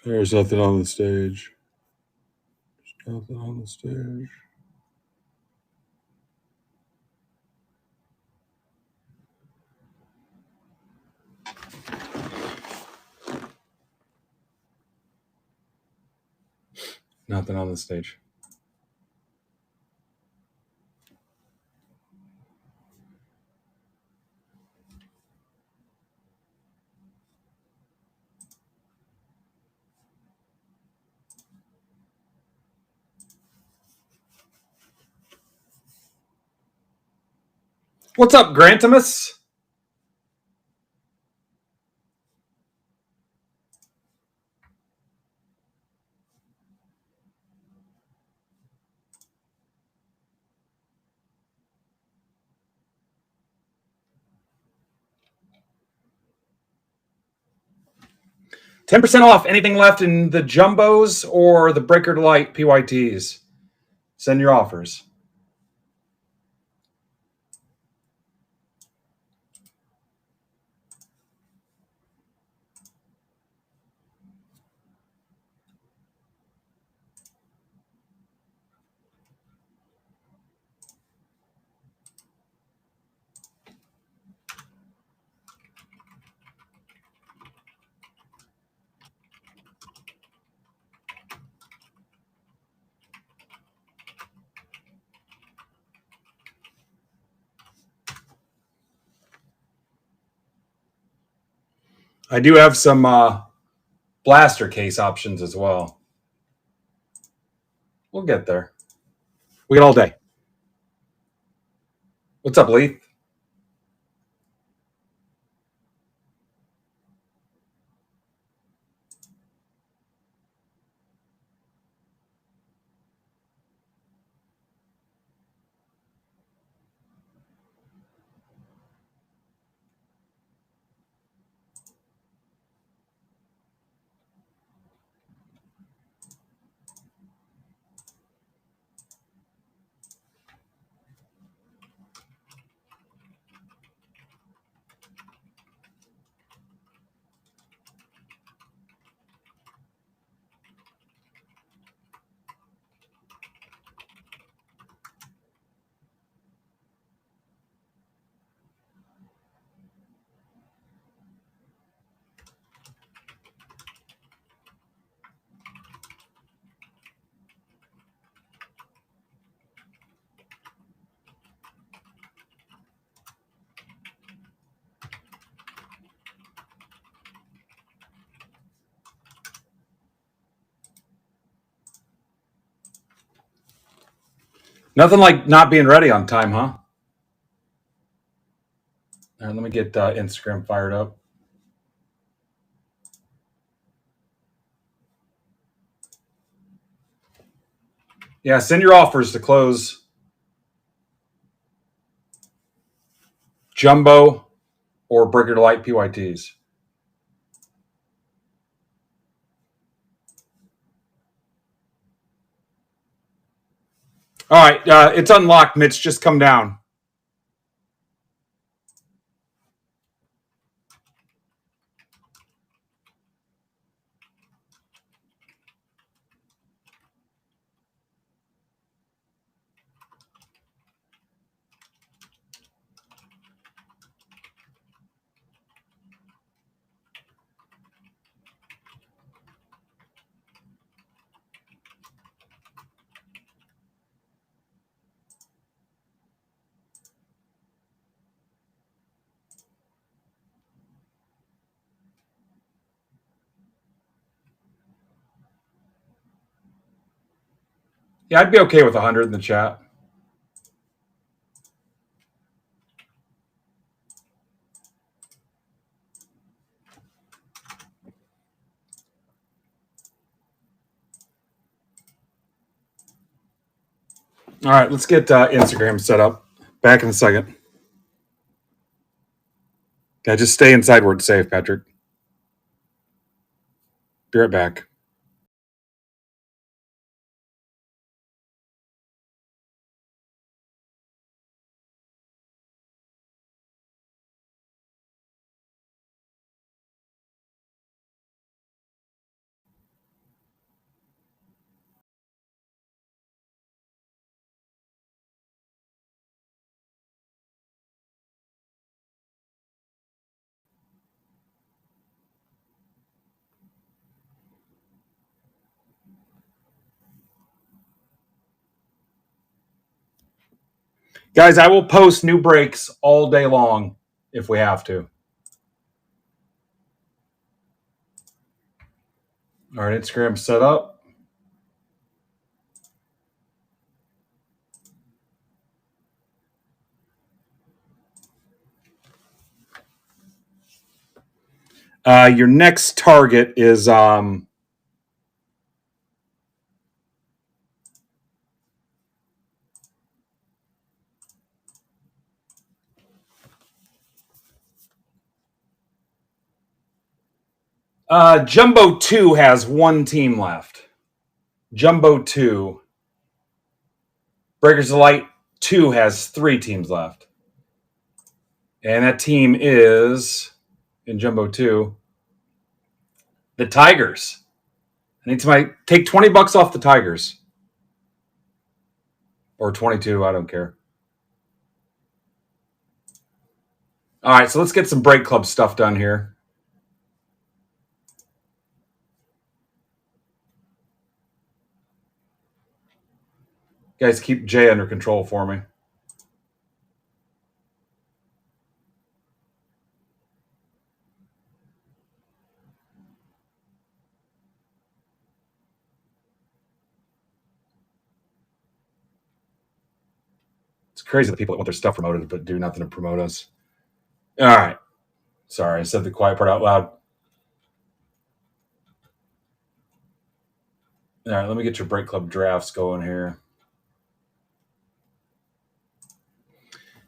There's nothing on the stage. There's nothing on the stage. Nothing on the stage. What's up, Grantimus? %10 off anything left in the jumbos or the Breaker Delight PYTs. Send your offers. I do have some blaster case options as well. We'll get there. We got all day. What's up, Leith? Nothing like not being ready on time, huh? All right, let me get Instagram fired up. Yeah, send your offers to close jumbo or Breaker Delight PYTs. All right, it's unlocked, Mitch. Just come down. Yeah, I'd be okay with 100 in the chat. All right, let's get Instagram set up. Back in a second. Yeah, just stay inside where it's safe, Patrick. Be right back. Guys, I will post new breaks all day long if we have to. All right, Instagram set up. Your next target is Jumbo 2 has one team left. Jumbo 2. Breakers of Light 2 has 3 teams left. And that team is, in Jumbo 2, the Tigers. I need to take $20 off the Tigers. Or 22, I don't care. All right, so let's get some break club stuff done here. Guys, keep Jay under control for me. It's crazy the people that want their stuff promoted but do nothing to promote us. All right. Sorry, I said the quiet part out loud. All right, let me get your break club drafts going here.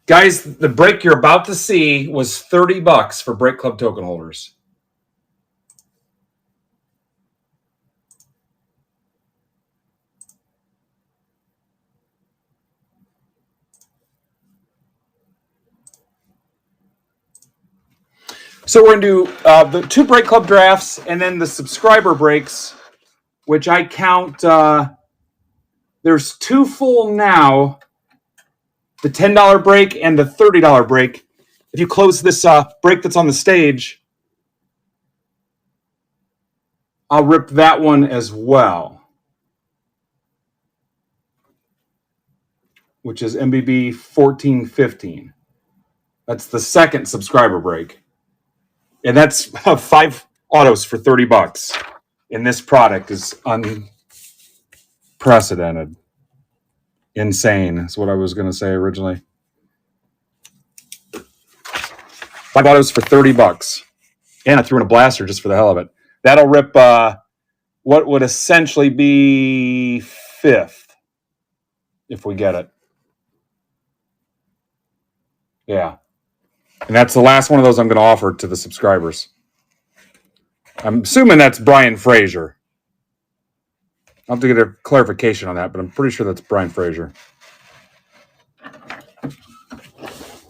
Guys, the break you're about to see was $30 for break club token holders. So we're going to do the 2 break club drafts and then the subscriber breaks, which I count. There's 2 full now, the $10 break and the $30 break. If you close this break that's on the stage, I'll rip that one as well, which is MBB 1415. That's the second subscriber break. And that's 5 autos for $30. And this product is unprecedented. Insane is what I was going to say originally. 5 autos for $30. And I threw in a blaster just for the hell of it. That'll rip what would essentially be 5th if we get it. Yeah. And that's the last one of those I'm going to offer to the subscribers. I'm assuming that's Brian Frazier. I'll have to get a clarification on that, but I'm pretty sure that's Brian Frazier.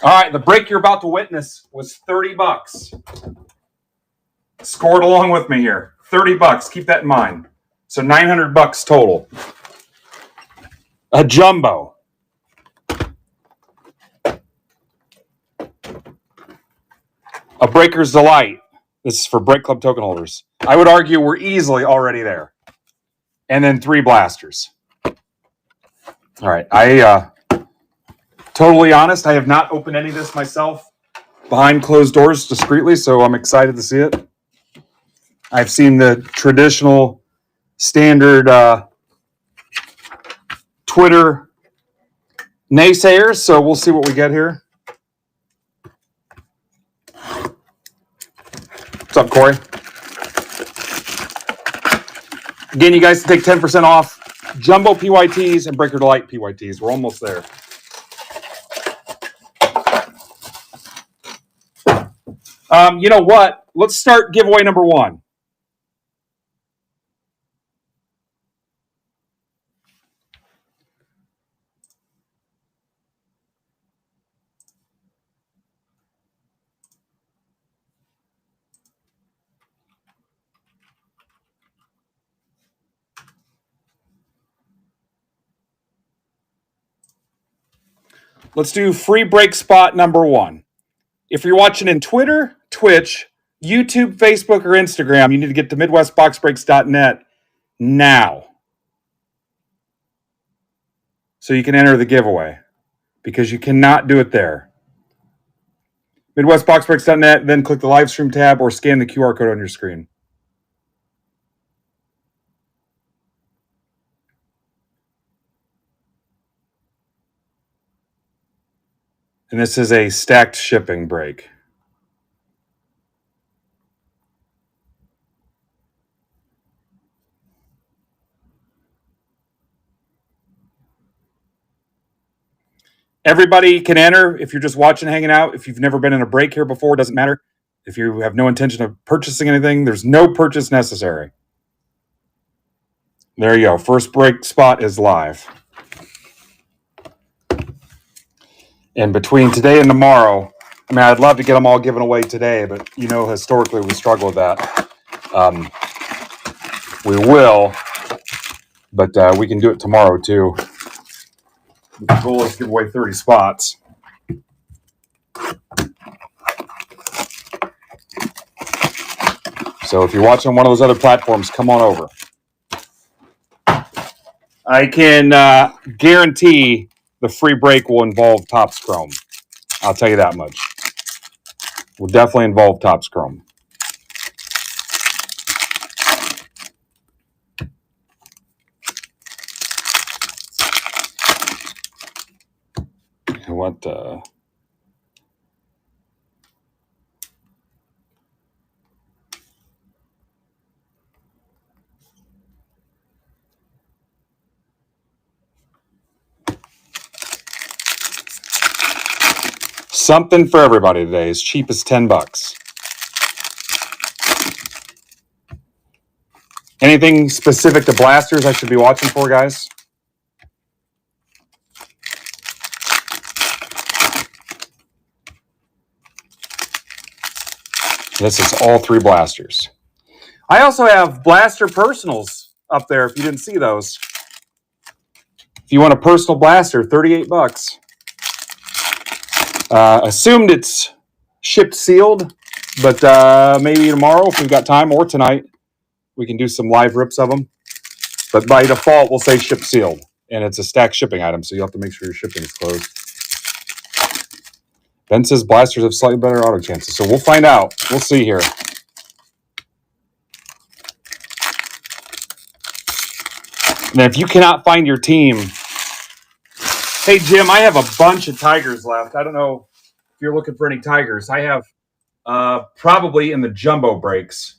All right, the break you're about to witness was $30. Scored along with me here. $30. Keep that in mind. So $900 total. A jumbo. A Breaker's Delight. This is for Break Club token holders. I would argue we're easily already there. And then 3 blasters. All right. Totally honest, I have not opened any of this myself behind closed doors discreetly, so I'm excited to see it. I've seen the traditional standard Twitter naysayers, so we'll see what we get here. What's up, Corey? Again, you guys can take 10% off Jumbo PYTs and Breaker Delight PYTs. We're almost there. You know what? Let's start giveaway number 1. Let's do free break spot number 1. If you're watching in Twitter, Twitch, YouTube, Facebook, or Instagram, you need to get to MidwestBoxBreaks.net now so you can enter the giveaway. because you cannot do it there. MidwestBoxBreaks.net, then click the live stream tab or scan the QR code on your screen. And this is a stacked shipping break. Everybody can enter. If you're just watching, hanging out, if you've never been in a break here before, it doesn't matter. If you have no intention of purchasing anything, there's no purchase necessary. There you go. First break spot is live. And between today and tomorrow, I mean, I'd love to get them all given away today, but you know, historically we struggle with that. We will, but we can do it tomorrow too. The goal is to give away 30 spots. So if you're watching one of those other platforms, come on over. I can guarantee the free break will involve Topps Chrome. I'll tell you that much. Will definitely involve Topps Chrome. What? Something for everybody today, as cheap as $10. Anything specific to blasters I should be watching for, guys? This is all 3 blasters. I also have blaster personals up there if you didn't see those. If you want a personal blaster, $38. Assumed it's shipped sealed, but maybe tomorrow if we've got time, or tonight, we can do some live rips of them. But by default, we'll say shipped sealed, and it's a stacked shipping item, so you have to make sure your shipping is closed. Ben says blasters have slightly better auto chances, so we'll find out. We'll see here. And if you cannot find your team, hey, Jim, I have a bunch of Tigers left. I don't know if you're looking for any Tigers. I have probably in the jumbo breaks.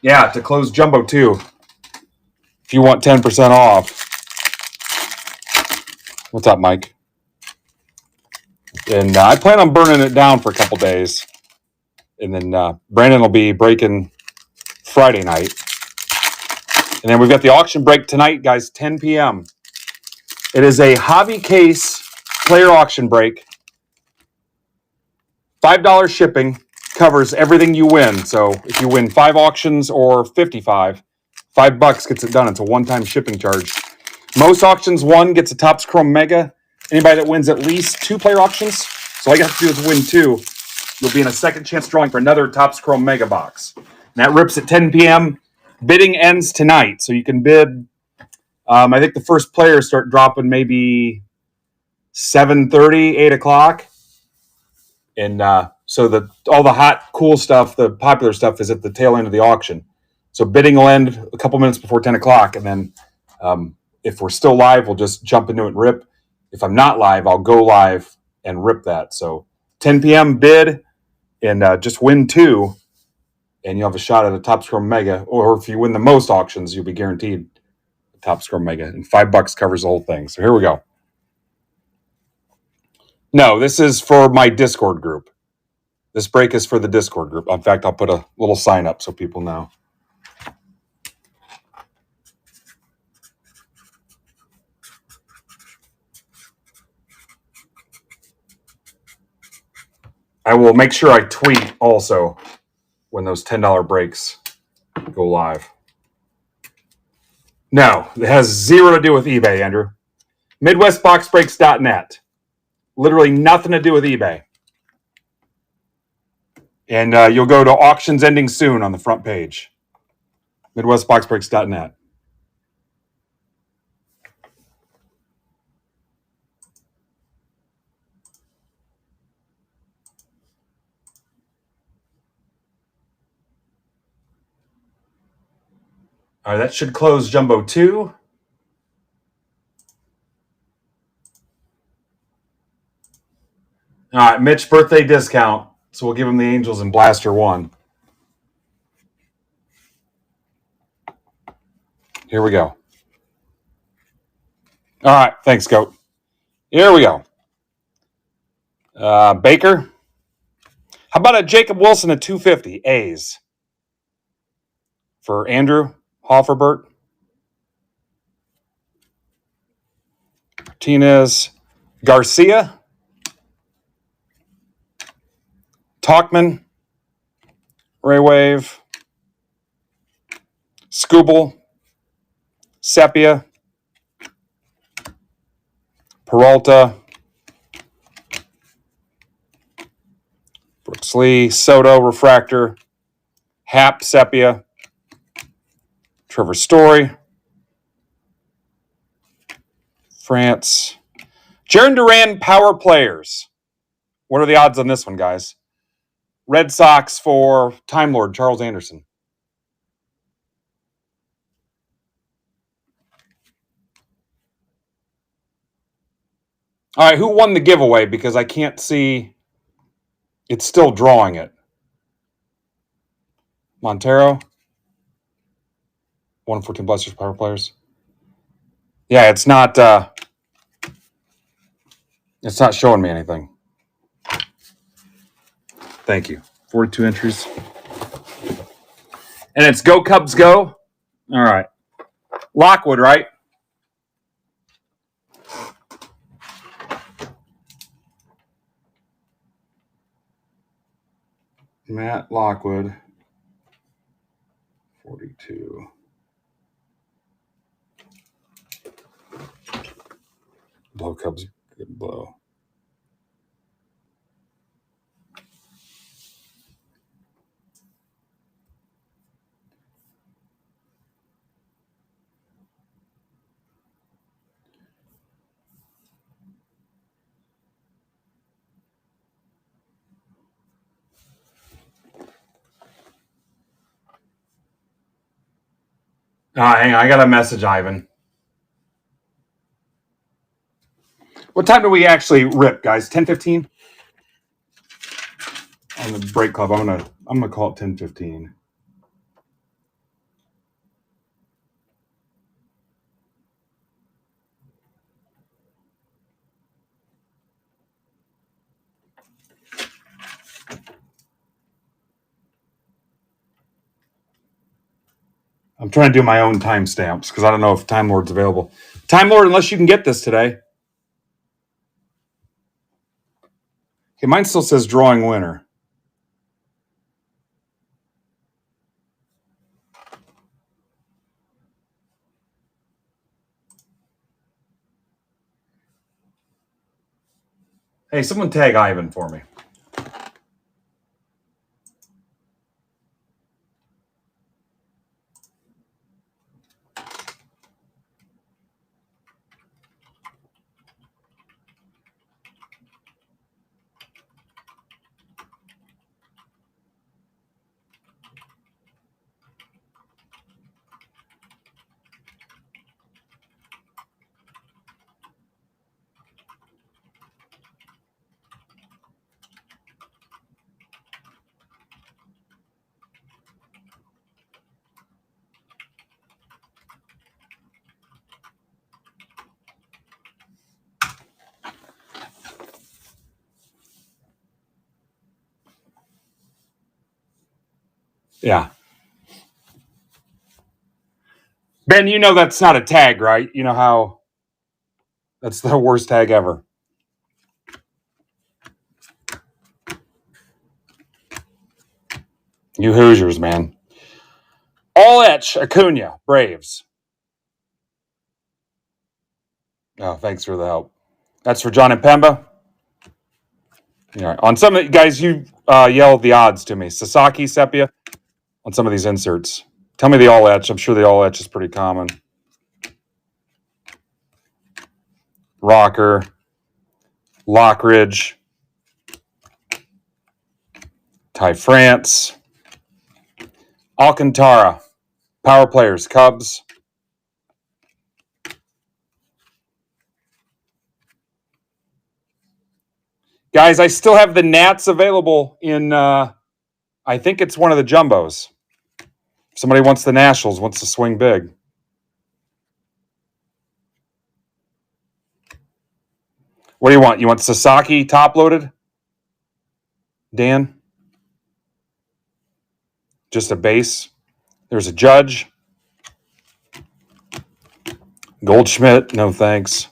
Yeah, to close jumbo too. If you want 10% off. What's up, Mike? And I plan on burning it down for a couple days. And then Brandon will be breaking Friday night. And then we've got the auction break tonight, guys, 10 p.m. It is a hobby case player auction break. $5 shipping covers everything you win. So if you win 5 auctions or 55, $5 gets it done. It's a one-time shipping charge. Most auctions, one gets a Topps Chrome Mega. Anybody that wins at least 2 player auctions, so all you have to do is win 2. You'll be in a second chance drawing for another Topps Chrome Mega box. And that rips at 10 p.m. Bidding ends tonight, so you can bid. I think the first players start dropping maybe 7:30, 8 o'clock. And so all the hot, cool stuff, the popular stuff is at the tail end of the auction. So bidding will end a couple minutes before 10 o'clock. And then if we're still live, we'll just jump into it and rip. If I'm not live, I'll go live and rip that. So 10 p.m. bid and just win 2. And you'll have a shot at a Topps Chrome Mega. Or if you win the most auctions, you'll be guaranteed a Topps Chrome Mega. And $5 covers the whole thing. So here we go. No, this is for my Discord group. This break is for the Discord group. In fact, I'll put a little sign up so people know. I will make sure I tweet also when those $10 breaks go live. No, it has zero to do with eBay, Andrew. MidwestBoxBreaks.net. Literally nothing to do with eBay. And you'll go to auctions ending soon on the front page. MidwestBoxBreaks.net. All right, that should close Jumbo 2. All right, Mitch, birthday discount. So we'll give him the Angels and Blaster 1. Here we go. All right, thanks, Goat. Here we go. Baker. How about a Jacob Wilson at 250? A's. For Andrew Hofferbert. Martinez. Garcia. Talkman. Ray Wave. Scooble. Sepia. Peralta. Brooks Lee. Soto. Refractor. Hap. Sepia. Trevor Story. France. Jaron Duran power players. What are the odds on this one, guys? Red Sox for Time Lord Charles Anderson. All right, who won the giveaway? Because I can't see. It's still drawing it. Montero. 114 Blasters power players. Yeah, it's not showing me anything. Thank you. 42 entries. And it's Go Cubs Go. All right. Lockwood, right? Matt Lockwood. 42. Blow Cubs. Good blow. Hang on. I got a message, Ivan. What time do we actually rip, guys? 10:15? On the break club, I'm gonna call it 10:15. I'm trying to do my own timestamps because I don't know if Time Lord's available. Time Lord, unless you can get this today. Okay, mine still says drawing winner. Hey, someone tag Ivan for me. Yeah. Ben, you know that's not a tag, right? You know how that's the worst tag ever. You Hoosiers, man. All etch, Acuna, Braves. Oh, thanks for the help. That's for John and Pemba. All right. On some of you guys, you yelled the odds to me. Sasaki, Sepia, on some of these inserts. Tell me the all etch. I'm sure the all etch is pretty common. Rocker, Lockridge, Ty France, Alcantara, Power players, Cubs. Guys, I still have the Nats available in, I think it's one of the jumbos. If somebody wants the Nationals, wants to swing big. What do you want? You want Sasaki top-loaded? Dan? Just a base? There's a Judge. Goldschmidt, no thanks.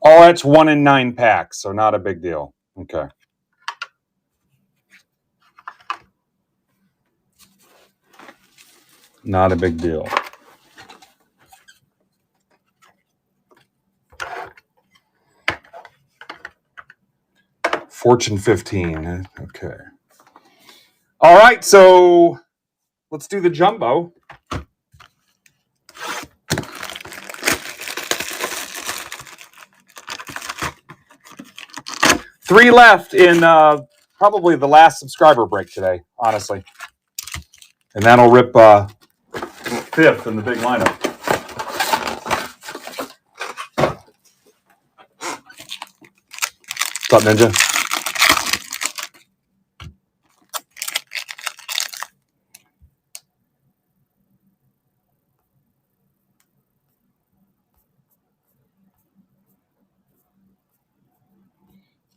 Oh, that's 1 in 9 packs, so not a big deal. Okay. Not a big deal. Fortune 15. Okay. All right, so let's do the jumbo. Three left in probably the last subscriber break today, honestly. And that'll rip fifth in the big lineup. What's up, Ninja?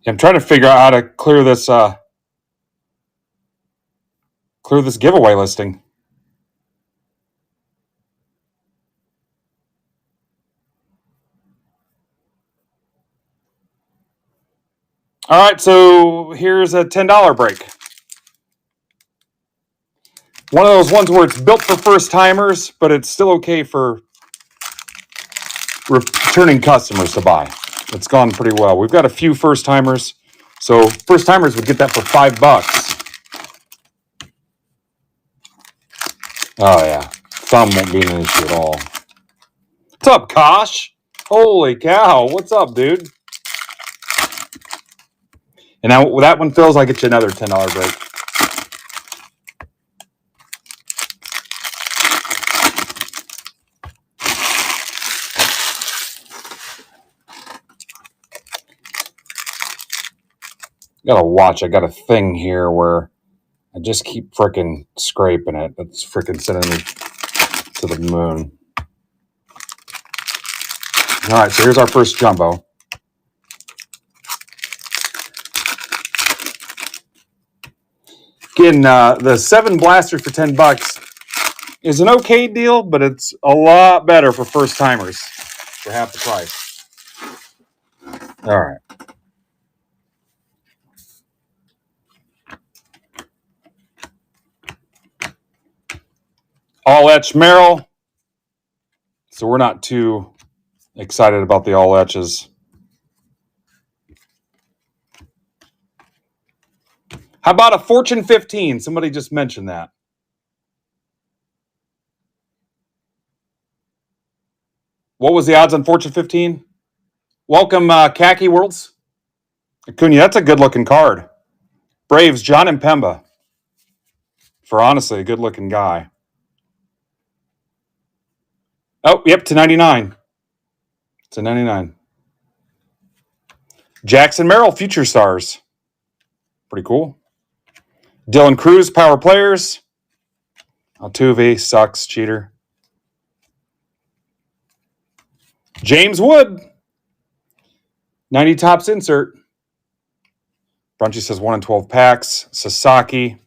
I'm trying to figure out how to clear this giveaway listing. All right, so here's a $10 break. One of those ones where it's built for first timers, but it's still okay for returning customers to buy. It's gone pretty well. We've got a few first timers, so first timers would get that for $5. Oh yeah, thumb won't be an issue at all. What's up, Kosh? Holy cow! What's up, dude? And now that one fills, I get you another $10 break. Gotta watch. I got a thing here where I just keep fricking scraping it. It's fricking sending me to the moon. All right, so here's our first jumbo. Again, the 7 blasters for $10 is an okay deal, but it's a lot better for first timers for half the price. All right. All etch Merrill. So we're not too excited about the all etches. How about a Fortune 15? Somebody just mentioned that. What was the odds on Fortune 15? Welcome, Khaki Worlds. Acuna, that's a good-looking card. Braves, John Impemba. For honestly, a good-looking guy. Oh, yep, to 99. To 99. Jackson Merrill, Future Stars. Pretty cool. Dylan Cruz, Power Players. Altuve, sucks, cheater. James Wood. 90 tops insert. Brunchy says 1 in 12 packs. Sasaki.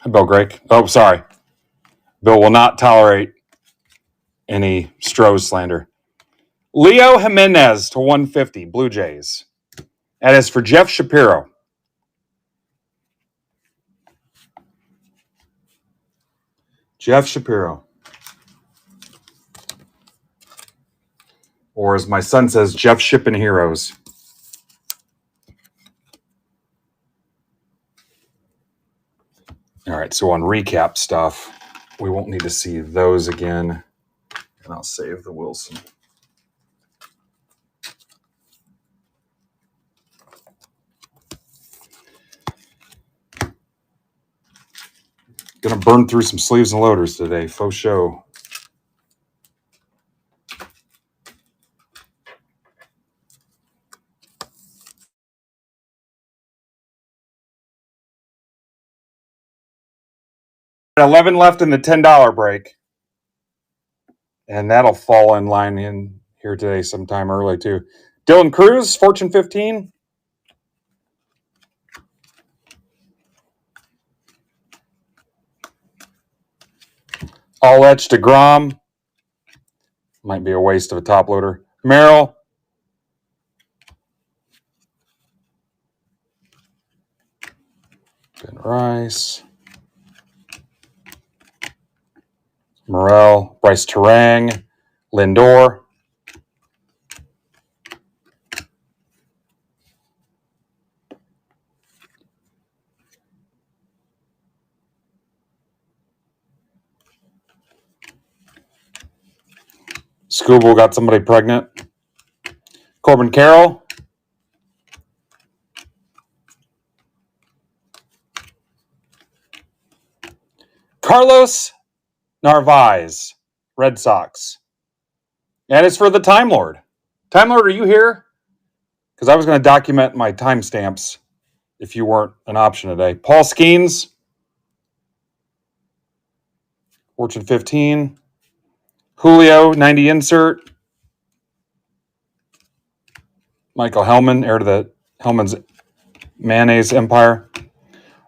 Bill Greg. Oh, sorry. Bill will not tolerate any Strohs slander. Leo Jimenez to 150, Blue Jays. That is for Jeff Shapiro. Jeff Shapiro. Or as my son says, Jeff Shipping Heroes. All right, so on recap stuff, we won't need to see those again. And I'll save the Wilson. Gonna burn through some sleeves and loaders today, faux show. $11 left in the $10 break. And that'll fall in line in here today sometime early too. Dylan Cruz, Fortune 15. All etched DeGrom. Might be a waste of a top loader. Merrill. Ben Rice. Morel. Bryce Terang. Lindor. Scooble got somebody pregnant. Corbin Carroll. Carlos Narvaez, Red Sox. And it's for the Time Lord. Time Lord, are you here? Because I was going to document my timestamps if you weren't an option today. Paul Skeens, Fortune 15. Julio, 90 insert. Michael Hellman, heir to the Hellman's mayonnaise empire.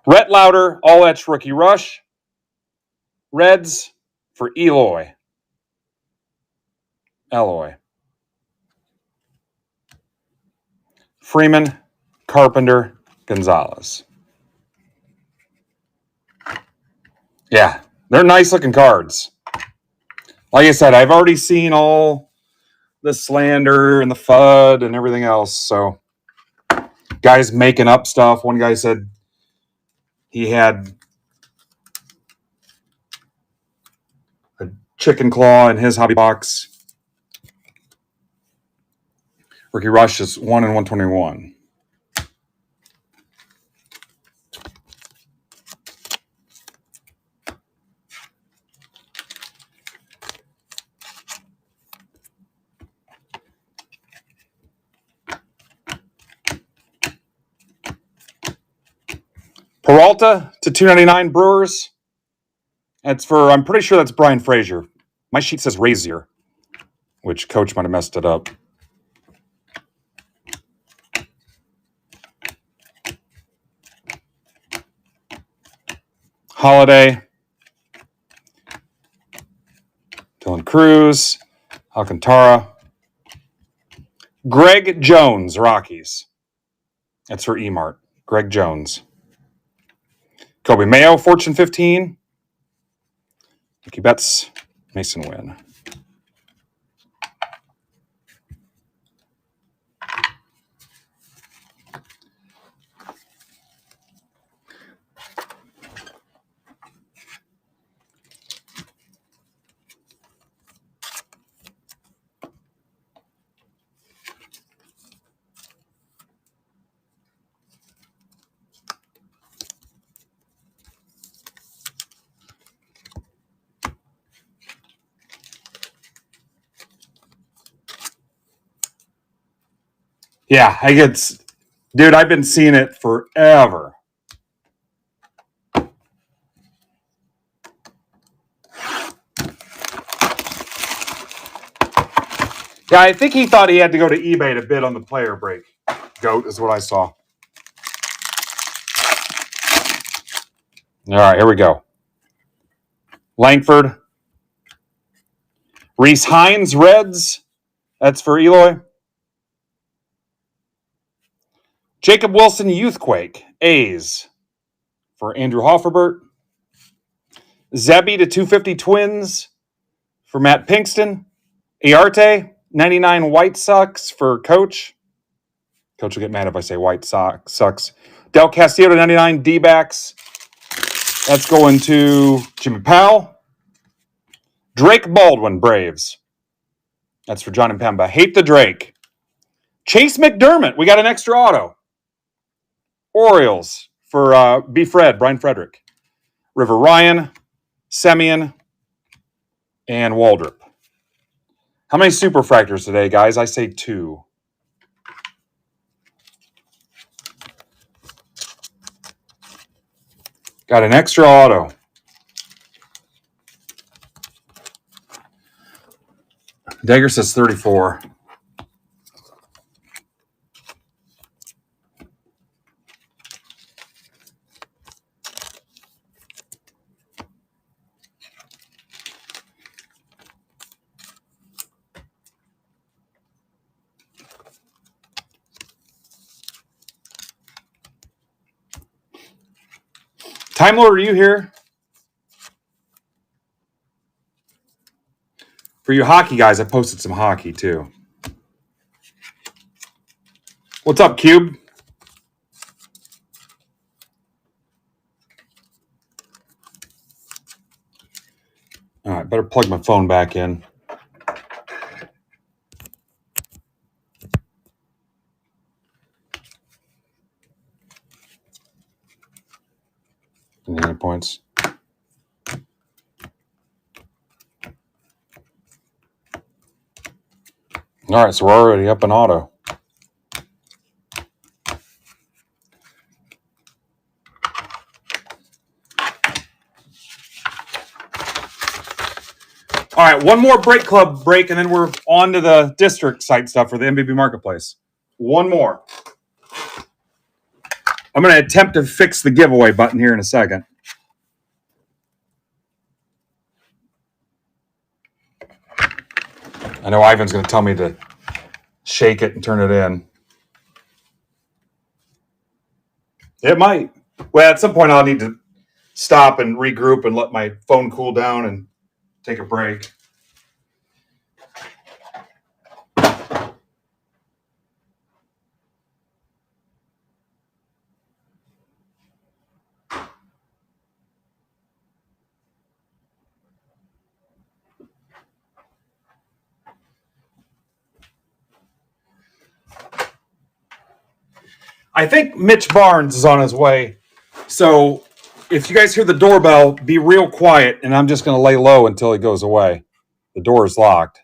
Rhett Lauder, all etched rookie rush. Reds for Eloy. Freeman, Carpenter, Gonzalez. Yeah, they're nice looking cards. Like I said, I've already seen all the slander and the FUD and everything else. So guys making up stuff. One guy said he had a chicken claw in his hobby box. Rookie Rush is 1 in 121. Peralta to 299 Brewers. That's for, I'm pretty sure that's Brian Frazier. My sheet says Razier, which Coach might have messed it up. Holiday. Dylan Cruz. Alcantara. Greg Jones, Rockies. That's for Emart. Greg Jones. Kobe Mayo, Fortune 15. Mookie Betts, Mason Wynn. Yeah, dude, I've been seeing it forever. Yeah, I think he thought he had to go to eBay to bid on the player break. Goat is what I saw. All right, here we go. Langford. Reese Hines, Reds. That's for Eloy. Jacob Wilson, Youthquake, A's for Andrew Hofferbert. Zebby to 250 Twins for Matt Pinkston. Iarte, $99 White Sox for Coach. Coach will get mad if I say White Sox sucks. Del Castillo to 99 D-backs. That's going to Jimmy Powell. Drake Baldwin, Braves. That's for John and Pemba. Hate the Drake. Chase McDermott. We got an extra auto. Orioles for B. Fred, Brian Frederick. River Ryan, Semyon, and Waldrop. How many superfractors today, guys? I say 2. Got an extra auto. Dagger says 34. Time Lord, are you here? For you hockey guys, I posted some hockey too. What's up, Cube? All right, better plug my phone back in. Any points? All right, so we're already up in auto. All right, one more break club break, and then we're on to the district site stuff for the MVP Marketplace. One more. I'm going to attempt to fix the giveaway button here in a second. I know Ivan's going to tell me to shake it and turn it in. It might. Well, at some point I'll need to stop and regroup and let my phone cool down and take a break. I think Mitch Barnes is on his way. So if you guys hear the doorbell, be real quiet, and I'm just going to lay low until he goes away. The door is locked.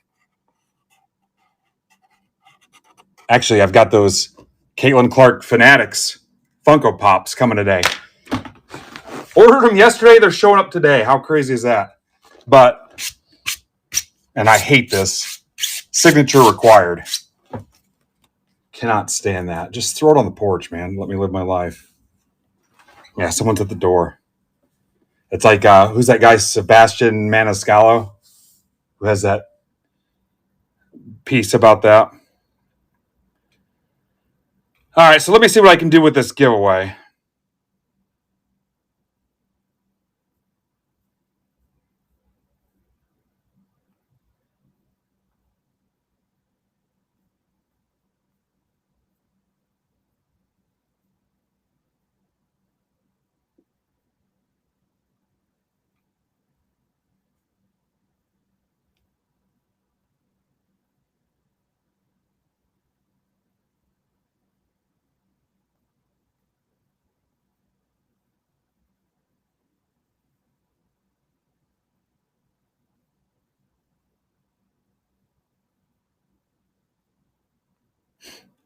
Actually, I've got those Caitlin Clark Fanatics Funko Pops coming today. Ordered them yesterday. They're showing up today. How crazy is that? But, and I hate this, signature required. Cannot stand that. Just throw it on the porch, man. Let me live my life. Yeah, someone's at the door. It's like, who's that guy, Sebastian Maniscalco, who has that piece about that? All right, so let me see what I can do with this giveaway.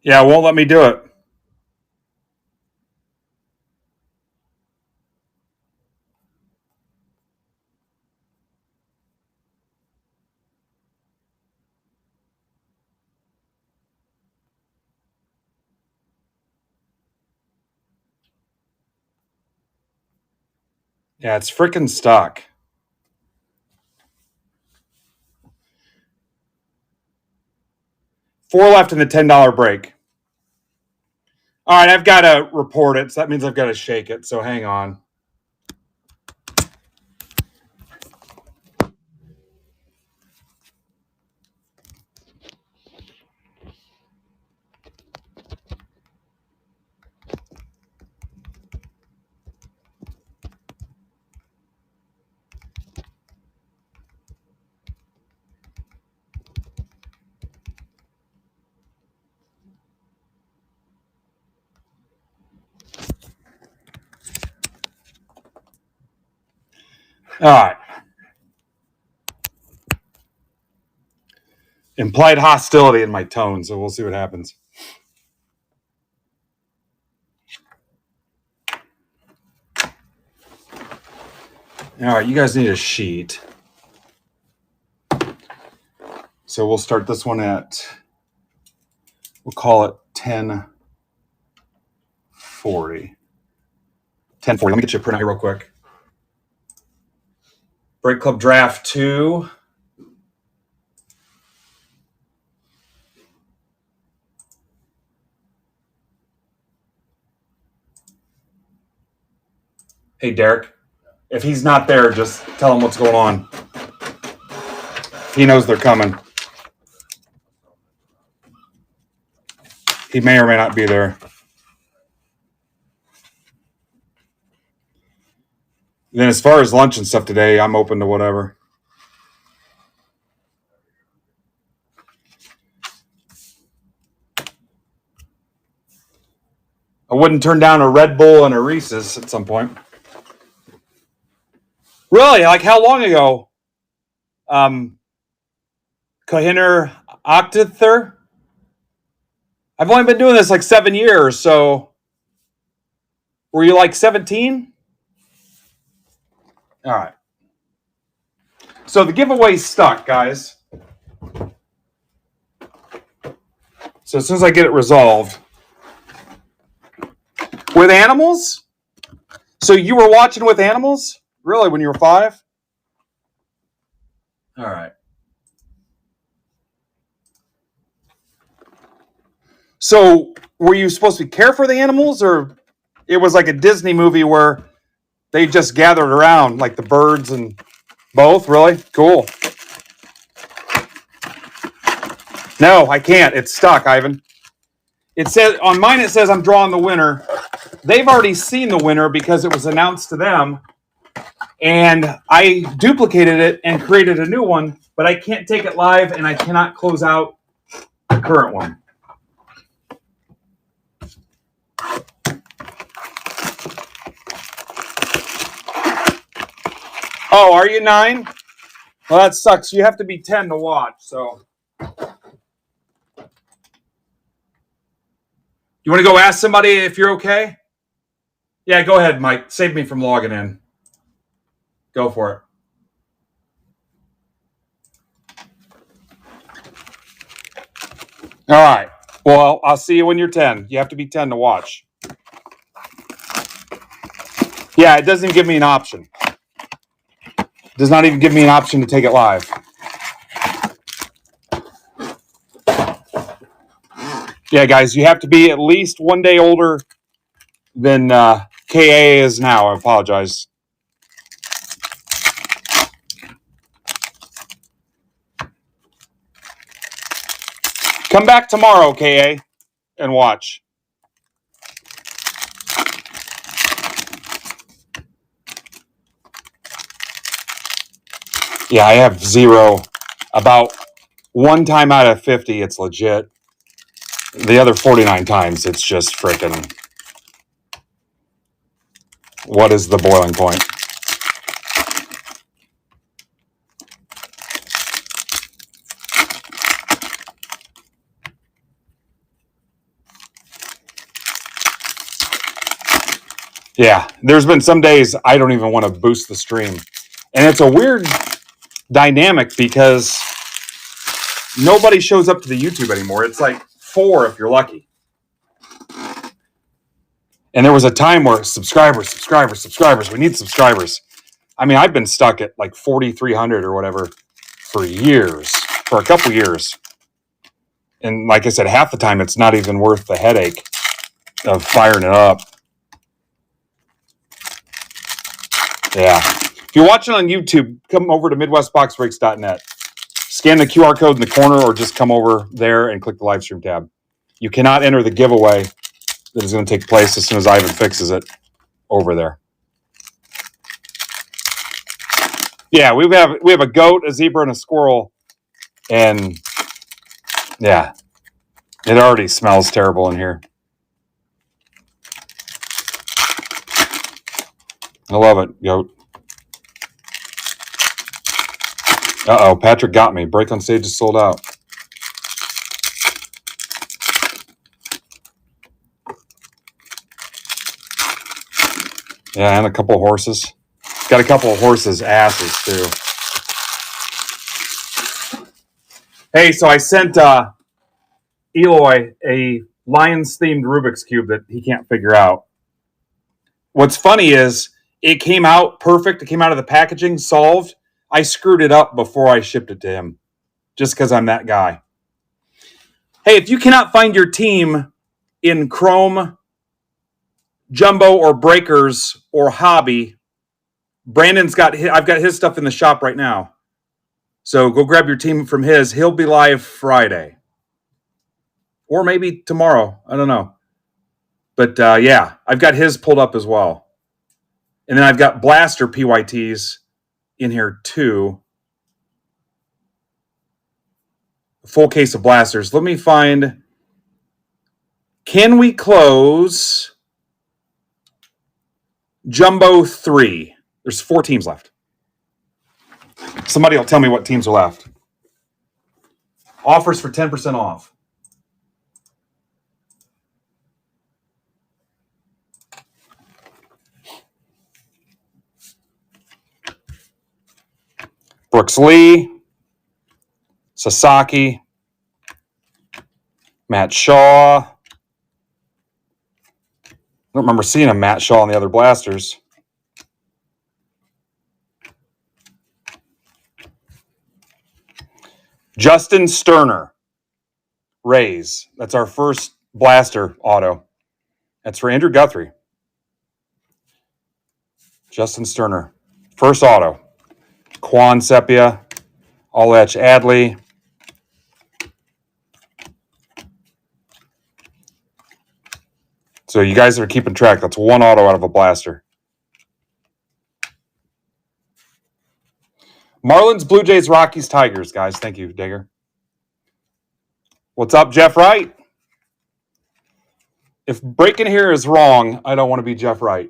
Yeah, it won't let me do it. Yeah, it's freaking stuck. Four left in the $10 break. All right, I've got to report it, so that means I've got to shake it, so hang on. All right. Implied hostility in my tone, so we'll see what happens. All right, you guys need a sheet. So we'll start this one at, we'll call it 1040. 1040. Let me get you a print out here real quick. Break Club Draft 2. Hey, Derek. If he's not there, just tell him what's going on. He knows they're coming. He may or may not be there. Then as far as lunch and stuff today, I'm open to whatever. I wouldn't turn down a Red Bull and a Reese's at some point. Really? Like how long ago? Kohiner Octither? I've only been doing this like 7 years, so were you like 17? All right. So the giveaway's stuck, guys. So as soon as I get it resolved. With animals? So you were watching with animals? Really, when you were 5? All right. So were you supposed to care for the animals, or it was like a Disney movie where they just gathered around, like the birds and both? Really? Cool. No, I can't. It's stuck, Ivan. It says on mine, it says I'm drawing the winner. They've already seen the winner because it was announced to them. And I duplicated it and created a new one, but I can't take it live and I cannot close out the current one. Oh, are you 9? Well, that sucks. You have to be 10 to watch, so. You want to go ask somebody if you're okay? Yeah, go ahead, Mike. Save me from logging in. Go for it. All right. Well, I'll see you when you're 10. You have to be 10 to watch. Yeah, it doesn't give me an option. It does not even give me an option to take it live. Yeah, guys, you have to be at least 1 day older than KA is now. I apologize. Come back tomorrow, KA, and watch. Yeah, I have 0. About 1 time out of 50, it's legit. The other 49 times, it's just frickin'. What is the boiling point? Yeah, there's been some days I don't even want to boost the stream. And it's a weird dynamic because nobody shows up to the YouTube anymore. It's like 4 if you're lucky. And there was a time where subscribers. We need subscribers. I mean, I've been stuck at like 4,300 or whatever for years, for a couple years. And like I said, half the time it's not even worth the headache of firing it up. Yeah. If you're watching on YouTube, come over to MidwestBoxBreaks.net. Scan the QR code in the corner or just come over there and click the live stream tab. You cannot enter the giveaway that is going to take place as soon as Ivan fixes it over there. Yeah, we have a goat, a zebra, and a squirrel. And yeah, it already smells terrible in here. I love it, goat. Uh-oh, Patrick got me. Break on Stage is sold out. Yeah, and a couple of horses. Got a couple of horses' asses, too. Hey, so I sent Eloy a Lions-themed Rubik's Cube that he can't figure out. What's funny is it came out perfect. It came out of the packaging, solved. I screwed it up before I shipped it to him, just because I'm that guy. Hey, if you cannot find your team in Chrome, Jumbo, or Breakers, or Hobby, Brandon's got I've got his stuff in the shop right now. So go grab your team from his. He'll be live Friday. Or maybe tomorrow. I don't know. But yeah, I've got his pulled up as well. And then I've got Blaster PYTs in here too. A full case of blasters. Let me find. Can we close Jumbo 3? There's 4 teams left. Somebody will tell me what teams are left. Offers for 10% off. Brooks Lee, Sasaki, Matt Shaw. I don't remember seeing a Matt Shaw on the other blasters. Justin Sterner, Rays. That's our first blaster auto. That's for Andrew Guthrie. Justin Sterner, first auto. Quan Sepia, Alech Adley. So you guys are keeping track. That's one auto out of a blaster. Marlins, Blue Jays, Rockies, Tigers, guys. Thank you, Digger. What's up, Jeff Wright? If breaking here is wrong, I don't want to be Jeff Wright.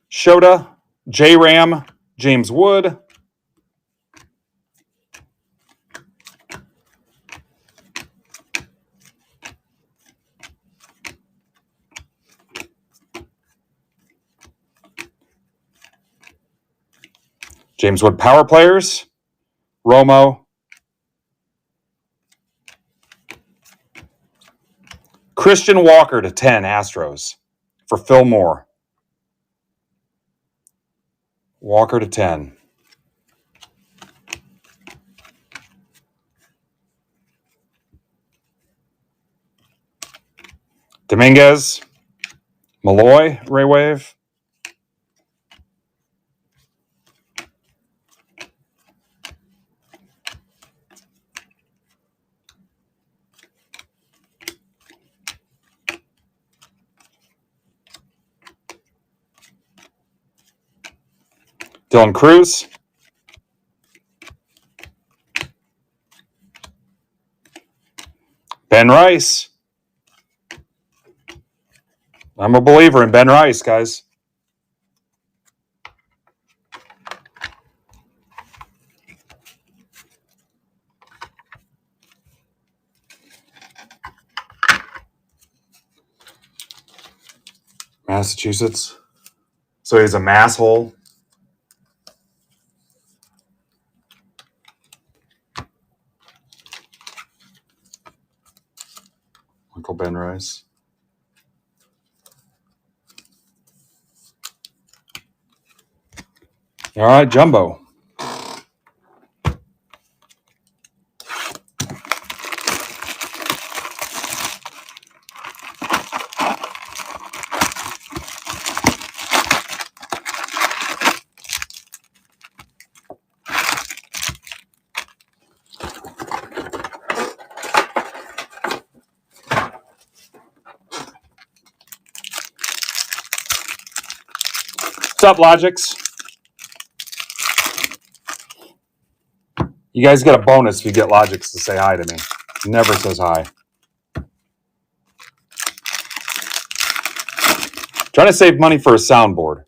Shota, J-Ram, James Wood. James Wood power players. Romo. Christian Walker to 10 Astros for Phil Moore. Walker to 10. Dominguez. Malloy, Ray Wave. Dylan Cruz. Ben Rice. I'm a believer in Ben Rice, guys. Massachusetts. So he's a masshole. Uncle Ben Rice. All right, Jumbo. What's up, Logics? You guys get a bonus if you get Logics to say hi to me. He never says hi. Trying to save money for a soundboard.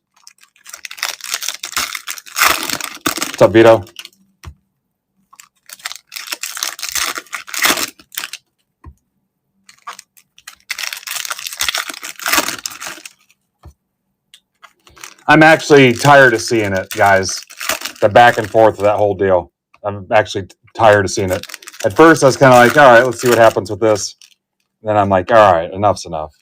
What's up, Vito? I'm actually tired of seeing it, guys. The back and forth of that whole deal. I'm actually tired of seeing it. At first, I was kind of like, all right, let's see what happens with this. Then I'm like, all right, enough's enough.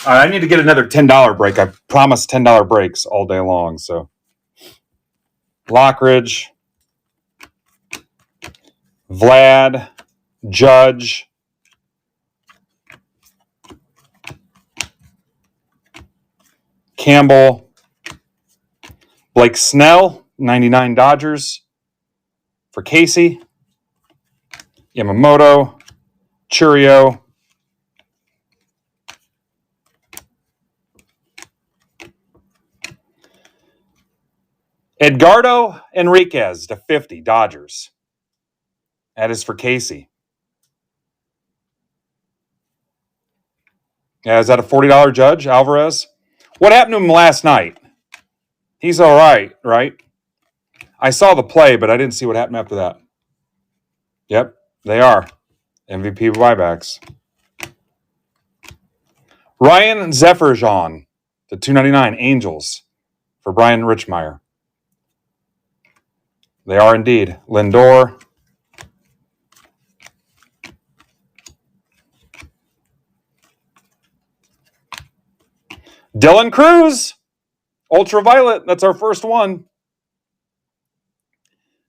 All right, I need to get another $10 break. I promised $10 breaks all day long. So, Lockridge, Vlad, Judge, Campbell, Blake Snell, 99 Dodgers for Casey, Yamamoto, Churio, Edgardo Enriquez to 50 Dodgers. That is for Casey. Yeah, is that a $40 Judge, Alvarez? What happened to him last night? He's all right, right? I saw the play, but I didn't see what happened after that. Yep, they are. MVP buybacks. Ryan Zefferjon to 299 Angels for Brian Richmeyer. They are indeed. Lindor. Dylan Cruz. Ultraviolet. That's our first one.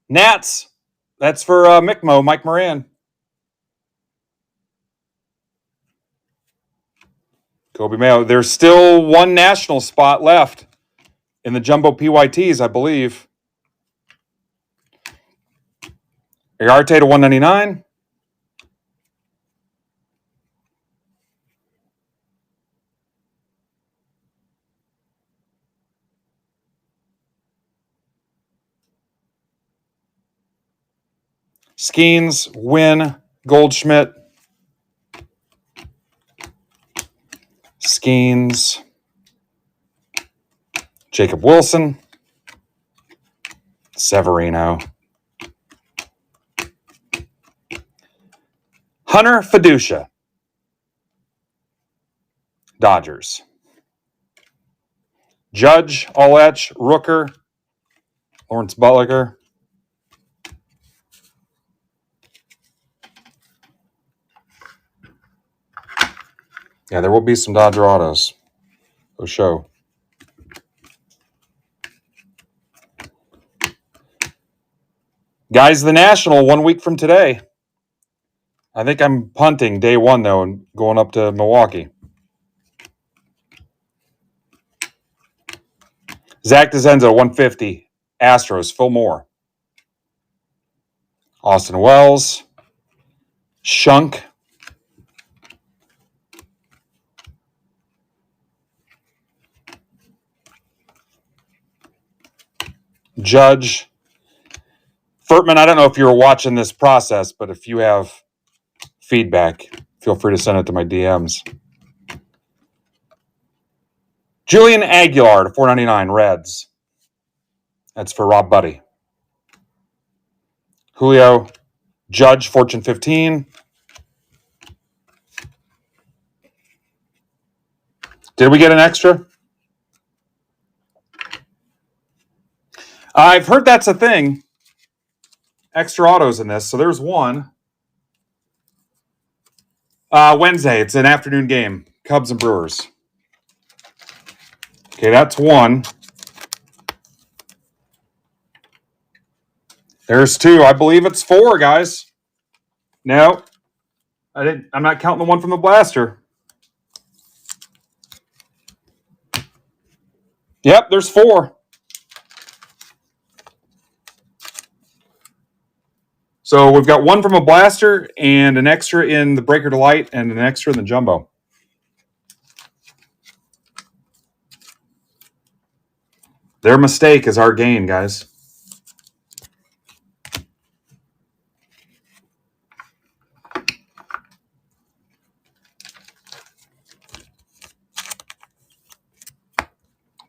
Nats. That's for Mickmo, Mike Moran. Kobe Mayo. There's still one national spot left in the jumbo PYTs, I believe. Arte to 199. Skeens, Wynn, Goldschmidt. Skeens, Jacob Wilson, Severino. Hunter Fiducia, Dodgers. Judge, Olech, Rooker, Lawrence Butler. Yeah, there will be some Dodger autos. For sure. Guys, the National 1 week from today. I think I'm punting day one, though, and going up to Milwaukee. Zach DeZenzo, 150. Astros, Phil Moore. Austin Wells. Shunk. Judge. Furtman, I don't know if you were watching this process, but if you have feedback, feel free to send it to my DMs. Julian Aguilar to 499 Reds. That's for Rob Buddy. Julio. Judge, Fortune 15. Did we get an extra? I've heard that's a thing. Extra autos in this. So there's one. Wednesday. It's an afternoon game. Cubs and Brewers. Okay, that's one. There's two. I believe it's four, guys. No. I'm not counting the one from the blaster. Yep, there's four. So we've got one from a blaster and an extra in the Breaker Delight and an extra in the Jumbo. Their mistake is our gain, guys.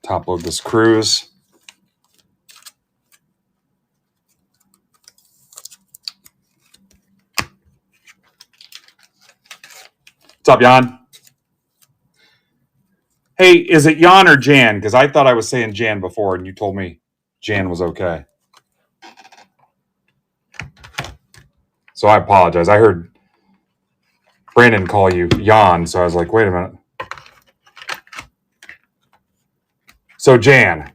Top load this cruise. What's up, Jan? Hey, is it Jan or Jan? Because I thought I was saying Jan before, and you told me Jan was okay. So I apologize. I heard Brandon call you Jan, so I was like, wait a minute. So Jan.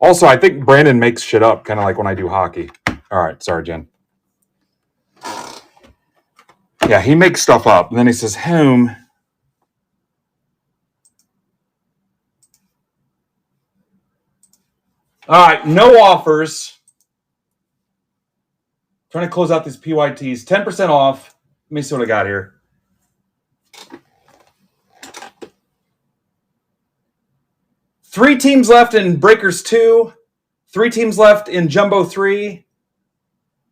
Also, I think Brandon makes shit up, kind of like when I do hockey. All right, sorry, Jen. Yeah, he makes stuff up, and then he says, whom? All right, no offers. Trying to close out these PYTs. 10% off. Let me see what I got here. Three teams left in Breakers 2. 3 teams left in Jumbo 3.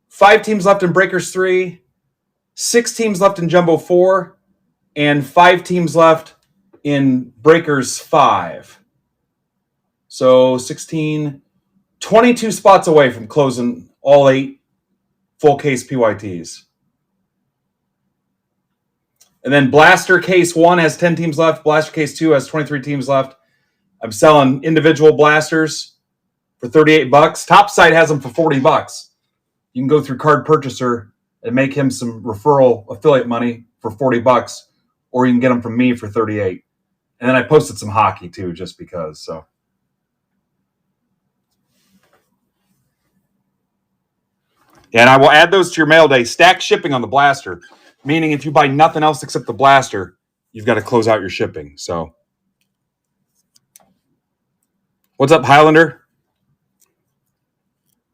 5 teams left in Breakers 3. 6 teams left in Jumbo 4. And 5 teams left in Breakers 5. So 16, 22 spots away from closing all 8 full case PYTs. And then Blaster Case 1 has 10 teams left. Blaster Case 2 has 23 teams left. I'm selling individual blasters for $38. Topside has them for $40. You can go through Card Purchaser and make him some referral affiliate money for $40, or you can get them from me for $38. And then I posted some hockey too, just because. So. And I will add those to your mail day. Stack shipping on the blaster, meaning if you buy nothing else except the blaster, you've got to close out your shipping. So, what's up, Highlander?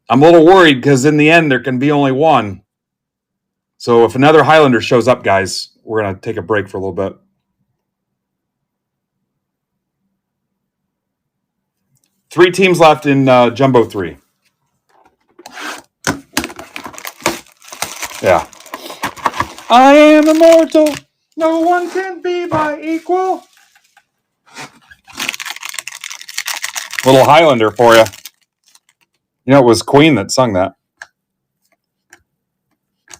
I'm a little worried because in the end, there can be only one. So if another Highlander shows up, guys, we're going to take a break for a little bit. Three teams left in Jumbo 3. Yeah. I am immortal. No one can be my equal. Little Highlander for you. You know, it was Queen that sung that.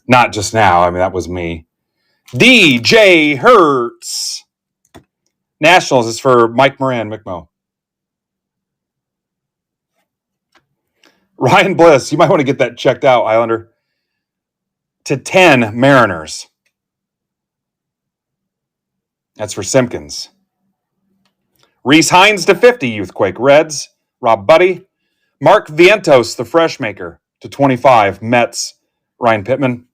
Not just now. I mean, that was me. DJ Hertz. Nationals is for Mike Moran, McMo. Ryan Bliss. You might want to get that checked out, Highlander. To 10 Mariners. That's for Simpkins. Reese Hines to 50 Youthquake Reds. Rob Buddy. Mark Vientos, the fresh maker, to 25 Mets. Ryan Pittman.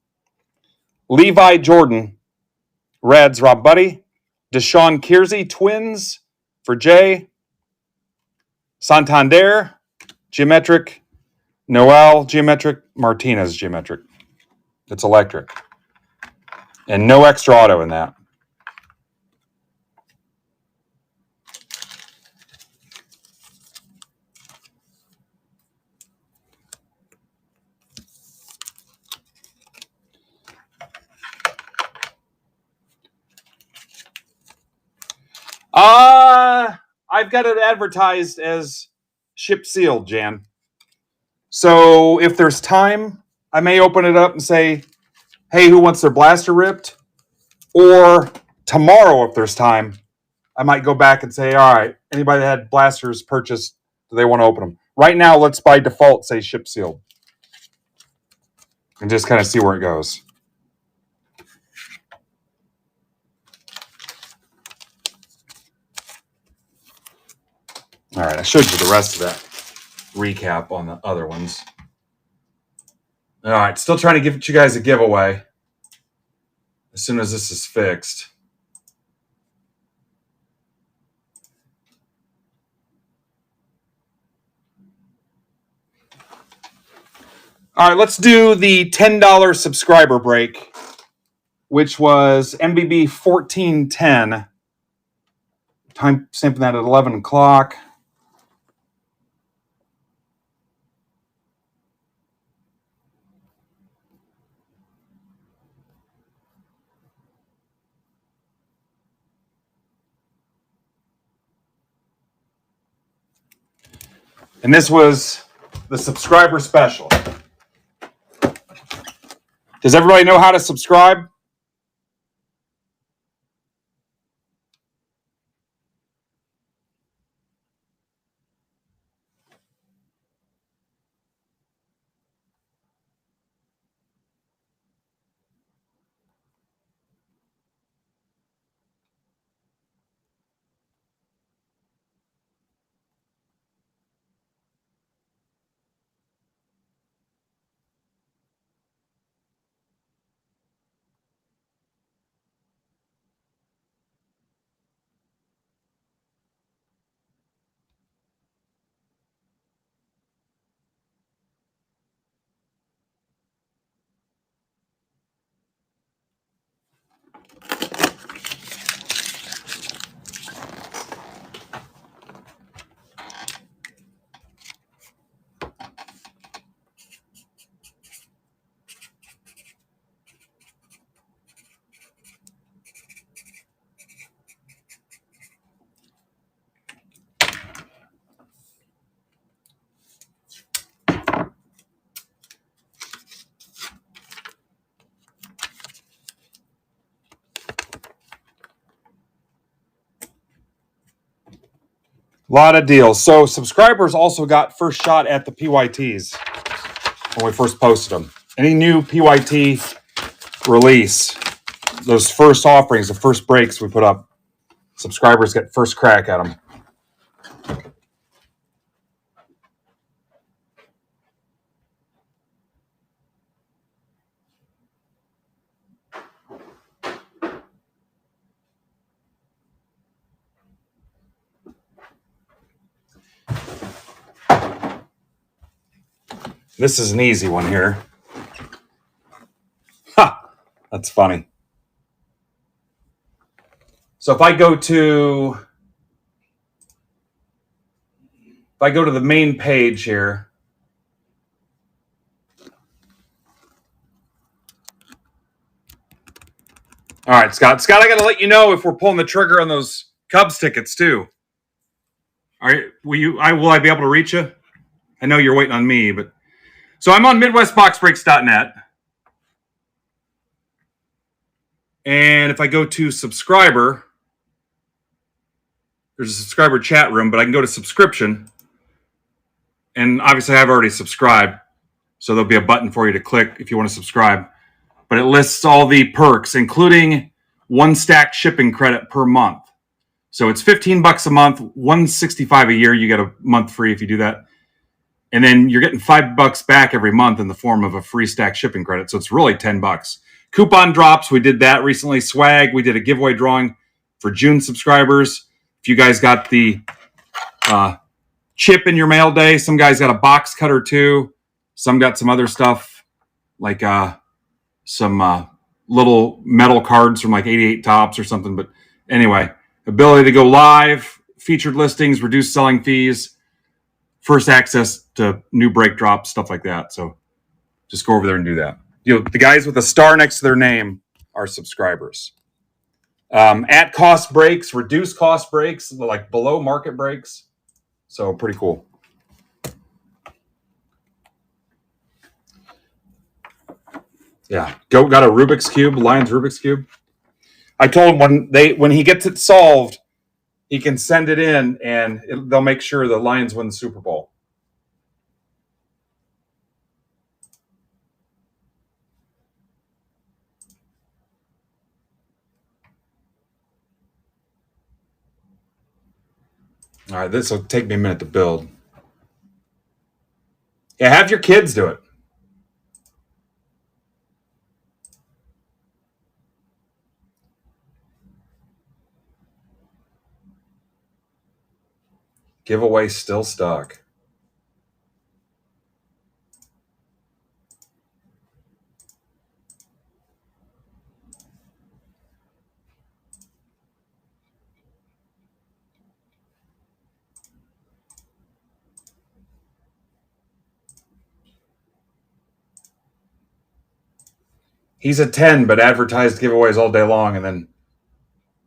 Levi Jordan. Reds. Rob Buddy. Deshaun Kiersey Twins for Jay. Santander Geometric. Noel Geometric. Martinez Geometric. It's electric. And no extra auto in that. I've got it advertised as ship sealed, Jan. So if there's time, I may open it up and say, hey, who wants their blaster ripped? Or tomorrow, if there's time, I might go back and say, all right, anybody that had blasters purchased, do they want to open them? Right now, let's by default say ship sealed. And just kind of see where it goes. All right, I showed you the rest of that recap on the other ones. All right, still trying to give you guys a giveaway as soon as this is fixed. All right, let's do the $10 subscriber break, which was MBB 1410. Time stamping that at 11 o'clock. And this was the subscriber special. Does everybody know how to subscribe? A lot of deals. So subscribers also got first shot at the PYTs when we first posted them. Any new PYT release, those first offerings, the first breaks we put up, subscribers get first crack at them. This is an easy one here. Ha! That's funny. So if I go to the main page here, all right, Scott, I got to let you know if we're pulling the trigger on those Cubs tickets too. All right, will I be able to reach you? I know you're waiting on me, but so I'm on MidwestBoxBreaks.net, and if I go to subscriber, there's a subscriber chat room, but I can go to subscription, and obviously I've already subscribed, so there'll be a button for you to click if you want to subscribe. But it lists all the perks, including 1 stacked shipping credit per month. So it's $15 a month, $165 a year. You get a month free if you do that. And then you're getting $5 back every month in the form of a free stack shipping credit. So it's really $10. Coupon drops, we did that recently. Swag, we did a giveaway drawing for June subscribers. If you guys got the chip in your mail day, some guys got a box cutter too. Some got some other stuff like some little metal cards from like 88 Tops or something. But anyway, ability to go live, featured listings, reduced selling fees, first access to new break drops, stuff like that. So just go over there and do that. The guys with a star next to their name are subscribers. At cost breaks, reduced cost breaks, like below market breaks. So pretty cool. Yeah, got a Rubik's Cube, Lions Rubik's Cube. I told him when he gets it solved, he can send it in, and they'll make sure the Lions win the Super Bowl. All right, this will take me a minute to build. Yeah, have your kids do it. Giveaway still stuck. He's a 10, but advertised giveaways all day long and then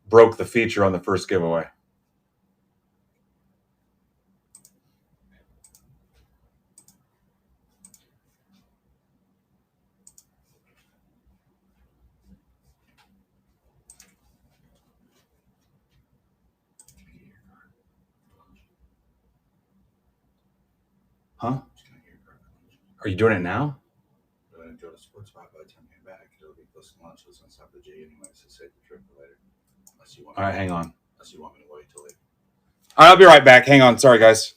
broke the feature on the first giveaway. Huh? Are you doing it now? I'm going to go to sports spot by the time I get back. It'll be close to lunch. So it's going to stop the J anyway. So save the trip for later. Unless you want. All right, hang on. Unless you want me to wait till later. All right, I'll be right back. Hang on. Sorry, guys.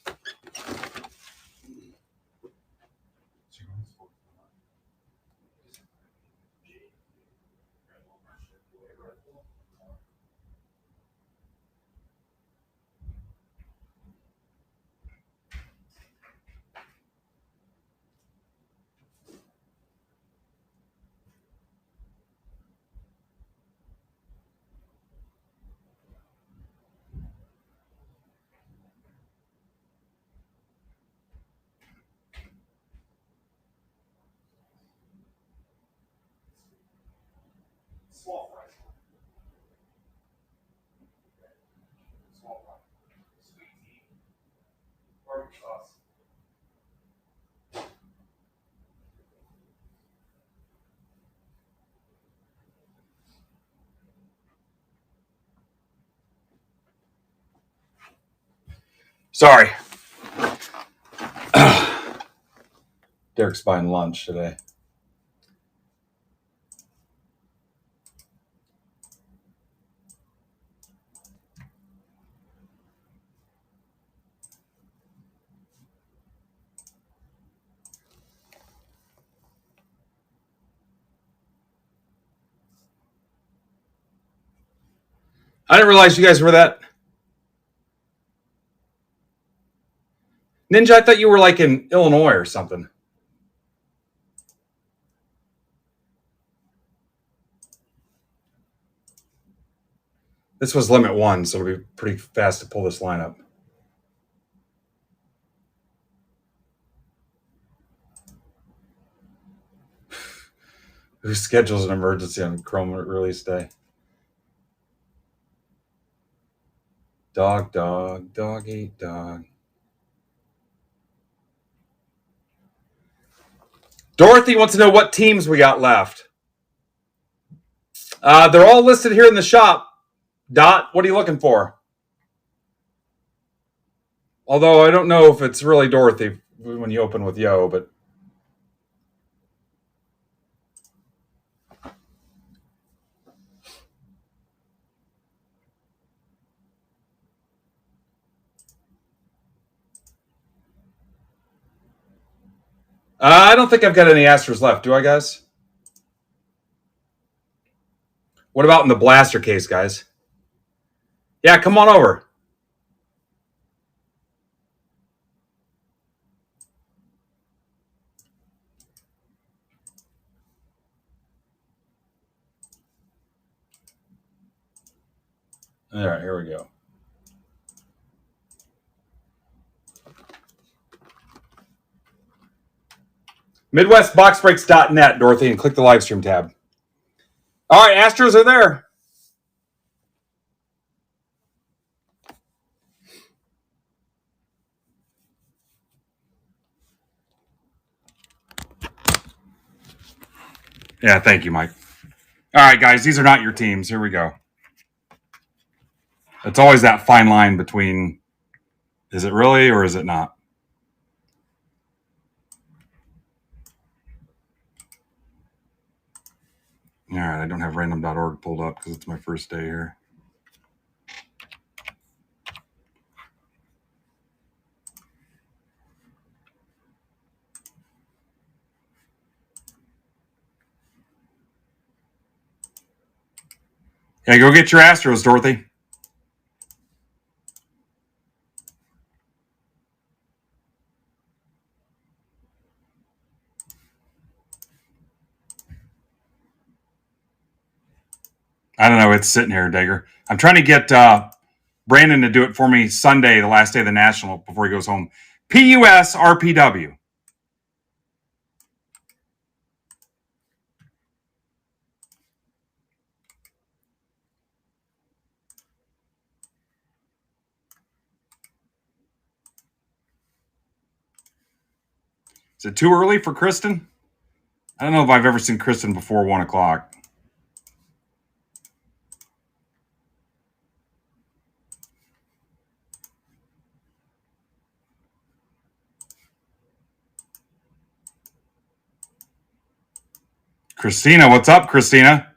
Small fries. Small fries. Sweet tea. Barbecue sauce. Sorry. Derek's buying lunch today. I didn't realize you guys were that. Ninja, I thought you were like in Illinois or something. This was limit 1, so it'll be pretty fast to pull this line up. Who schedules an emergency on Chrome release day? Dog, dog, dog eat dog. Dorothy wants to know what teams we got left. They're all listed here in the shop. Dot, what are you looking for? Although I don't know if it's really Dorothy when you open with Yo, but I don't think I've got any Astros left. Do I, guys? What about in the blaster case, guys? Yeah, come on over. All right, here we go. MidwestBoxBreaks.net, Dorothy, and click the live stream tab. All right, Astros are there. Yeah, thank you, Mike. All right, guys, these are not your teams. Here we go. It's always that fine line between is it really or is it not? All right, I don't have random.org pulled up because it's my first day here. Yeah, go get your Astros, Dorothy. I don't know. It's sitting here, Dagger. I'm trying to get Brandon to do it for me Sunday, the last day of the National, before he goes home. PUSRPW. Is it too early for Kristen? I don't know if I've ever seen Kristen before 1 o'clock. Christina, what's up, Christina?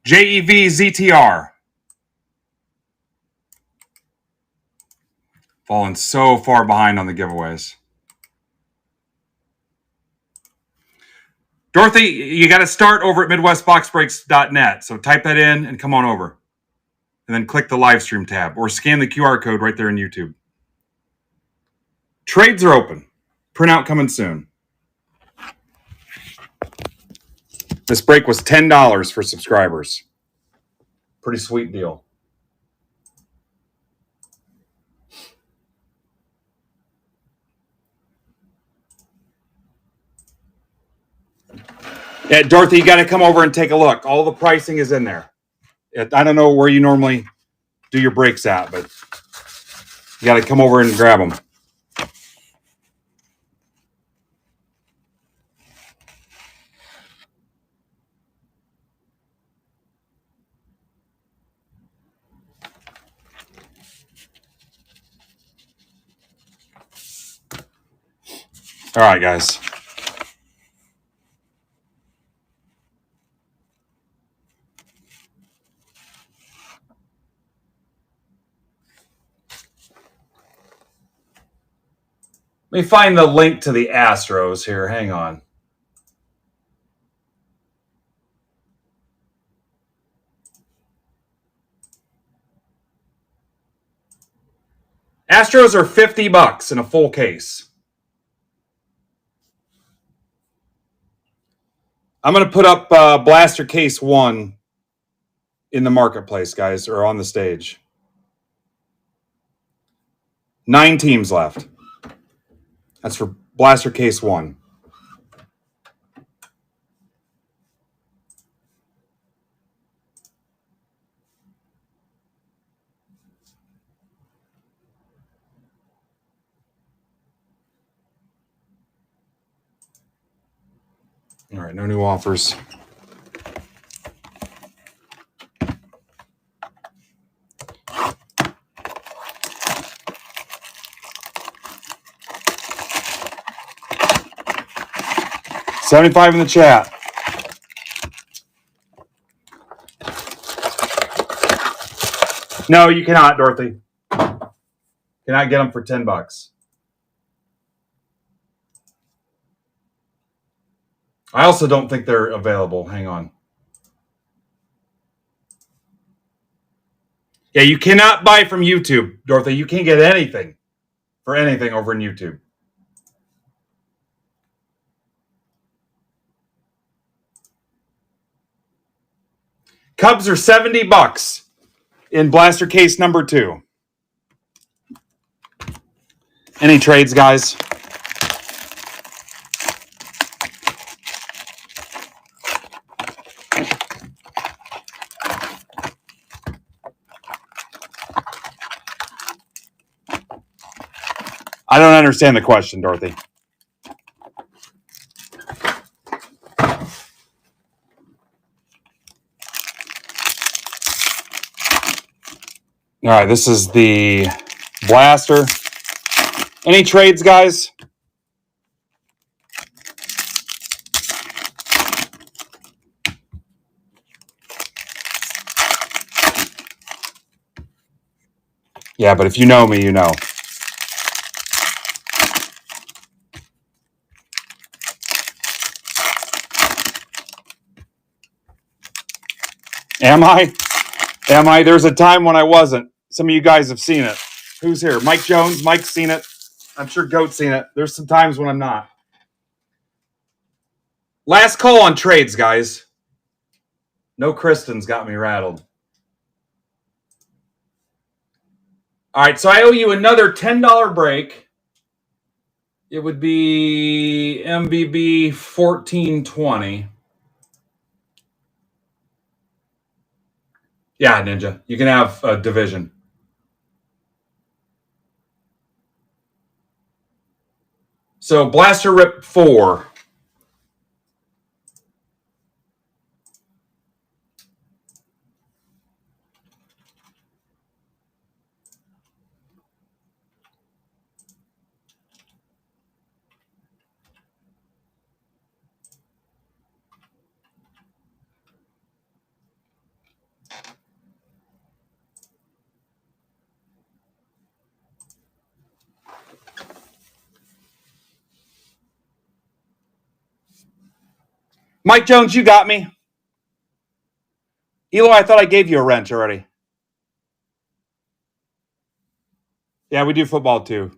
JEVZTR. Falling so far behind on the giveaways. Dorothy, you got to start over at MidwestBoxBreaks.net. So type that in and come on over. And then click the live stream tab or scan the QR code right there in YouTube. Trades are open. Printout coming soon. This break was $10 for subscribers. Pretty sweet deal. Yeah, Dorothy, you got to come over and take a look. All the pricing is in there. I don't know where you normally do your breaks at, but you got to come over and grab them. All right, guys. Let me find the link to the Astros here. Hang on. Astros are $50 in a full case. I'm going to put up Blaster Case 1 in the marketplace, guys, or on the stage. 9 teams left. That's for Blaster Case 1. All right, no new offers. $75 in the chat. No, you cannot, Dorothy. Cannot get them for $10. I also don't think they're available. Hang on. Yeah, you cannot buy from YouTube, Dorothy. You can't get anything for anything over in YouTube. Cubs are $70 in Blaster Case number 2. Any trades, guys? I don't understand the question, Dorothy. All right, this is the Blaster. Any trades, guys? Yeah, but if you know me, you know. Am I? Am I? There's a time when I wasn't. Some of you guys have seen it. Who's here? Mike Jones. Mike's seen it. I'm sure Goat's seen it. There's some times when I'm not. Last call on trades, guys. No Kristen's got me rattled. All right, so I owe you another $10 break. It would be MBB 1420. Yeah, Ninja. You can have a division. So Blaster Rip 4. Mike Jones, you got me. Eloy, I thought I gave you a wrench already. Yeah, we do football too.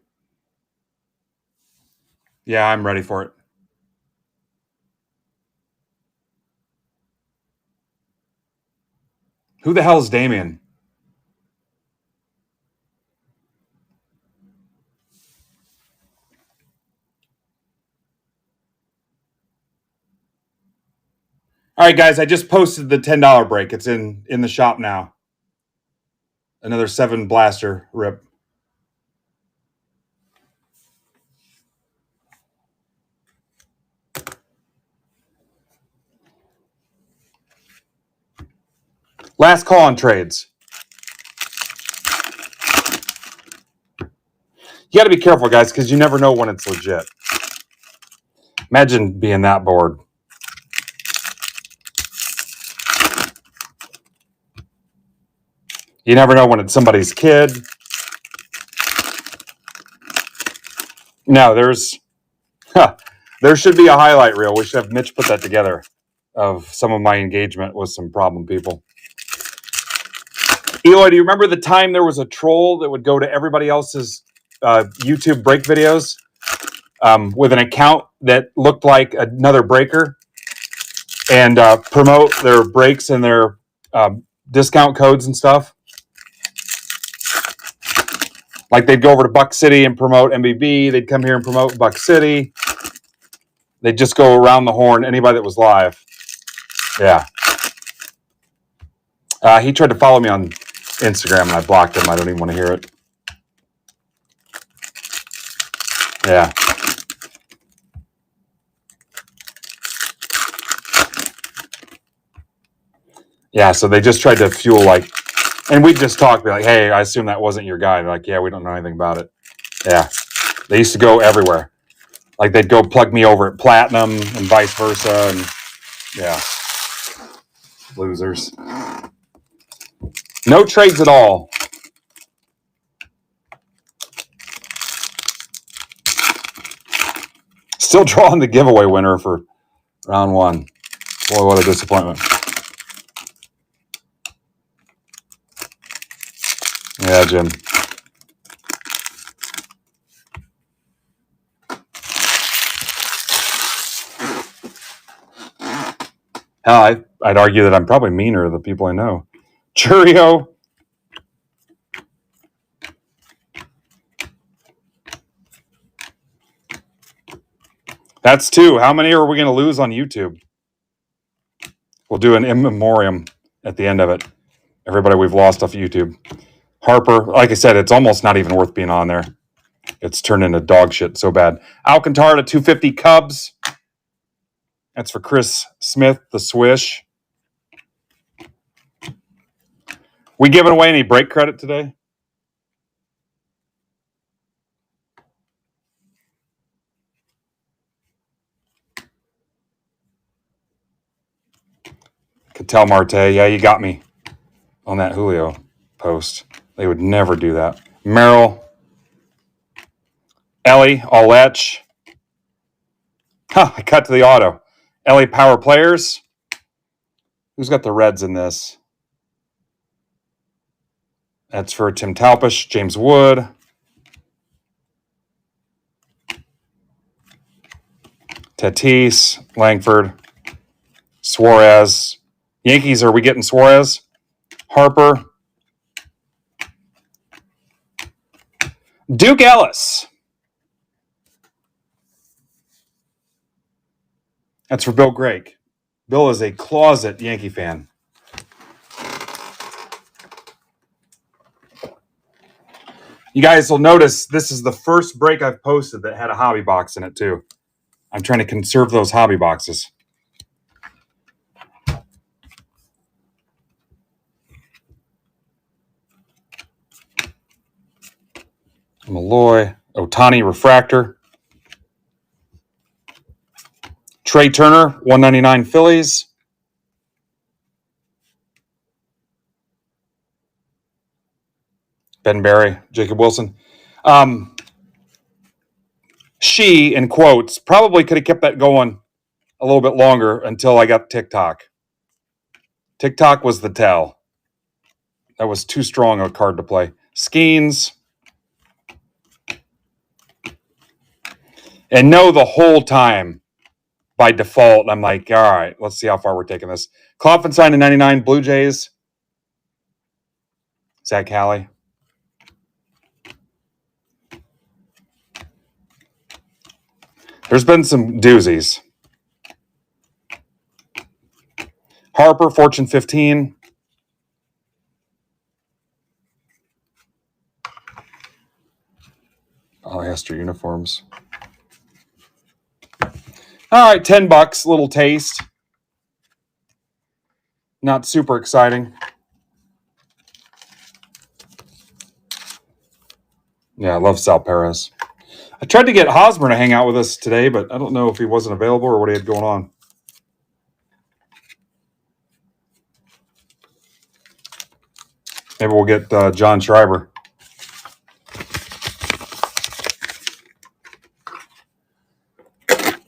Yeah, I'm ready for it. Who the hell is Damien? All right, guys, I just posted the $10 break. It's in the shop now. Another 7 blaster rip. Last call on trades. You got to be careful, guys, because you never know when it's legit. Imagine being that bored. You never know when it's somebody's kid. No, there should be a highlight reel. We should have Mitch put that together of some of my engagement with some problem people. Eloy, do you remember the time there was a troll that would go to everybody else's YouTube break videos with an account that looked like another breaker and promote their breaks and their discount codes and stuff? Like they'd go over to Buck City and promote MBB. They'd come here and promote Buck City. They'd just go around the horn, anybody that was live. Yeah. He tried to follow me on Instagram and I blocked him. I don't even want to hear it. Yeah. Yeah, so they just tried to fuel and we'd just talk, be like, hey, I assume that wasn't your guy. They're like, yeah, we don't know anything about it. Yeah. They used to go everywhere. Like they'd go plug me over at Platinum and vice versa. And yeah. Losers. No trades at all. Still drawing the giveaway winner for round 1. Boy, what a disappointment. Yeah, Jim. Hell, I'd argue that I'm probably meaner to the people I know. Churio. That's 2. How many are we going to lose on YouTube? We'll do an in memoriam at the end of it. Everybody we've lost off YouTube. Harper, like I said, it's almost not even worth being on there. It's turned into dog shit so bad. Alcantara to 250 Cubs. That's for Chris Smith, the Swish. We giving away any break credit today? Cattell Marte, yeah, you got me on that Julio post. They would never do that. Merrill. Ellie, Alech. I cut to the auto. Ellie Power Players. Who's got the Reds in this? That's for Tim Talpish, James Wood. Tatis, Langford, Suarez. Yankees, are we getting Suarez? Harper. Duke Ellis. That's for Bill Greg. Bill is a closet Yankee fan. You guys will notice this is the first break I've posted that had a hobby box in it too. I'm trying to conserve those hobby boxes. Malloy, Otani Refractor. Trey Turner, 199 Phillies. Ben Barry, Jacob Wilson. She, in quotes, probably could have kept that going a little bit longer until I got TikTok. TikTok was the tell. That was too strong a card to play. Skeens. And know the whole time by default, I'm like, all right, let's see how far we're taking this. Klopfenstein to 99, Blue Jays. Zach Halley. There's been some doozies. Harper, Fortune 15. Oh, Hester uniforms. All right, $10, little taste. Not super exciting. Yeah, I love Sal Perez. I tried to get Hosmer to hang out with us today, but I don't know if he wasn't available or what he had going on. Maybe we'll get John Schreiber.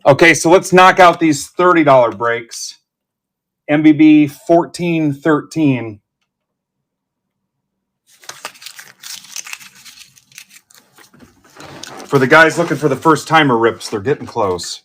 Okay, so let's knock out these $30 breaks. MBB 1413. For the guys looking for the first timer rips, they're getting close.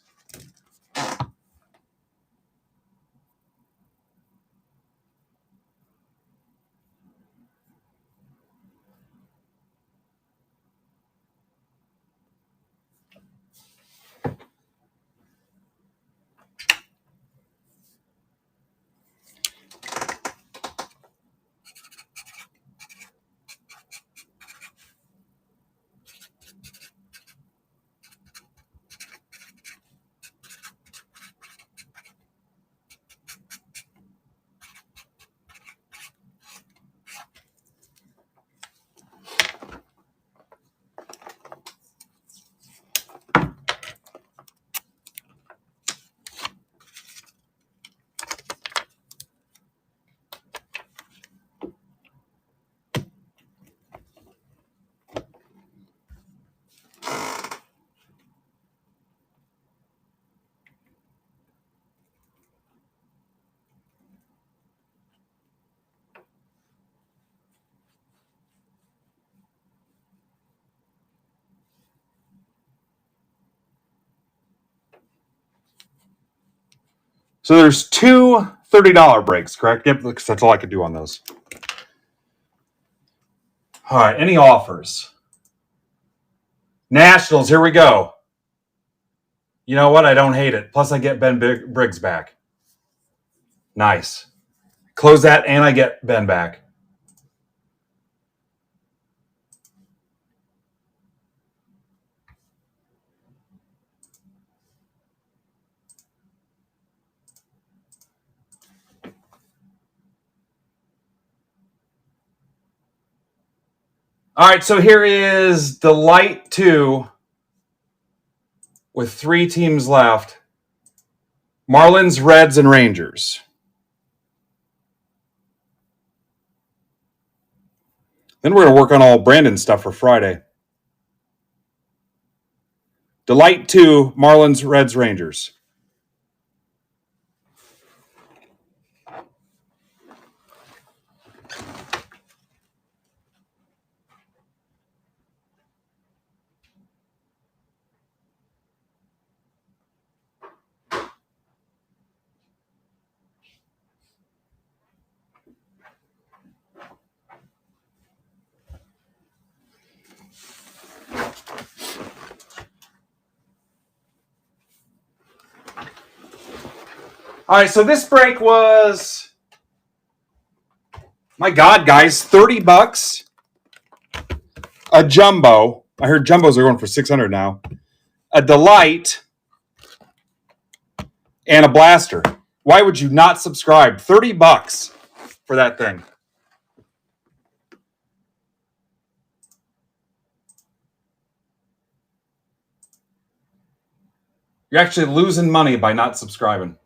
So there's two $30 breaks, correct? Yep, because that's all I could do on those. All right, any offers? Nationals, here we go. You know what? I don't hate it. Plus, I get Ben Briggs back. Nice. Close that, and I get Ben back. All right, so here is Delight 2 with 3 teams left. Marlins, Reds, and Rangers. Then we're going to work on all Brandon stuff for Friday. Delight 2, Marlins, Reds, Rangers. All right, so this break was, my God, guys, $30. A jumbo. I heard jumbos are going for $600 now. A Delight and a blaster. Why would you not subscribe? $30 for that thing. You're actually losing money by not subscribing.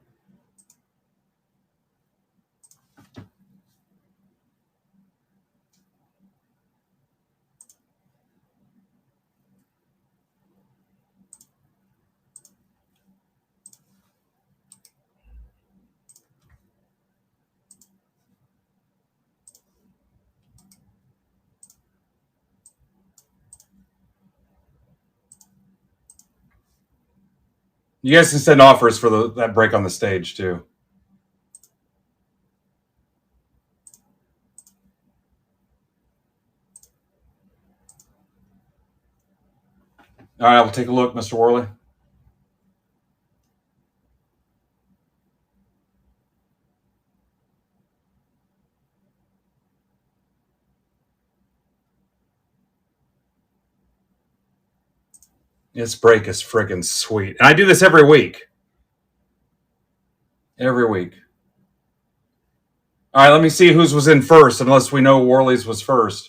You guys can send offers for that break on the stage too. All right, we'll take a look, Mr. Worley. This break is friggin' sweet. And I do this every week. Every week. All right, let me see whose was in first, unless we know Worley's was first.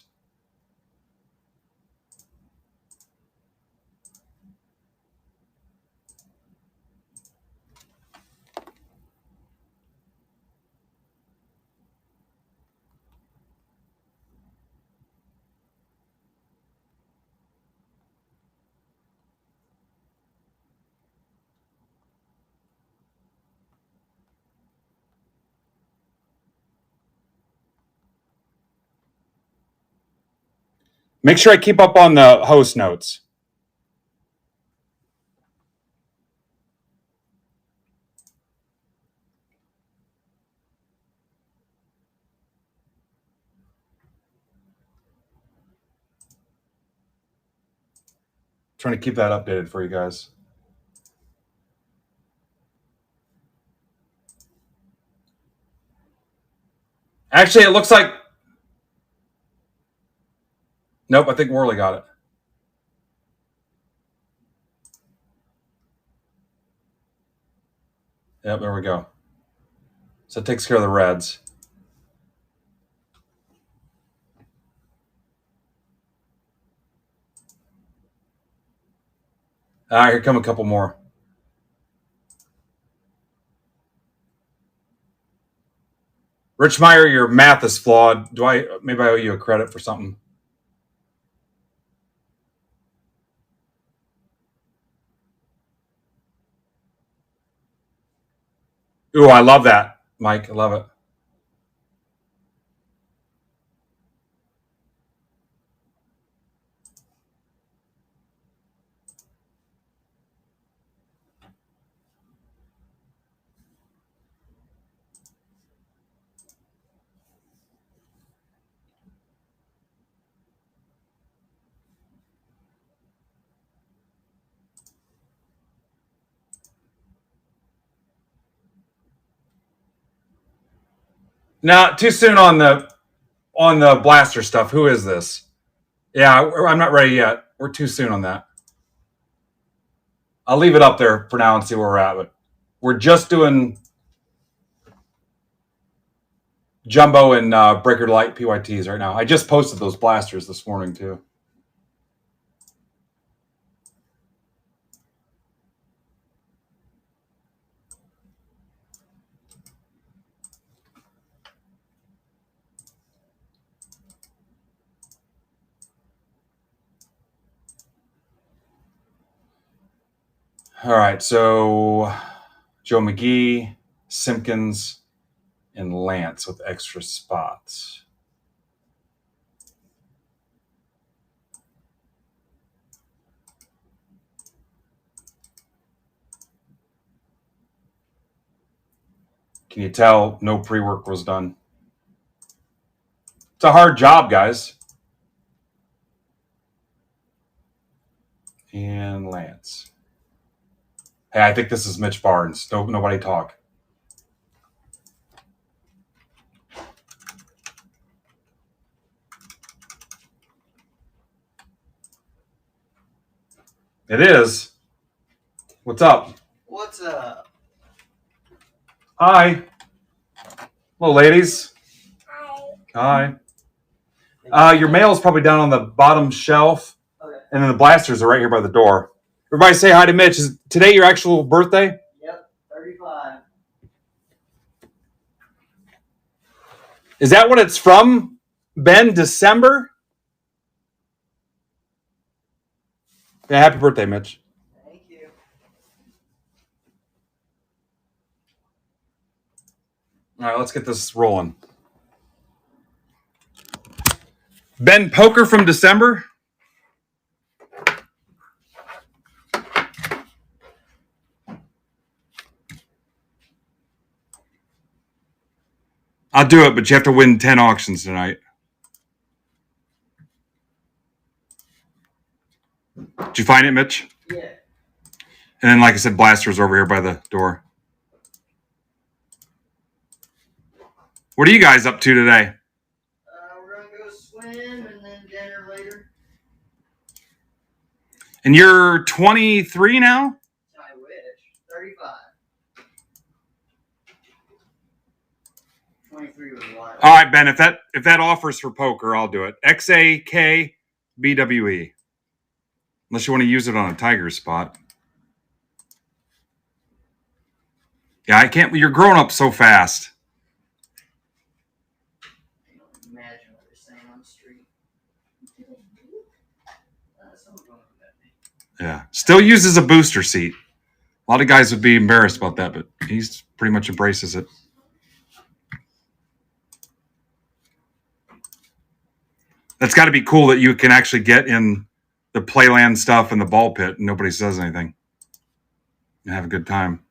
Make sure I keep up on the host notes. Trying to keep that updated for you guys. Actually, it looks like... Nope, I think Worley got it. Yep, there we go. So it takes care of the Reds. All right, here come a couple more. Rich Meyer, your math is flawed. Maybe I owe you a credit for something? Ooh, I love that, Mike. I love it. Now, too soon on the blaster stuff. Who is this? Yeah, I'm not ready yet. We're too soon on that. I'll leave it up there for now and see where we're at. But we're just doing Jumbo and Breaker Light PYTs right now. I just posted those blasters this morning too. All right, so Joe McGee, Simpkins, and Lance with extra spots. Can you tell no pre-work was done? It's a hard job, guys. And Lance. Hey, I think this is Mitch Barnes. Nobody talk. It is. What's up? What's up? Hi. Hello, ladies. Hi. Your mail is probably down on the bottom shelf. Okay. And then the blasters are right here by the door. Everybody say hi to Mitch. Is today your actual birthday? Yep, 35. Is that what it's from, Ben? December? Yeah, happy birthday, Mitch. Thank you. All right, let's get this rolling. Ben, poker from December? I'll do it, but you have to win 10 auctions tonight. Did you find it, Mitch? Yeah. And then, like I said, Blaster's over here by the door. What are you guys up to today? We're gonna go swim and then dinner later. And you're 23 now? I wish. 35. 23 was a while. All right, Ben. If that offers for poker, I'll do it. XAKBWE. Unless you want to use it on a tiger spot. Yeah, I can't. You're growing up so fast. I don't imagine what they're saying on the street. Someone's going to that thing. Yeah. Still uses a booster seat. A lot of guys would be embarrassed about that, but he's pretty much embraces it. That's got to be cool that you can actually get in the playland stuff and the ball pit and nobody says anything. And have a good time.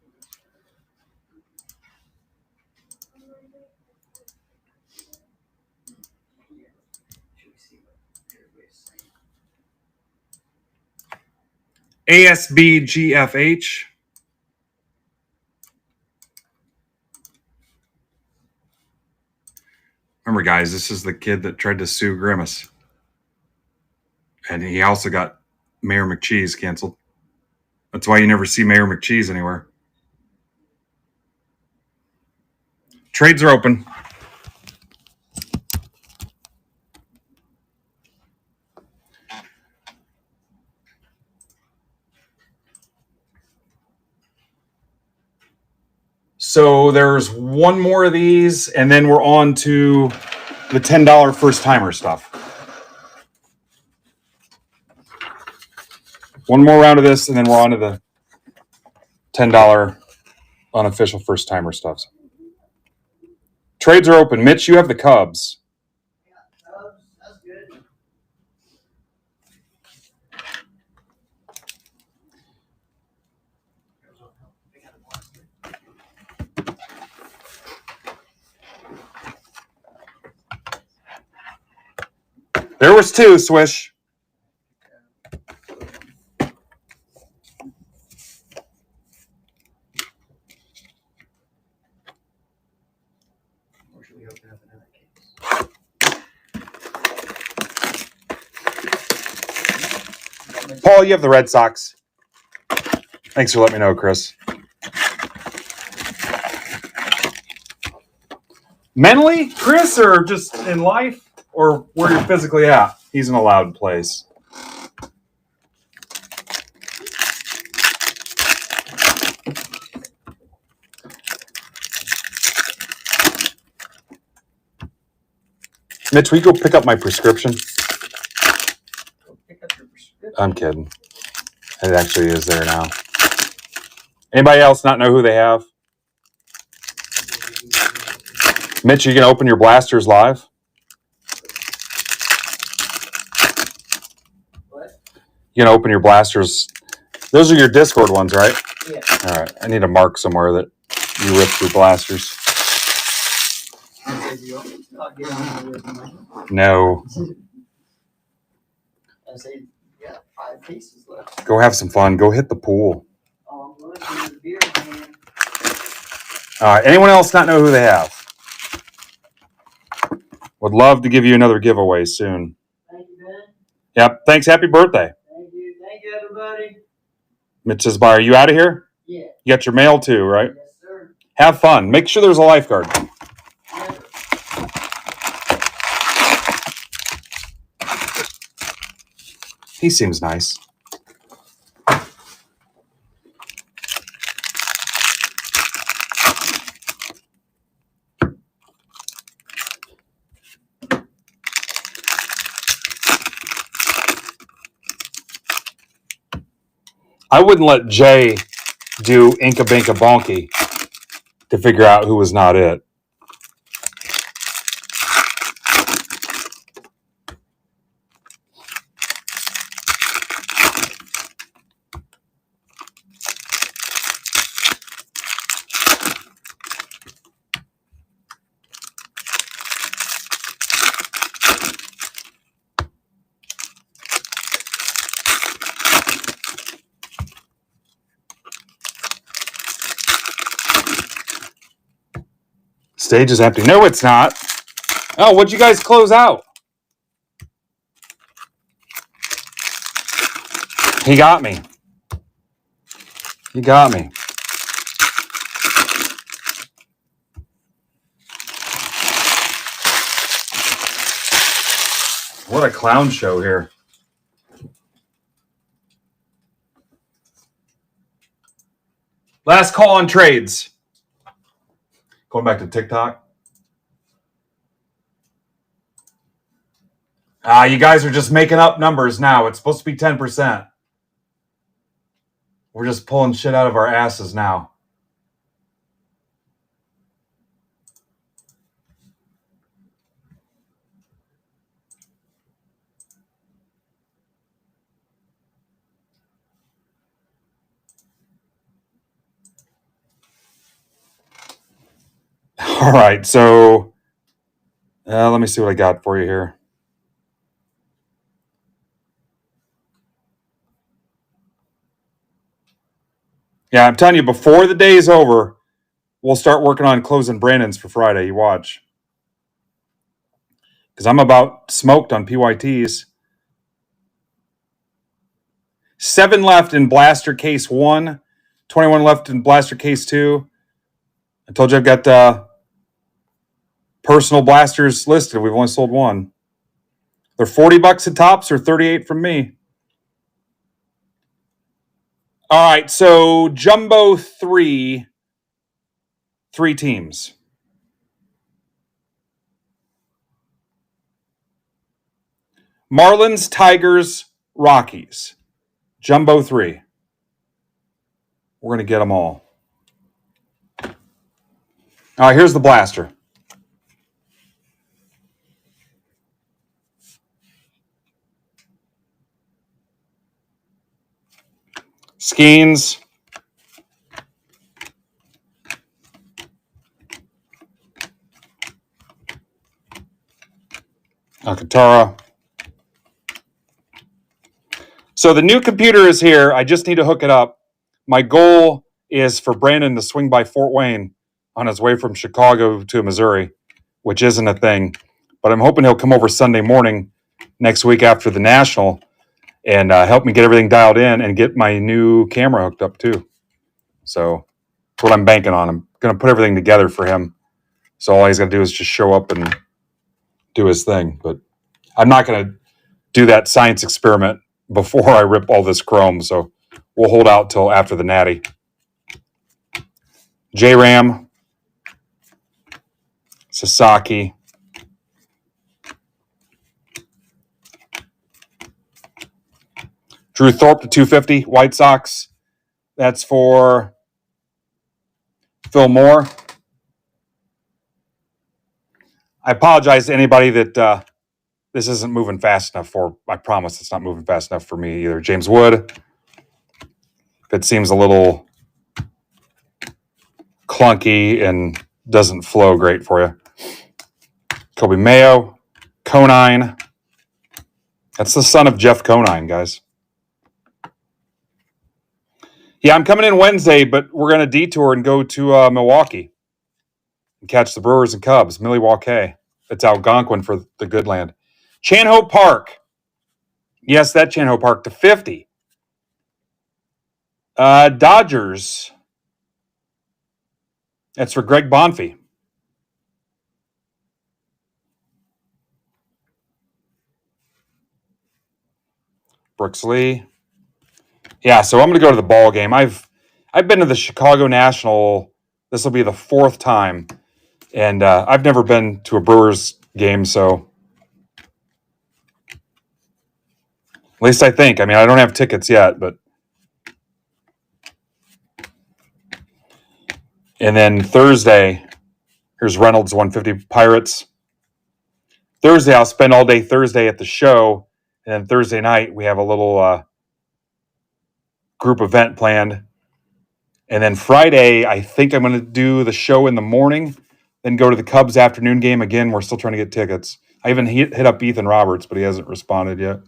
Should we see what everybody's saying? ASBGFH. Remember, guys, this is the kid that tried to sue Grimace. And he also got Mayor McCheese canceled. That's why you never see Mayor McCheese anywhere. Trades are open. So there's one more of these, and then we're on to the $10 first timer stuff. One more round of this, and then we're on to the $10 unofficial first timer stuff. Trades are open. Mitch, you have the Cubs. Yeah, that's good. There was two, Swish. Or should we open up another case? Paul, you have the Red Sox. Thanks for letting me know, Chris. Mentally, Chris, or just in life, or where you're physically at? He's in a loud place. Mitch, will you go pick up my prescription? Go pick up your prescription. I'm kidding. It actually is there now. Anybody else not know who they have? Mitch, you can open your blasters live? What? You can open your blasters. Those are your Discord ones, right? Yeah. All right. I need a mark somewhere that you ripped your blasters. Not get on with money. No. I say, yeah, 5 pieces left. Go have some fun. Go hit the pool. Oh, I'm looking at the beer, man. All right. Anyone else not know who they have? Would love to give you another giveaway soon. Thank you, Ben. Yep. Thanks. Happy birthday. Thank you. Thank you, everybody. Mitch says, bye. Are you out of here? Yeah. You got your mail too, right? Yes, sir. Have fun. Make sure there's a lifeguard. Never. He seems nice. I wouldn't let Jay do Inka Binka Bonky to figure out who was not it. Stage is empty. No, it's not. Oh, what'd you guys close out? He got me. He got me. What a clown show here. Last call on trades. Going back to TikTok. You guys are just making up numbers now. It's supposed to be 10%. We're just pulling shit out of our asses now. All right, so let me see what I got for you here. Yeah, I'm telling you, before the day is over, we'll start working on closing Brandon's for Friday. You watch. Because I'm about smoked on PYTs. 7 left in Blaster Case 1. 21 left in Blaster Case 2. I told you I've got personal blasters listed. We've only sold one. They're $40 at tops or $38 from me. All right, so Jumbo 3 teams. Marlins, Tigers, Rockies. Jumbo 3. We're going to get them all. All right, here's the blaster. Skeens. Alcantara. So the new computer is here. I just need to hook it up. My goal is for Brandon to swing by Fort Wayne on his way from Chicago to Missouri, which isn't a thing. But I'm hoping he'll come over Sunday morning next week after the National and help me get everything dialed in and get my new camera hooked up too. So that's what I'm banking on. I'm going to put everything together for him. So all he's going to do is just show up and do his thing. But I'm not going to do that science experiment before I rip all this chrome. So we'll hold out till after the Natty. J-Ram. Sasaki. Drew Thorpe to 250. White Sox. That's for Phil Moore. I apologize to anybody that this isn't moving fast enough for. I promise it's not moving fast enough for me either. James Wood. If it seems a little clunky and doesn't flow great for you. Kobe Mayo. Conine. That's the son of Jeff Conine, guys. Yeah, I'm coming in Wednesday, but we're going to detour and go to Milwaukee and catch the Brewers and Cubs. Milwaukee. It's Algonquin for the good land. Chan-Ho Park. Yes, that Chan-Ho Park to 50. Dodgers. That's for Greg Bonfey. Brooks Lee. Yeah, so I'm going to go to the ball game. I've been to the Chicago National. This will be the 4th time, and I've never been to a Brewers game. So at least I think. I mean, I don't have tickets yet, but and then Thursday, here's Reynolds 150 Pirates. Thursday, I'll spend all day Thursday at the show, and then Thursday night we have a little group event planned. And then Friday, I think I'm going to do the show in the morning, then go to the Cubs afternoon game. Again, we're still trying to get tickets. I even hit up Ethan Roberts, but he hasn't responded yet.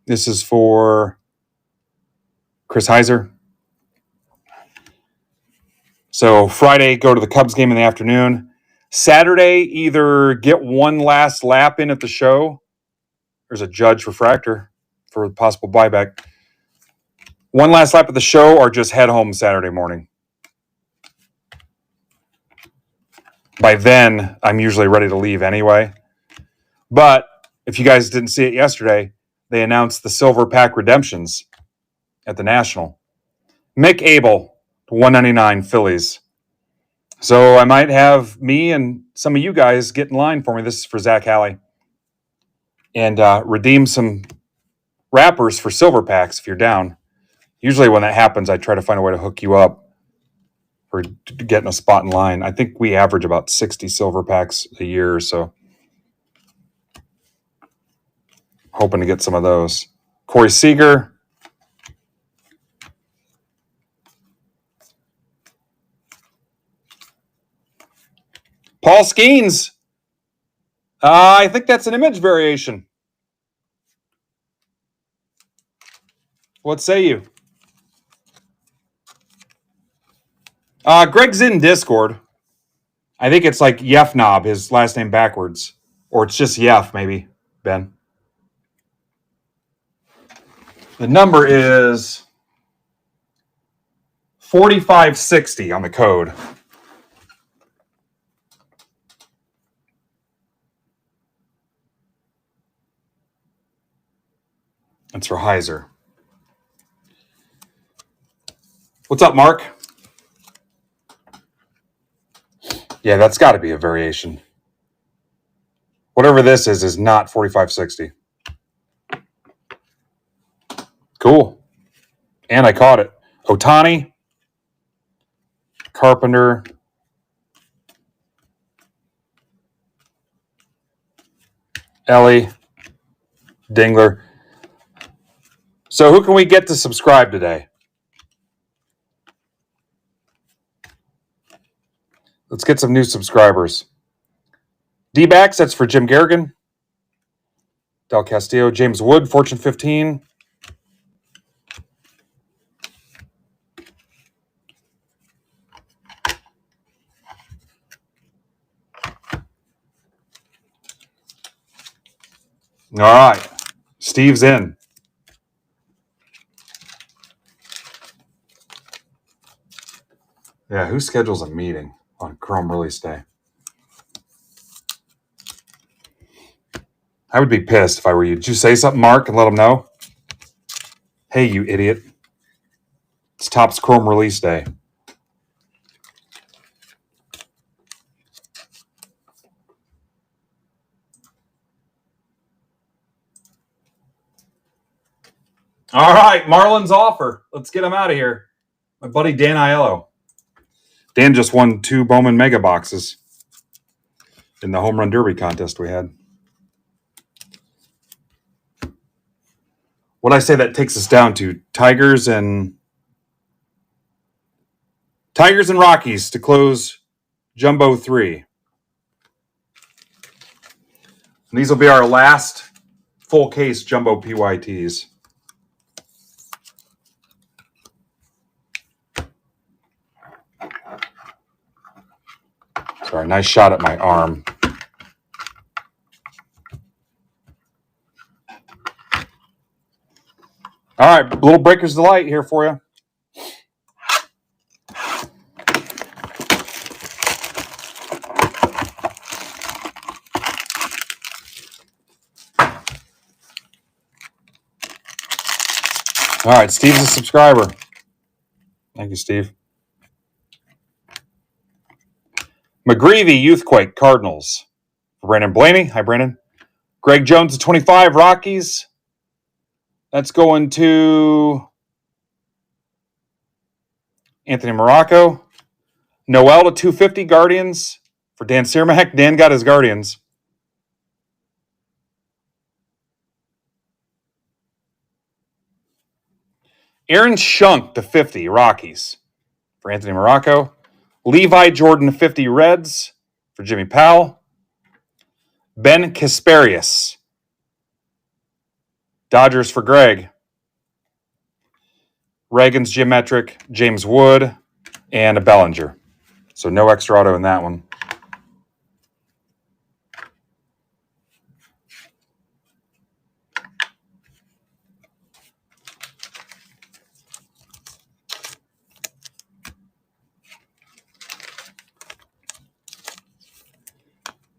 This is for Chris Heiser. So Friday, go to the Cubs game in the afternoon. Saturday, either get one last lap in at the show. There's a Judge refractor for possible buyback. One last lap at the show, or just head home Saturday morning. By then, I'm usually ready to leave anyway. But if you guys didn't see it yesterday, they announced the silver pack redemptions at the National. Mick Abel, 199 Phillies. So I might have me and some of you guys get in line for me. This is for Zach Halley. And redeem some wrappers for silver packs if you're down. Usually when that happens, I try to find a way to hook you up for getting a spot in line. I think we average about 60 silver packs a year, so hoping to get some of those. Corey Seager. Paul Skeens. I think that's an image variation. What say you? Greg's in Discord. I think it's like Yefnob, his last name backwards. Or it's just Yef, maybe, Ben. The number is 4560 on the code. That's for Heiser. What's up, Mark? Yeah, that's got to be a variation. Whatever this is not 4560. Cool. And I caught it. Otani, Carpenter, Ellie, Dingler. So who can we get to subscribe today? Let's get some new subscribers. D-backs, that's for Jim Garrigan. Del Castillo, James Wood, Fortune 15. All right. Steve's in. Yeah, who schedules a meeting on Chrome release day? I would be pissed if I were you. Did you say something, Mark, and let them know? Hey, you idiot. It's Topps Chrome release day. All right, Marlon's offer. Let's get him out of here. My buddy Dan Aiello. Dan just won 2 Bowman Mega Boxes in the Home Run Derby contest we had. What I say that takes us down to Tigers and Rockies to close Jumbo 3. And these will be our last full case Jumbo PYTs. Sorry, nice shot at my arm. All right, little Breaker's Delight here for you. All right, Steve's a subscriber. Thank you, Steve. McGreevy, Youthquake, Cardinals. Brandon Blaney. Hi, Brandon. Greg Jones, 25, Rockies. That's going to Anthony Morocco. Noel to 250, Guardians. For Dan Sirmack. Dan got his Guardians. Aaron Shunk to 50, Rockies. For Anthony Morocco. Levi Jordan to 50, Reds. For Jimmy Powell. Ben Kasparius. Dodgers for Greg. Reagan's Geometric, James Wood, and a Bellinger. So no extra auto in that one.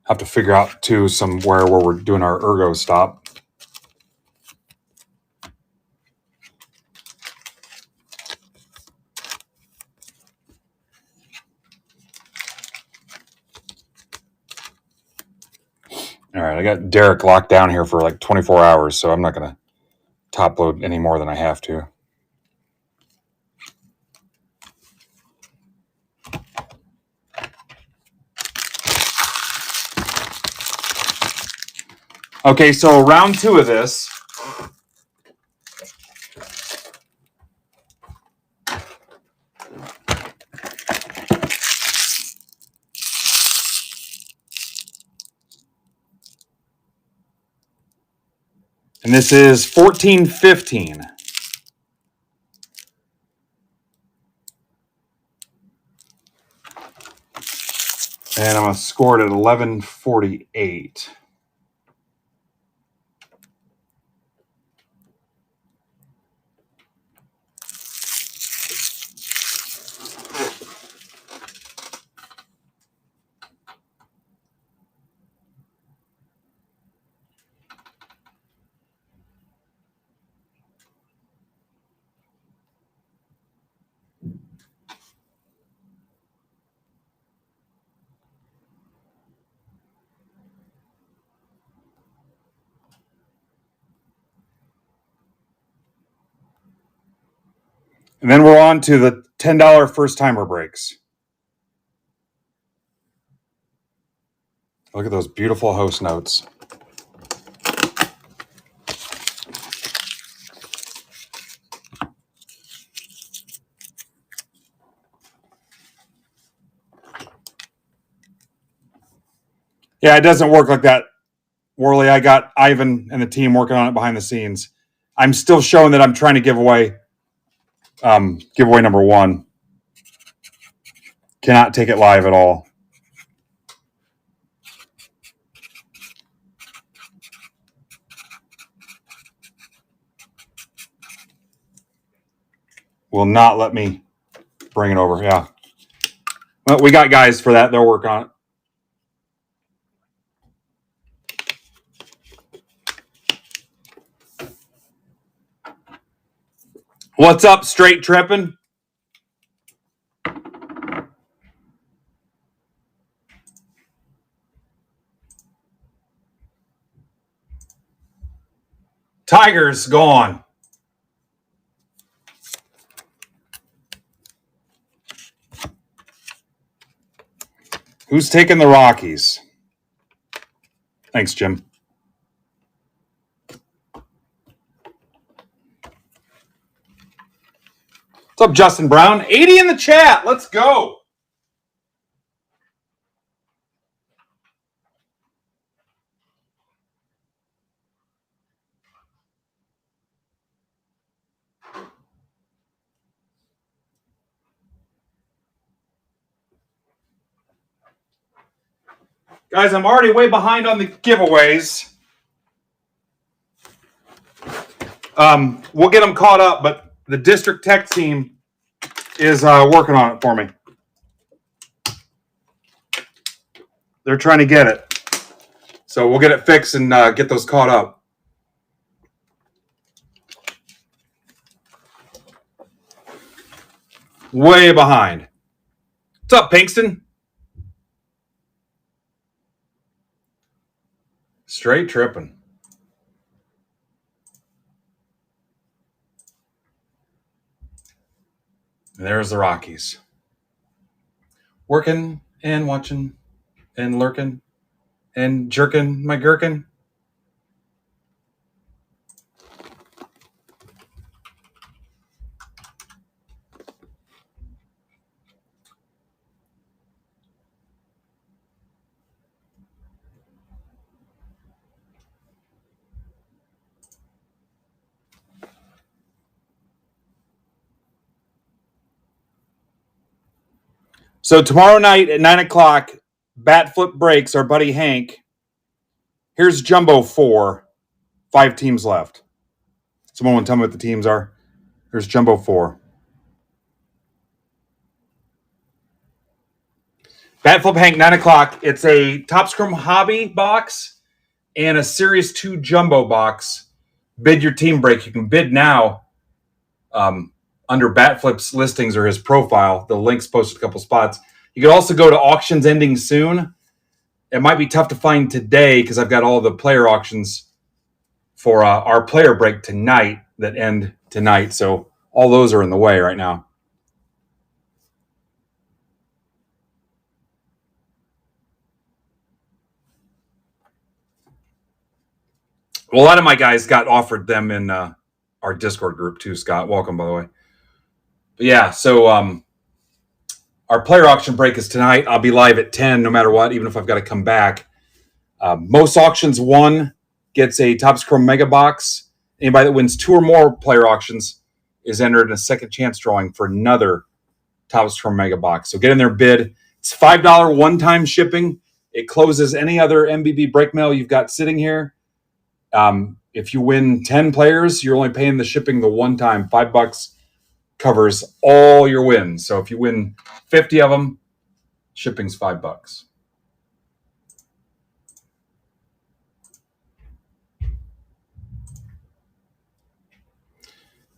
Have to figure out too somewhere where we're doing our ergo stop. All right, I got Derek locked down here for like 24 hours, so I'm not going to top load any more than I have to. Okay, so round 2 of this. And this is 14-15. And I'm going to score it at 1148. And then we're on to the $10 first timer breaks. Look at those beautiful host notes. Yeah, it doesn't work like that, Worley. I got Ivan and the team working on it behind the scenes. I'm still showing that I'm trying to give away giveaway number 1. Cannot take it live at all. Will not let me bring it over. Yeah. Well, we got guys for that. They'll work on it. What's up, Straight Trippin'? Tigers gone. Who's taking the Rockies? Thanks, Jim. What's up, Justin Brown? 80 in the chat. Let's go. Guys, I'm already way behind on the giveaways. We'll get them caught up, but the district tech team is working on it for me. They're trying to get it. So we'll get it fixed and get those caught up. Way behind. What's up, Pinkston? Straight tripping. And there's the Rockies. Working and watching and lurking and jerking my gherkin. So tomorrow night at 9 o'clock, Bat Flip breaks, our buddy Hank. Here's Jumbo 4. 5 teams left. Someone want to tell me what the teams are? Here's Jumbo 4. Bat Flip Hank, 9 o'clock. It's a Top Scrum Hobby box and a Series 2 Jumbo box. Bid your team break. You can bid now under Bat Flip's listings or his profile. The link's posted a couple spots. You can also go to auctions ending soon. It might be tough to find today because I've got all the player auctions for our player break tonight that end tonight. So all those are in the way right now. Well, a lot of my guys got offered them in our Discord group too, Scott. Welcome, by the way. But yeah, so our player auction break is tonight. I'll be live at 10 no matter what, even if I've got to come back. Most auctions won gets a Top Scrum Mega Box. Anybody that wins 2 or more player auctions is entered in a second chance drawing for another Top Scrum Mega Box. So get in there, bid. It's $5 one-time shipping. It closes any other MBB break mail you've got sitting here. If you win 10 players, you're only paying the shipping the one time. $5 covers all your wins. So if you win 50 of them, shipping's $5.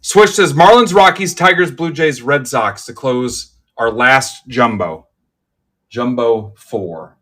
Swish says Marlins, Rockies, Tigers, Blue Jays, Red Sox to close our last jumbo. Jumbo 4.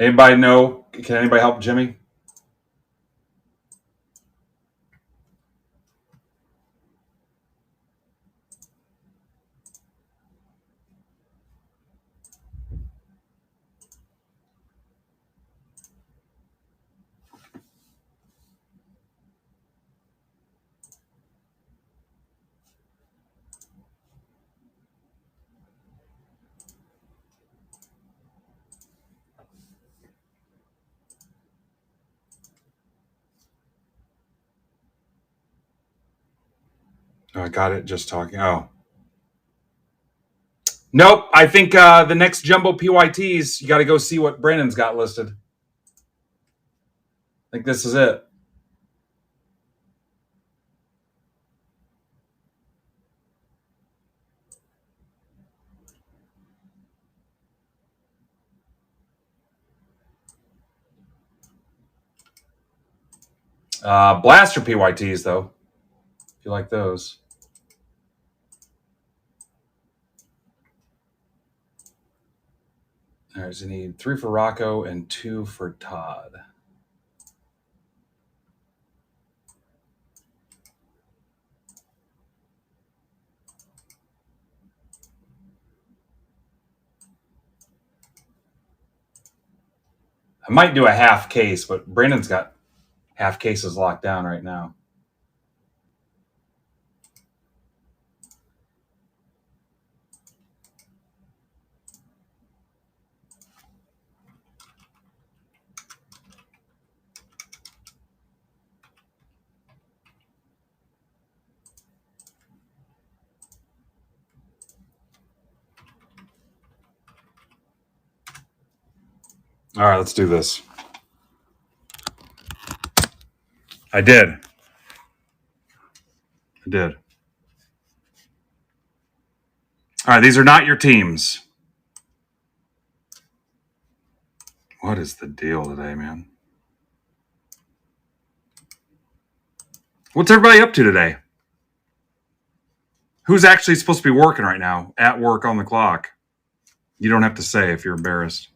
Anybody know? Can anybody help Jimmy? Oh, I got it. Just talking. Oh. Nope. I think the next jumbo PYTs, you got to go see what Brandon's got listed. I think this is it. Blaster PYTs, though, if you like those. There's a need 3 for Rocco and 2 for Todd. I might do a half case, but Brandon's got half cases locked down right now. All right, let's do this. I did. All right, these are not your teams. What is the deal today, man? What's everybody up to today? Who's actually supposed to be working right now? At work on the clock. You don't have to say if you're embarrassed.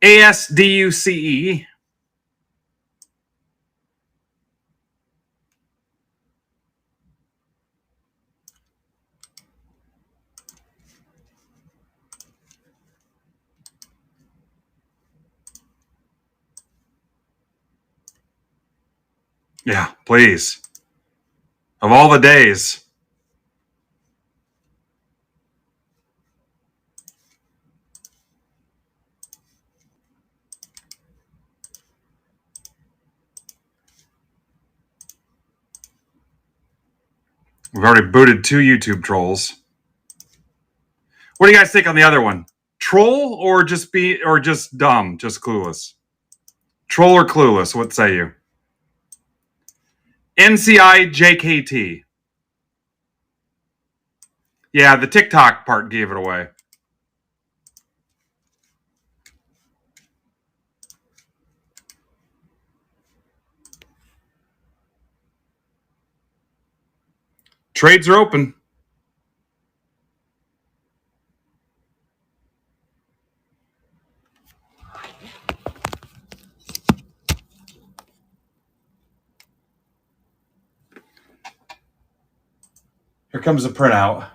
ASDUCE. Yeah, please. Of all the days. We've already booted 2 YouTube trolls. What do you guys think on the other one? Troll or just dumb, just clueless? Troll or clueless? What say you? NCI JKT. Yeah, the TikTok part gave it away. Trades are open. Here comes the printout.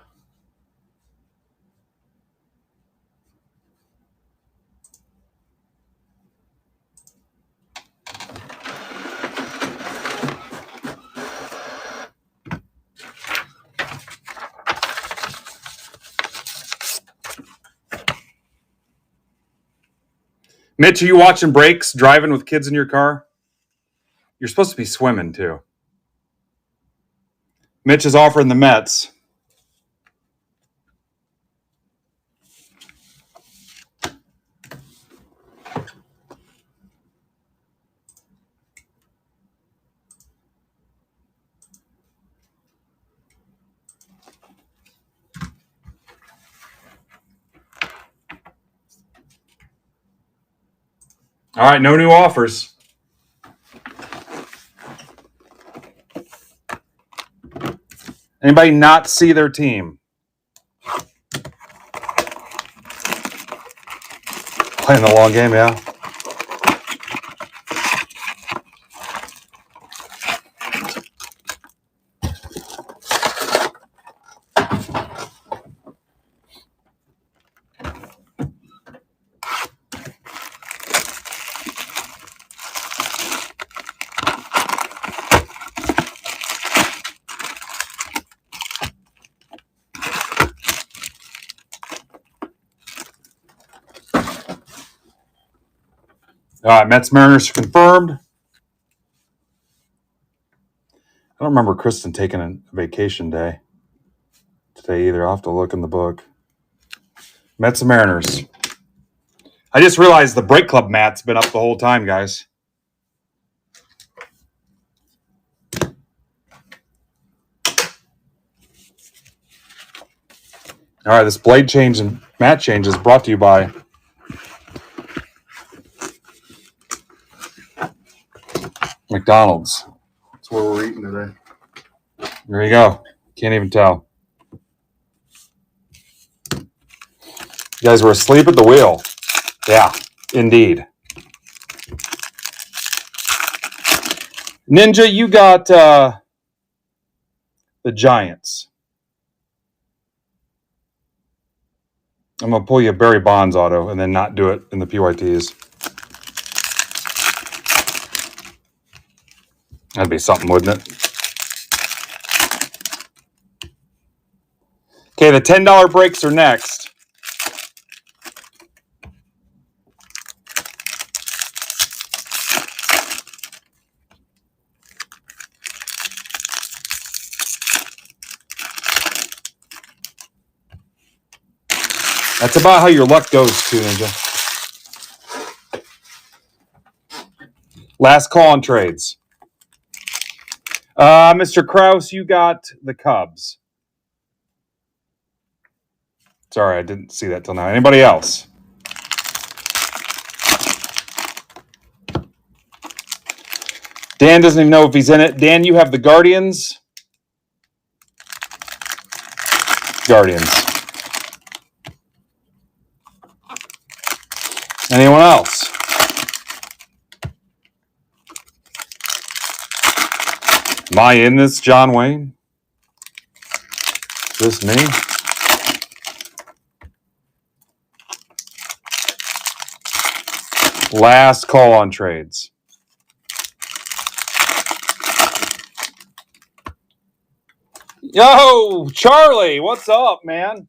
Mitch, are you watching breaks, driving with kids in your car? You're supposed to be swimming, too. Mitch is offering the Mets. All right, no new offers. Anybody not see their team? Playing the long game, yeah. All right, Mets Mariners confirmed. I don't remember Kristen taking a vacation day today either. I'll have to look in the book. Mets and Mariners. I just realized the Break Club mat's been up the whole time, guys. All right, this blade change and mat change is brought to you by McDonald's. That's what we're eating today. There you go. Can't even tell. You guys were asleep at the wheel. Yeah, indeed. Ninja, you got the Giants. I'm going to pull you a Barry Bonds auto and then not do it in the PYTs. That'd be something, wouldn't it? Okay, the $10 breaks are next. That's about how your luck goes, too, Ninja. Last call on trades. Mr. Krause, you got the Cubs. Sorry, I didn't see that till now. Anybody else? Dan doesn't even know if he's in it. Dan, you have the Guardians. Guardians. Anyone else? Am I in this, John Wayne? Is this me? Last call on trades. Yo, Charlie, what's up, man?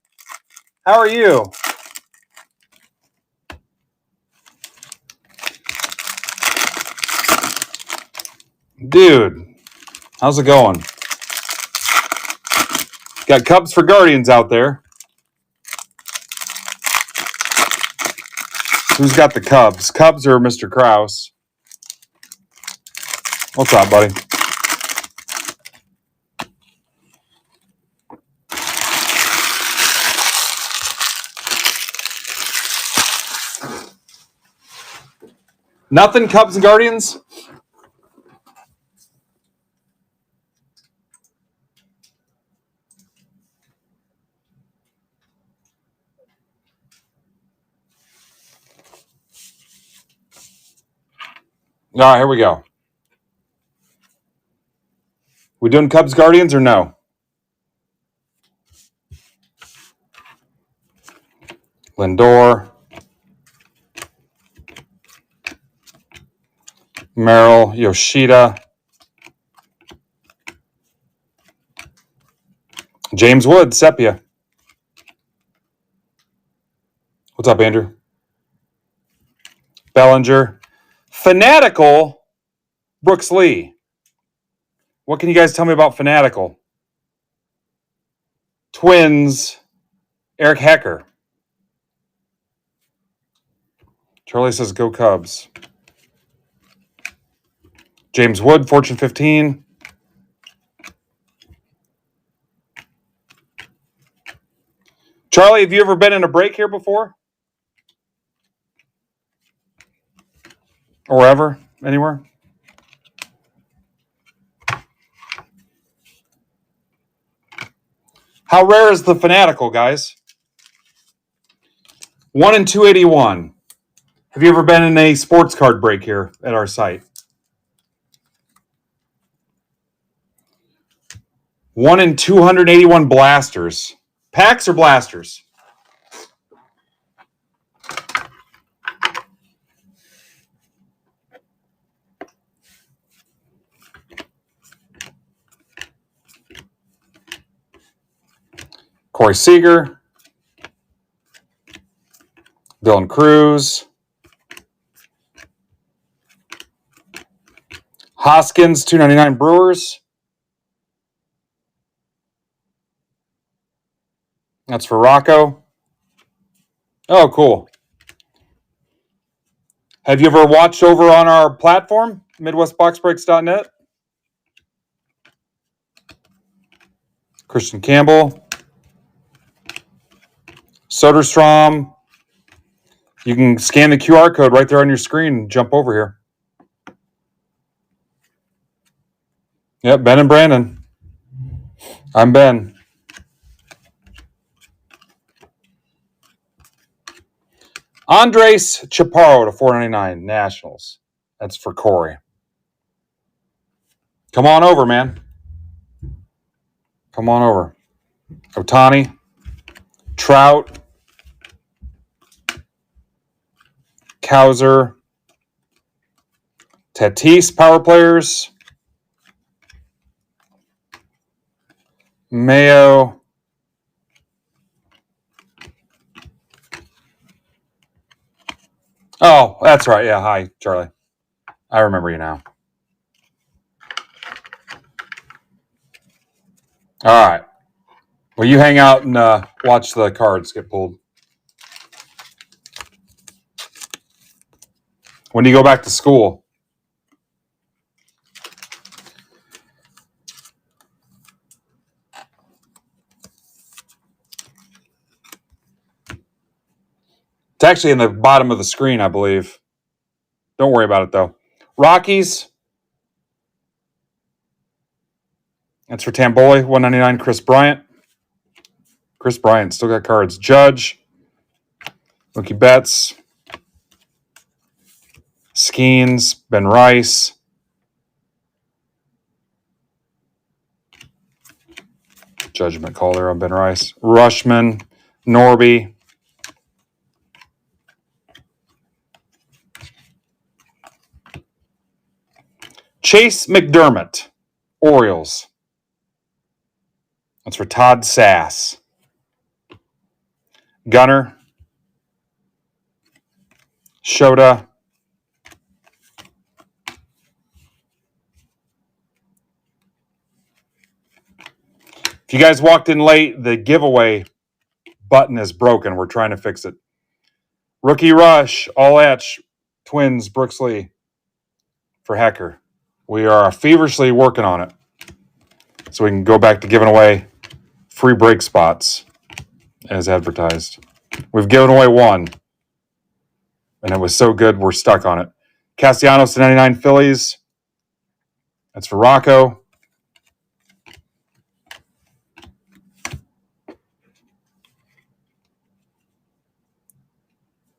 How are you? Dude, how's it going? Got Cubs for Guardians out there. Who's got the Cubs? Cubs or Mr. Krause? What's up, buddy? Nothing Cubs and Guardians? All right, here we go. We doing Cubs Guardians or no? Lindor. Merrill. Yoshida. James Wood. Sepia. What's up, Andrew? Bellinger. Fanatical. Brooks Lee. What can you guys tell me about Fanatical? Twins. Eric Hecker. Charlie says go Cubs. James Wood, Fortune 15. Charlie, have you ever been in a break here before? Or ever? Anywhere? How rare is the Fanatical, guys? 1 in 281. Have you ever been in a sports card break here at our site? 1 in 281 blasters. Packs or blasters? Corey Seager. Dylan Cruz. Hoskins, 299 Brewers. That's for Rocco. Oh, cool. Have you ever watched over on our platform, MidwestBoxBreaks.net? Christian Campbell. Soderstrom. You can scan the QR code right there on your screen and jump over here. Yep, Ben and Brandon. I'm Ben. Andres Chaparro to 499 Nationals. That's for Corey. Come on over, man. Come on over. Otani. Trout. Kowser. Tatis, power players. Mayo. Oh, that's right. Yeah, hi, Charlie. I remember you now. All right. Well, you hang out and watch the cards get pulled. When do you go back to school? It's actually in the bottom of the screen, I believe. Don't worry about it, though. Rockies. That's for Tamboli, 199. Chris Bryant. Chris Bryant still got cards. Judge. Mookie Betts. Skeens, Ben Rice. Judgment call there on Ben Rice. Rushman, Norby. Chase McDermott, Orioles. That's for Todd Sass. Gunner. Shota. If you guys walked in late, the giveaway button is broken. We're trying to fix it. Rookie Rush, All Etch, Twins, Brooks Lee for Hecker. We are feverishly working on it so we can go back to giving away free break spots as advertised. We've given away one, and it was so good we're stuck on it. Castellanos to 99 Phillies. That's for Rocco.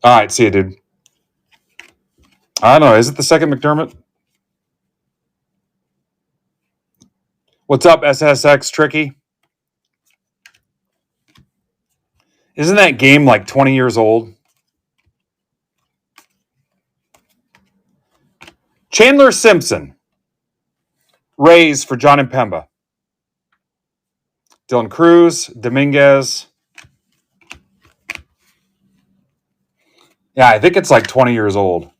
All right, see you, dude. I don't know. Is it the second McDermott? What's up, SSX Tricky? Isn't that game like 20 years old? Chandler Simpson. Rays for John and Pemba. Dylan Cruz, Dominguez. Yeah, I think it's like 20 years old.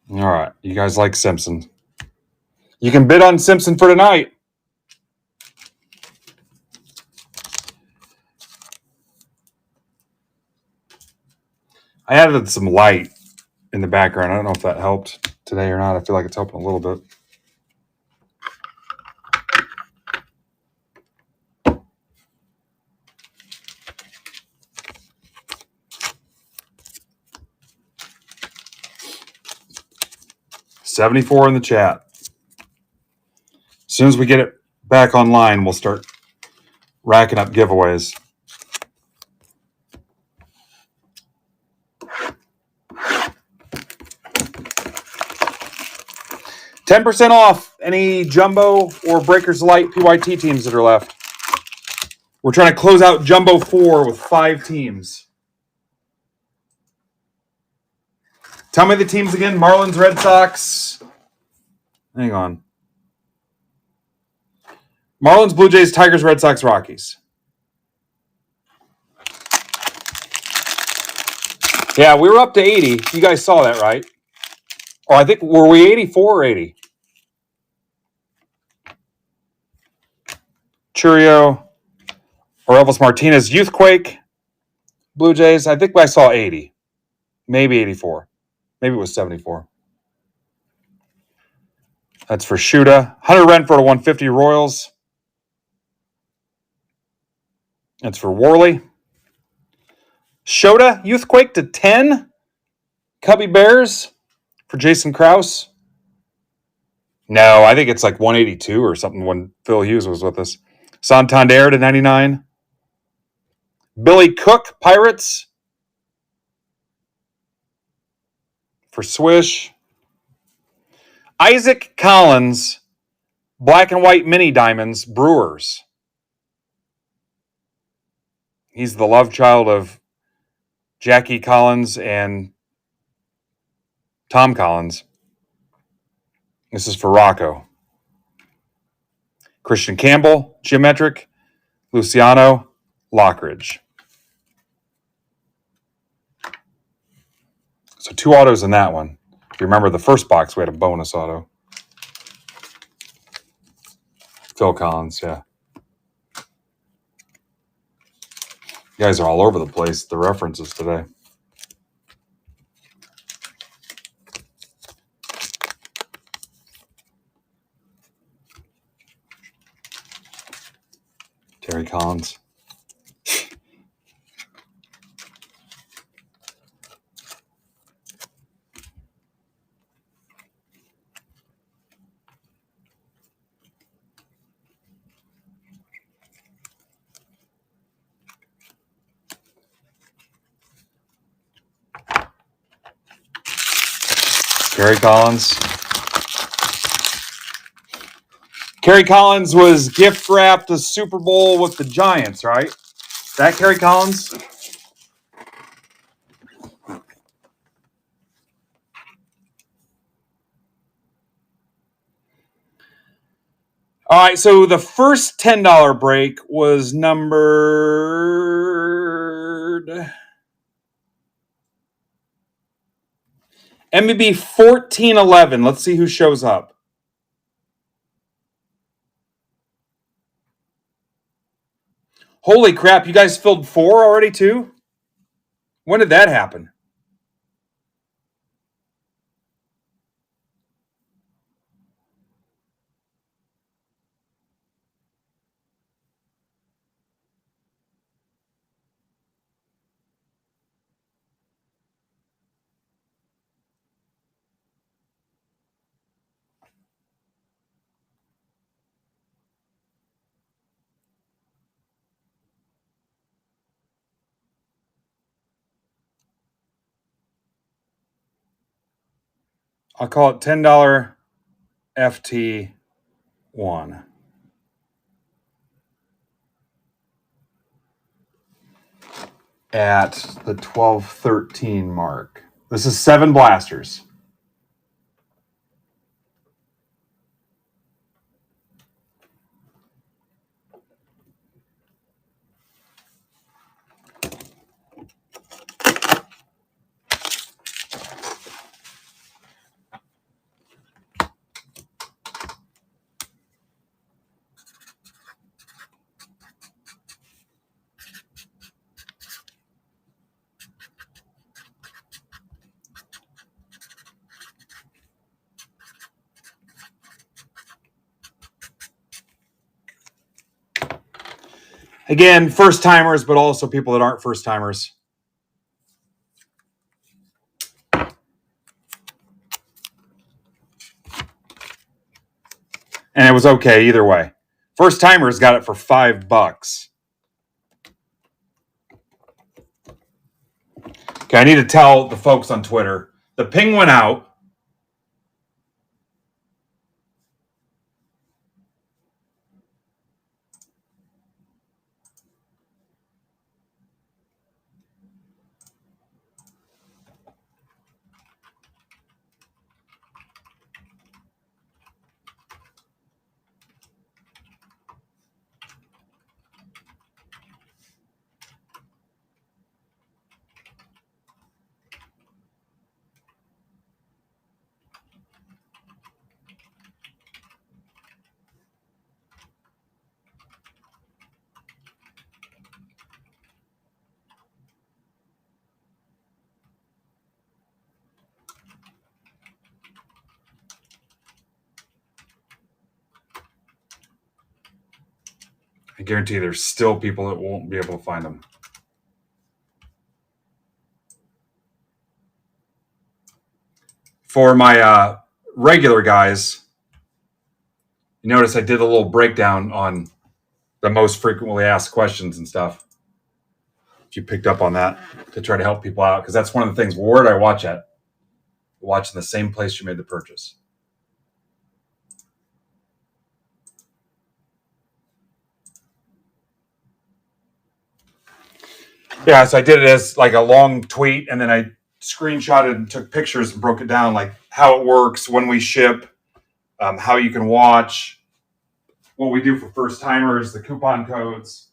All right. You guys like Simpson. You can bid on Simpson for tonight. I added some light in the background. I don't know if that helped today or not. I feel like it's helping a little bit. $74 in the chat. As soon as we get it back online, we'll start racking up giveaways. $10 off any Jumbo or Breakers Light PYT teams that are left. We're trying to close out Jumbo 4 with 5 teams. Tell me the teams again. Marlins, Red Sox. Hang on. Marlins, Blue Jays, Tigers, Red Sox, Rockies. Yeah, we were up to 80. You guys saw that, right? Oh, I think, were we 84 or 80? Churio, or Elvis Martinez, Youthquake, Blue Jays. I think I saw 80. Maybe 84. Maybe it was 74. That's for Shuda. Hunter Renfroe to 150 Royals. That's for Worley. Shota, Youthquake to 10. Cubby Bears for Jason Krause. No, I think it's like 182 or something when Phil Hughes was with us. Santander to 99. Billy Cook, Pirates for Swish. Isaac Collins, Black and White Mini Diamonds, Brewers. He's the love child of Jackie Collins and Tom Collins. This is for Rocco. Christian Campbell, Geometric, Luciano, Lockridge. So 2 autos in that one. If you remember the first box, we had a bonus auto. Phil Collins, yeah. You guys are all over the place, the references today. Terry Collins. Kerry Collins. Kerry Collins was gift wrapped a Super Bowl with the Giants, right? That Kerry Collins? All right, so the first $10 break was numbered MBB 1411. Let's see who shows up. Holy crap, you guys filled 4 already too? When did that happen? I'll call it $10 FT1. At the 1213 mark. This is 7 blasters. Again, first timers, but also people that aren't first timers. And it was okay either way. First timers got it for $5. Okay, I need to tell the folks on Twitter. The ping went out. I guarantee there's still people that won't be able to find them. For my regular guys, you notice I did a little breakdown on the most frequently asked questions and stuff. If you picked up on that, to try to help people out, because that's one of the things. Where did I watch at? Watch in the same place you made the purchase. Yeah, so I did it as like a long tweet, and then I screenshotted and took pictures and broke it down, like how it works, when we ship, how you can watch, what we do for first timers, the coupon codes.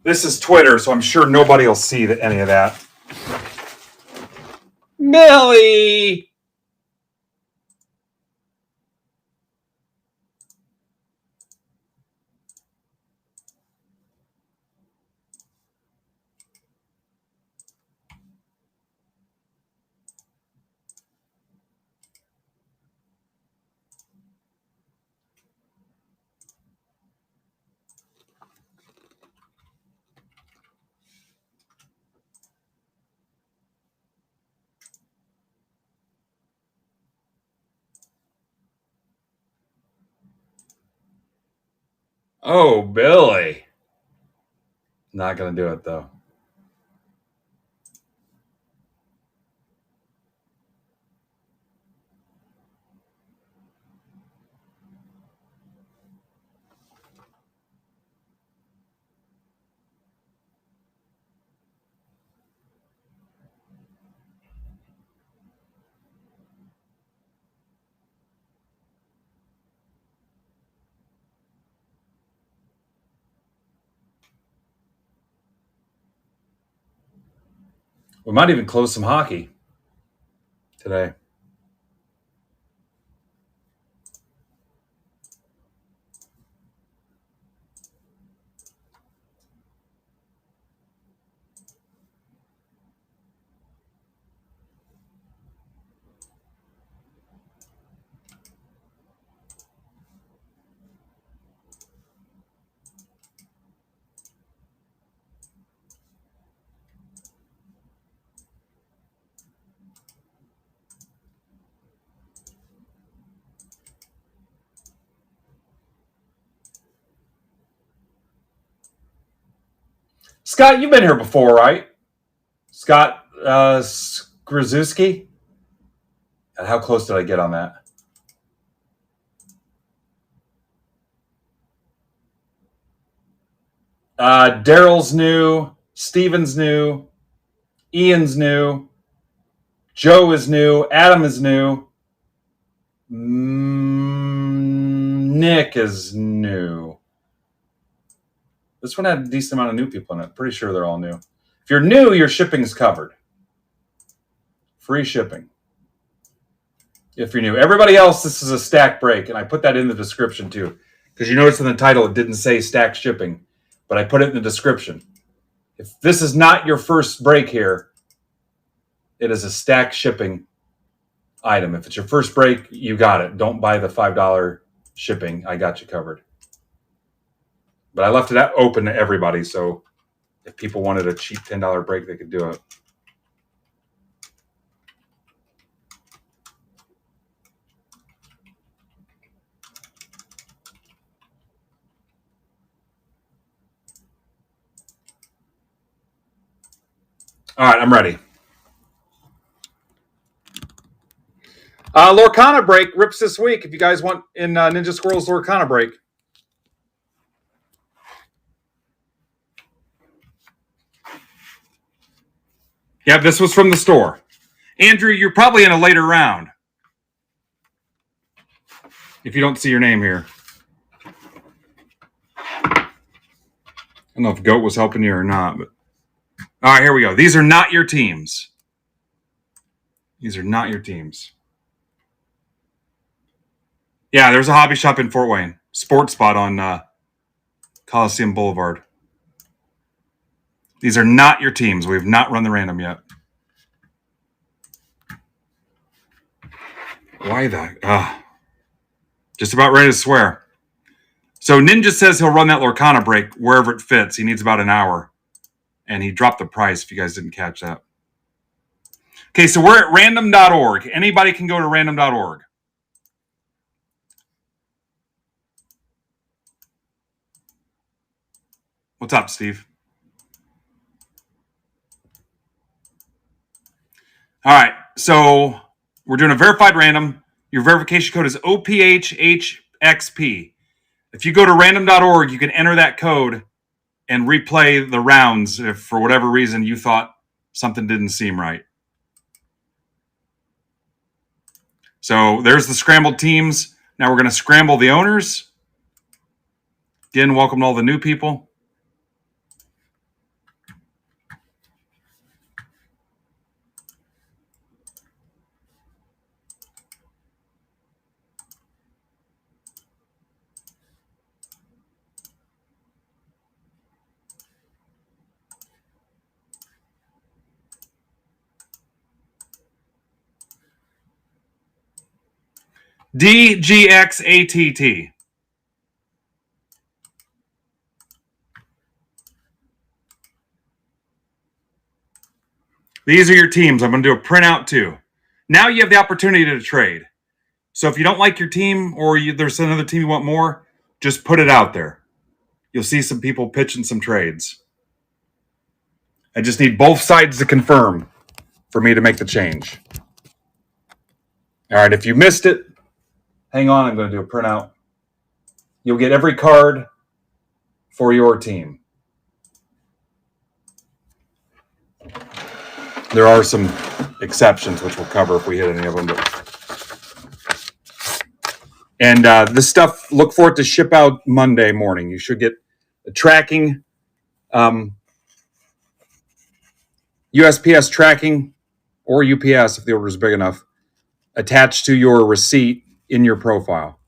This is Twitter, so I'm sure nobody will see any of that. Millie! Oh, Billy. Not going to do it, though. We might even close some hockey today. Scott, you've been here before, right? Scott Skrzyzewski? How close did I get on that? Daryl's new. Steven's new. Ian's new. Joe is new. Adam is new. Nick is new. This one had a decent amount of new people in it. Pretty sure they're all new. If you're new, your shipping's covered. Free shipping. If you're new. Everybody else, this is a stack break, and I put that in the description too. Because you notice in the title, it didn't say stack shipping, but I put it in the description. If this is not your first break here, it is a stack shipping item. If it's your first break, you got it. Don't buy the $5 shipping. I got you covered. But I left it open to everybody, so if people wanted a cheap $10 break, they could do it. All right, I'm ready. Lorcana break rips this week. If you guys want in Ninja Squirrel's Lorcana break. Yeah, this was from the store. Andrew, you're probably in a later round. If you don't see your name here. I don't know if Goat was helping you or not, but all right, here we go. These are not your teams. These are not your teams. Yeah, there's a hobby shop in Fort Wayne. Sports Spot on Coliseum Boulevard. These are not your teams. We have not run the random yet. Why the? Just about ready to swear. So Ninja says he'll run that Lorcana break wherever it fits. He needs about an hour. And he dropped the price if you guys didn't catch that. Okay, so we're at random.org. Anybody can go to random.org. What's up, Steve? All right, so we're doing a verified random. Your verification code is OPHHXP. If you go to random.org, you can enter that code and replay the rounds if for whatever reason you thought something didn't seem right. So there's the scrambled teams. Now we're going to scramble the owners. Again, welcome to all the new people. DGXATT. These are your teams. I'm going to do a printout too. Now you have the opportunity to trade. So if you don't like your team or there's another team you want more, just put it out there. you'll see some people pitching some trades. I just need both sides to confirm for me to make the change. All right, if you missed it, hang on, I'm going to do a printout. You'll get every card for your team. There are some exceptions, which we'll cover if we hit any of them. And this stuff, look for it to ship out Monday morning. You should get a tracking, USPS tracking, or UPS if the order is big enough, attached to your receipt in your profile.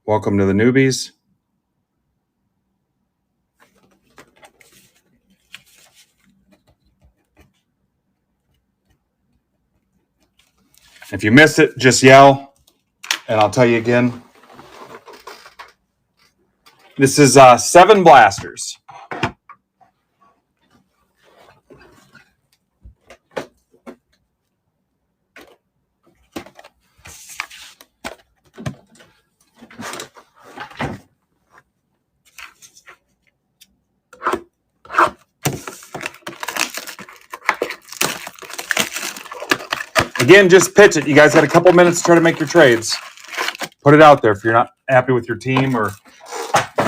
Welcome to the newbies. If you miss it, just yell, and I'll tell you again. This is 7 blasters. Again, just pitch it. You guys got a couple minutes to try to make your trades. Put it out there if you're not happy with your team, or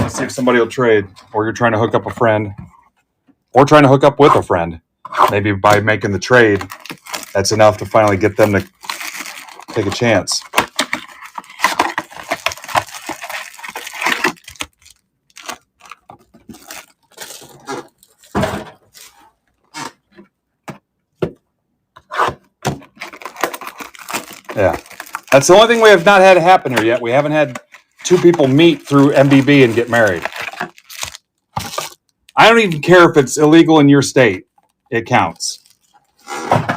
see if somebody will trade, or you're trying to hook up a friend, or trying to hook up with a friend. Maybe by making the trade, that's enough to finally get them to take a chance. Yeah, that's the only thing we have not had happen here yet. We haven't had 2 people meet through MBB and get married. I don't even care if it's illegal in your state. It counts.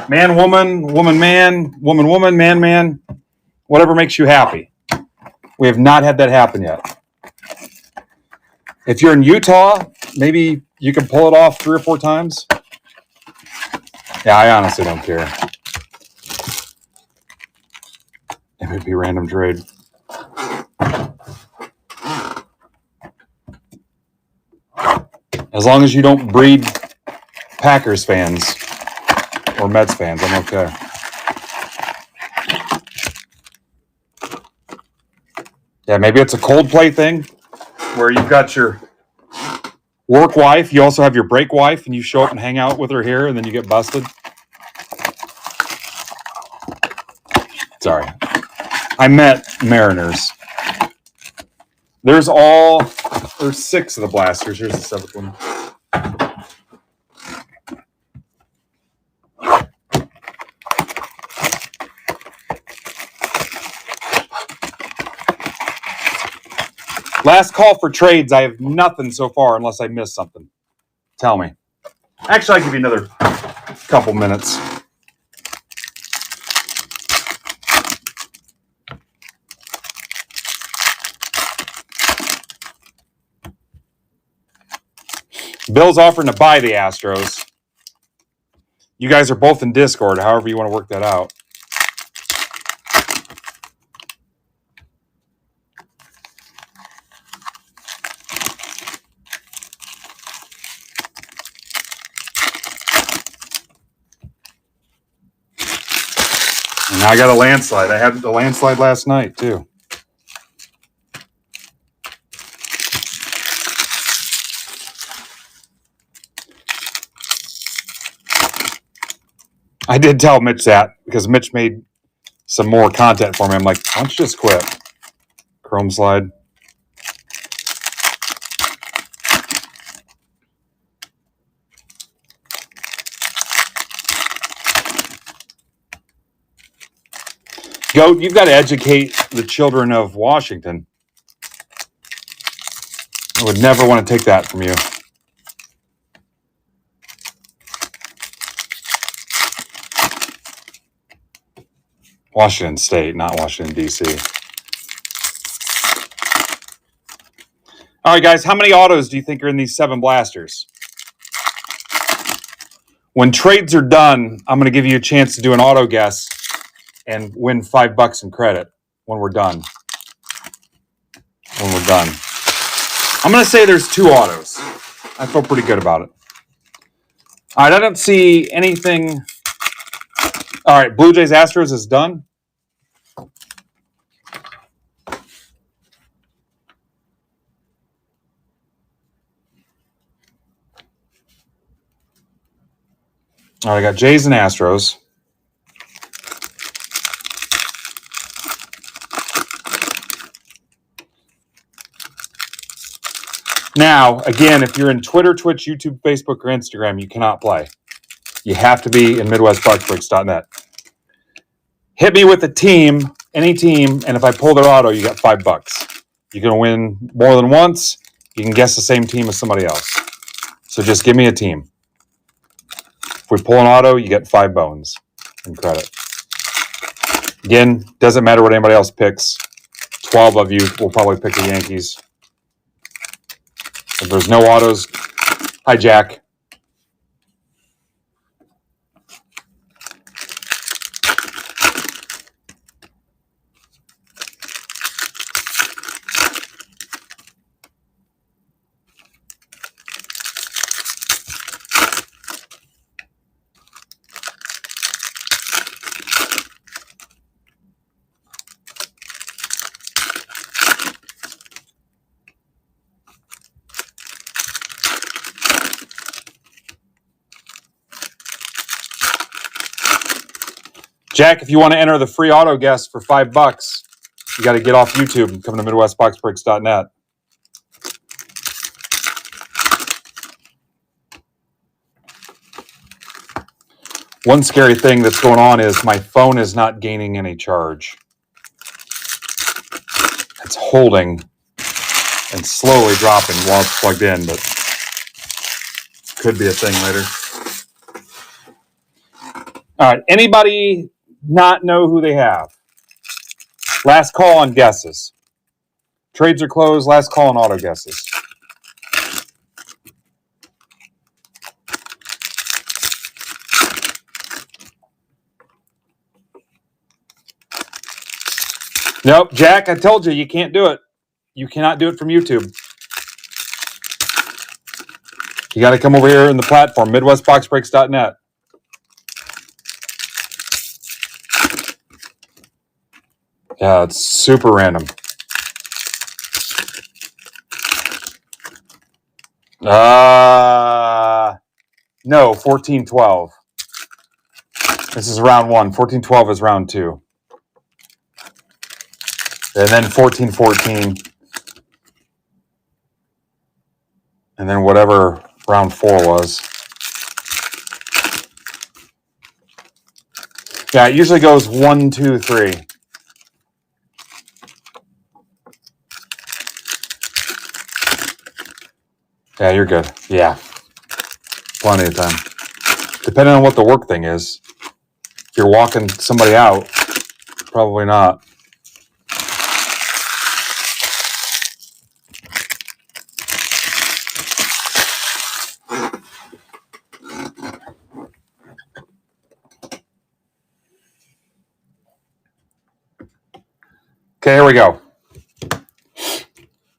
Man, woman, woman, man, woman, woman, man, man, whatever makes you happy. We have not had that happen yet. If you're in Utah, maybe you can pull it off 3 or 4 times. Yeah, I honestly don't care. It would be random trade. As long as you don't breed Packers fans or Mets fans, I'm okay. Yeah, maybe it's a Coldplay thing where you've got your work wife, you also have your break wife, and you show up and hang out with her here, and then you get busted. Sorry. I met Mariners. There's 6 of the blasters. Here's the 7th one. Last call for trades. I have nothing so far unless I missed something. Tell me. Actually, I'll give you another couple minutes. Bill's offering to buy the Astros. You guys are both in Discord, however you want to work that out. And now I got a landslide. I had the landslide last night, too. I did tell Mitch that because Mitch made some more content for me. I'm like, why don't you just quit? Chrome slide. Goat, you've got to educate the children of Washington. I would never want to take that from you. Washington State, not Washington, D.C. All right, guys, how many autos do you think are in these 7 blasters? When trades are done, I'm going to give you a chance to do an auto guess and win $5 in credit when we're done. I'm going to say there's 2 autos. I feel pretty good about it. All right, I don't see anything. All right, Blue Jays Astros is done. All right, I got Jays and Astros. Now, again, if you're in Twitter, Twitch, YouTube, Facebook, or Instagram, you cannot play. You have to be in MidwestBoxBreaks.net. Hit me with a team, any team, and if I pull their auto, you got $5. You're going to win more than once. You can guess the same team as somebody else. So just give me a team. If we pull an auto, you get 5 bones in credit. Again, doesn't matter what anybody else picks. 12 of you will probably pick the Yankees. If there's no autos, hi, Jack. Jack, if you want to enter the free auto guess for $5, you got to get off YouTube and come to MidwestBoxBreaks.net. One scary thing that's going on is my phone is not gaining any charge. It's holding and slowly dropping while it's plugged in, but could be a thing later. All right, anybody not know who they have? Last call on guesses. Trades are closed. Last call on auto guesses. Nope, Jack, I told you, you can't do it. You cannot do it from YouTube. You got to come over here in the platform, MidwestBoxBreaks.net. Yeah, it's super random. No, 14-12. This is round 1. 14-12 is round 2. And then 14-14. And then whatever round 4 was. Yeah, it usually goes 1, 2, 3. Yeah, you're good. Yeah. Plenty of time. Depending on what the work thing is. If you're walking somebody out, probably not. Okay, here we go.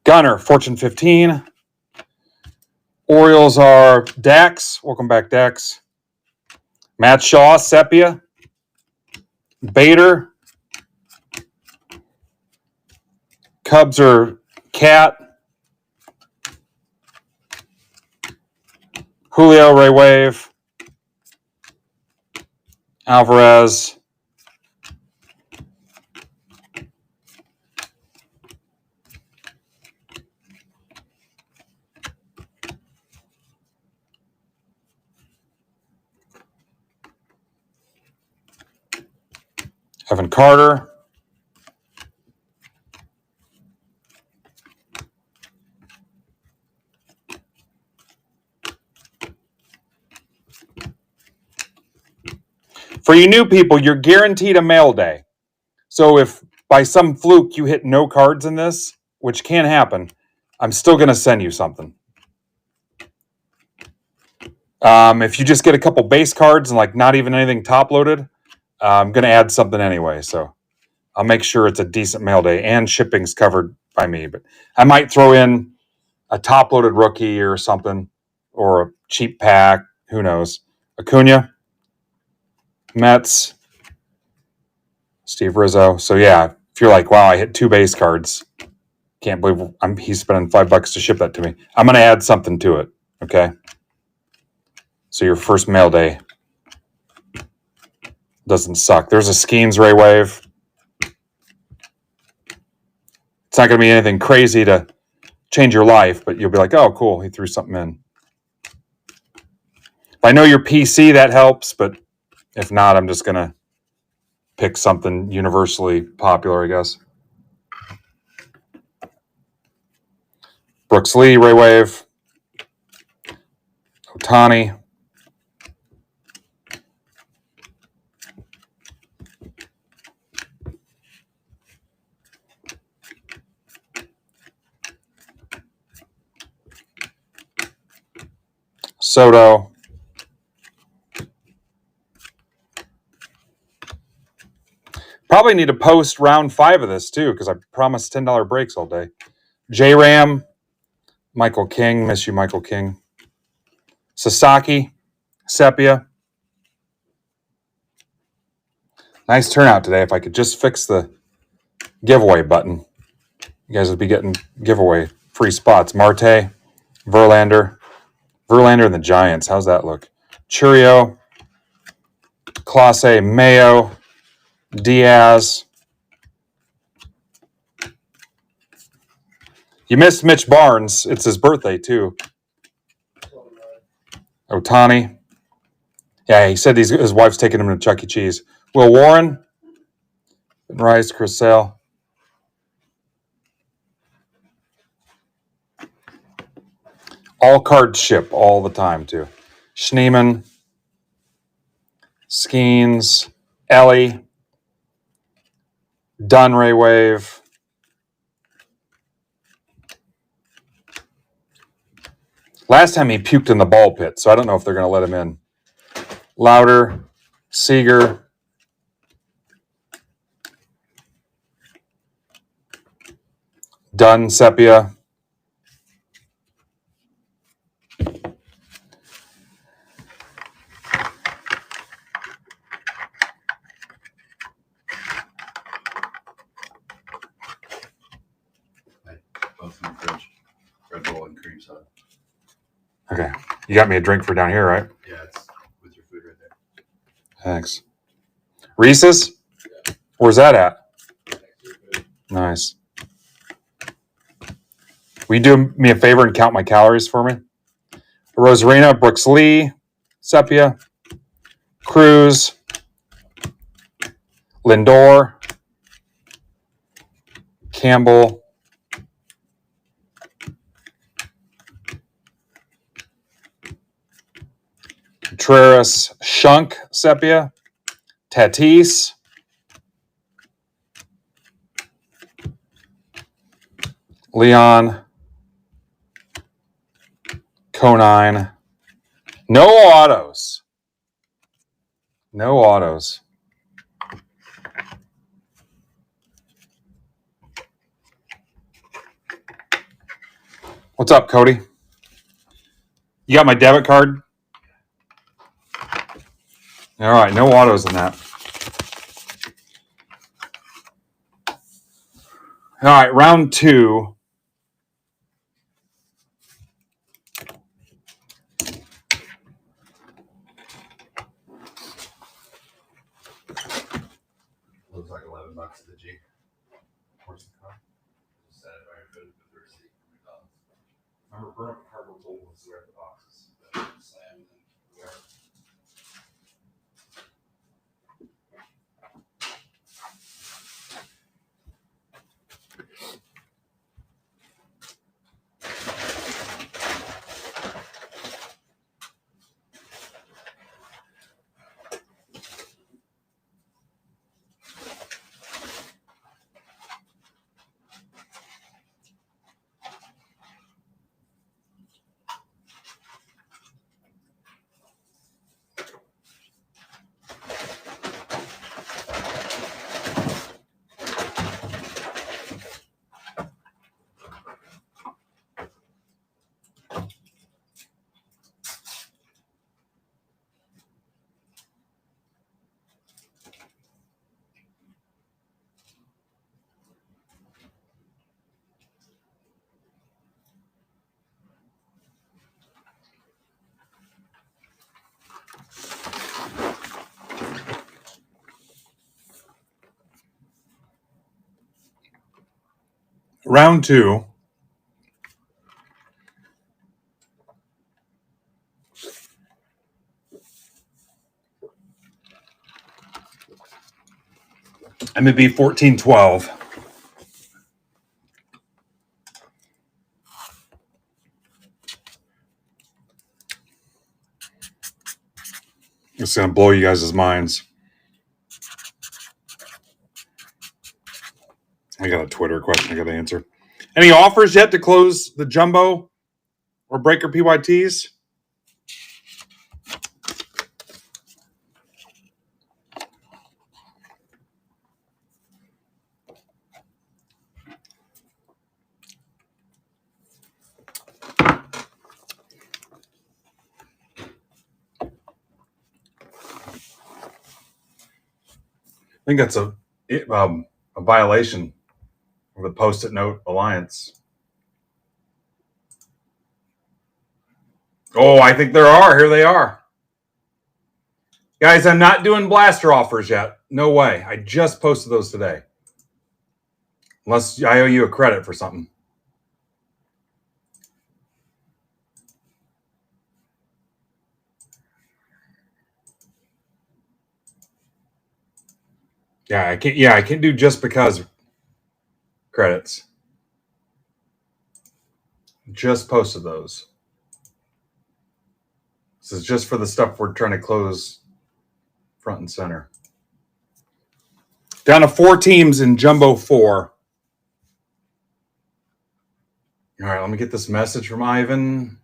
Gunner, Fortune 15. Orioles are Dax. Welcome back, Dax. Matt Shaw, Sepia. Bader. Cubs are Cat. Julio, Ray Wave. Alvarez. Evan Carter. For you new people, you're guaranteed a mail day. So if by some fluke you hit no cards in this, which can happen, I'm still going to send you something. If you just get a couple base cards and like not even anything top loaded, I'm going to add something anyway. So I'll make sure it's a decent mail day and shipping's covered by me. But I might throw in a top-loaded rookie or something, or a cheap pack. Who knows? Acuna, Mets, Steve Rizzo. So yeah, if you're like, wow, I hit 2 base cards, can't believe he's spending $5 to ship that to me. I'm going to add something to it. Okay. So your first mail day doesn't suck. There's a Skeens Ray Wave. It's not going to be anything crazy to change your life, but you'll be like, oh, cool, he threw something in. If I know your PC, that helps, but if not, I'm just going to pick something universally popular, I guess. Brooks Lee, Ray Wave, Otani. Soto. Probably need to post round 5 of this too, because I promised $10 breaks all day. J-Ram, Michael King. Miss you, Michael King. Sasaki, Sepia. Nice turnout today. If I could just fix the giveaway button, you guys would be getting giveaway free spots. Marte, Verlander and the Giants. How's that look? Churio, Clase, Mayo, Diaz. You missed Mitch Barnes. It's his birthday, too. Otani. Yeah, he said his wife's taking him to Chuck E. Cheese. Will Warren, Rice, Chris Sale. All cards ship all the time, too. Schneeman, Skeens, Ellie, Dunray Wave. Last time he puked in the ball pit, so I don't know if they're going to let him in. Louder, Seager, Dunn, Sepia. Both in the fridge. Red Bull and cream soda. Okay. You got me a drink for down here, right? Yeah, it's with your food right there. Thanks. Reese's? Yeah. Where's that at? Next to your food. Nice. Will you do me a favor and count my calories for me? Rosarina, Brooks Lee, Sepia, Cruz, Lindor, Campbell, Contreras, Shunk, Sepia, Tatis, Leon, Conine. No autos. No autos. What's up, Cody? You got my debit card? All right, no autos in that. All right, round 2. Looks like $11 at the G. Where's the car? Just set it right foot with the receipt from McDonald's. Remember, Burnt Harbor Bowl was where the boxes. Slam and then where. Round 2. I'm going to be 14-12. It's going to blow you guys' minds. I got a Twitter question I got to answer. Any offers yet to close the jumbo or breaker PYTs? I think that's a violation of the Post-it Note Alliance. Oh, I think there are. Here they are. Guys, I'm not doing blaster offers yet. No way. I just posted those today. Unless I owe you a credit for something. Yeah, I can't do just because credits. Just posted those. This is just for the stuff we're trying to close front and center. Down to 4 teams in Jumbo 4. All right, let me get this message from Ivan.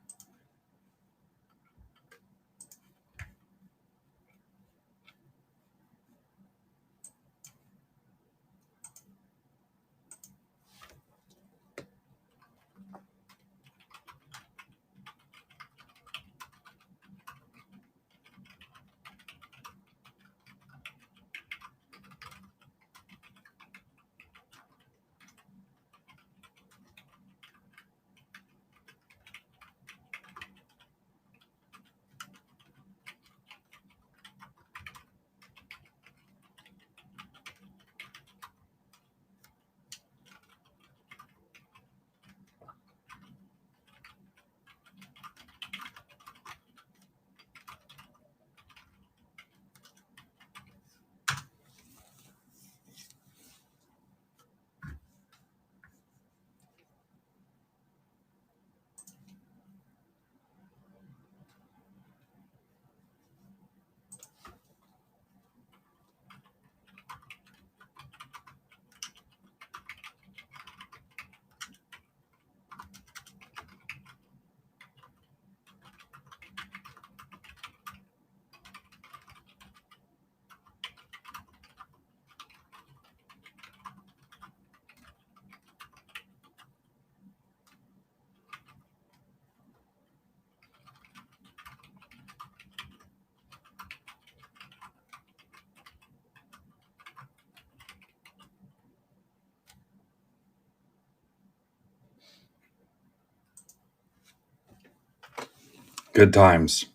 Good times.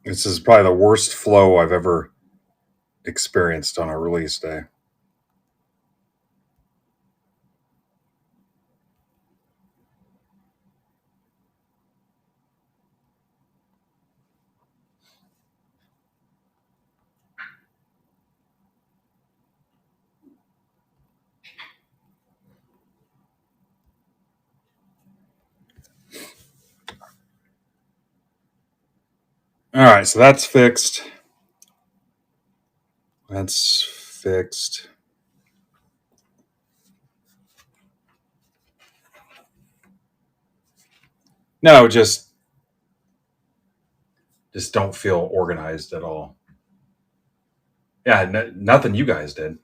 This is probably the worst flow I've ever experienced on a release day. All right, so that's fixed. That's fixed. No, just don't feel organized at all. Yeah, nothing you guys did.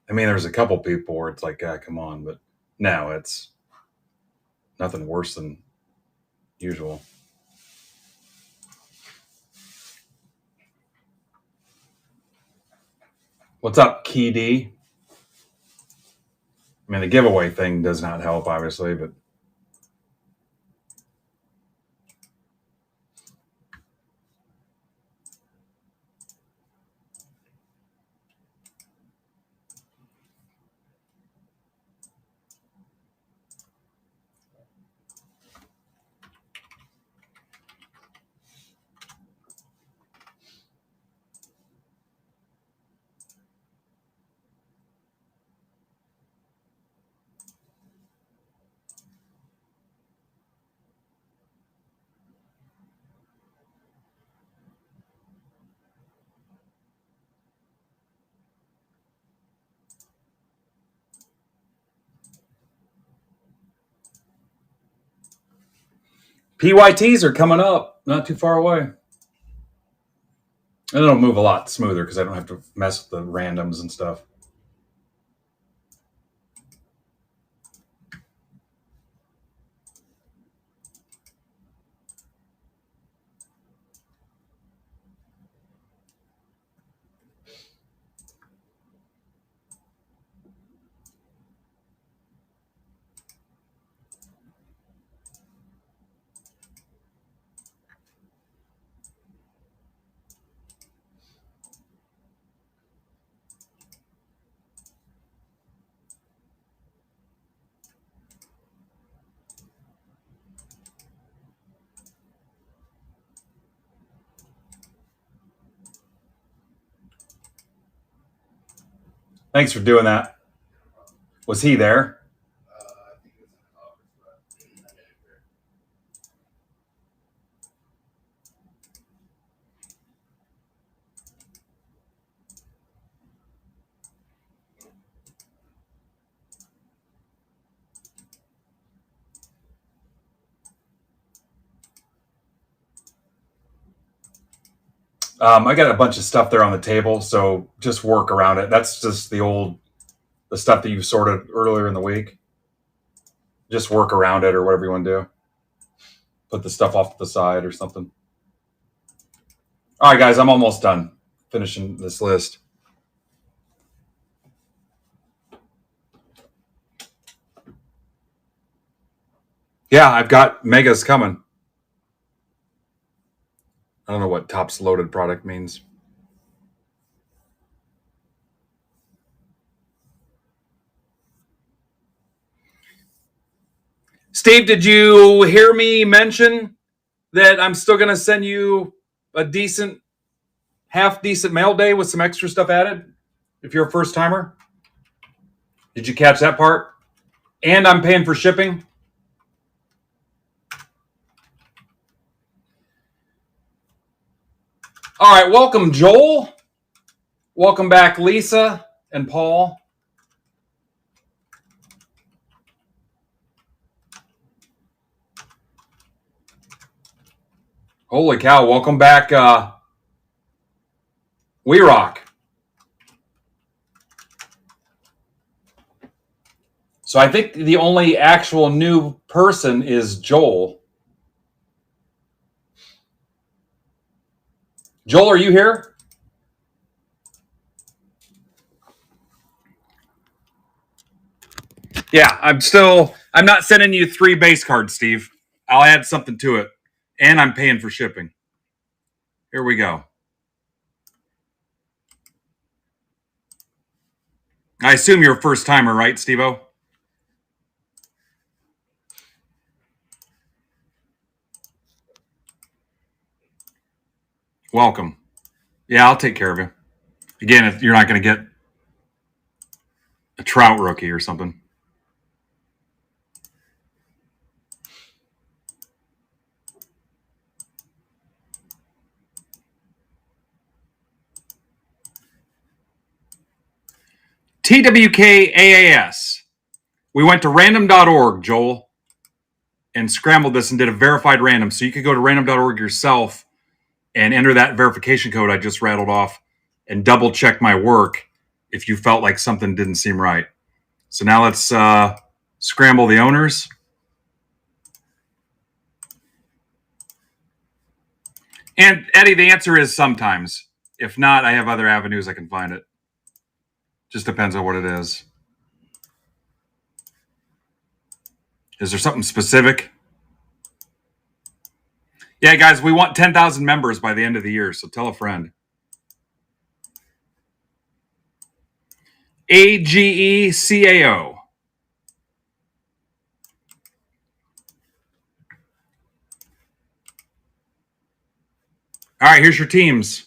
I mean, there's a couple people where it's like, come on, but no, it's nothing worse than usual. What's up, Key D? I mean, the giveaway thing does not help, obviously, but PYTs are coming up, not too far away. And it'll move a lot smoother because I don't have to mess with the randoms and stuff. Thanks for doing that. Was he there? I think it was in the office, but I didn't hear. I got a bunch of stuff there on the table, so just work around it. That's just the stuff that you sorted earlier in the week. Just work around it or whatever you want to do. Put the stuff off to the side or something. All right, guys, I'm almost done finishing this list. Yeah, I've got megas coming. I don't know what tops loaded product means. Steve, did you hear me mention that I'm still going to send you a half decent mail day with some extra stuff added if you're a first timer? Did you catch that part? And I'm paying for shipping. All right, welcome, Joel. Welcome back, Lisa and Paul. Holy cow, welcome back, We Rock. So I think the only actual new person is Joel. Joel, are you here? Yeah, I'm not sending you 3 base cards, Steve. I'll add something to it. And I'm paying for shipping. Here we go. I assume you're a first timer, right, Steve-O? Welcome. Yeah, I'll take care of you. Again, if you're not going to get a Trout rookie or something. TWKAAS. We went to random.org, Joel, and scrambled this and did a verified random. So you could go to random.org yourself and enter that verification code I just rattled off and double check my work if you felt like something didn't seem right. So now let's scramble the owners. And Eddie, the answer is sometimes. If not, I have other avenues I can find it. Just depends on what it is. Is there something specific? Yeah, guys, we want 10,000 members by the end of the year, so tell a friend. AGECAO. All right, here's your teams.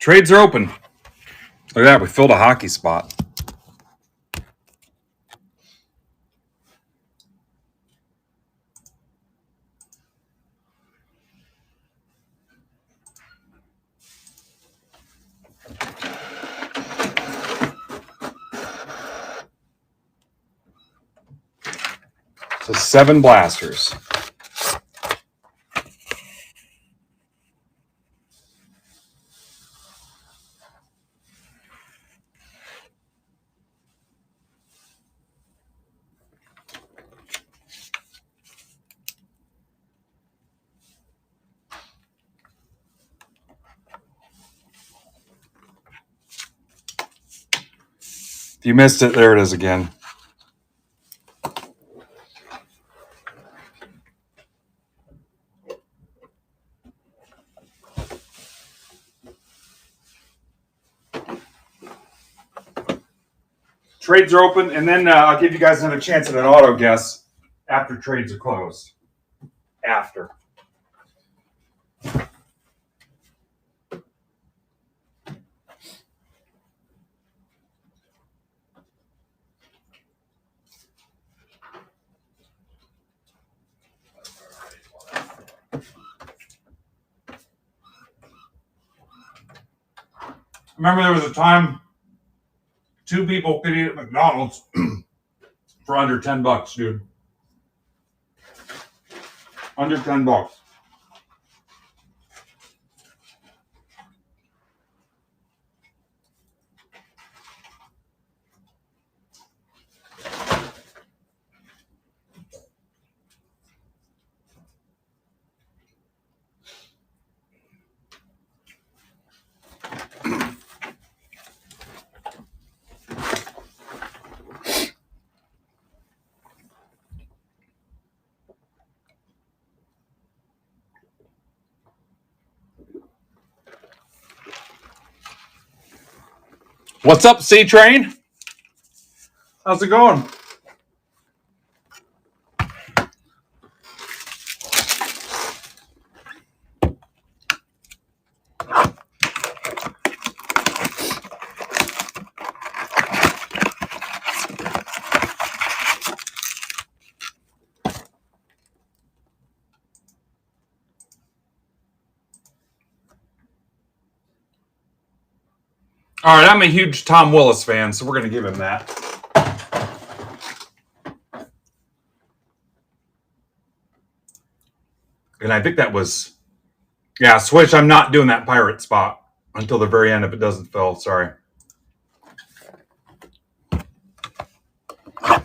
Trades are open. Look at that, we filled a hockey spot. So 7 blasters. If you missed it, there it is again. Trades are open, and then I'll give you guys another chance at an auto guess after trades are closed. After. Remember, there was a time 2 people could eat at McDonald's for under $10, dude. Under $10. What's up, C-Train? How's it going? All right, I'm a huge Tom Willis fan, so we're going to give him that. And I think that was... Yeah, Switch, I'm not doing that pirate spot until the very end if it doesn't fill. Sorry.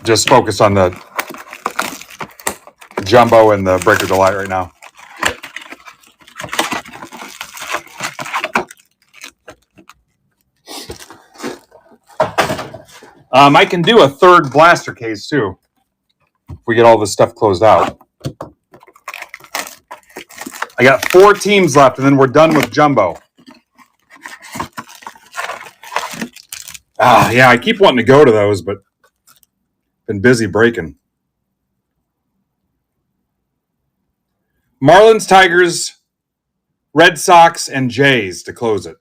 Just focus on the Jumbo and the Breaker Delight right now. I can do a 3rd blaster case, too, if we get all this stuff closed out. I got 4 teams left, and then we're done with Jumbo. Yeah, I keep wanting to go to those, but been busy breaking. Marlins, Tigers, Red Sox, and Jays to close it.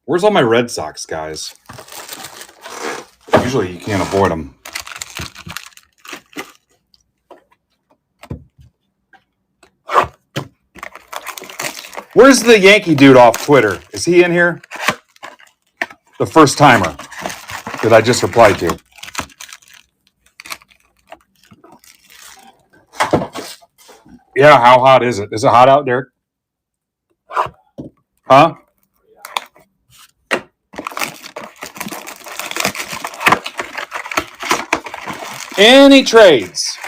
Where's all my Red Sox guys? Usually you can't avoid them. Where's the Yankee dude off Twitter? Is he in here? The first timer that I just replied to. Yeah, how hot is it? Is it hot out, Derek? Huh? Any trades?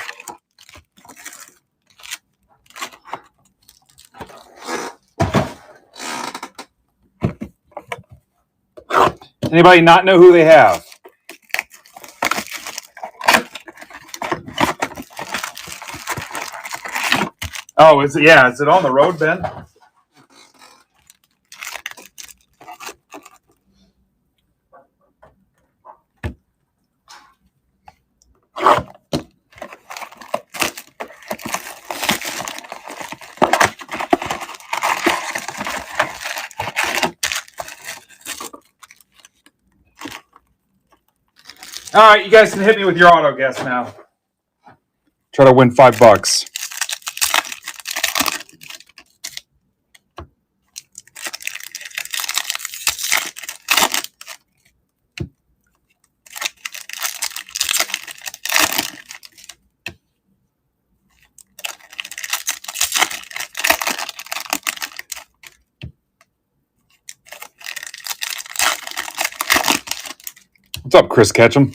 Anybody not know who they have? Oh, is it? Yeah, is it on the road, Ben? All right, you guys can hit me with your auto guess now. Try to win $5. What's up, Chris Ketchum?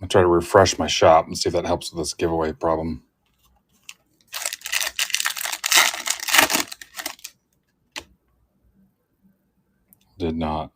I'll try to refresh my shop and see if that helps with this giveaway problem. Did not.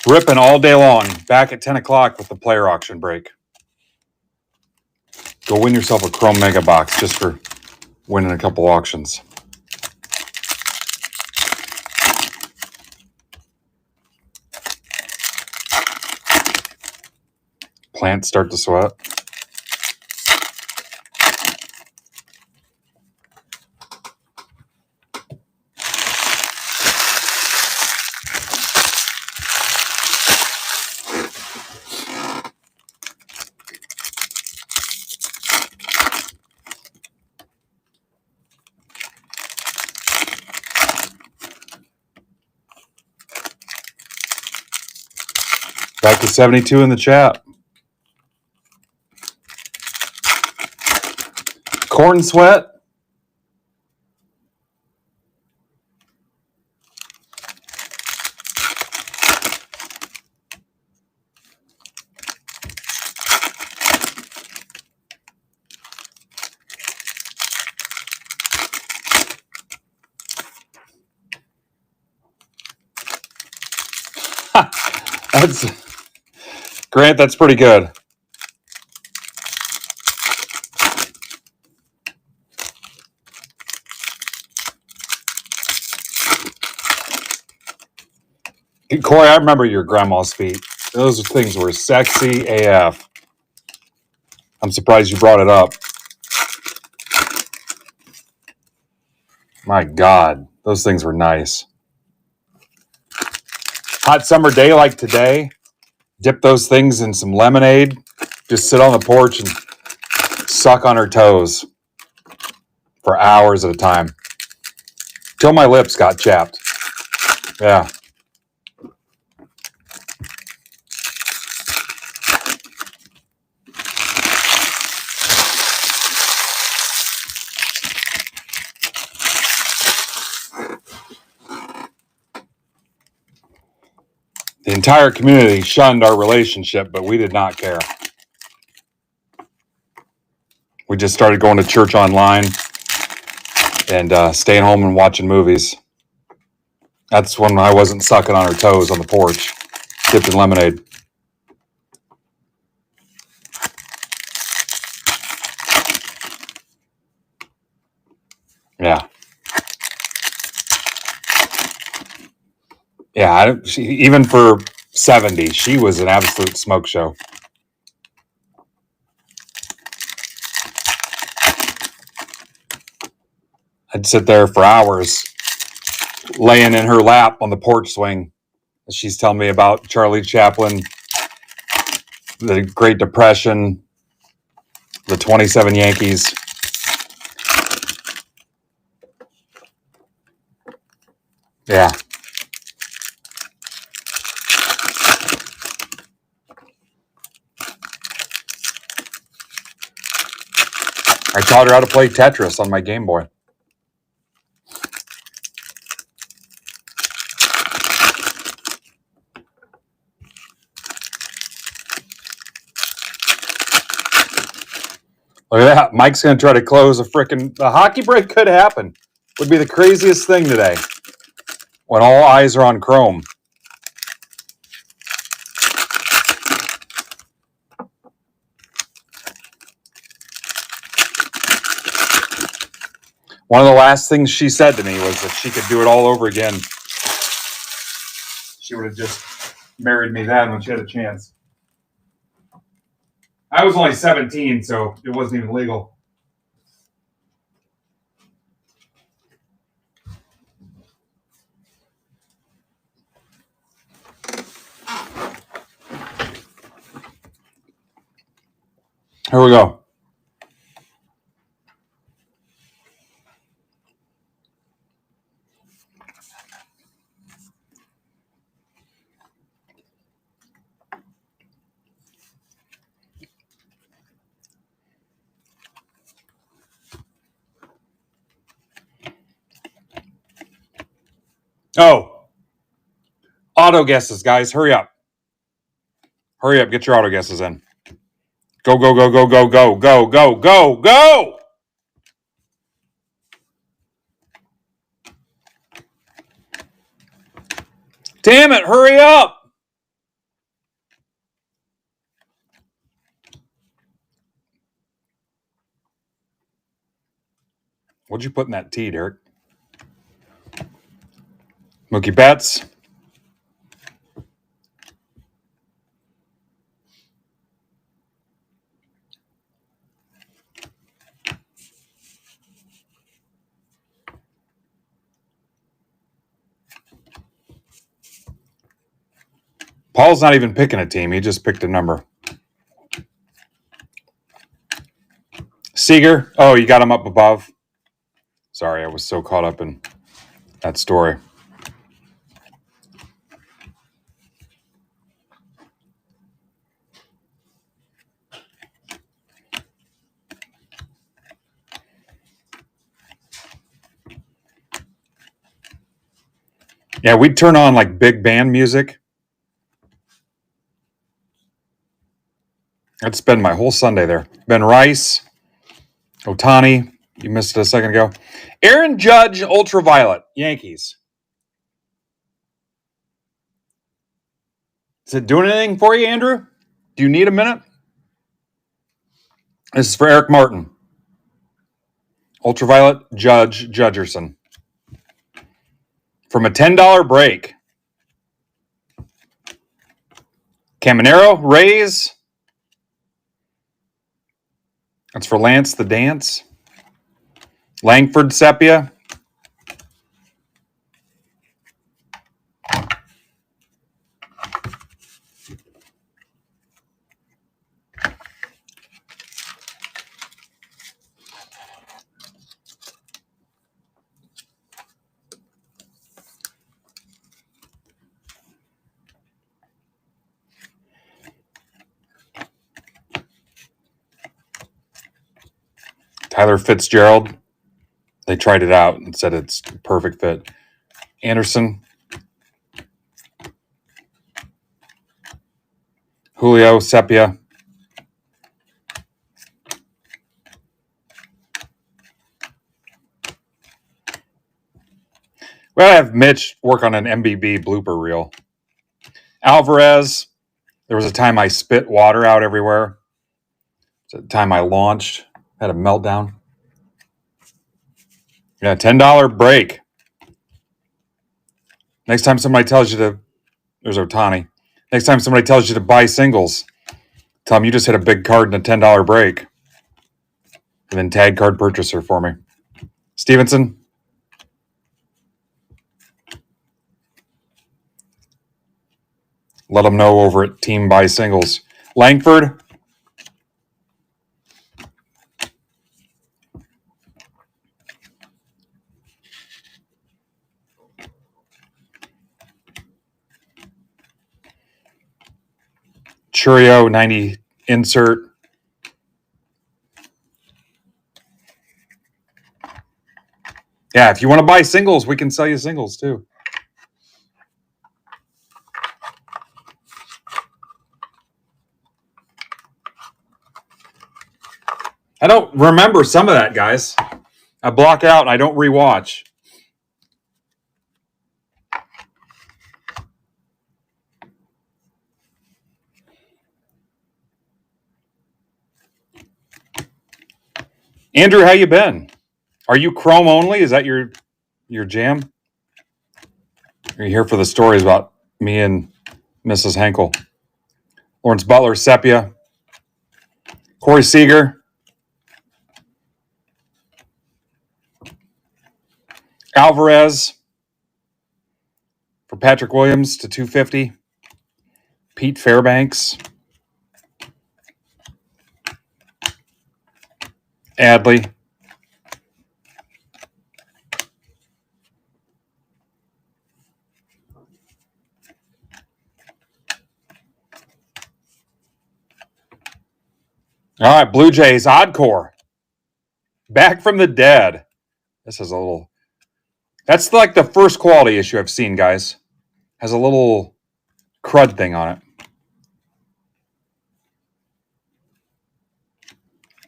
Ripping all day long. Back at 10 o'clock with the player auction break. Go win yourself a Chrome Mega Box just for winning a couple auctions. Plants start to sweat. Back to 72 in the chat. Corn sweat. That's Grant, that's pretty good. Corey, I remember your grandma's feet. Those things were sexy AF. I'm surprised you brought it up. My God, those things were nice. Hot summer day like today, dip those things in some lemonade, just sit on the porch and suck on her toes for hours at a time. Till my lips got chapped. Yeah. The entire community shunned our relationship, but we did not care. We just started going to church online and staying home and watching movies. That's when I wasn't sucking on her toes on the porch, dipped in lemonade. Yeah. Yeah, even for 70, she was an absolute smoke show. I'd sit there for hours laying in her lap on the porch swing. She's telling me about Charlie Chaplin, the Great Depression, the 27 Yankees. Yeah. I taught her how to play Tetris on my Game Boy. Look at that. Mike's going to try to close the hockey break could happen. Would be the craziest thing today when all eyes are on Chrome. One of the last things she said to me was that she could do it all over again. She would have just married me then when she had a chance. I was only 17, so it wasn't even legal. Here we go. Oh, auto guesses, guys. Hurry up. Hurry up. Get your auto guesses in. Go, go, go, go, go, go, go, go, go, go. Damn it. Hurry up. What'd you put in that tea, Derek? Mookie Betts. Paul's not even picking a team. He just picked a number. Seager. Oh, you got him up above. Sorry, I was so caught up in that story. Yeah, we'd turn on like big band music. I'd spend my whole Sunday there. Ben Rice, Otani, you missed it a second ago. Aaron Judge, Ultraviolet, Yankees. Is it doing anything for you, Andrew? Do you need a minute? This is for Eric Martin. Ultraviolet, Judge, Judgerson. From a $10 break. Caminero, Rays. That's for Lance the Dance. Langford, Sepia. Tyler Fitzgerald. They tried it out and said it's a perfect fit. Anderson. Julio, Sepia. Well, I have Mitch work on an MBB blooper reel. Alvarez. There was a time I spit water out everywhere. It's the time I launched. Had a meltdown. Yeah, $10 break. Next time somebody tells you to, there's Otani. Next time somebody tells you to buy singles, tell them you just hit a big card in a $10 break. And then tag card purchaser for me. Stevenson. Let them know over at Team Buy Singles. Langford. Churio, 90 insert. Yeah, if you want to buy singles, we can sell you singles too. I don't remember some of that, guys. I block out and I don't rewatch. Andrew, how you been? Are you Chrome only? Is that your jam? Are you here for the stories about Me and Mrs. Henkel. Lawrence Butler, Sepia. Corey Seager. Alvarez for Patrick Williams to 250. Pete Fairbanks. Adley. All right, Blue Jays, Oddcore. Back from the dead. This is a little... That's like the first quality issue I've seen, guys. Has a little crud thing on it.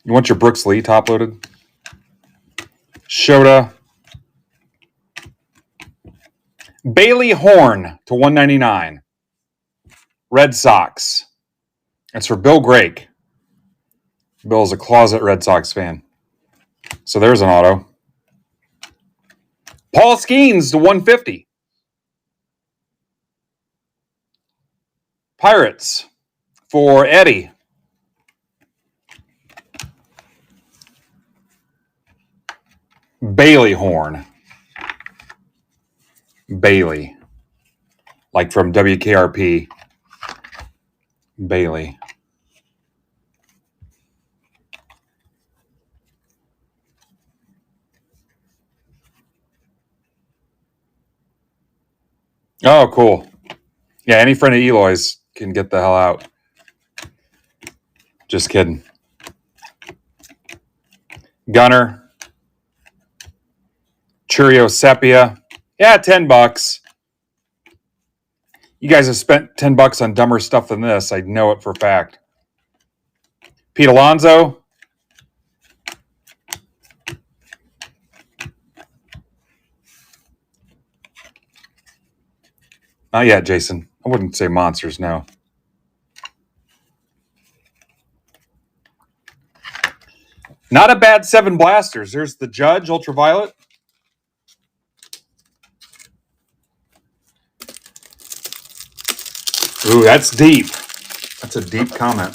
You want your Brooks Lee top loaded? Shota. Bailey Horn to 199. Red Sox. That's for Bill Grake. Bill's a closet Red Sox fan. So there's an auto. Paul Skeens to 150. Pirates for Eddie. Bailey Horn. Bailey. Like from WKRP. Bailey. Oh, cool. Yeah, any friend of Eloy's can get the hell out. Just kidding. Gunner. Churio Sepia. Yeah, $10. You guys have spent $10 on dumber stuff than this. I know it for a fact. Pete Alonso. Not yet, Jason. I wouldn't say monsters, no. Not a bad 7 blasters. There's the Judge, Ultraviolet. Ooh, that's deep. That's a deep comment.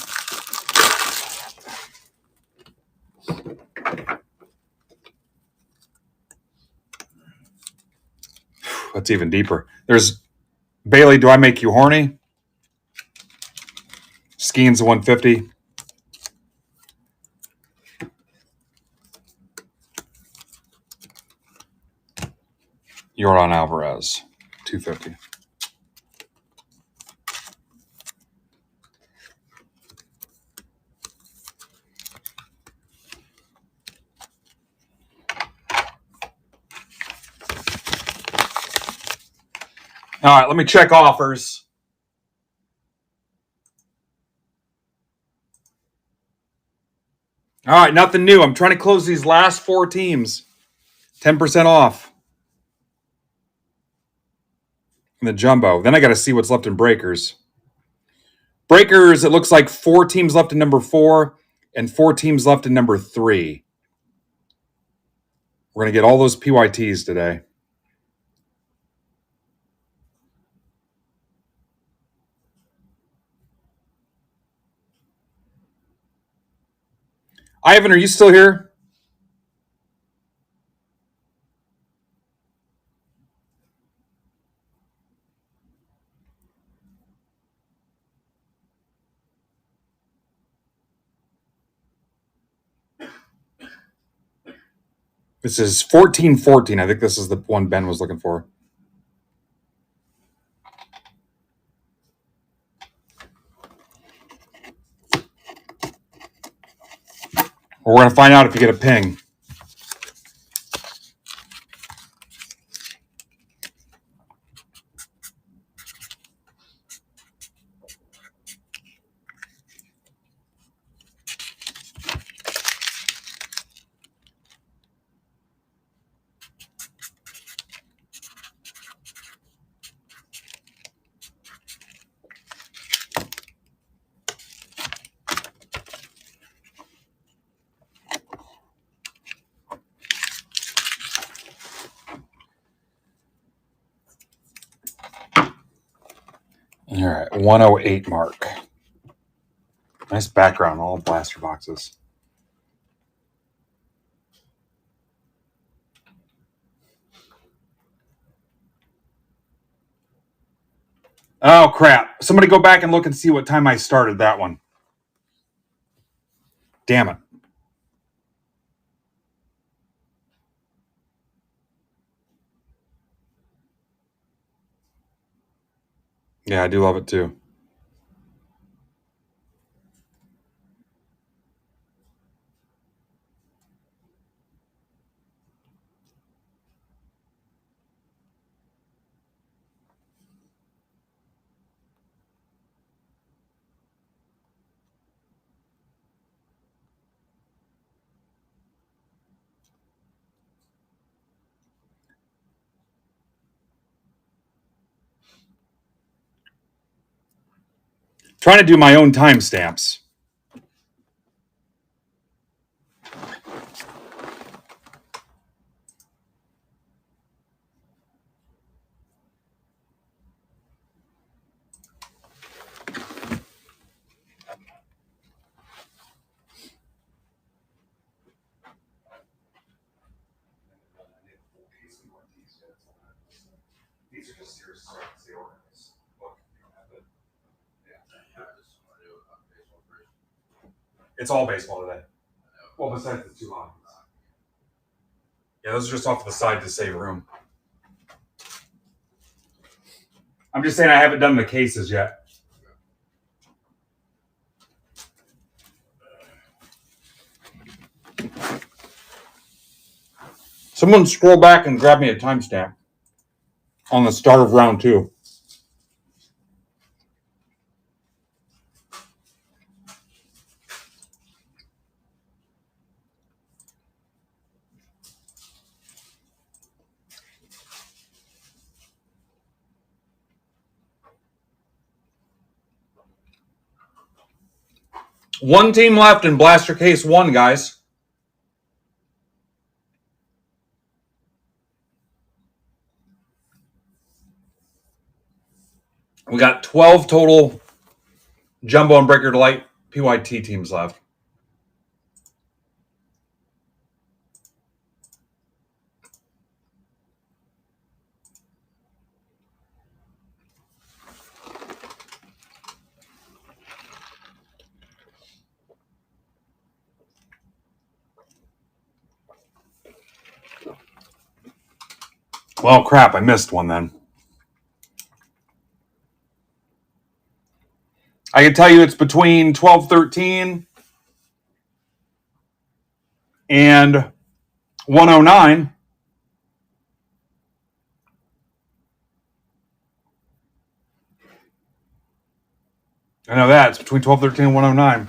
That's even deeper. There's Bailey, do I make you horny? Skeens 150. Yordan Alvarez, 250. All right, let me check offers. All right, nothing new. I'm trying to close these last 4 teams. 10% off. In the jumbo. Then I got to see what's left in breakers. Breakers, it looks like 4 teams left in number 4 and 4 teams left in number 3. We're going to get all those PYTs today. Ivan, are you still here? This is 1414. I think this is the one Ben was looking for. We're going to find out if you get a ping. All right, 108 mark. Nice background, all blaster boxes. Oh, crap. Somebody go back and look and see what time I started that one. Damn it. Yeah, I do love it too. Trying to do my own timestamps. These are just serious starts. They organize. Look, you don't have it. Yeah. It's all baseball today. Well, besides the two hockey. Yeah, those are just off to the side to save room. I'm just saying I haven't done the cases yet. Someone scroll back and grab me a timestamp on the start of round 2. One team left in Blaster Case 1, guys. We got 12 total Jumbo and Breaker Delight PYT teams left. Well, crap, I missed one then. I can tell you it's between 1213 and 109. I know that. It's between 1213 and 109.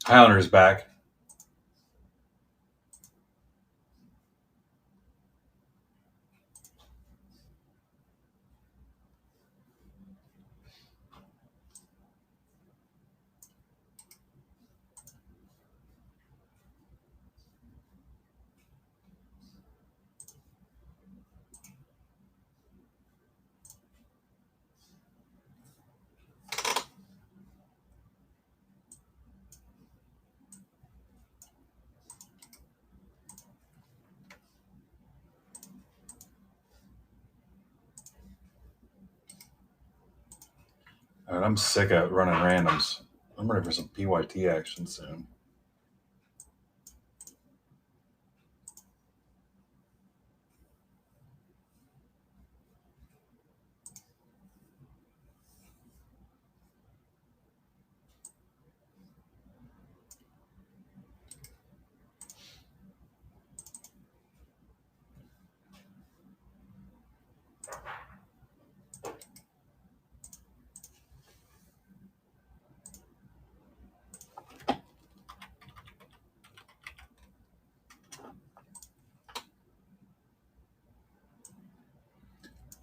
Highlander's back. All right, I'm sick of running randoms. I'm ready for some PYT action soon.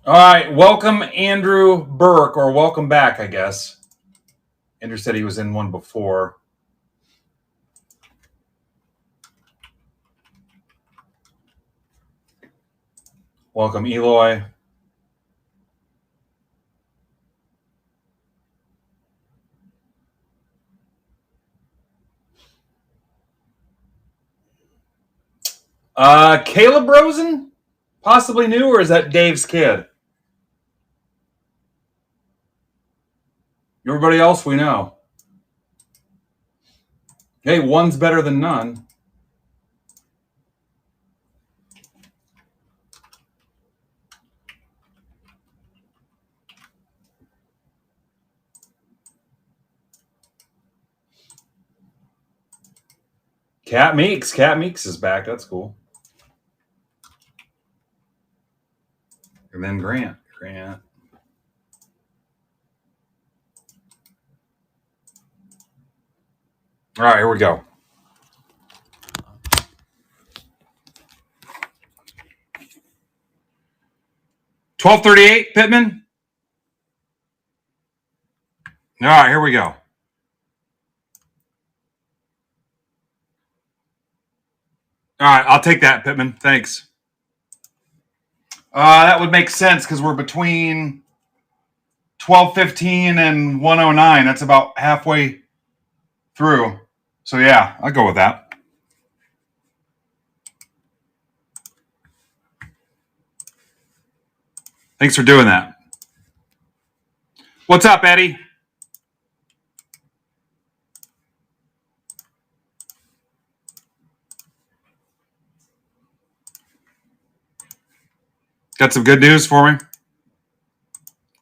All right, welcome Andrew Burke, or welcome back, I guess. Andrew said he was in one before. Welcome Eloy. Caleb Rosen? Possibly new, or is that Dave's kid? Everybody else we know. Hey, one's better than none. Cat Meeks is back. That's cool. And then Grant. All right, here we go. $12.38, Pittman. All right, here we go. All right, I'll take that, Pittman. Thanks. That would make sense because we're between 12:15 and 1:09. That's about halfway through. So yeah, I'll go with that. Thanks for doing that. What's up, Eddie? Got some good news for me?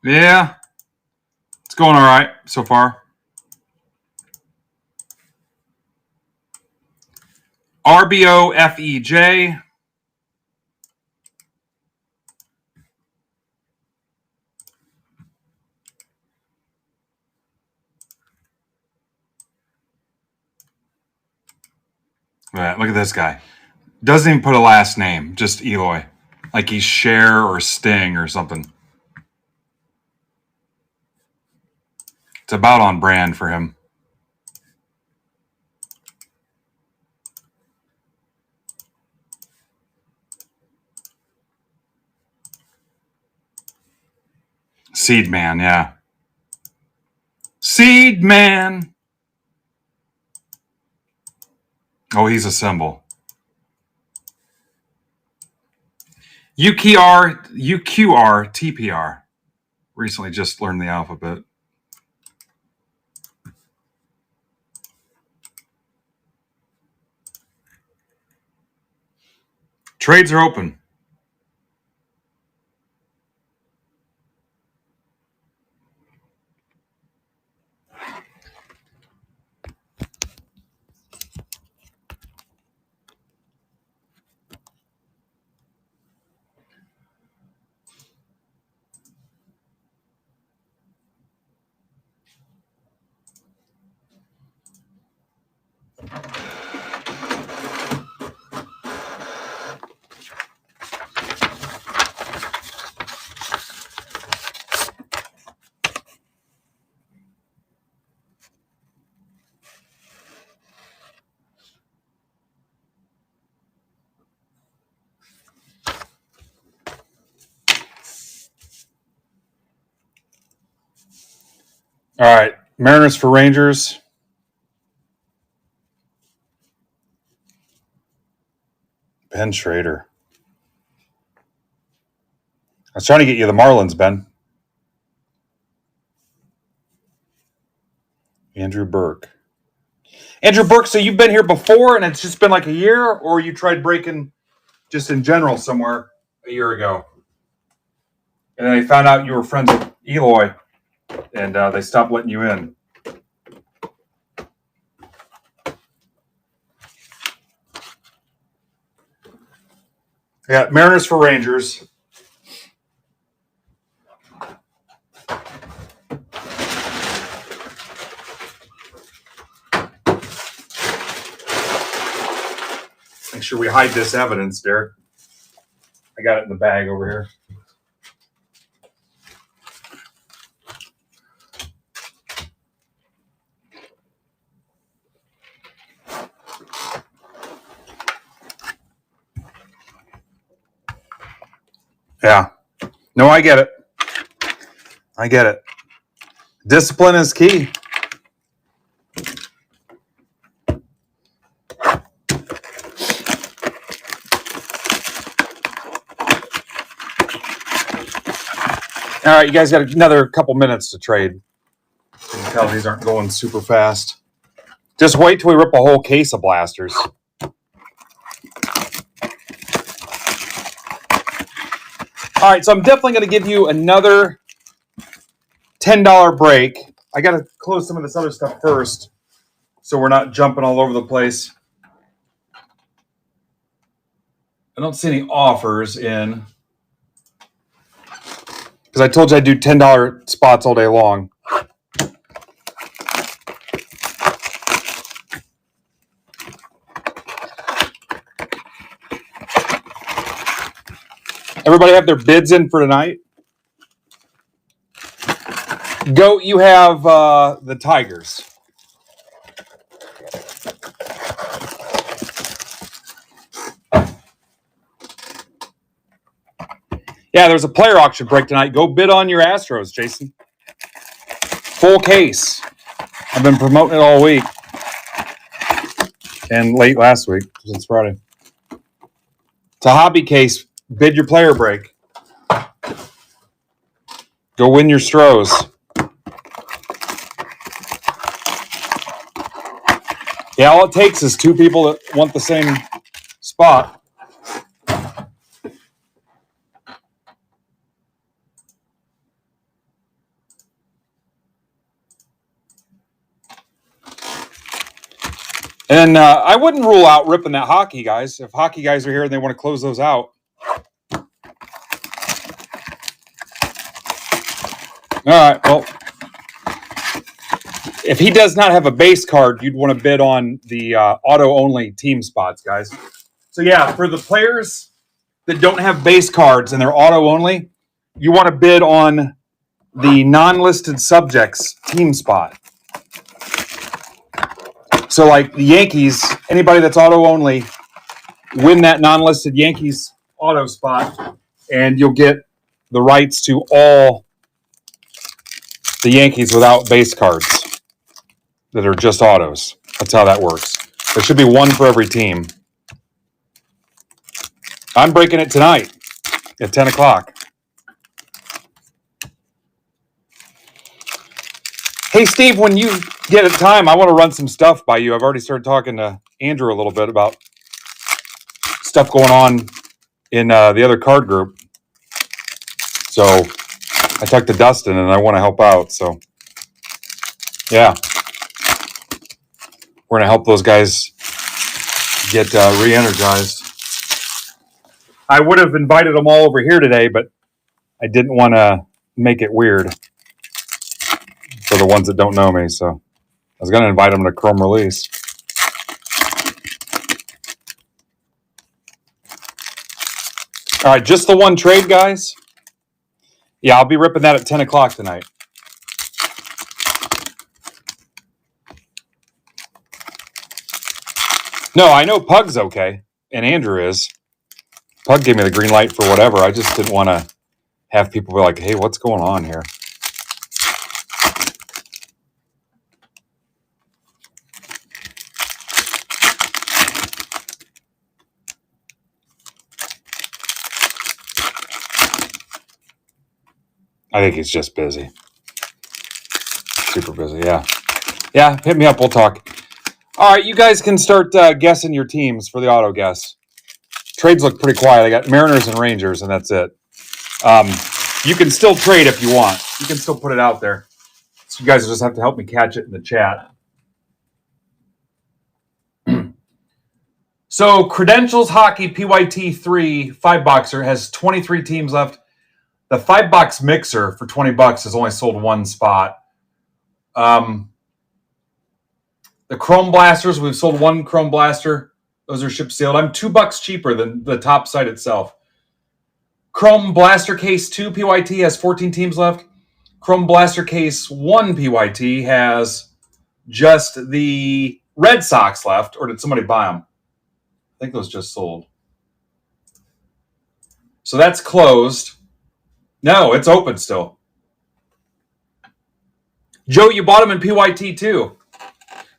Yeah. It's going all right so far. RBOFEJ. Right, look at this guy. Doesn't even put a last name, just Eloy. Like he's Cher or Sting or something. It's about on brand for him. Seed Man, yeah. Seed Man. Oh, he's a symbol. UQR, TPR. Recently just learned the alphabet. Trades are open. All right, Mariners for Rangers. Ben Schrader. I was trying to get you the Marlins, Ben. Andrew Burke. Andrew Burke, so you've been here before and it's just been like a year, or you tried breaking just in general somewhere a year ago? And then they found out you were friends with Eloy, and they stopped letting you in. Yeah, Mariners for Rangers. Make sure we hide this evidence, Derek. I got it in the bag over here. Yeah. No, I get it. I get it. Discipline is key. All right, you guys got another couple minutes to trade. You can tell these aren't going super fast. Just wait till we rip a whole case of blasters. All right, so I'm definitely going to give you another $10 break. I got to close some of this other stuff first so we're not jumping all over the place. I don't see any offers in because I told you I'd do $10 spots all day long. Everybody have their bids in for tonight? Goat, you have the Tigers. Yeah, there's a player auction break tonight. Go bid on your Astros, Jason. Full case. I've been promoting it all week. And late last week, because it's Friday. It's a hobby case. Bid your player break. Go win your Stros. Yeah, all it takes is two people that want the same spot. And I wouldn't rule out ripping that hockey, guys. If hockey guys are here and they want to close those out. All right, well, if he does not have a base card, you'd want to bid on the auto-only team spots, guys. So, yeah, for the players that don't have base cards and they're auto-only, you want to bid on the non-listed subjects team spot. So, like the Yankees, anybody that's auto-only, win that non-listed Yankees auto spot, and you'll get the rights to all the Yankees without base cards that are just autos. That's how that works. There should be one for every team. I'm breaking it tonight at 10 o'clock. Hey, Steve, when you get a time, I want to run some stuff by you. I've already started talking to Andrew a little bit about stuff going on in the other card group. So I talked to Dustin, and I want to help out. So, yeah. We're going to help those guys get re-energized. I would have invited them all over here today, but I didn't want to make it weird for the ones that don't know me. So I was going to invite them to Chrome Release. All right, just the one trade, guys. Yeah, I'll be ripping that at 10 o'clock tonight. No, I know Pug's okay, and Andrew is. Pug gave me the green light for whatever. I just didn't want to have people be like, hey, what's going on here? I think he's just busy. Super busy, yeah. Yeah, hit me up. We'll talk. All right, you guys can start guessing your teams for the auto guess. Trades look pretty quiet. I got Mariners and Rangers, and that's it. You can still trade if you want. You can still put it out there. So you guys just have to help me catch it in the chat. So Credentials Hockey PYT 3 5-boxer has 23 teams left. The 5-box mixer for $20 has only sold one spot. The Chrome Blasters, we've sold one Chrome Blaster. Those are ship sealed. I'm $2 cheaper than the top site itself. Chrome Blaster Case 2 PYT has 14 teams left. Chrome Blaster Case 1 PYT has just the Red Sox left, or did somebody buy them? I think those just sold. So that's closed. No, it's open still. Joe, you bought them in PYT too.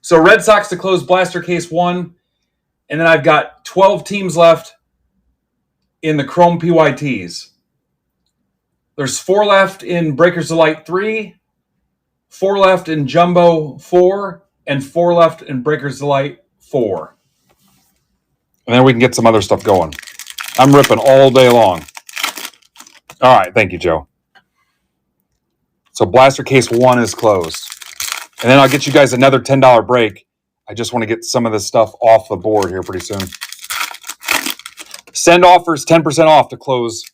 So Red Sox to close Blaster Case 1. And then I've got 12 teams left in the Chrome PYTs. There's 4 left in Breakers of Light 3, 4 left in Jumbo 4, and 4 left in Breakers of Light 4. And then we can get some other stuff going. I'm ripping all day long. All right, thank you, Joe. So Blaster Case 1 is closed. And then I'll get you guys another $10 break. I just want to get some of this stuff off the board here pretty soon. Send offers 10% off to close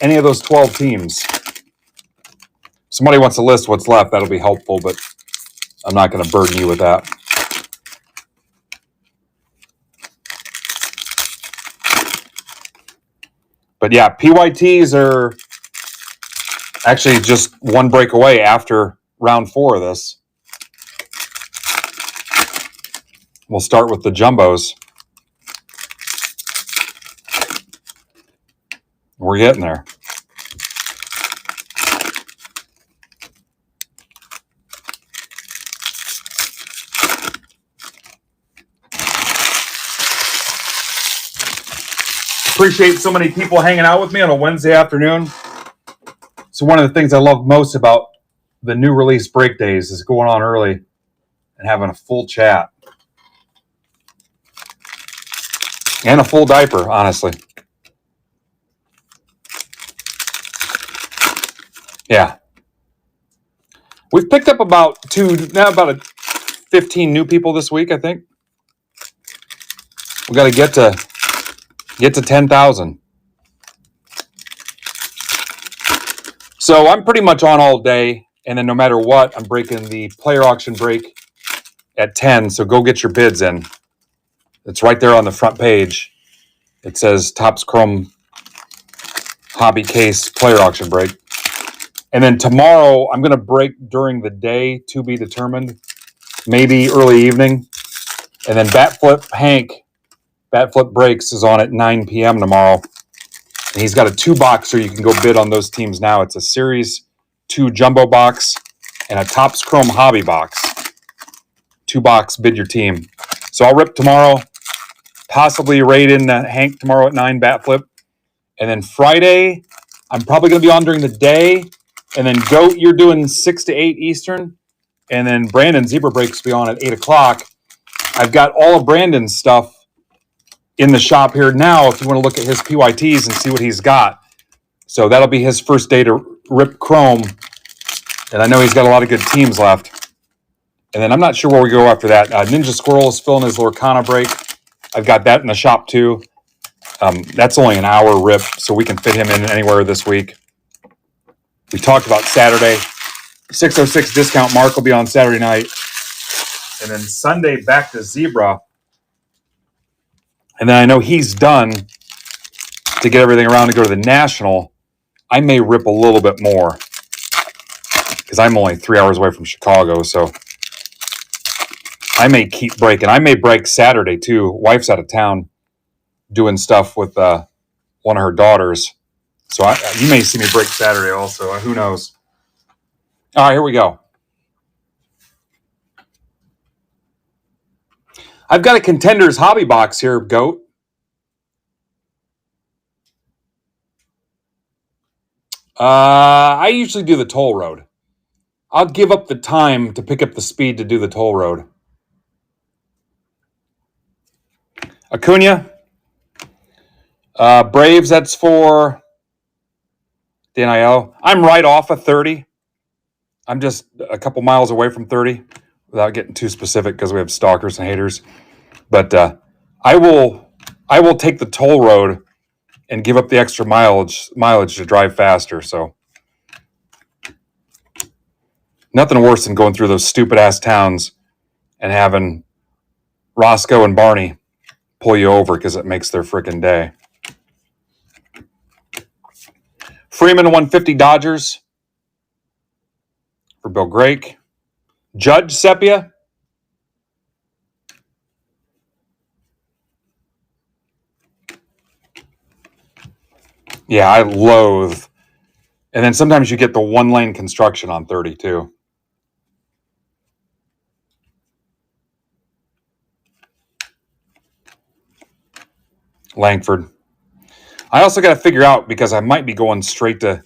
any of those 12 teams. Somebody wants to list what's left. That'll be helpful, but I'm not going to burden you with that. But yeah, PYTs are actually just one break away after round 4 of this. We'll start with the jumbos. We're getting there. Appreciate so many people hanging out with me on a Wednesday afternoon. So one of the things I love most about the new release break days is going on early and having a full chat. And a full diaper, honestly. Yeah. We've picked up about 15 new people this week, I think. We got to get to 10,000. So I'm pretty much on all day, and then no matter what, I'm breaking the player auction break at 10, so go get your bids in. It's right there on the front page. It says Topps Chrome Hobby Case Player Auction Break. And then tomorrow, I'm going to break during the day, to be determined, maybe early evening. And then Batflip Breaks is on at 9 p.m. tomorrow. And he's got a 2-boxer. You can go bid on those teams now. It's a Series 2 jumbo box and a Topps Chrome Hobby box. 2-box, bid your team. So I'll rip tomorrow, possibly raid in Hank tomorrow at 9, Batflip. And then Friday, I'm probably going to be on during the day. And then Goat, you're doing 6 to 8 Eastern. And then Brandon Zebra Breaks will be on at 8 o'clock. I've got all of Brandon's stuff in the shop here now if you want to look at his PYTs and see what he's got. So that'll be his first day to rip Chrome. And I know he's got a lot of good teams left. And then I'm not sure where we go after that. Ninja Squirrel is filling his Lorcana break. I've got that in the shop too. That's only an hour rip, so we can fit him in anywhere this week. We talked about Saturday. 606 discount Mark will be on Saturday night. And then Sunday back to Zebra. And then I know he's done to get everything around to go to the National. I may rip a little bit more because I'm only 3 hours away from Chicago. So I may keep breaking. I may break Saturday too. Wife's out of town doing stuff with one of her daughters. So you may see me break Saturday also. Who knows? All right, here we go. I've got a Contenders hobby box here, Goat. I usually do the toll road. I'll give up the time to pick up the speed to do the toll road. Acuna. Braves, that's for the NIL. I'm right off of 30. I'm just a couple miles away from 30 without getting too specific because we have stalkers and haters. But I will take the toll road and give up the extra mileage to drive faster. So nothing worse than going through those stupid ass towns and having Roscoe and Barney pull you over because it makes their freaking day. Freeman 150 Dodgers for Bill Grake. Judge Sepia. Yeah, I loathe. And then sometimes you get the one-lane construction on 30 too. Langford. I also got to figure out, because I might be going straight to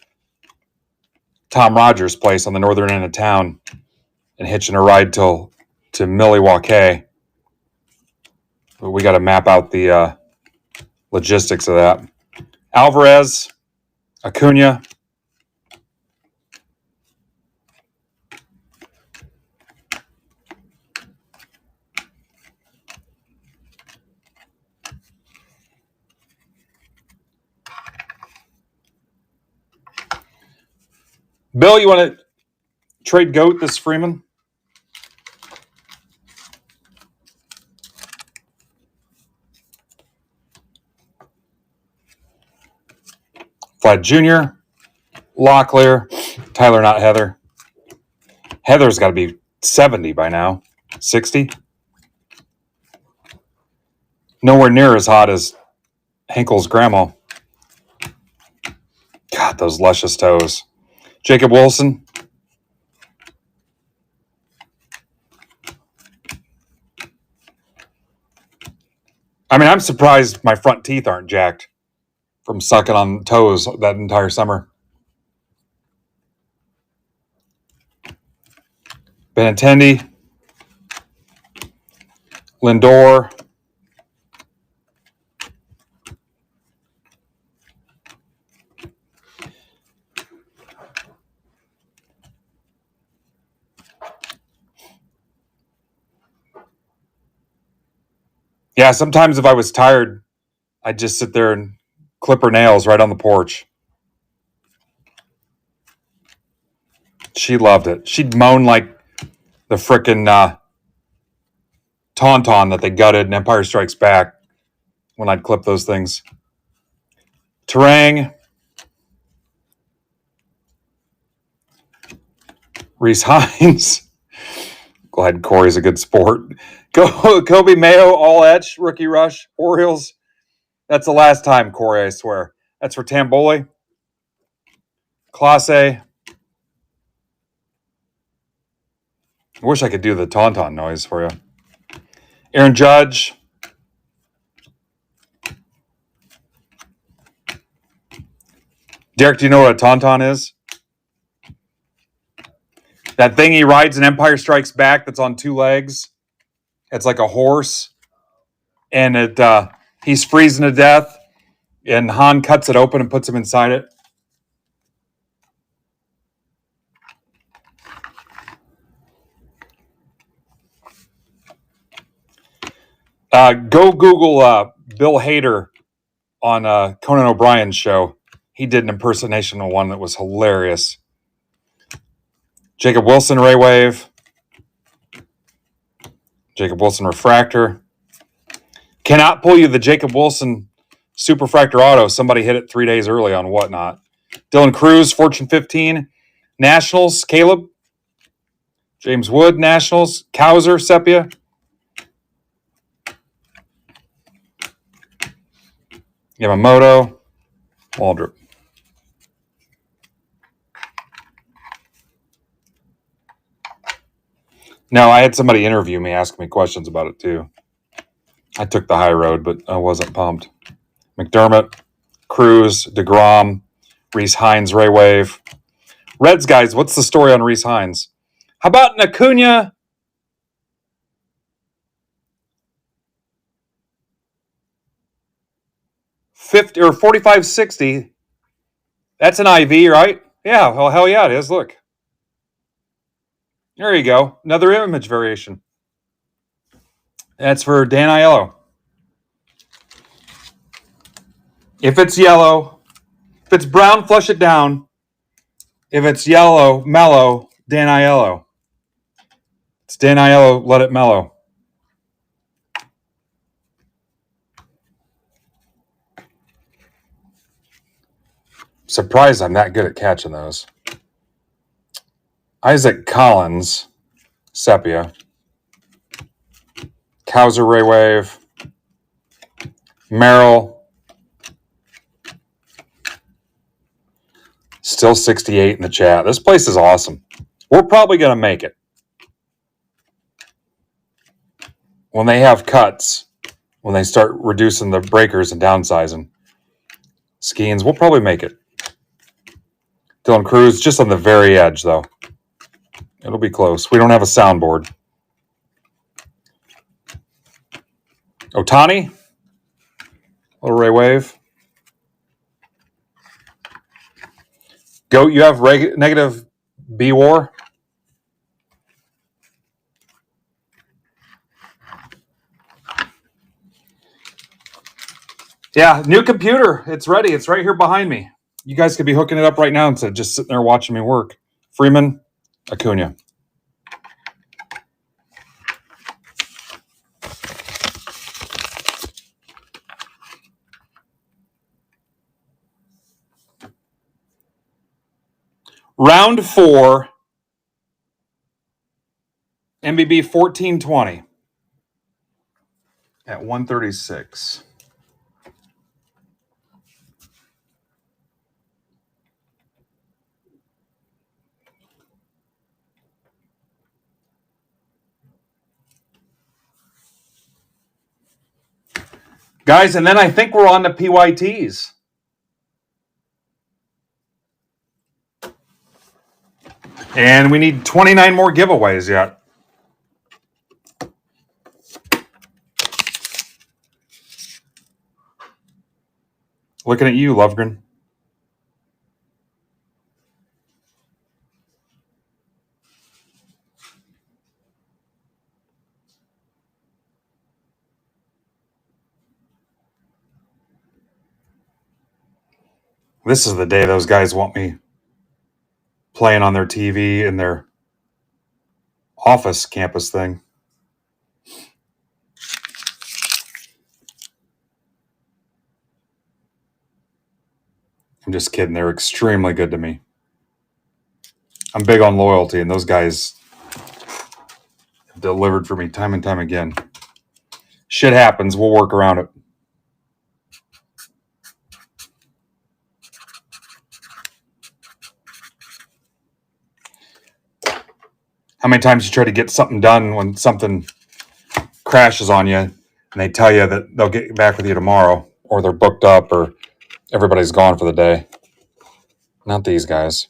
Tom Rogers' place on the northern end of town and hitching a ride to Milwaukee. But we got to map out the logistics of that. Alvarez, Acuna. Bill, you want to trade GOAT this Freeman? Vlad Jr., Locklear, Tyler, not Heather. Heather's got to be 70 by now. 60? Nowhere near as hot as Henkel's grandma. God, those luscious toes. Jacob Wilson. I mean, I'm surprised my front teeth aren't jacked from sucking on toes that entire summer. Benintendi. Lindor. Yeah, sometimes if I was tired, I'd just sit there and clip her nails right on the porch. She loved it. She'd moan like the frickin' Tauntaun that they gutted in Empire Strikes Back when I'd clip those things. Terang. Reese Hines. Glad Corey's a good sport. Kobe Mayo, all etch, rookie rush, Orioles. That's the last time, Corey, I swear. That's for Tamboli. Clase. I wish I could do the Tauntaun noise for you. Aaron Judge. Derek, do you know what a Tauntaun is? That thing he rides in Empire Strikes Back that's on two legs. It's like a horse. And he's freezing to death. And Han cuts it open and puts him inside it. Go Google Bill Hader on Conan O'Brien's show. He did an impersonation of one that was hilarious. Jacob Wilson Ray Wave. Jacob Wilson Refractor. Cannot pull you the Jacob Wilson Superfractor Auto. Somebody hit it 3 days early on Whatnot. Dylan Cruz, Fortune 15. Nationals, Caleb. James Wood, Nationals. Kowser, Sepia. Yamamoto. Waldrop. No, I had somebody interview me, ask me questions about it too. I took the high road, but I wasn't pumped. McDermott, Cruz, DeGrom, Reese Hines, Ray Wave. Reds guys, what's the story on Reese Hines? How about an Acuna 50 or 4560? That's an IV, right? Yeah, well, hell yeah, it is. Look. There you go. Another image variation. That's for Dan Aiello. If it's yellow, if it's brown, flush it down. If it's yellow, mellow, Dan Aiello. It's Dan Aiello, let it mellow. Surprised I'm that good at catching those. Isaac Collins, Sepia. Kowser Ray Wave. Merrill. Still 68 in the chat. This place is awesome. We're probably going to make it. When they have cuts, when they start reducing the breakers and downsizing, Skeens, we'll probably make it. Dylan Cruz, just on the very edge, though. It'll be close. We don't have a soundboard. Otani. Little Ray Wave. Goat, you have negative B War. Yeah, new computer. It's ready. It's right here behind me. You guys could be hooking it up right now instead of just sitting there watching me work. Freeman, Acuna. Round 4, MBB 1420 at 136. Guys, and then I think we're on the PYTs. And we need 29 more giveaways yet. Looking at you, Lovegren. This is the day those guys want me playing on their TV in their office campus thing. I'm just kidding. They're extremely good to me. I'm big on loyalty, and those guys have delivered for me time and time again. Shit happens. We'll work around it. How many times you try to get something done when something crashes on you and they tell you that they'll get back with you tomorrow, or they're booked up, or everybody's gone for the day? Not these guys.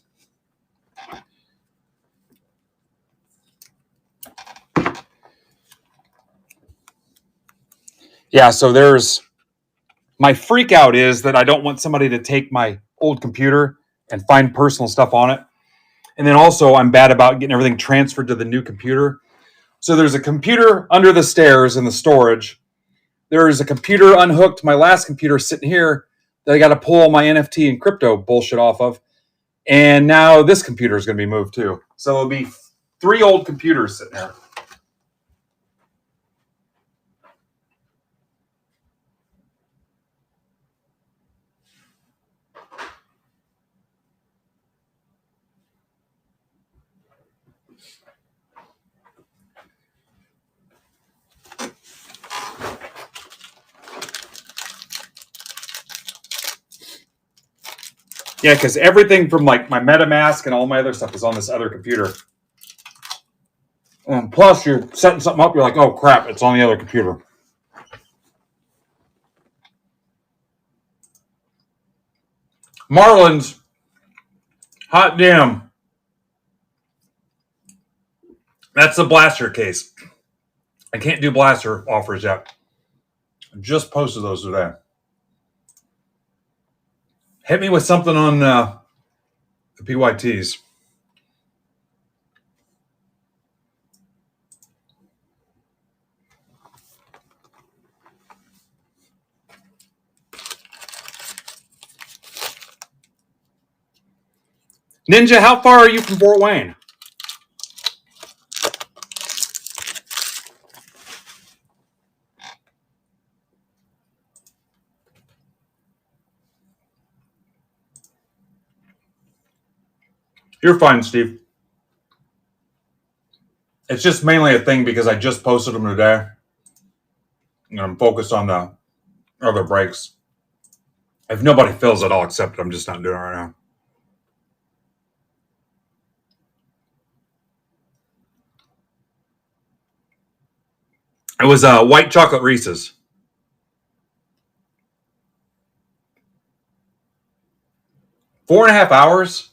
Yeah, so there's my freak out is that I don't want somebody to take my old computer and find personal stuff on it. And then also I'm bad about getting everything transferred to the new computer. So there's a computer under the stairs in the storage. There is a computer unhooked, my last computer sitting here, that I got to pull all my NFT and crypto bullshit off of. And now this computer is going to be moved too. So it'll be 3 old computers sitting there. Yeah, because everything from like my MetaMask and all my other stuff is on this other computer. And plus, you're setting something up, you're like, oh crap, it's on the other computer. Marlins, hot damn. That's the blaster case. I can't do blaster offers yet. I just posted those today. Hit me with something on the PYTs. Ninja, how far are you from Fort Wayne? You're fine, Steve. It's just mainly a thing because I just posted them today. And I'm focused on the other breaks. If nobody fills it, I'll accept it. I'm just not doing it right now. It was white chocolate Reese's. 4.5 hours?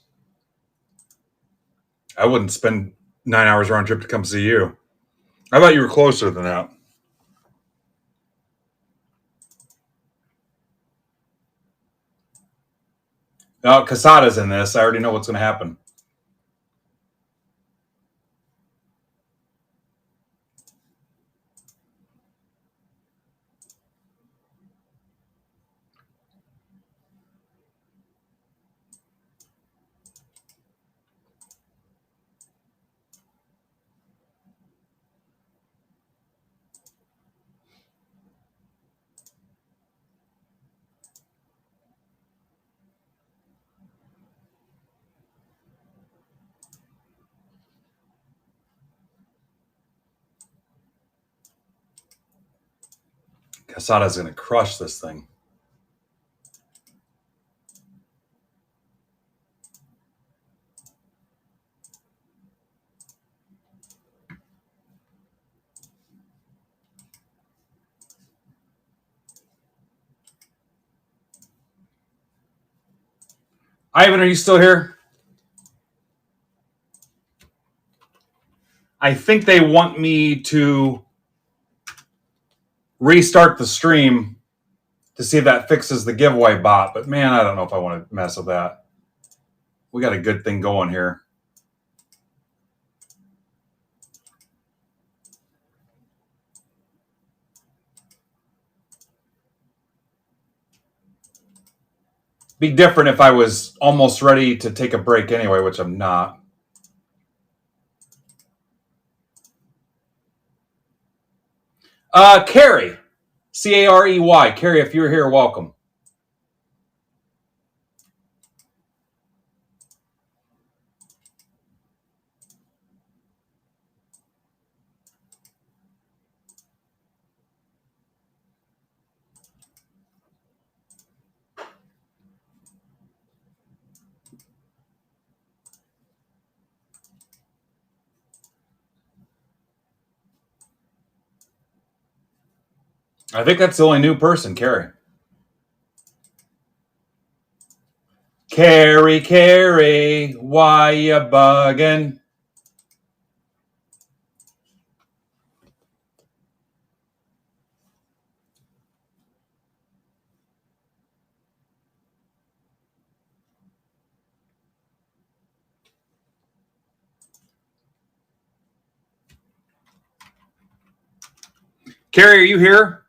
I wouldn't spend 9 hours round trip to come see you. I thought you were closer than that. No, Casada's in this. I already know what's going to happen. Casada's going to crush this thing. Ivan, are you still here? I think they want me to restart the stream to see if that fixes the giveaway bot. But man, I don't know if I want to mess with that. We got a good thing going here. Be different if I was almost ready to take a break anyway, which I'm not. Carrie. Carey. Carrie, if you're here, welcome. I think that's the only new person, Carrie. Carrie, why you bugging? Carrie, are you here?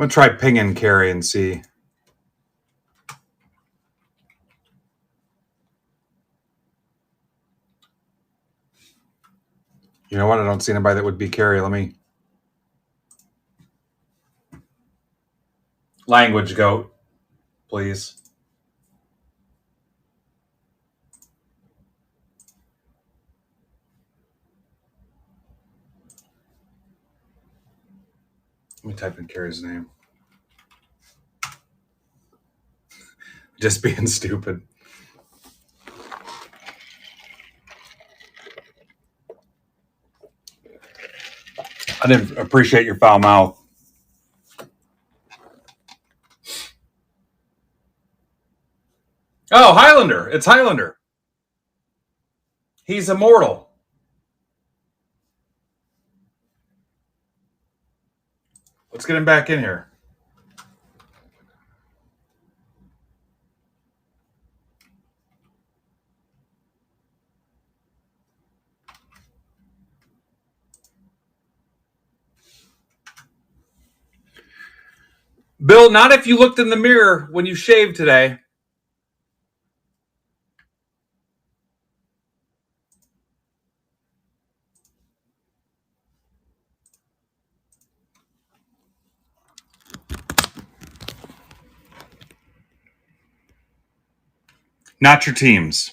I'm going to try pinging Carrie and see. You know what? I don't see anybody that would be Carrie. Let me. Language goat, please. Let me type in Carrie's name. Just being stupid. I didn't appreciate your foul mouth. Oh, Highlander. It's Highlander. He's immortal. Let's get him back in here. Bill, not if you looked in the mirror when you shaved today. Not your teams.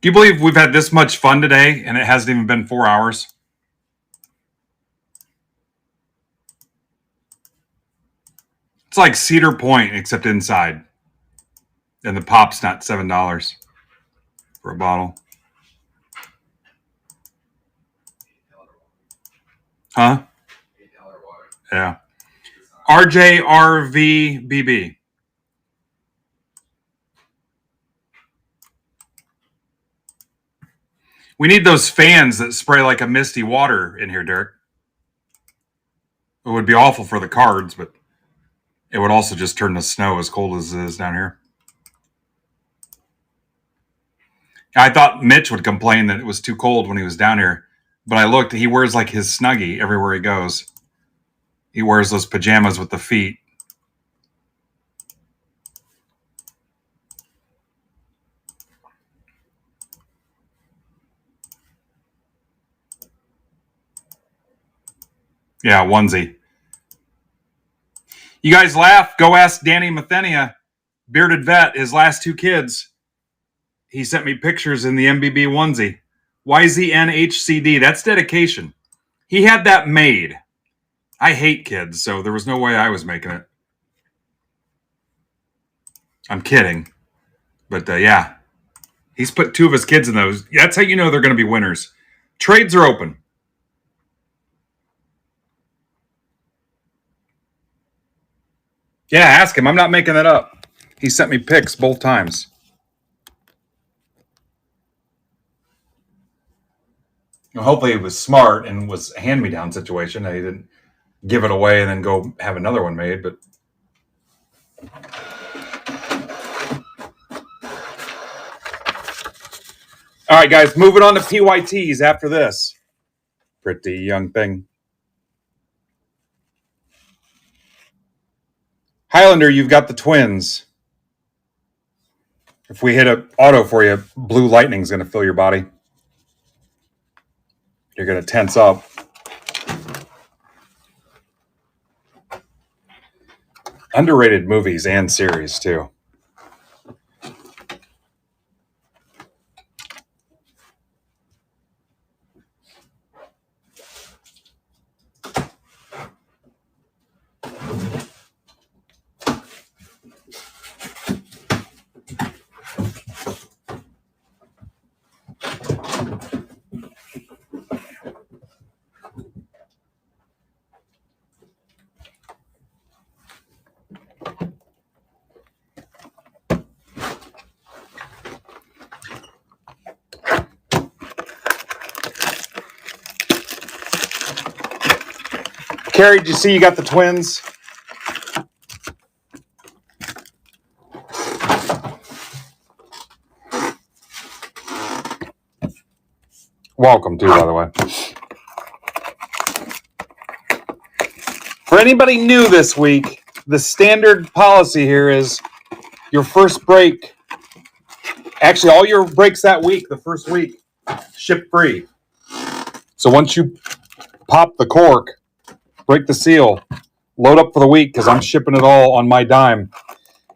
Do you believe we've had this much fun today and it hasn't even been 4 hours? It's like Cedar Point, except inside. And the pop's not $7 for a bottle. Huh? Yeah. RJRVBB. We need those fans that spray like a misty water in here, Derek. It would be awful for the cards, but it would also just turn to snow as cold as it is down here. I thought Mitch would complain that it was too cold when he was down here, but I looked, he wears like his Snuggie everywhere he goes. He wears those pajamas with the feet. Yeah, onesie. You guys laugh. Go ask Danny Mathenia, bearded vet, his last 2 kids. He sent me pictures in the MBB onesie. YZNHCD. That's dedication. He had that made. I hate kids, so there was no way I was making it. I'm kidding. But yeah, he's put 2 of his kids in those. That's how you know they're going to be winners. Trades are open. Yeah, ask him. I'm not making that up. He sent me pics both times. Well, hopefully he was smart and was a hand-me-down situation. He didn't give it away and then go have another one made. But all right, guys, moving on to PYTs after this. Pretty young thing. Highlander, you've got the Twins. If we hit an auto for you, blue lightning's going to fill your body. You're going to tense up. Underrated movies and series, too. Carrie, did you see you got the Twins? Welcome, too, by the way. For anybody new this week, the standard policy here is your first break, actually all your breaks that week, the first week, ship free. So once you pop the cork, break the seal, load up for the week because I'm shipping it all on my dime.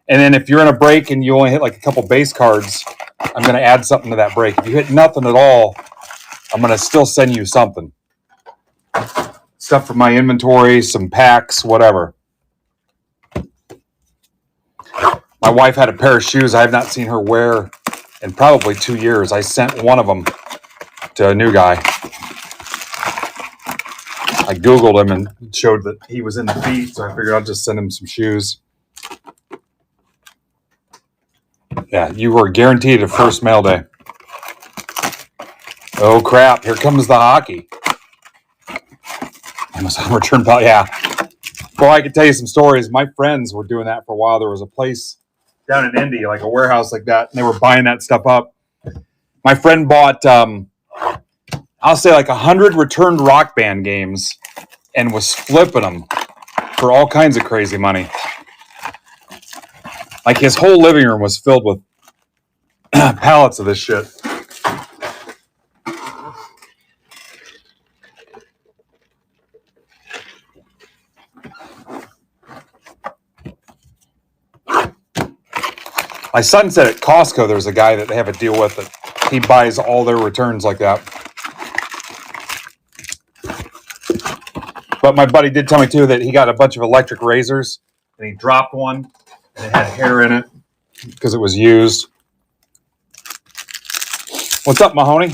And then if you're in a break and you only hit like a couple base cards, I'm going to add something to that break. If you hit nothing at all, I'm going to still send you something. Stuff from my inventory, some packs, whatever. My wife had a pair of shoes I have not seen her wear in probably 2 years. I sent one of them to a new guy. I Googled him and showed that he was in the feed, so I figured I'll just send him some shoes. Yeah, you were guaranteed a first mail day. Oh, crap. Here comes the hockey. Amazon return policy. Yeah. Boy, I could tell you some stories. My friends were doing that for a while. There was a place down in Indy, like a warehouse like that, and they were buying that stuff up. My friend bought, I'll say like 100 returned Rock Band games and was flipping them for all kinds of crazy money. Like his whole living room was filled with pallets of this shit. My son said at Costco there's a guy that they have a deal with that he buys all their returns like that. But my buddy did tell me too that he got a bunch of electric razors and he dropped one and it had hair in it because it was used. What's up, Mahoney?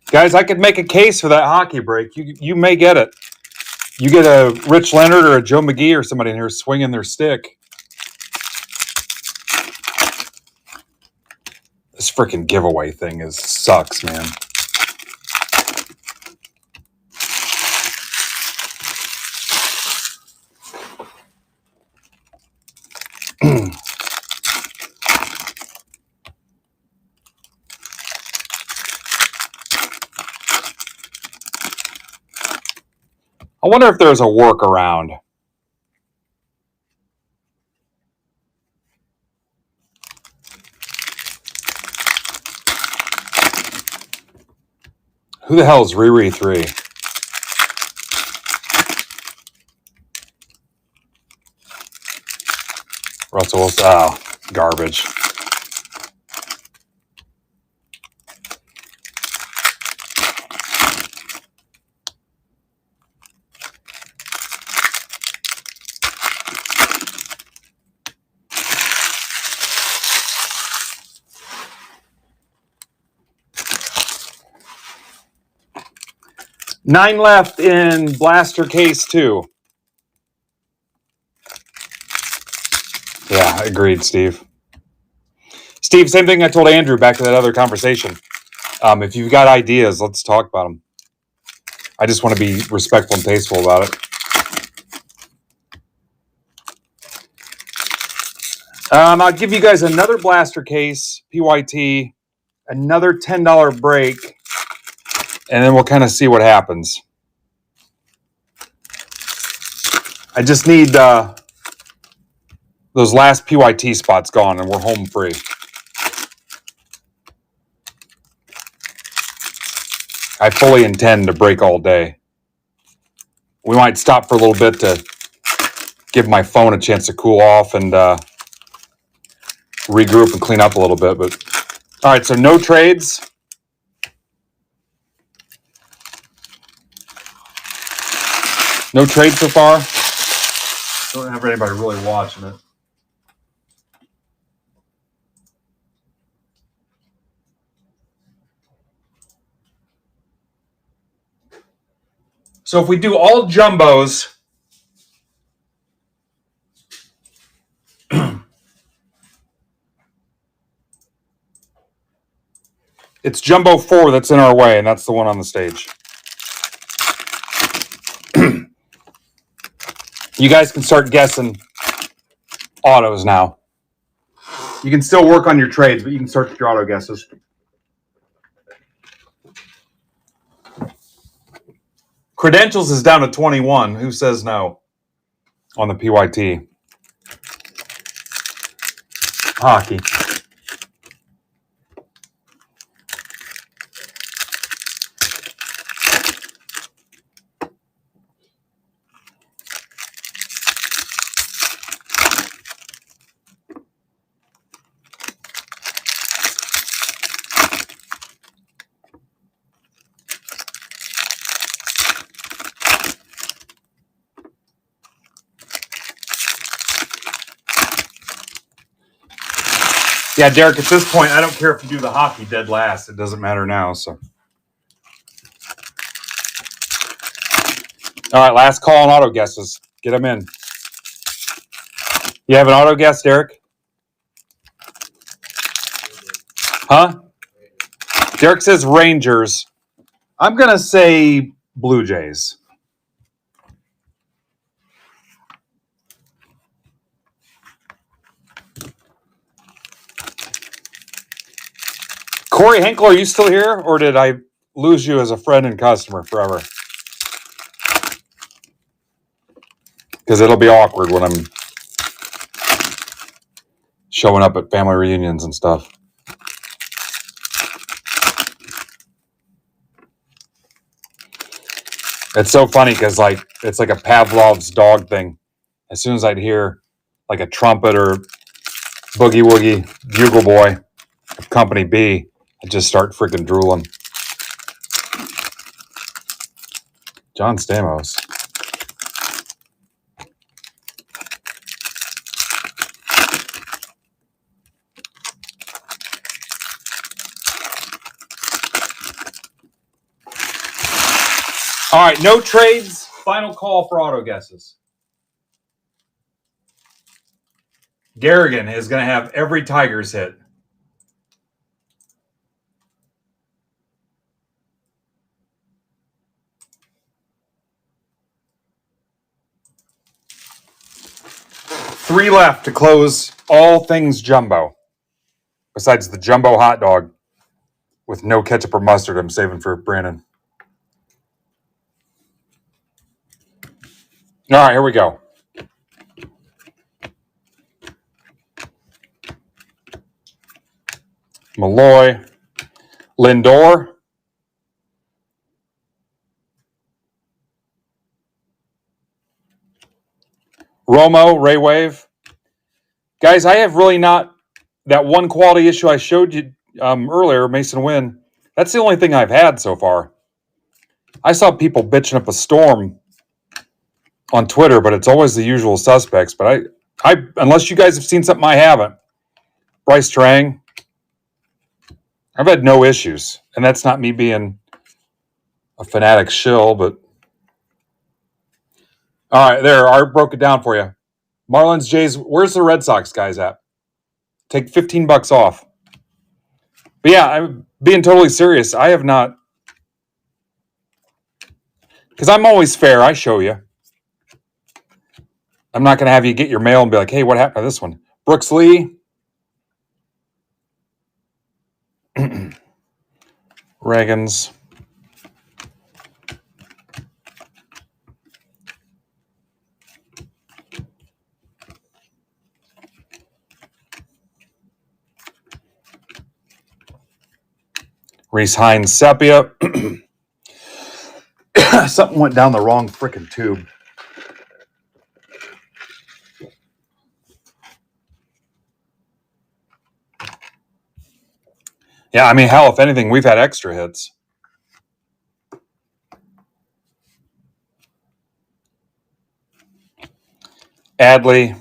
Guys, I could make a case for that hockey break. You may get it. You get a Rich Leonard or a Joe McGee or somebody in here swinging their stick. This freaking giveaway thing sucks, man. I wonder if there's a workaround. Who the hell is Riri 3? Russell Wilson. Oh, garbage. Nine left in Blaster Case 2. Yeah, agreed, Steve. Steve, same thing I told Andrew back to that other conversation. If you've got ideas, let's talk about them. I just want to be respectful and tasteful about it. I'll give you guys another Blaster Case, PYT, another $10 break, and then we'll kind of see what happens. I just need those last PYT spots gone, and we're home free. I fully intend to break all day. We might stop for a little bit to give my phone a chance to cool off and regroup and clean up a little bit. But all right, so no trades. No trades so far. Don't have anybody really watching it. So if we do all jumbos, It's Jumbo 4 that's in our way, and that's the one on the stage. You guys can start guessing autos now. You can still work on your trades, but you can start your auto guesses. Credentials is down to 21. Who says no on the PYT? Hockey. Yeah, Derek, at this point, I don't care if you do the hockey dead last. It doesn't matter now. So, all right, last call on auto guesses. Get them in. You have an auto guess, Derek? Huh? Derek says Rangers. I'm going to say Blue Jays. Corey Henkel, are you still here? Or did I lose you as a friend and customer forever? Because it'll be awkward when I'm showing up at family reunions and stuff. It's so funny because it's like a Pavlov's dog thing. As soon as I'd hear like a trumpet or boogie woogie bugle boy of Company B, I'd just start freaking drooling. John Stamos. All right, no trades. Final call for auto guesses. Garrigan is going to have every Tigers hit. Three left to close all things jumbo. Besides the jumbo hot dog with no ketchup or mustard I'm saving for Brandon. All right, here we go. Malloy, Lindor, Romo, Ray Wave. Guys, I have really not, that one quality issue I showed you earlier, Mason Wynn, that's the only thing I've had so far. I saw people bitching up a storm on Twitter, but it's always the usual suspects. But I unless you guys have seen something I haven't, Bryce Trang, I've had no issues. And that's not me being a fanatic shill, but all right, there, Art broke it down for you. Marlins, Jays, where's the Red Sox guys at? Take $15 off. But yeah, I'm being totally serious. I have not, because I'm always fair. I show you. I'm not going to have you get your mail and be like, hey, what happened to this one? Brooks Lee. Reagans. Reese Hines Sepia. Something went down the wrong freaking tube. Yeah, I mean, hell, if anything, we've had extra hits. Adley.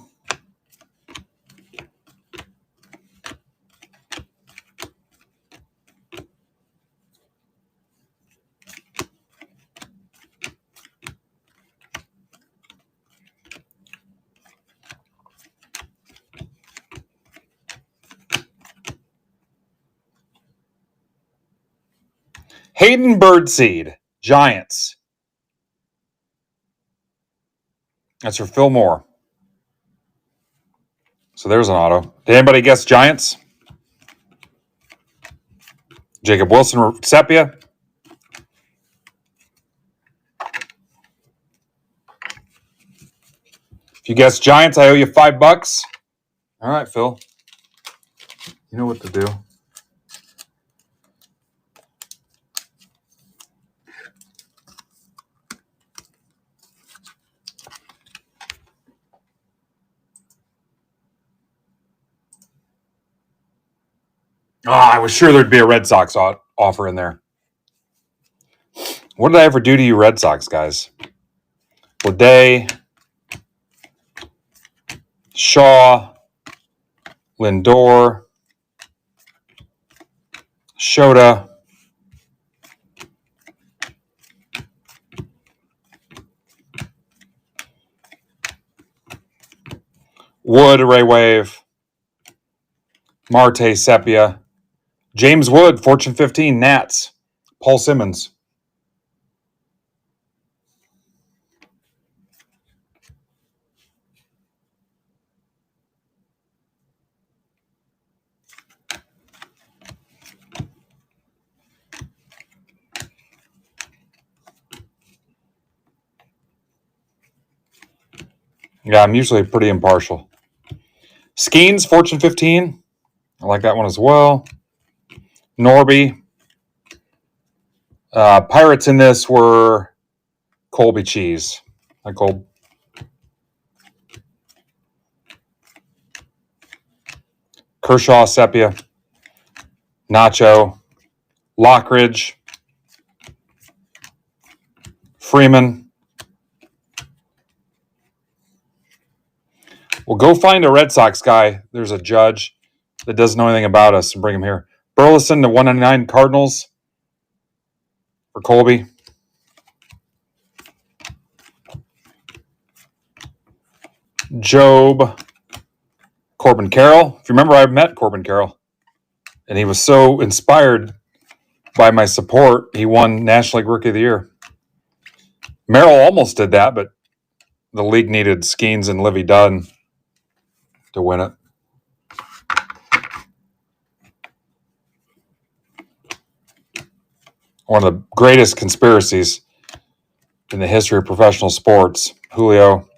Hayden Birdseed, Giants. That's for Phil Moore. So there's an auto. Did anybody guess Giants? Jacob Wilson, Sepia. If you guess Giants, I owe you $5. All right, Phil. You know what to do. Oh, I was sure there'd be a Red Sox offer in there. What did I ever do to you Red Sox guys? Leday, Shaw, Lindor, Shota, Wood, Ray Wave, Marte, Sepia, James Wood, Fortune 15, Nats, Paul Simmons. Yeah, I'm usually pretty impartial. Skeens, Fortune 15. I like that one as well. Norby. Pirates in this were Colby Cheese. Hi, Colb. Kershaw, Sepia. Nacho. Lockridge. Freeman. Well, go find a Red Sox guy. There's a judge that doesn't know anything about us and bring him here. Burleson to 199 Cardinals for Colby. Job. Corbin Carroll. If you remember, I met Corbin Carroll. And he was so inspired by my support, he won National League Rookie of the Year. Merrill almost did that, but the league needed Skeens and Livy Dunn to win it. One of the greatest conspiracies in the history of professional sports. Julio.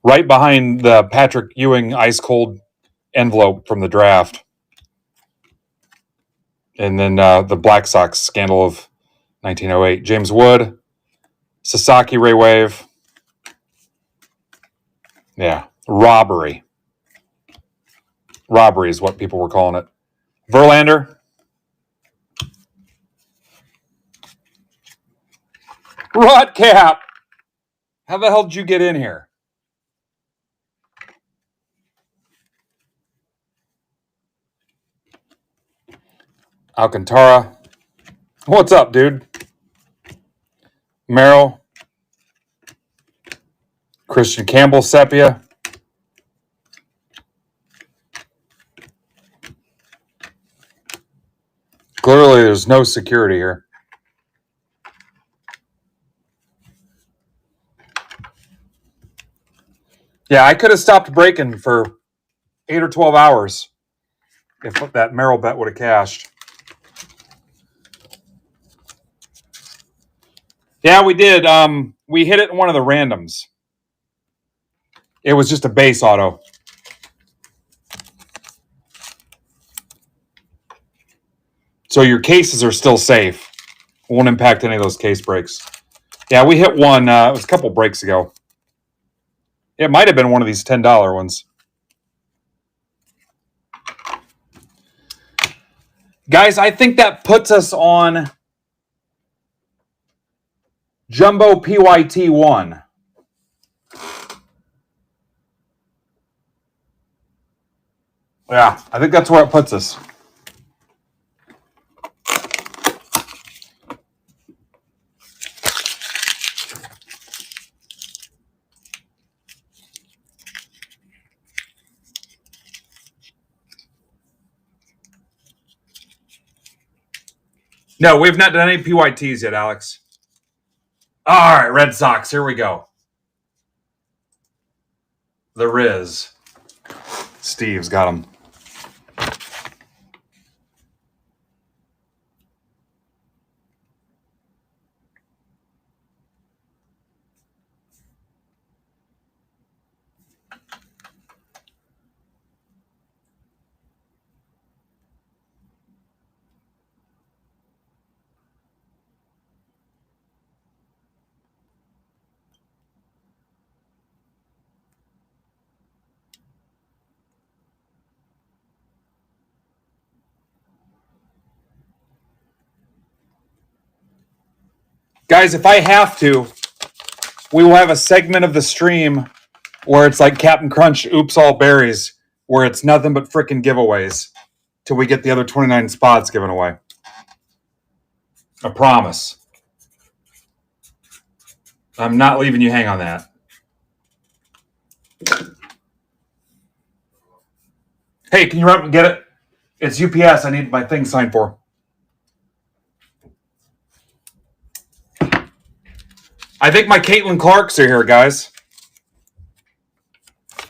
Right behind the Patrick Ewing ice cold envelope from the draft. And then the Black Sox scandal of 1908. James Wood. Sasaki, Ray Wave. Yeah. Robbery. Robbery is what people were calling it. Verlander. Rod Cap. How the hell did you get in here? Alcantara. What's up, dude? Merrill. Christian Campbell, Sepia. Clearly, there's no security here. Yeah, I could have stopped breaking for 8 or 12 hours if that Merrill bet would have cashed. Yeah, we did. We hit it in one of the randoms. It was just a base auto. So your cases are still safe. Won't impact any of those case breaks. Yeah, we hit one. It was a couple breaks ago. It might have been one of these $10 ones. Guys, I think that puts us on Jumbo PYT 1. Yeah, I think that's where it puts us. No, we've not done any PYTs yet, Alex. All right, Red Sox. Here we go. The Riz. Steve's got them. Guys, if I have to, we will have a segment of the stream where it's like Captain Crunch, Oops All Berries, where it's nothing but freaking giveaways till we get the other 29 spots given away. I promise. I'm not leaving you hang on that. Hey, can you run up and get it? It's UPS. I need my thing signed for. I think my Caitlin Clarks are here, guys.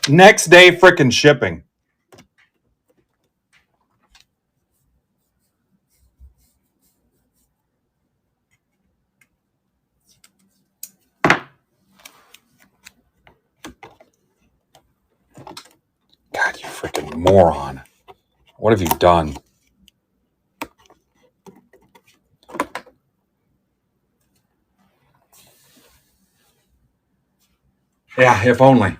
Next day freaking shipping. God, you freaking moron. What have you done? Yeah, if only.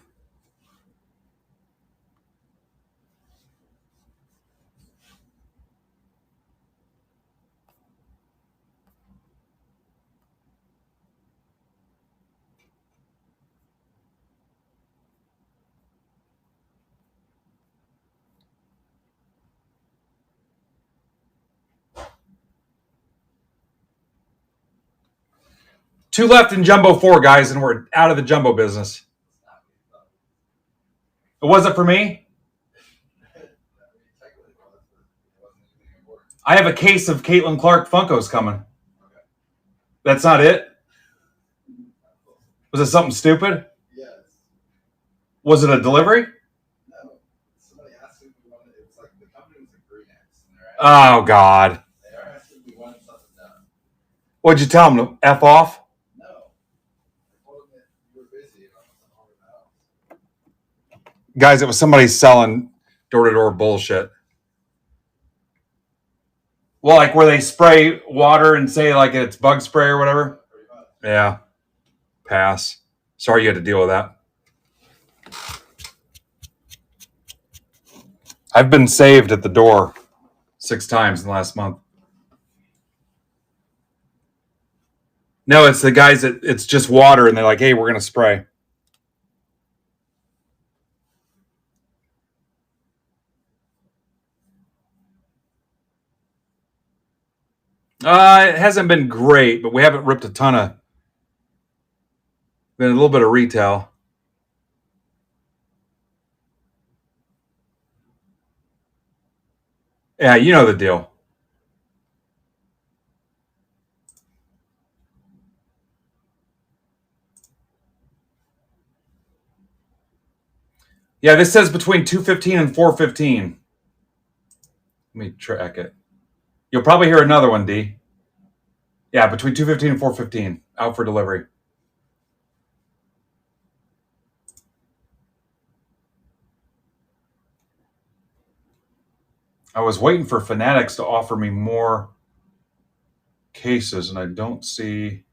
Two left in Jumbo 4, guys, and we're out of the Jumbo business. It wasn't for me? I have a case of Caitlin Clark Funkos coming. That's not it? Was it something stupid? Yes. Was it a delivery? No. Somebody asked if we wanted. It's like the company was a green X, and Oh, God. they are asking if we wanted something done. What'd you tell them? To F off? No. I told them that you were busy and I wasn't home in the house. Guys, it was somebody selling door-to-door bullshit. Well, like where they spray water and say like it's bug spray or whatever. Pretty much. Yeah. Pass. Sorry you had to deal with that. I've been saved at the door 6 times in the last month. No, it's the guys that it's just water and they're like, hey, we're going to spray. It hasn't been great, but we haven't ripped a ton of. Been a little bit of retail. Yeah, you know the deal. Yeah, this says between 2:15 and 4:15. Let me track it. You'll probably hear another one, D. Yeah, between 2:15 and 4:15. Out for delivery. I was waiting for Fanatics to offer me more cases, and I don't see.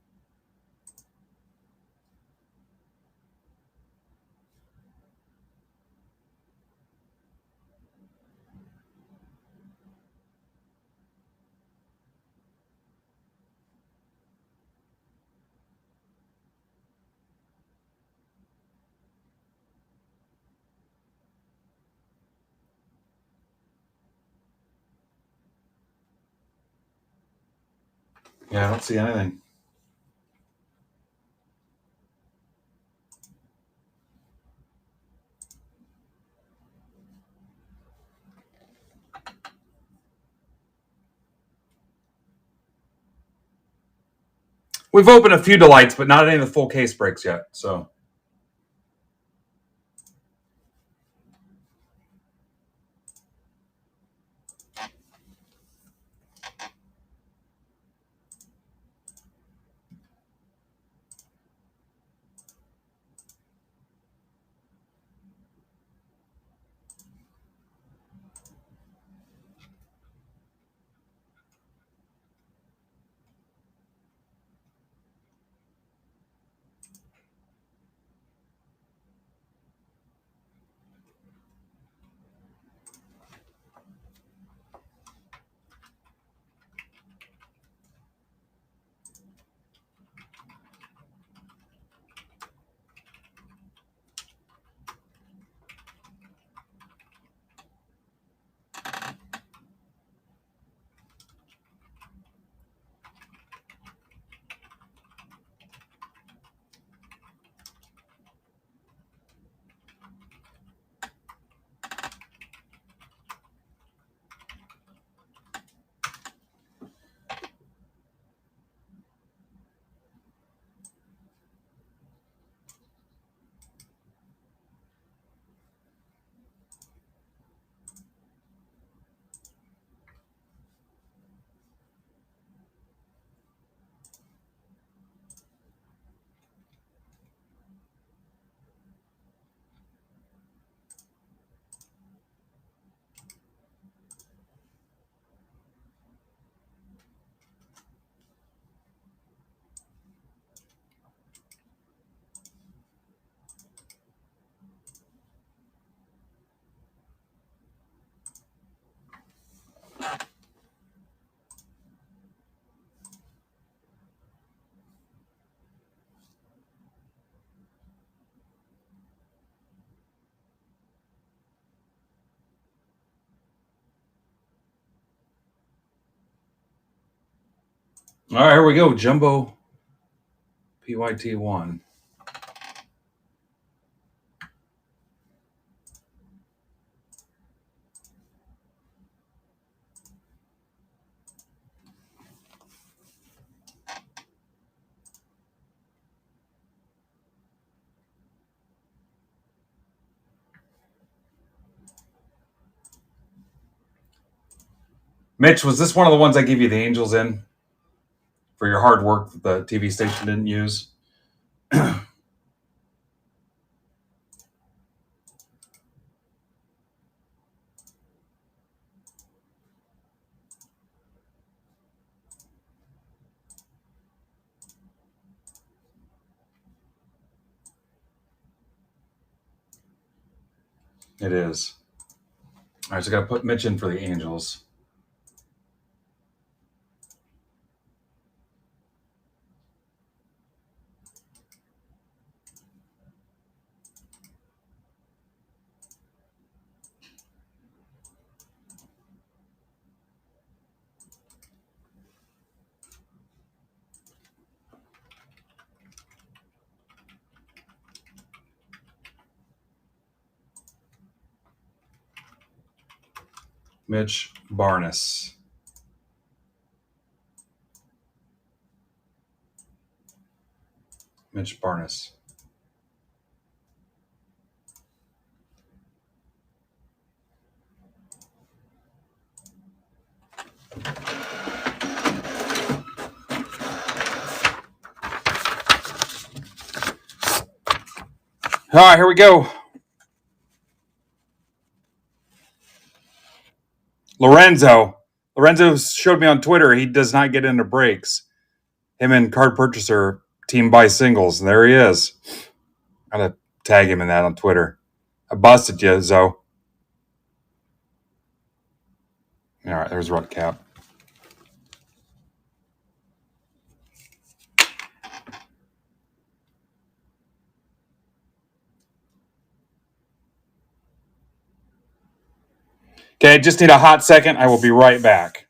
Yeah, I don't see anything. We've opened a few delights, but not any of the full case breaks yet. So. All right, here we go. Jumbo PYT1. Mitch, was this one of the ones I gave you the Angels in for your hard work that the TV station didn't use? It is. All right, so I got to put Mitch in for the Angels. Mitch Barnes. Mitch Barnes. All right, here we go. Lorenzo. Lorenzo showed me on Twitter he does not get into breaks. Him and Card Purchaser team buy singles. And there he is. I'm going to tag him in that on Twitter. I busted you, Zoe. All right, there's Rut Cap. Okay, just need a hot second. I will be right back.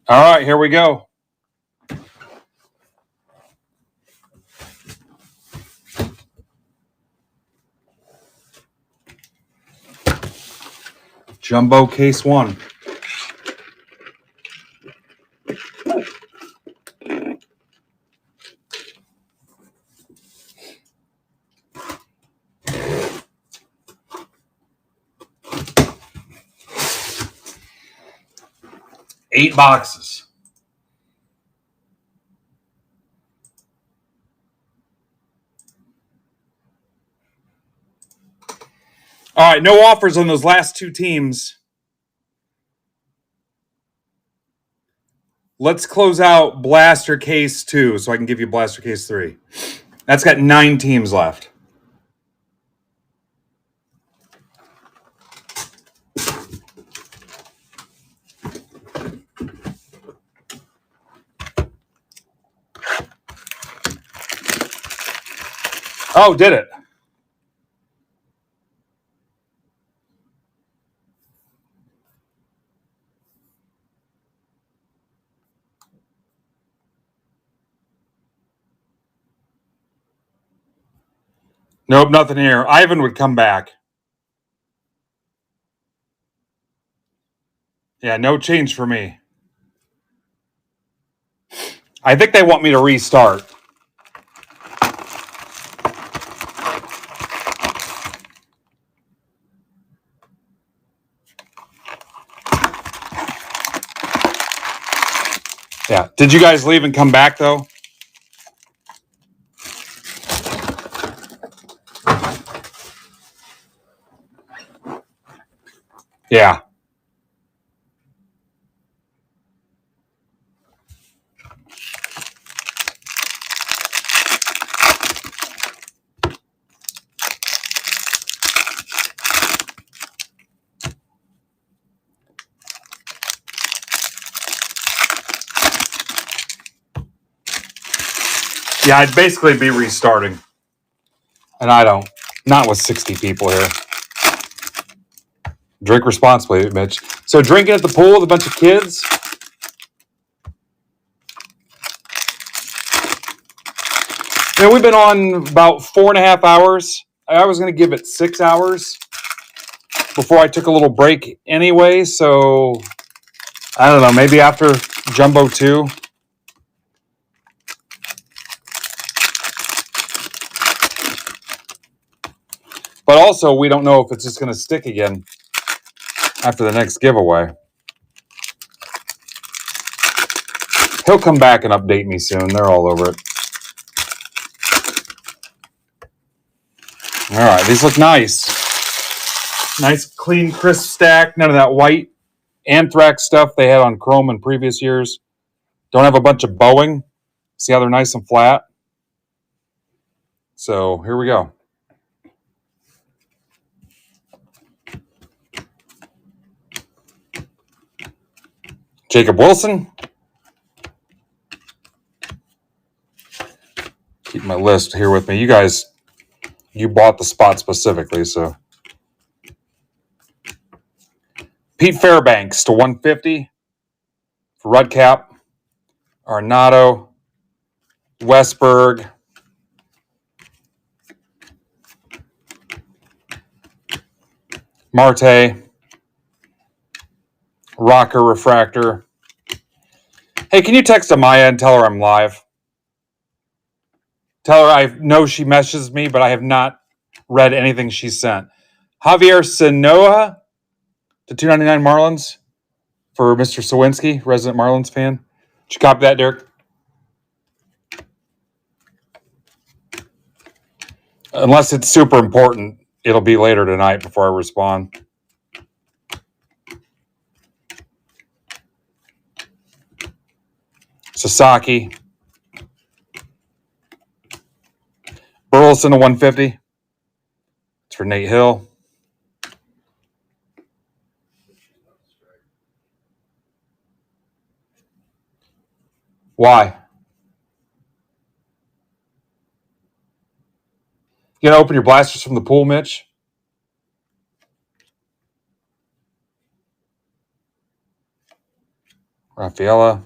All right, here we go. Jumbo case 1. Eight boxes. All right, no offers on those last 2 teams. Let's close out Blaster Case 2 so I can give you Blaster Case 3. That's got 9 teams left. Oh, did it? Nope, nothing here. Ivan would come back. Yeah, no change for me. I think they want me to restart. Yeah. Did you guys leave and come back, though? Yeah. Yeah, I'd basically be restarting. And I don't. Not with 60 people here. Drink responsibly, Mitch. So drinking at the pool with a bunch of kids? You know, we've been on about 4.5 hours. I was going to give it 6 hours before I took a little break anyway. So, I don't know. Maybe after Jumbo 2. But also, we don't know if it's just going to stick again after the next giveaway. He'll come back and update me soon. They're all over it. All right, these look nice. Nice, clean, crisp stack. None of that white anthrax stuff they had on chrome in previous years. Don't have a bunch of bowing. See how they're nice and flat? So here we go. Jacob Wilson. Keep my list here with me. You guys, you bought the spot specifically, so. Pete Fairbanks to 150 for Rudcap. Arnado. Westberg. Marte. Rocker Refractor. Hey, can you text Amaya and tell her I'm live? Tell her I know she messages me, but I have not read anything she sent. Javier Sanoa to 299 Marlins for Mr. Sawinski, resident Marlins fan. Did you copy that, Derek? Unless it's super important, it'll be later tonight before I respond. Sasaki. Burleson to 150. It's for Nate Hill. Why? You gonna open your blasters from the pool, Mitch? Rafaela.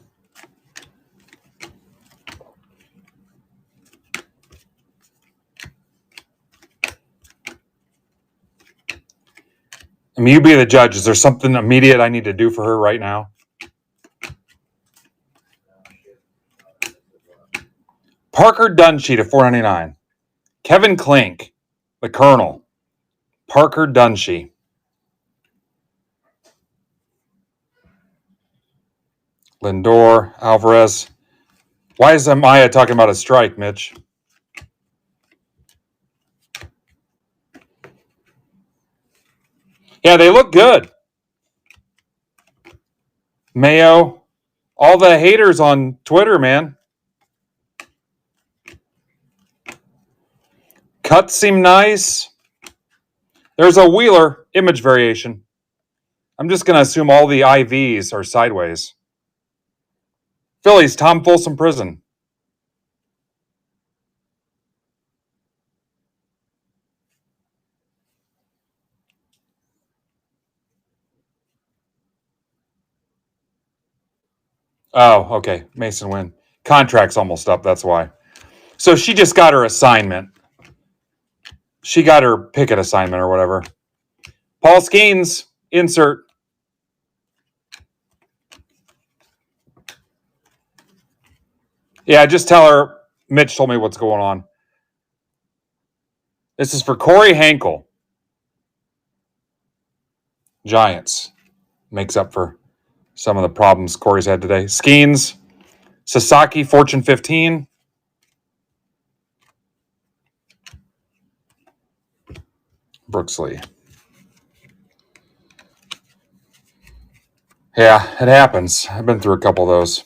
I mean, you be the judge. Is there something immediate I need to do for her right now? Parker Dunsheet at $4.99. Kevin Klink, the Colonel. Parker Dunsheet. Lindor, Alvarez. Why is Amaya talking about a strike, Mitch? Yeah, they look good. Mayo. All the haters on Twitter, man. Cuts seem nice. There's a Wheeler image variation. I'm just going to assume all the IVs are sideways. Phillies, Tom Folsom Prison. Oh, okay. Mason Wynn. Contract's almost up. That's why. So she just got her assignment. She got her picket assignment or whatever. Paul Skeens, insert. Yeah, just tell her Mitch told me what's going on. This is for Corey Hankel. Giants. Makes up for some of the problems Corey's had today. Skeens, Sasaki, Fortune 15. Brooksley. Yeah, it happens. I've been through a couple of those.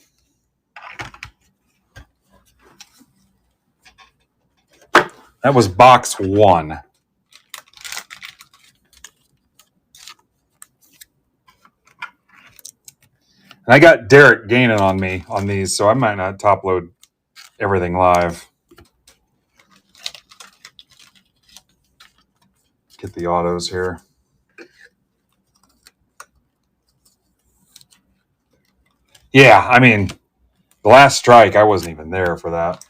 That was box 1. And I got Derek gaining on me on these, so I might not top load everything live. Get the autos here. Yeah, I mean, the last strike, I wasn't even there for that.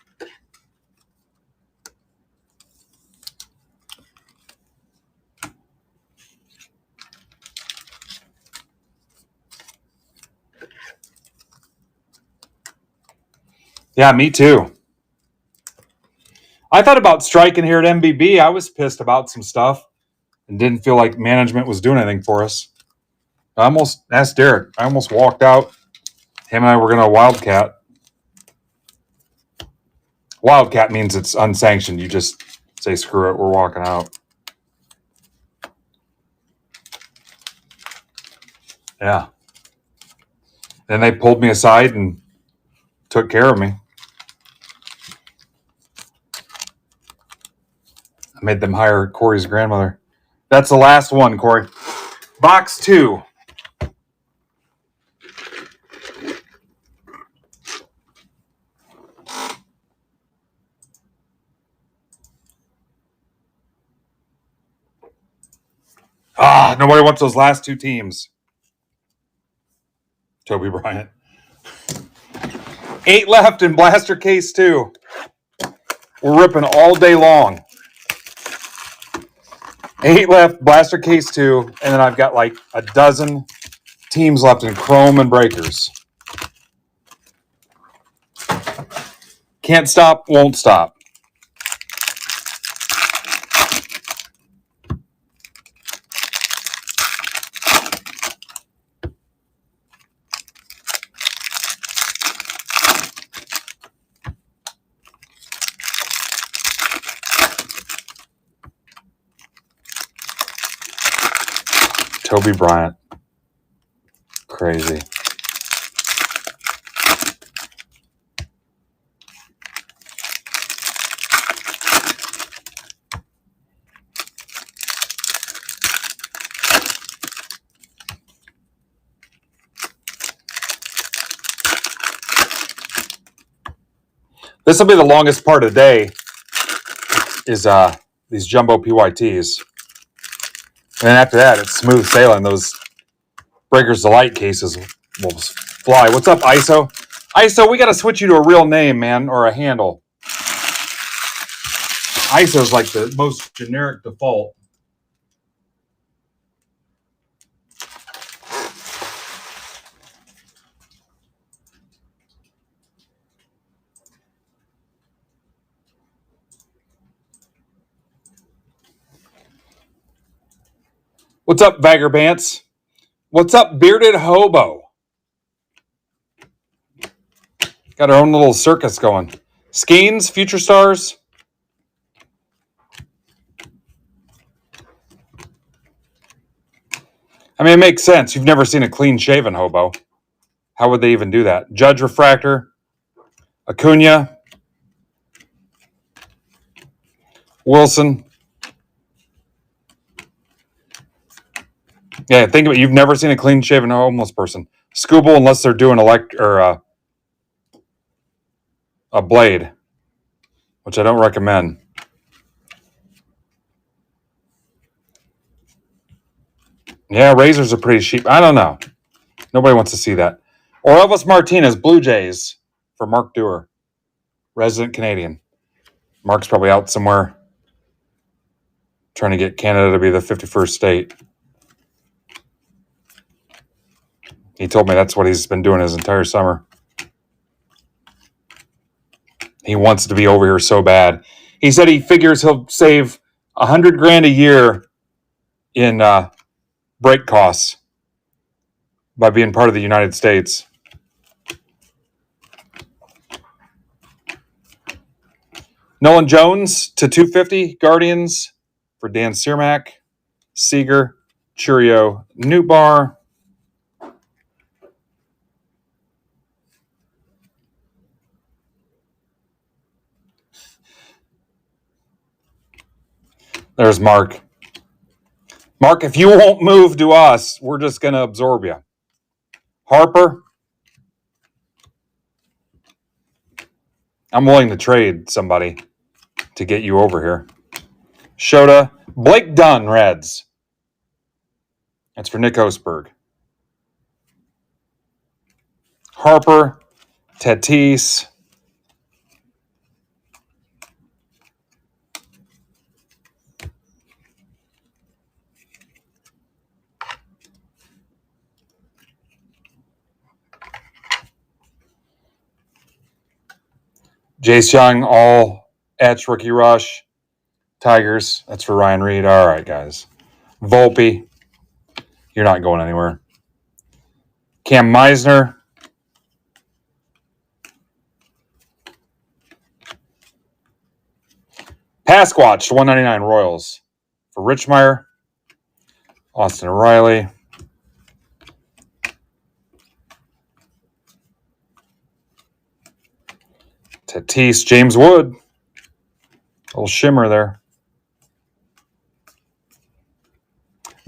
Yeah, me too. I thought about striking here at MBB. I was pissed about some stuff and didn't feel like management was doing anything for us. I almost asked Derek. I almost walked out. Him and I were going to wildcat. Wildcat means it's unsanctioned. You just say, screw it, we're walking out. Yeah. Then they pulled me aside and took care of me. I made them hire Corey's grandmother. That's the last one, Corey. Box 2. Nobody wants those last 2 teams. Toby Bryant. 8 left in Blaster Case 2. We're ripping all day long. 8 left, Blaster Case 2, and then I've got like a dozen teams left in Chrome and Breakers. Can't stop, won't stop. Toby Bryant. Crazy. This will be the longest part of the day is these jumbo PYTs. And then after that, it's smooth sailing. Those Breakers Delight cases will Fly. What's up, ISO? ISO, we got to switch you to a real name, man, or a handle. ISO's like the most generic default. What's up, Vagabants? What's up, Bearded Hobo? Got our own little circus going. Skeens, Future Stars. I mean, it makes sense. You've never seen a clean-shaven hobo. How would they even do that? Judge Refractor, Acuna, Wilson. Yeah, think of it. You've never seen a clean-shaven homeless person. Scooble, unless they're doing a blade, which I don't recommend. Yeah, razors are pretty cheap. I don't know. Nobody wants to see that. Or Elvis Martinez, Blue Jays for Mark Dewar, resident Canadian. Mark's probably out somewhere trying to get Canada to be the 51st state. He told me that's what he's been doing his entire summer. He wants to be over here so bad. He said he figures he'll save $100,000 a year in break costs by being part of the United States. Nolan Jones to 250 Guardians for Dan Cermak, Seager, Churio, Newbar. There's Mark. Mark, if you won't move to us, we're just going to absorb you. Harper. I'm willing to trade somebody to get you over here. Shota. Blake Dunn, Reds. That's for Nick Osberg. Harper. Tatis. Jace Young, all etch rookie rush. Tigers, that's for Ryan Reed. All right, guys. Volpe, you're not going anywhere. Cam Meisner. Pasquatch, 199 Royals for Richmeyer. Austin O'Reilly. Tatis, James Wood. A little shimmer there.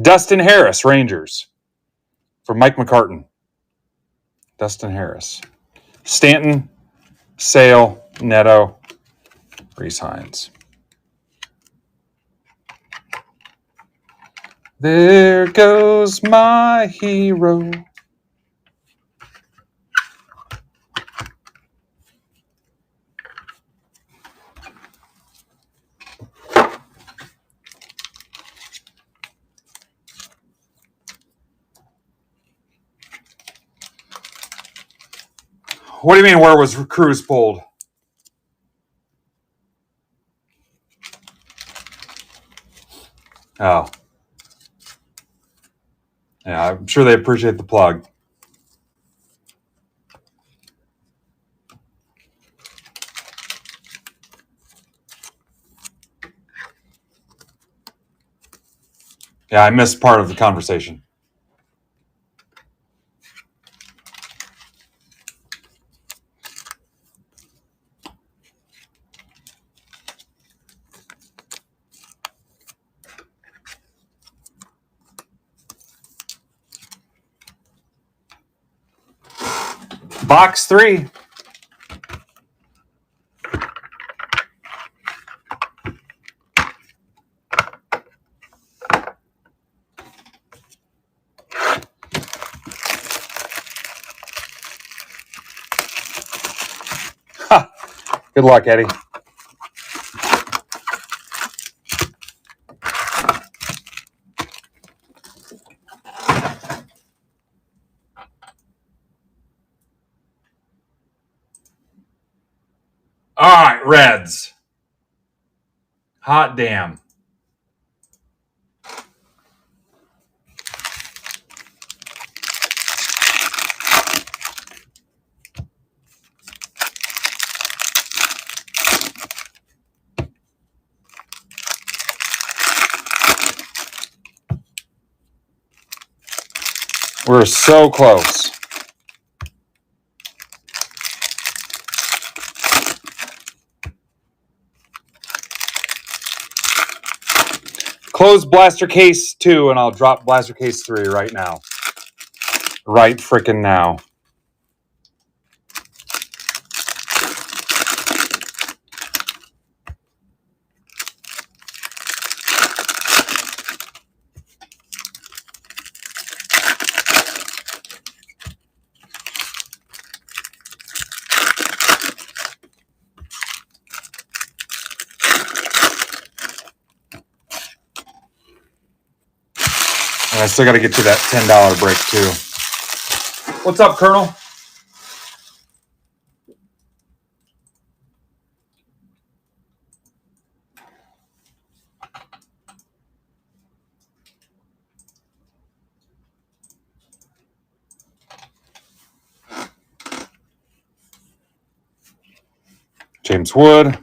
Dustin Harris, Rangers. For Mike McCartan. Dustin Harris. Stanton, Sale, Neto, Reese Hines. There goes my hero. What do you mean, where was Cruz pulled? Oh. Yeah, I'm sure they appreciate the plug. Yeah, I missed part of the conversation. Box 3. Good luck, Eddie. All right, Reds. Hot damn. We're so close. Close blaster case 2, and I'll drop blaster case 3 right now. Right freaking now. And I still got to get to that $10 break, too. What's up, Colonel? James Wood.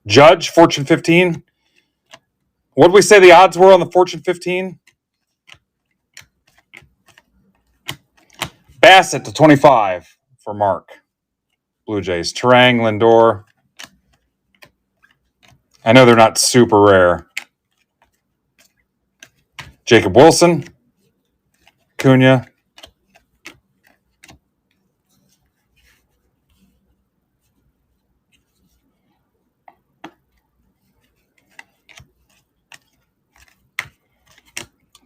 Judge, Fortune 15. What did we say the odds were on the Fortune 15? Bassett to 25 for Mark. Blue Jays. Terang, Lindor. I know they're not super rare. Jacob Wilson. Cunha.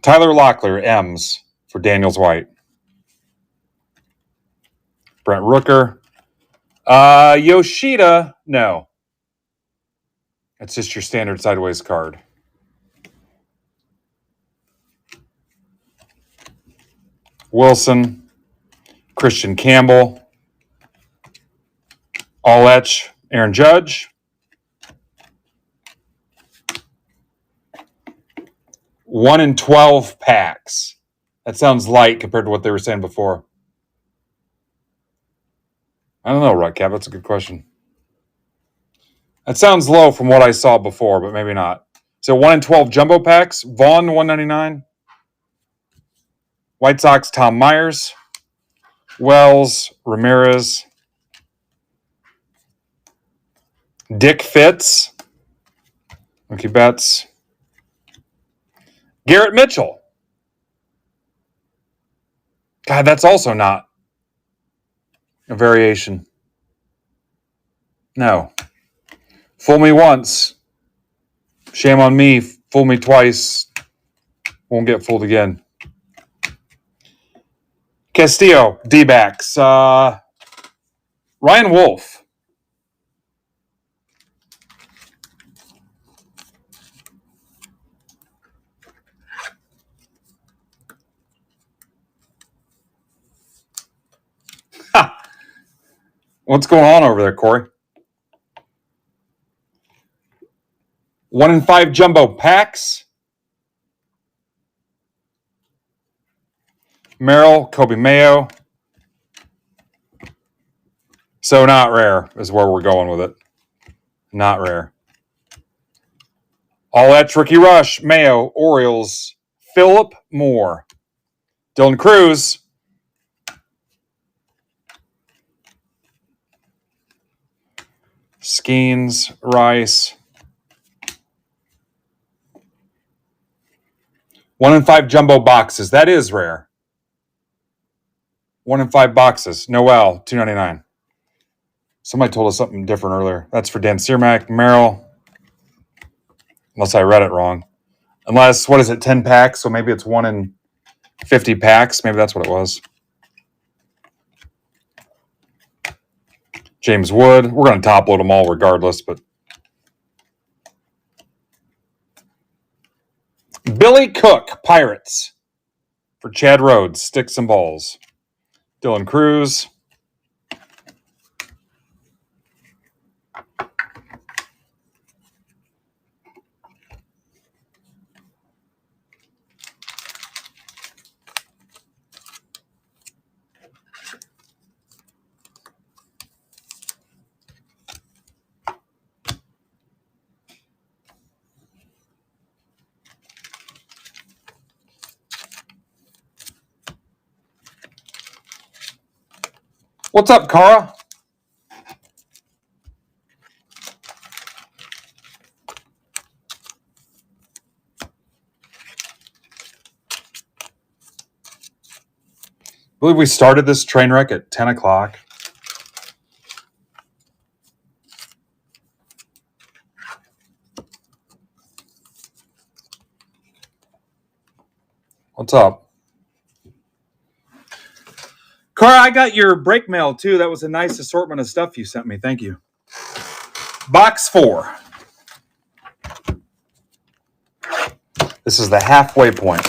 Tyler Locklear, M's for Daniels White. Brent Rooker. Yoshida, no. It's just your standard sideways card. Wilson. Christian Campbell. All etch. Aaron Judge. 1 in 12 packs. That sounds light compared to what they were saying before. I don't know, Rutcap. That's a good question. That sounds low from what I saw before, but maybe not. So 1 in 12 jumbo packs. Vaughn, 199. White Sox, Tom Myers. Wells, Ramirez. Dick Fitz. Mookie Betts. Garrett Mitchell. God, that's also not a variation. No. Fool me once. Shame on me. Fool me twice. Won't get fooled again. Castillo, D-backs. Ryan Wolf. What's going on over there, Corey? 1 in 5 jumbo packs. Merrill, Kobe Mayo. So not rare is where we're going with it. Not rare. All that's Ricky Rush, Mayo, Orioles, Philip Moore. Dylan Cruz. Skeens, Rice. 1 in 5 jumbo boxes. That is rare. 1 in 5 boxes. Noel, $2.99. Somebody told us something different earlier. That's for Dan Cermak, Merrill. Unless I read it wrong. Unless, what is it, 10 packs? So maybe it's 1 in 50 packs. Maybe that's what it was. James Wood. We're going to top load them all regardless, but Billy Cook, Pirates. For Chad Rhodes, Sticks and Balls. Dylan Cruz. What's up, Cara? I believe we started this train wreck at 10 o'clock. What's up? Cara, I got your break mail too. That was a nice assortment of stuff you sent me. Thank you. Box 4. This is the halfway point.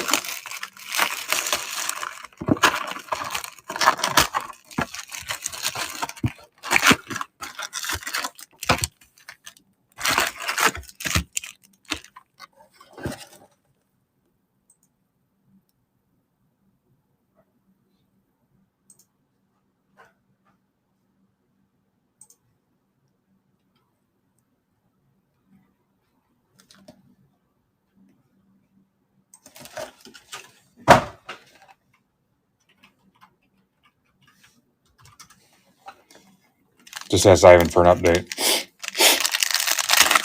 Just asked Ivan for an update.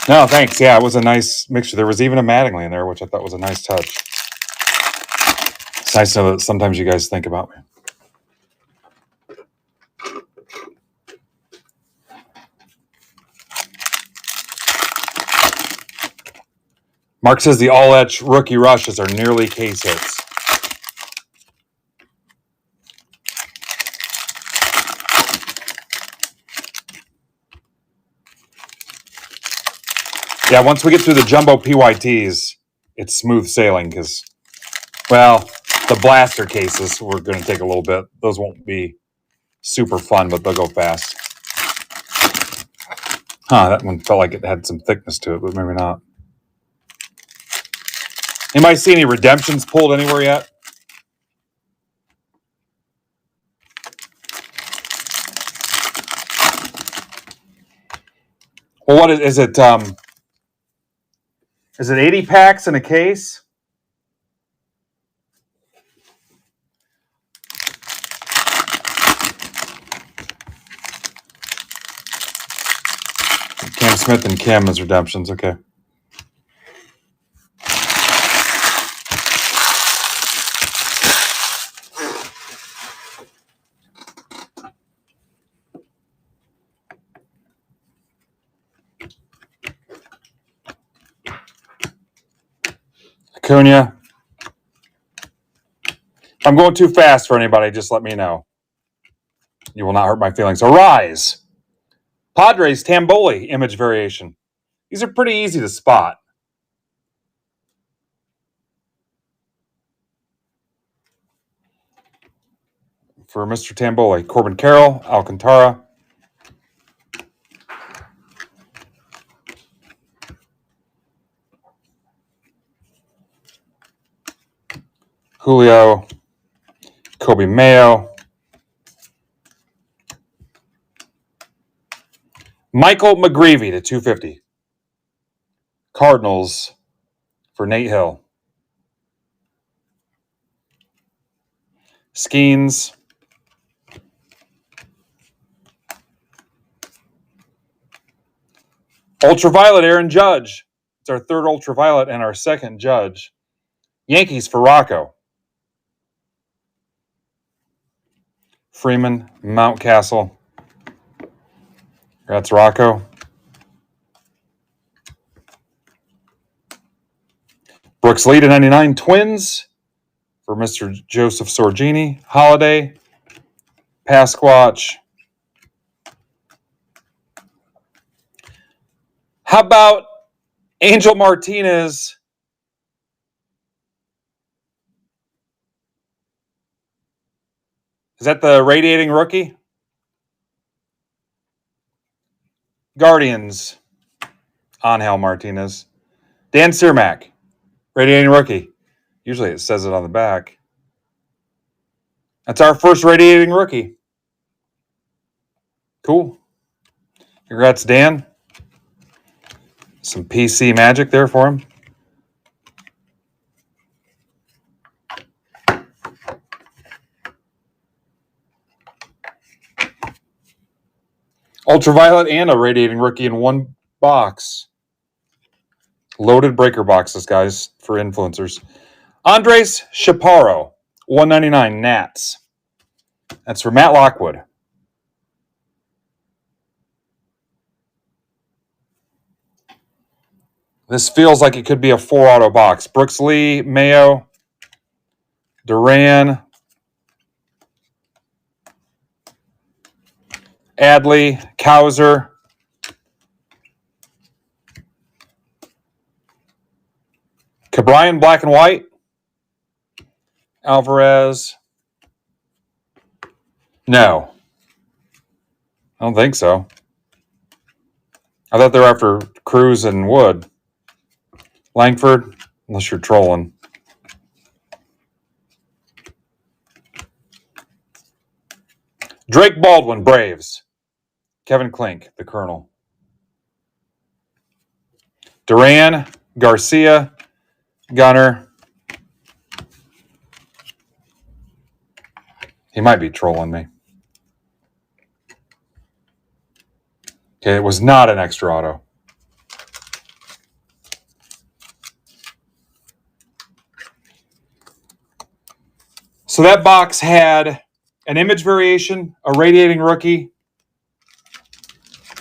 No, thanks. Yeah, it was a nice mixture. There was even a Mattingly in there, which I thought was a nice touch. It's nice to know that sometimes you guys think about me. Mark says the all-etch rookie rushes are nearly case hits. Yeah, once we get through the jumbo PYTs, it's smooth sailing because, well, the blaster cases, we're going to take a little bit. Those won't be super fun, but they'll go fast. That one felt like it had some thickness to it, but maybe not. Anybody see any redemptions pulled anywhere yet? Well, what is it? Is it 80 packs in a case? Cam Smith and Kim as redemptions. Okay. Acuna. If I'm going too fast for anybody, just let me know. You will not hurt my feelings. Arise. Padres Tamboli image variation. These are pretty easy to spot. For Mr. Tamboli, Corbin Carroll, Alcantara. Julio, Kobe Mayo. Michael McGreevy to 250. Cardinals for Nate Hill. Skeens. Ultraviolet, Aaron Judge. It's our third ultraviolet and our second Judge. Yankees for Rocco. Freeman, Mountcastle. That's Rocco. Brooks Lee to 99. Twins for Mr. Joseph Sorgini. Holiday. Pasquatch. How about Angel Martinez? Is that the radiating rookie? Guardians. Angel Martinez. Dan Cermak. Radiating rookie. Usually it says it on the back. That's our first radiating rookie. Cool. Congrats, Dan. Some PC magic there for him. Ultraviolet and a radiating rookie in one box. Loaded breaker boxes, guys, for influencers. Andres Chaparro, $199 Nats. That's for Matt Lockwood. This feels like it could be a 4-auto box. Brooks Lee, Mayo, Duran, Adley, Kauser, Cabrian, black and white, Alvarez. No. I don't think so. I thought they were after Cruz and Wood. Langford, unless you're trolling. Drake Baldwin, Braves. Kevin Klink, the Colonel. Duran, Garcia, Gunner. He might be trolling me. Okay, it was not an extra auto. So that box had an image variation, a radiating rookie,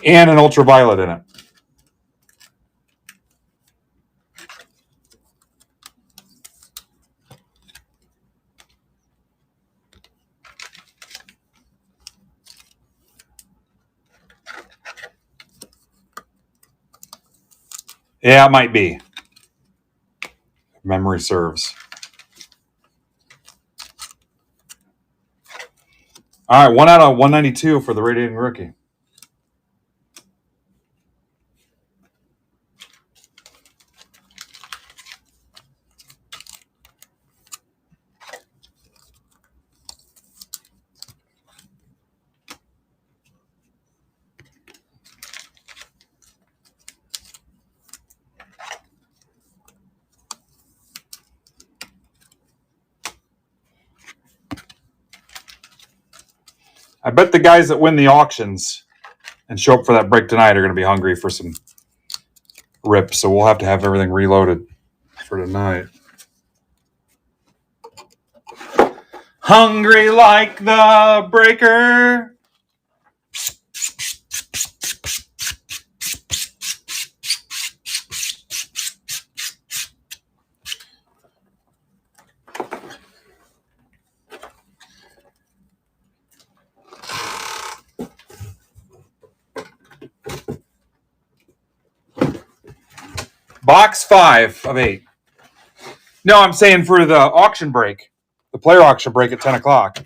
and an ultraviolet in it. Yeah, it might be. If memory serves. All right, 1 out of 192 for the radiating rookie. I bet the guys that win the auctions and show up for that break tonight are going to be hungry for some rips, so we'll have to have everything reloaded for tonight. Hungry like the breaker. Box 5 of 8. No, I'm saying for the auction break. The player auction break at 10 o'clock.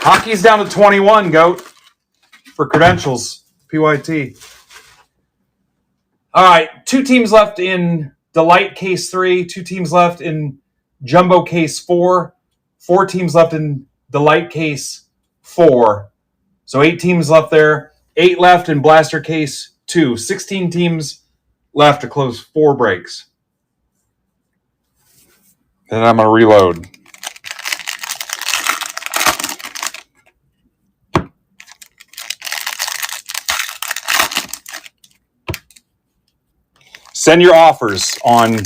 Hockey's down to 21, Goat, for credentials. PYT. All right, 2 teams left in Delight Case 3, 2 teams left in Jumbo Case 4, 4 teams left in Delight Case 4. So 8 teams left there, 8 left in Blaster Case 2. 16 teams left to close 4 breaks. Then I'm going to reload. Send your offers on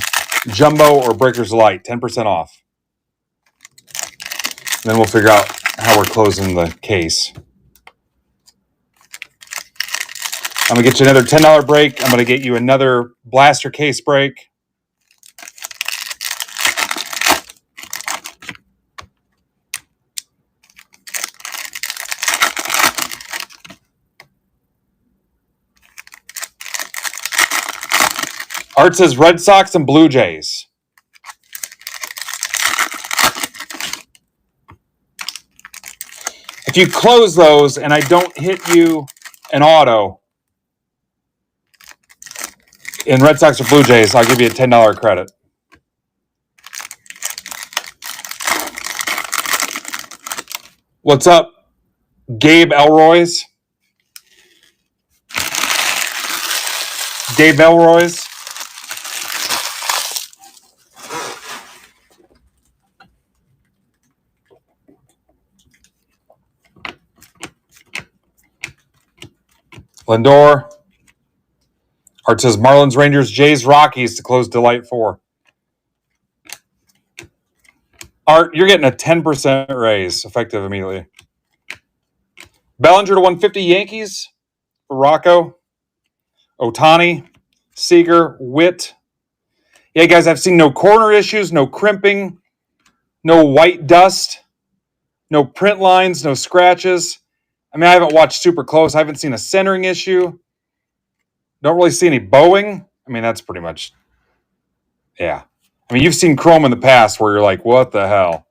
Jumbo or Breakers Light, 10% off. Then we'll figure out how we're closing the case. I'm going to get you another $10 break. I'm going to get you another blaster case break. Art says Red Sox and Blue Jays. If you close those and I don't hit you an auto in Red Sox or Blue Jays, I'll give you a $10 credit. What's up, Gabe Elroy's? Gabe Elroy's. Lindor. Art says Marlins, Rangers, Jays, Rockies to close Delight 4. Art, you're getting a 10% raise effective immediately. Bellinger to 150 Yankees for Rocco. Otani, Seager, Witt. Yeah, guys, I've seen no corner issues, no crimping, no white dust, no print lines, no scratches. I mean, I haven't watched super close. I haven't seen a centering issue. Don't really see any bowing. I mean, that's pretty much, yeah. I mean, you've seen chrome in the past where you're like, what the hell?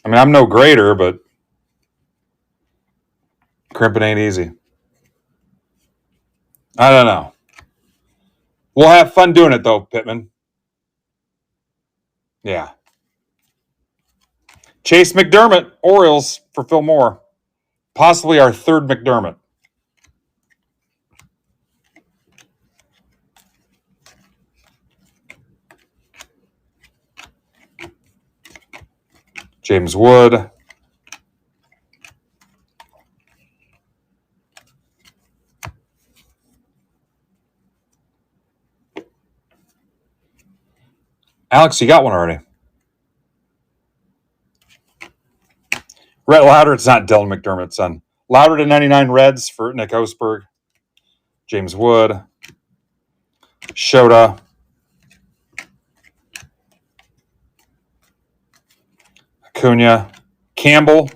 I mean, I'm no grader, but crimping ain't easy. I don't know. We'll have fun doing it, though, Pittman. Yeah. Chase McDermott, Orioles for Phil Moore. Possibly our third McDermott. James Wood. Alex, you got one already. Rhett Louder, it's not Dylan McDermott's son. Louder to 99 Reds for Nick Osberg. James Wood. Shota. Acuna. Campbell.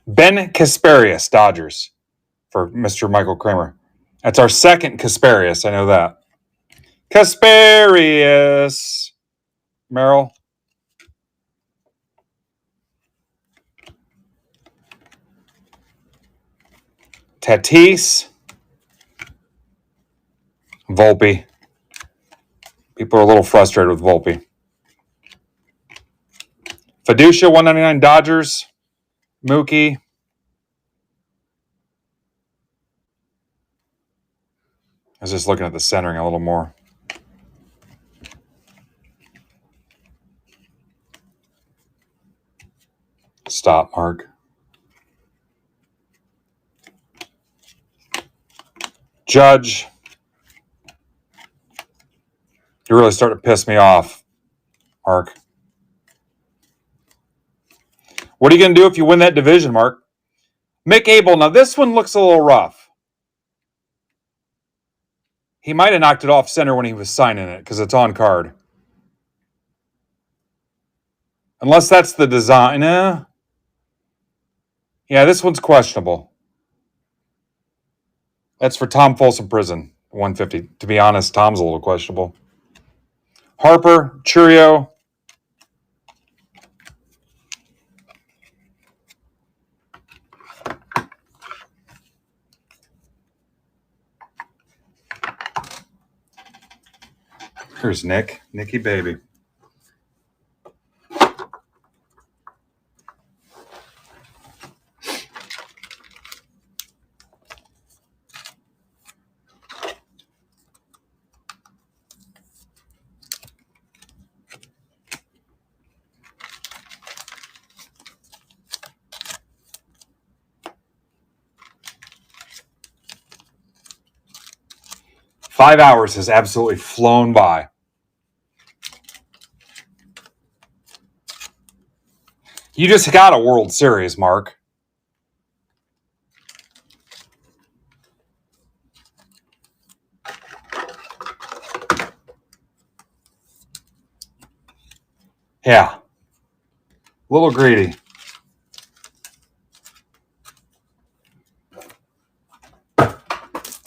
Ben Kasparius, Dodgers for Mr. Michael Kramer. That's our second Kasparius. I know that. Kasparius. Merrill. Tatis. Volpe. People are a little frustrated with Volpe. Fiducia, 199 Dodgers. Mookie. I was just looking at the centering a little more. Stop, Mark. Judge. You're really starting to piss me off, Mark. What are you going to do if you win that division, Mark? Mick Abel. Now, this one looks a little rough. He might have knocked it off center when he was signing it because it's on card. Unless that's the design. Yeah, this one's questionable. That's for Tom Folsom Prison, 150. To be honest, Tom's a little questionable. Harper, Churio. Here's Nicky baby. 5 hours has absolutely flown by. You just got a World Series, Mark. Yeah. A little greedy.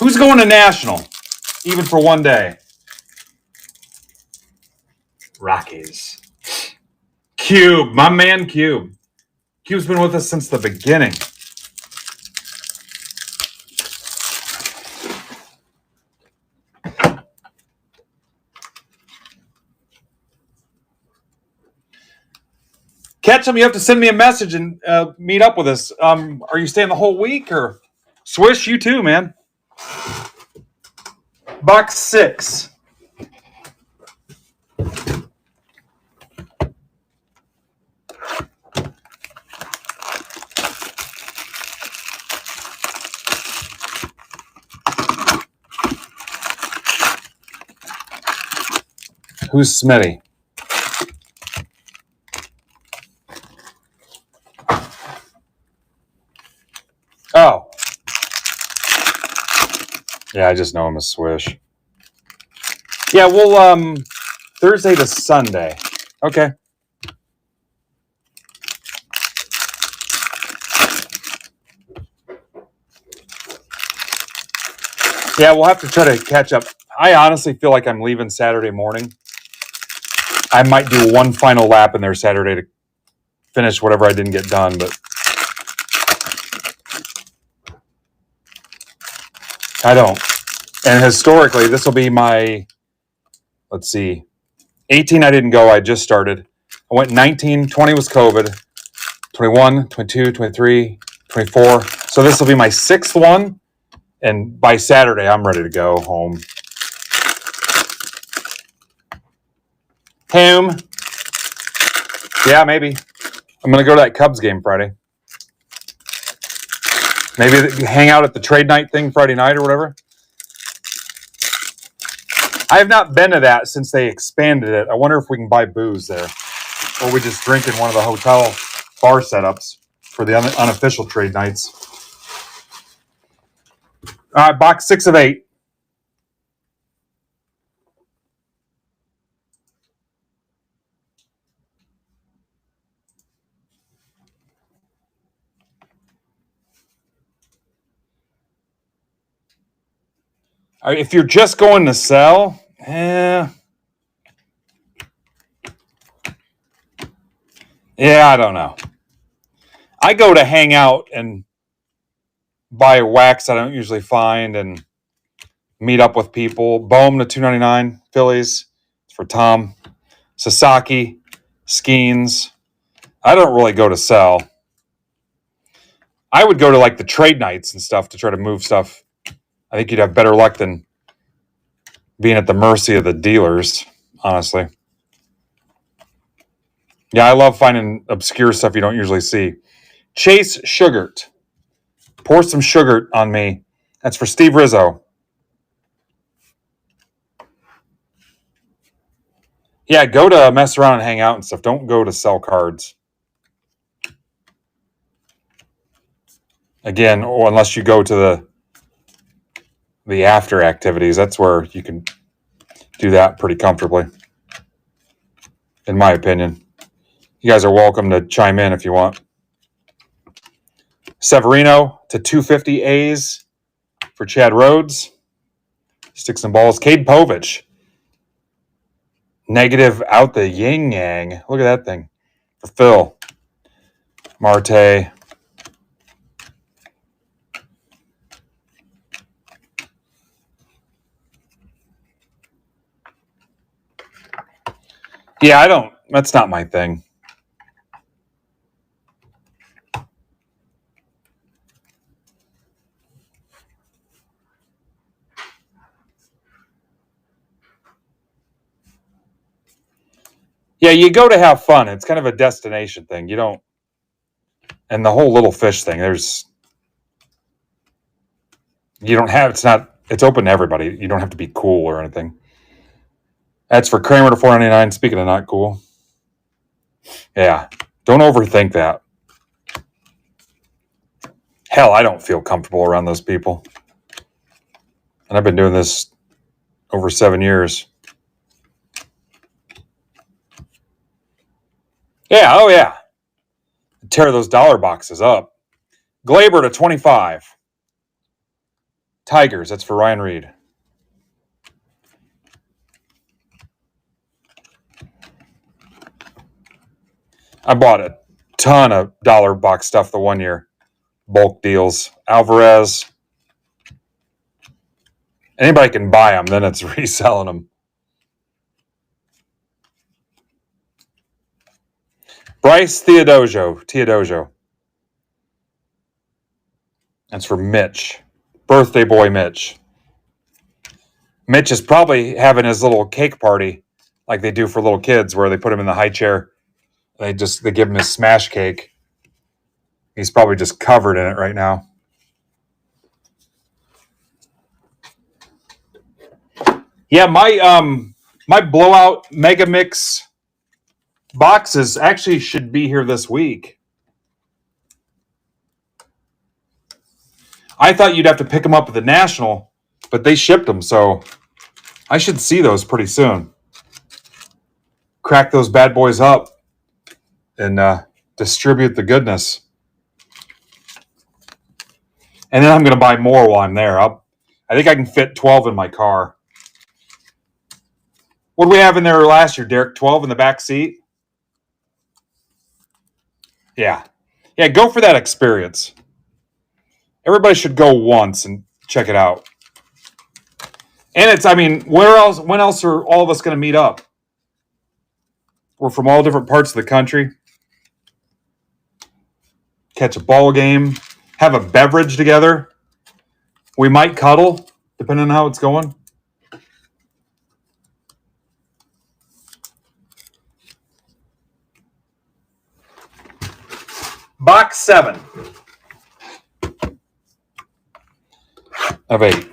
Who's going to National, even for one day? Rockies. Cube, my man Cube. Cube's been with us since the beginning. Ketchum, you have to send me a message and meet up with us. Are you staying the whole week or Swish? You too, man. Box 6. Who's Smitty? Oh. Yeah, I just know him as Swish. Yeah, well, Thursday to Sunday. Okay. Yeah, we'll have to try to catch up. I honestly feel like I'm leaving Saturday morning. I might do one final lap in there Saturday to finish whatever I didn't get done, but I don't. And historically, this will be my, let's see, 18 I didn't go. I just started. I went 19, 20 was COVID, 21, 22, 23, 24. So this will be my 6th one. And by Saturday, I'm ready to go home. Home. Yeah, maybe. I'm going to go to that Cubs game Friday. Maybe hang out at the trade night thing Friday night or whatever. I have not been to that since they expanded it. I wonder if we can buy booze there. Or we just drink in one of the hotel bar setups for the unofficial trade nights. All right, box 6 of 8. All right, if you're just going to sell, yeah, I don't know. I go to hang out and buy wax I don't usually find and meet up with people. Bohm to $2.99, Phillies. It's for Tom. Sasaki, Skeens. I don't really go to sell. I would go to like the trade nights and stuff to try to move stuff. I think you'd have better luck than being at the mercy of the dealers, honestly. Yeah, I love finding obscure stuff you don't usually see. Chase Sugart. Pour some sugar on me. That's for Steve Rizzo. Yeah, go to mess around and hang out and stuff. Don't go to sell cards. Again, or unless you go to the after activities. That's where you can do that pretty comfortably, in my opinion. You guys are welcome to chime in if you want. Severino to 250 A's for Chad Rhodes. Sticks and balls. Cade Povich. Negative out the yin yang. Look at that thing. For Phil. Marte. Yeah, I don't. That's not my thing. Yeah, you go to have fun. It's kind of a destination thing. You don't. And the whole little fish thing, you don't have, it's not It's open to everybody. You don't have to be cool or anything. That's for Kramer to $4.99. Speaking of not cool. Yeah. Don't overthink that. Hell, I don't feel comfortable around those people. And I've been doing this over 7 years. Yeah, oh yeah. Tear those dollar boxes up. Glaber to 25. Tigers, that's for Ryan Reed. I bought a ton of dollar box stuff the one year. Bulk deals. Alvarez. Anybody can buy them, then it's reselling them. Bryce Teodosio. That's for Mitch. Birthday boy Mitch. Mitch is probably having his little cake party like they do for little kids where they put him in the high chair. They give him his smash cake. He's probably just covered in it right now. Yeah, my blowout mega mix boxes actually should be here this week. I thought you'd have to pick them up at the National, but they shipped them, so I should see those pretty soon. Crack those bad boys up and distribute the goodness. And then I'm going to buy more while I'm there. I think I can fit 12 in my car. What did we have in there last year, Derek? 12 in the back seat? Yeah. Yeah, go for that experience. Everybody should go once and check it out. And when else are all of us going to meet up? We're from all different parts of the country. Catch a ball game. Have a beverage together. We might cuddle, depending on how it's going. Box 7 of 8.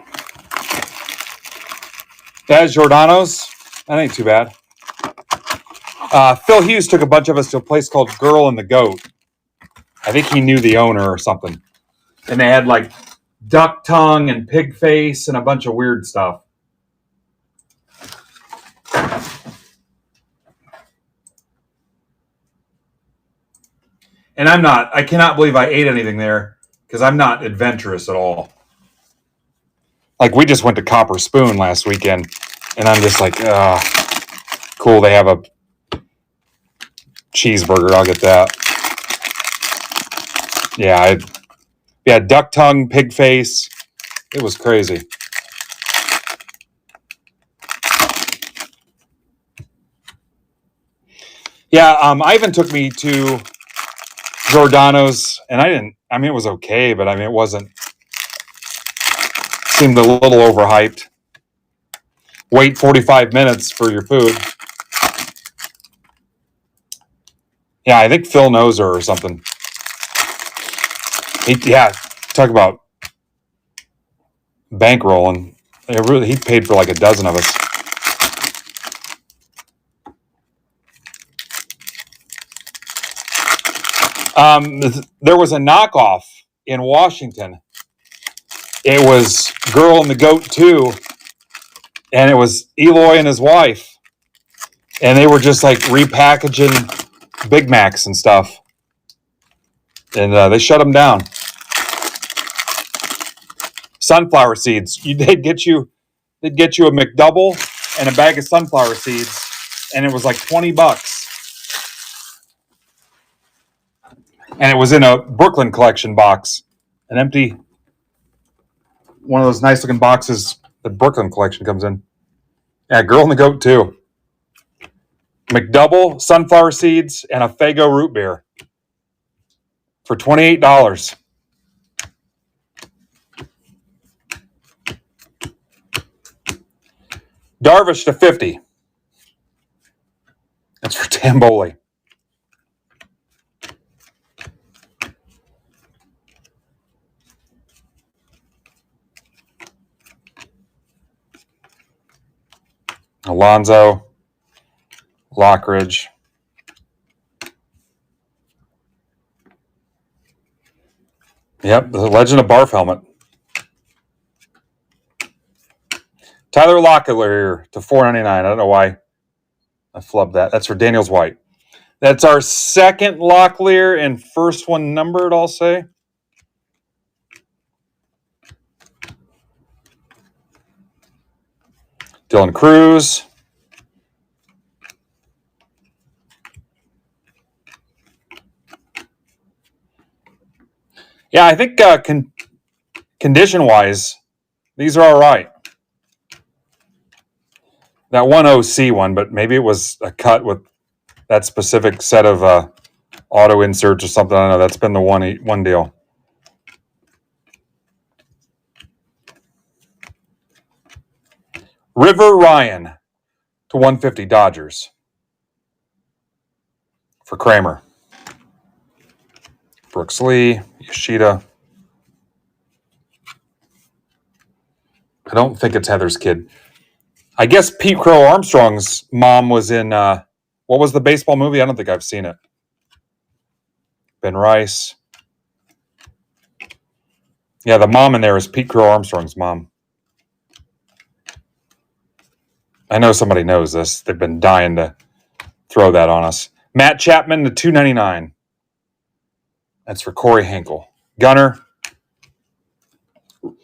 That is Giordano's. That ain't too bad. Phil Hughes took a bunch of us to a place called Girl and the Goat. I think he knew the owner or something. And they had like duck tongue and pig face and a bunch of weird stuff. And I cannot believe I ate anything there because I'm not adventurous at all. Like we just went to Copper Spoon last weekend and I'm just like, cool, they have a cheeseburger. I'll get that. Yeah, duck tongue, pig face. It was crazy. Yeah, Ivan took me to Giordano's, and it was okay, but it wasn't, seemed a little overhyped. Wait 45 minutes for your food. Yeah, I think Phil knows her or something. Talk about bankrolling. He paid for like a dozen of us. There was a knockoff in Washington. It was Girl and the Goat 2, and it was Eloy and his wife. And they were just like repackaging Big Macs and stuff. And they shut them down. Sunflower seeds. They'd get you a McDouble and a bag of sunflower seeds, and it was like $20. And it was in a Brooklyn collection box, an empty, one of those nice looking boxes that Brooklyn collection comes in. Yeah, Girl and the Goat 2. McDouble, sunflower seeds, and a Faygo root beer for $28. Darvish to 50. That's for Tamboli. Alonzo, Lockridge. Yep, the Legend of Barf helmet. Tyler Locklear here to $4.99. I don't know why I flubbed that. That's for Daniels White. That's our second Locklear and first one numbered, I'll say. Dylan Cruz. Yeah, I think condition-wise, these are all right. That one OC one, but maybe it was a cut with that specific set of auto inserts or something. I don't know. That's been the one deal. River Ryan to 150 Dodgers for Kramer. Brooks Lee, Yoshida. I don't think it's Heather's kid. I guess Pete Crow Armstrong's mom was in, what was the baseball movie? I don't think I've seen it. Ben Rice. Yeah, the mom in there is Pete Crow Armstrong's mom. I know somebody knows this. They've been dying to throw that on us. Matt Chapman to $2.99. That's for Corey Hinkle. Gunner.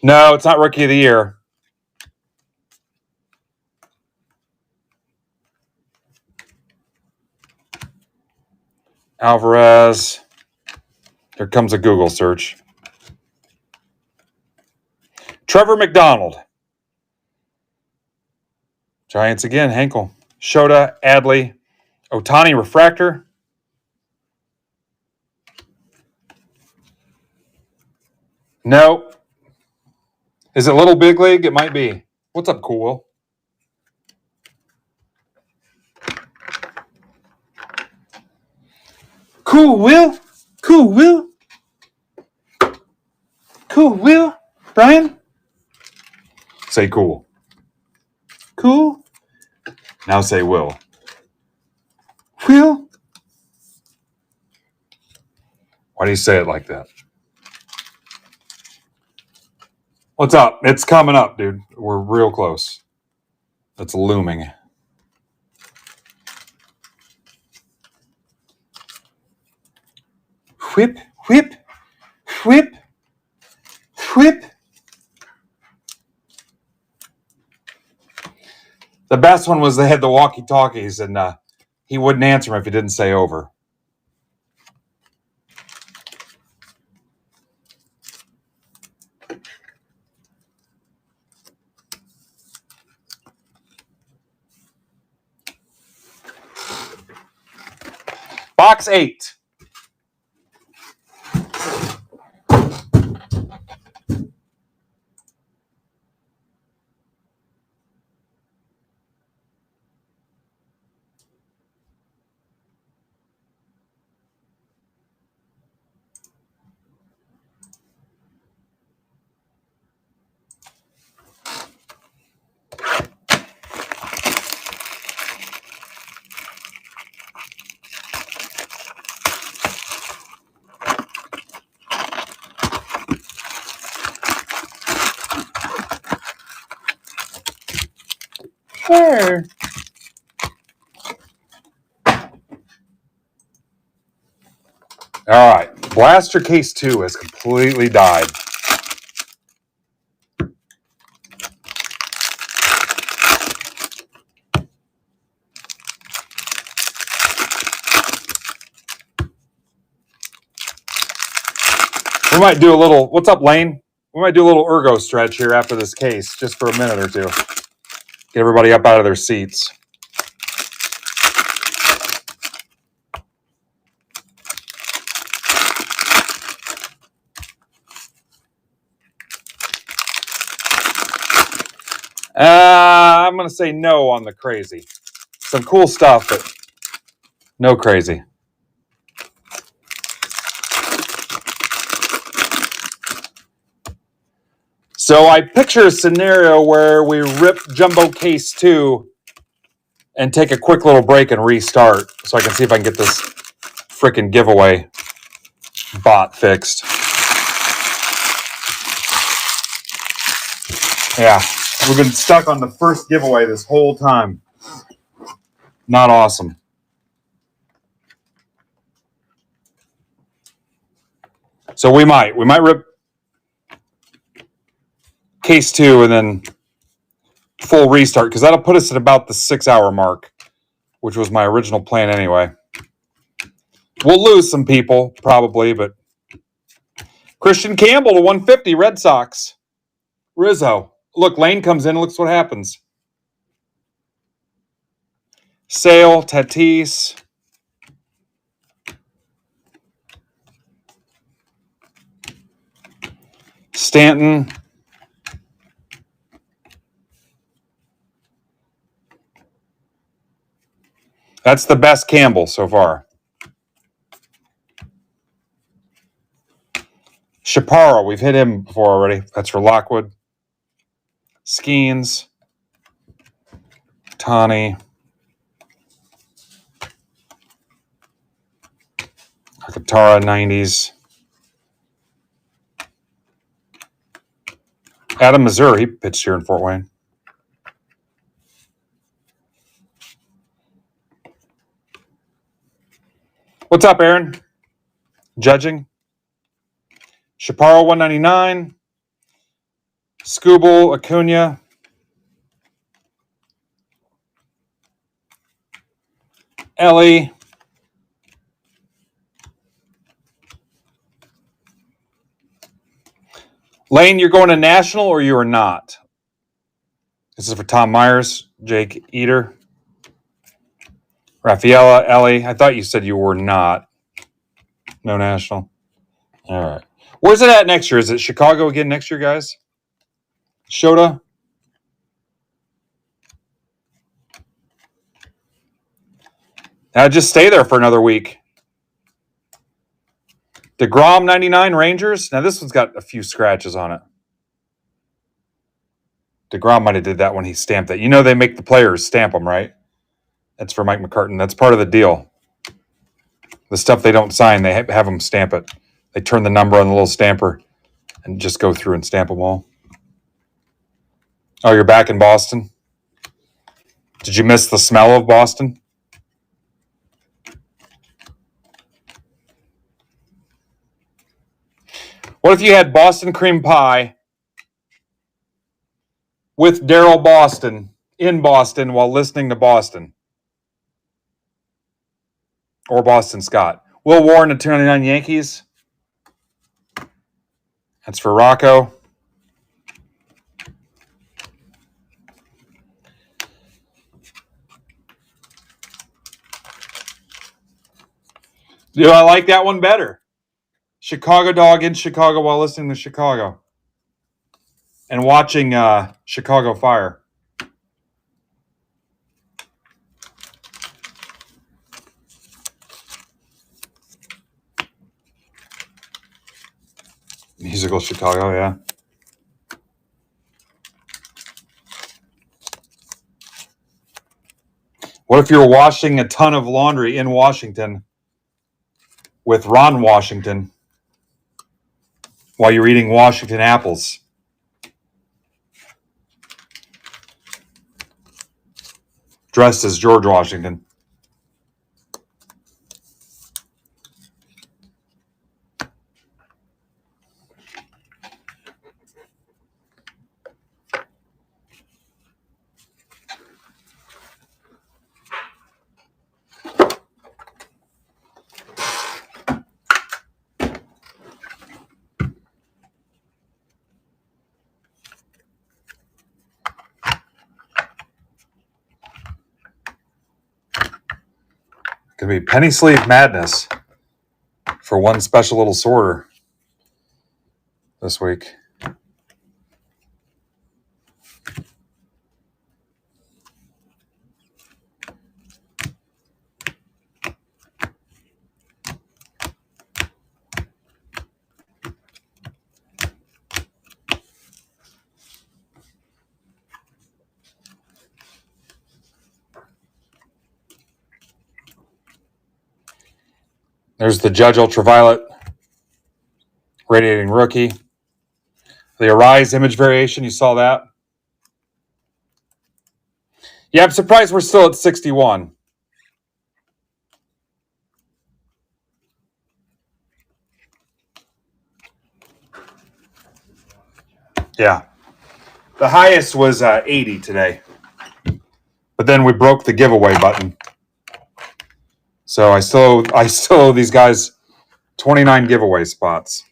No, it's not Rookie of the Year. Alvarez. Here comes a Google search. Trevor McDonald. Giants again, Henkel. Shota, Adley. Ohtani refractor. No. Is it Little Big League? It might be. What's up, Cool Will? Cool Will? Cool Will? Cool Will? Brian? Say cool. Cool? Now say Will. Will? Why do you say it like that? What's up? It's coming up, dude. We're real close. It's looming. Whip, whip, whip, whip. The best one was they had the walkie-talkies, and he wouldn't answer him if he didn't say over. Box 8. Sure. All right. Blaster Case 2 has completely died. We might do a little, what's up, Lane? We might do a little ergo stretch here after this case, just for a minute or two. Get everybody up out of their seats. I'm going to say no on the crazy. Some cool stuff, but no crazy. So I picture a scenario where we rip Jumbo Case 2 and take a quick little break and restart so I can see if I can get this freaking giveaway bot fixed. Yeah, we've been stuck on the first giveaway this whole time. Not awesome. So we might rip case 2 and then full restart, because that'll put us at about the 6-hour mark, which was my original plan anyway. We'll lose some people probably, but Christian Campbell to 150 Red Sox. Rizzo. Look, Lane comes in. Looks what happens. Sale, Tatis. Stanton. That's the best Campbell so far. Chaparro, we've hit him before already. That's for Lockwood. Skeens. Tani. Katara, 90s. Adam Missouri, he pitched here in Fort Wayne. What's up, Aaron? Judging. Chaparro, 199. Scooble, Acuna. Ellie. Lane, you're going to National or you are not? This is for Tom Myers, Jake Eater. Rafaela, Ellie. I thought you said you were not. No National. All right. Where's it at next year? Is it Chicago again next year, guys? Shota? Just stay there for another week. DeGrom, 99 Rangers. Now, this one's got a few scratches on it. DeGrom might have did that when he stamped it. You know they make the players stamp them, right? That's for Mike McCartan. That's part of the deal. The stuff they don't sign, they have them stamp it. They turn the number on the little stamper and just go through and stamp them all. Oh, you're back in Boston? Did you miss the smell of Boston? What if you had Boston cream pie with Daryl Boston in Boston while listening to Boston? Or Boston Scott. Will Warren to 299 Yankees. That's for Rocco. Do I like that one better? Chicago dog in Chicago while listening to Chicago. And watching Chicago Fire. Musical Chicago, yeah. What if you're washing a ton of laundry in Washington with Ron Washington while you're eating Washington apples? Dressed as George Washington. Gonna be penny sleeve madness for one special little sorter this week. There's the Judge Ultraviolet Radiating Rookie. The Arise image variation, you saw that? Yeah, I'm surprised we're still at 61. Yeah. The highest was 80 today. But then we broke the giveaway button. So I still owe these guys 29 giveaway spots.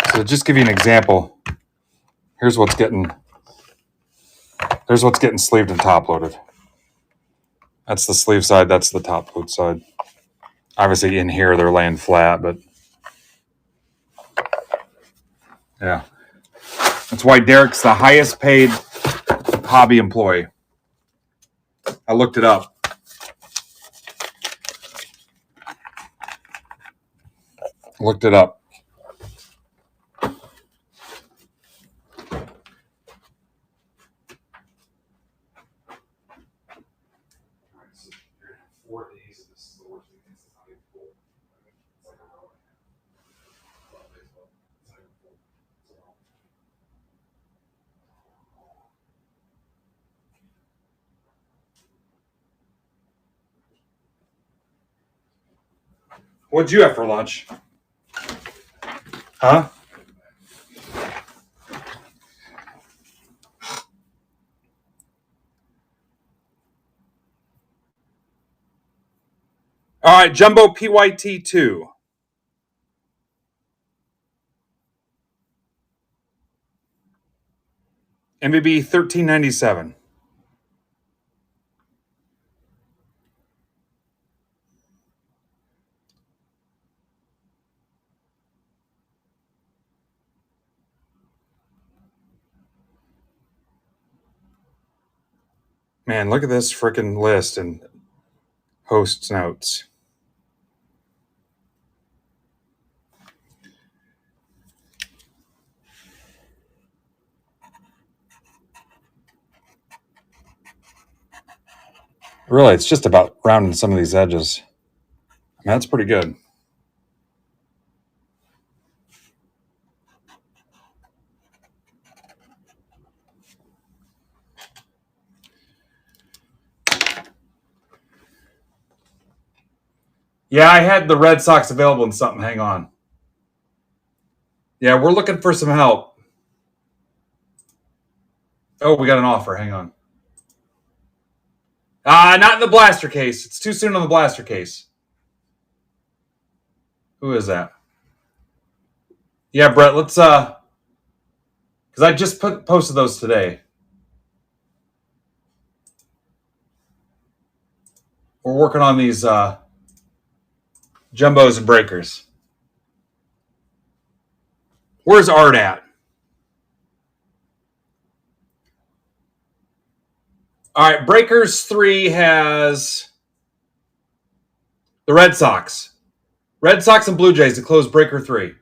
So to just give you an example, there's what's getting sleeved and top loaded. That's the sleeve side, that's the top load side. Obviously in here they're laying flat, but yeah. That's why Derek's the highest paid hobby employee. I looked it up. So you're 4 days of this is the worst thing. It's not even full. It's like a row and a half. Well, baseball. It's not even full. It's a row. What'd you have for lunch? Huh? All right, Jumbo PYT2. MBB 1397. Man, look at this freaking list and hosts notes. Really, it's just about rounding some of these edges. I mean, that's pretty good. Yeah, I had the Red Sox available in something. Hang on. Yeah, we're looking for some help. Oh, we got an offer. Hang on. Not in the blaster case. It's too soon on the blaster case. Who is that? Yeah, Brett, let's because I just posted those today. We're working on these jumbos and breakers. Where's Art at? All right, Breakers 3 has the Red Sox. Red Sox and Blue Jays to close Breaker 3.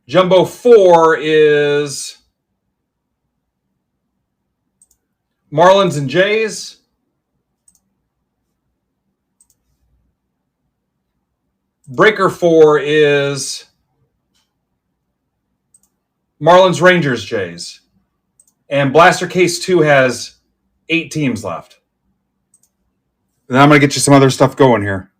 Jumbo 4 is Marlins and Jays. Breaker 4 is Marlins, Rangers, Jays. And Blaster Case 2 has 8 teams left. And then I'm going to get you some other stuff going here.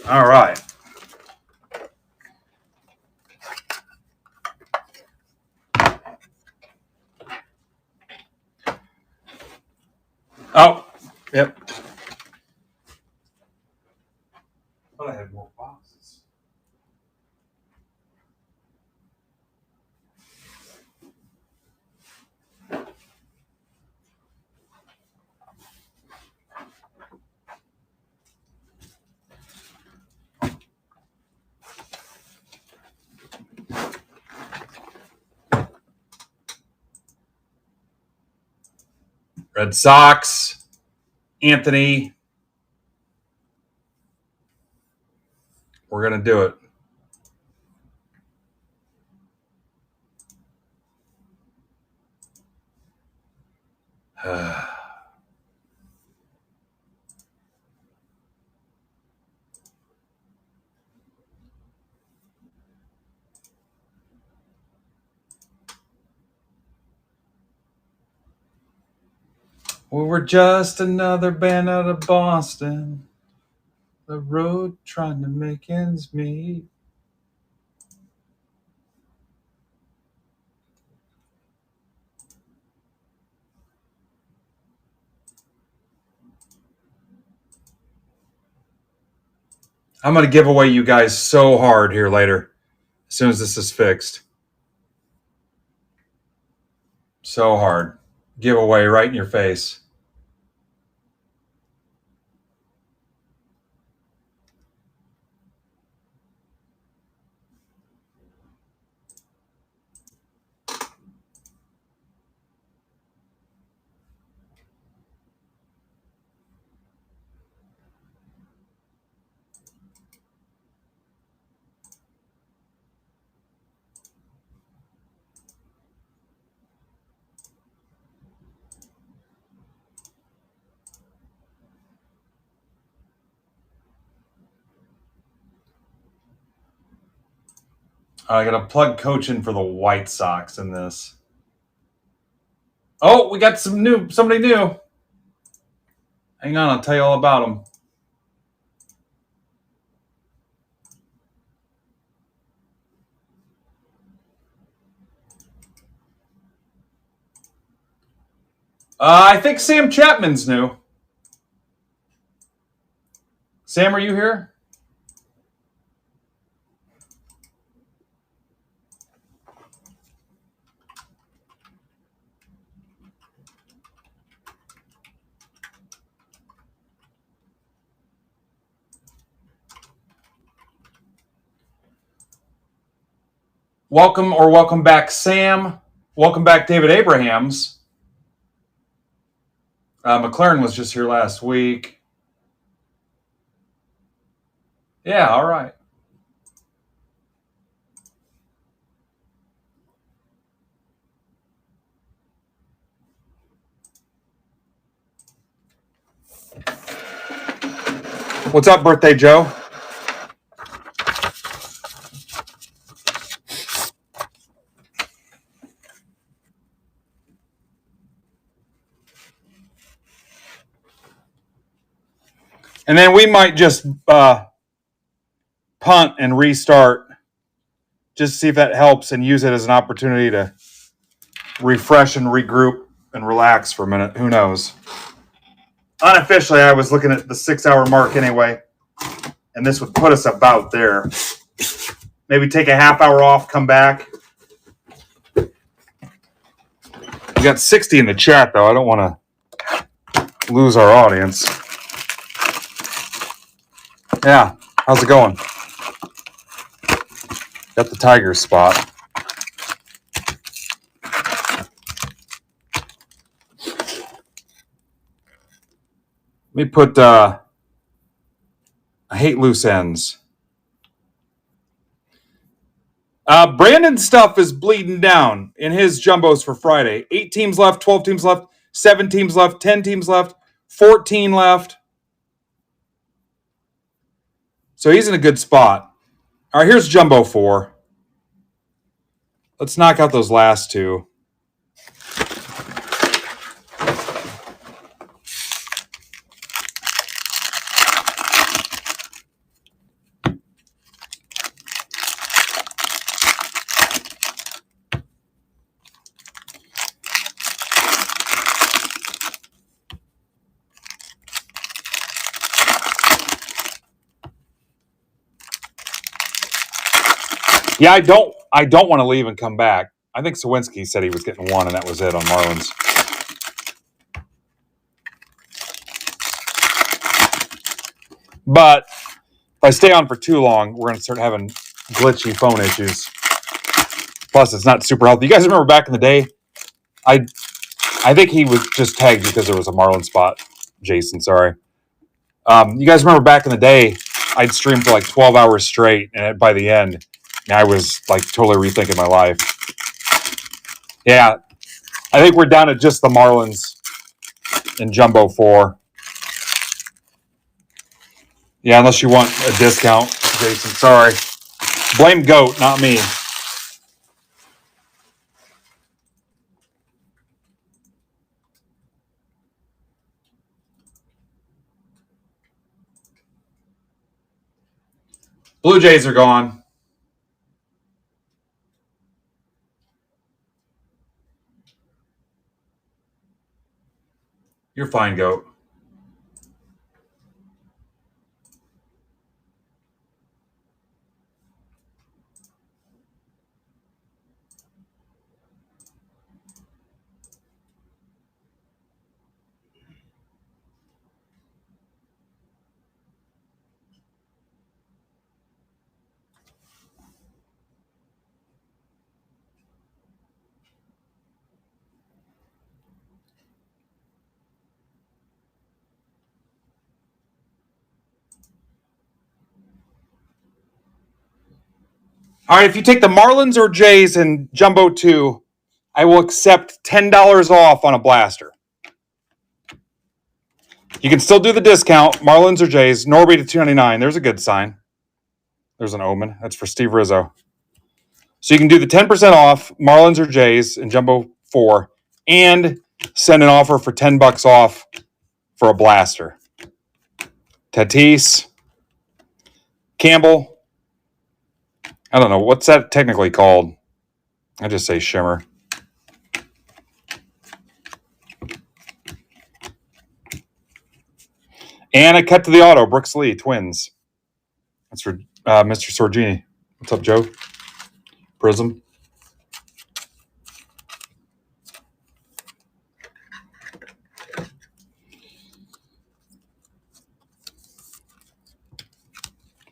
All right. Oh, yep. I thought I had more boxes. Red Sox, Anthony. We're going to do it. We were just another band out of Boston. The road trying to make ends meet. I'm going to give away you guys so hard here later, as soon as this is fixed. So hard. Give away right in your face. I got to plug coach in for the White Sox in this. Oh, we got somebody new. Hang on, I'll tell you all about them. I think Sam Chapman's new. Sam, are you here? Welcome back, Sam. Welcome back, David Abrahams. McLaren was just here last week. Yeah, all right. What's up, Birthday Joe? And then we might just punt and restart just to see if that helps and use it as an opportunity to refresh and regroup and relax for a minute. Who knows? Unofficially, I was looking at the 6-hour mark anyway, and this would put us about there. Maybe take a half hour off, come back. We got 60 in the chat, though. I don't want to lose our audience. Yeah, how's it going? Got the Tiger spot. Let me put, I hate loose ends. Brandon's stuff is bleeding down in his jumbos for Friday. 8 teams left, 12 teams left, 7 teams left, 10 teams left, 14 left. So he's in a good spot. All right, here's Jumbo 4. Let's knock out those last two. Yeah, I don't want to leave and come back. I think Sawinski said he was getting 1, and that was it on Marlins. But if I stay on for too long, we're going to start having glitchy phone issues. Plus, it's not super healthy. You guys remember back in the day, I think he was just tagged because there was a Marlin spot. Jason, sorry. You guys remember back in the day, I'd stream for like 12 hours straight, and by the end, I was like totally rethinking my life. Yeah, I think we're down to just the Marlins in Jumbo 4. Yeah, unless you want a discount, Jason. Sorry. Blame GOAT, not me. Blue Jays are gone. You're fine, GOAT. All right, if you take the Marlins or Jays in Jumbo 2, I will accept $10 off on a blaster. You can still do the discount, Marlins or Jays. Norby to $2.99. There's a good sign. There's an omen. That's for Steve Rizzo. So you can do the 10% off, Marlins or Jays in Jumbo 4, and send an offer for $10 off for a blaster. Tatis, Campbell. I don't know. What's that technically called? I just say shimmer. And I cut to the auto. Brooks Lee, Twins. That's for Mr. Sorgini. What's up, Joe? Prism.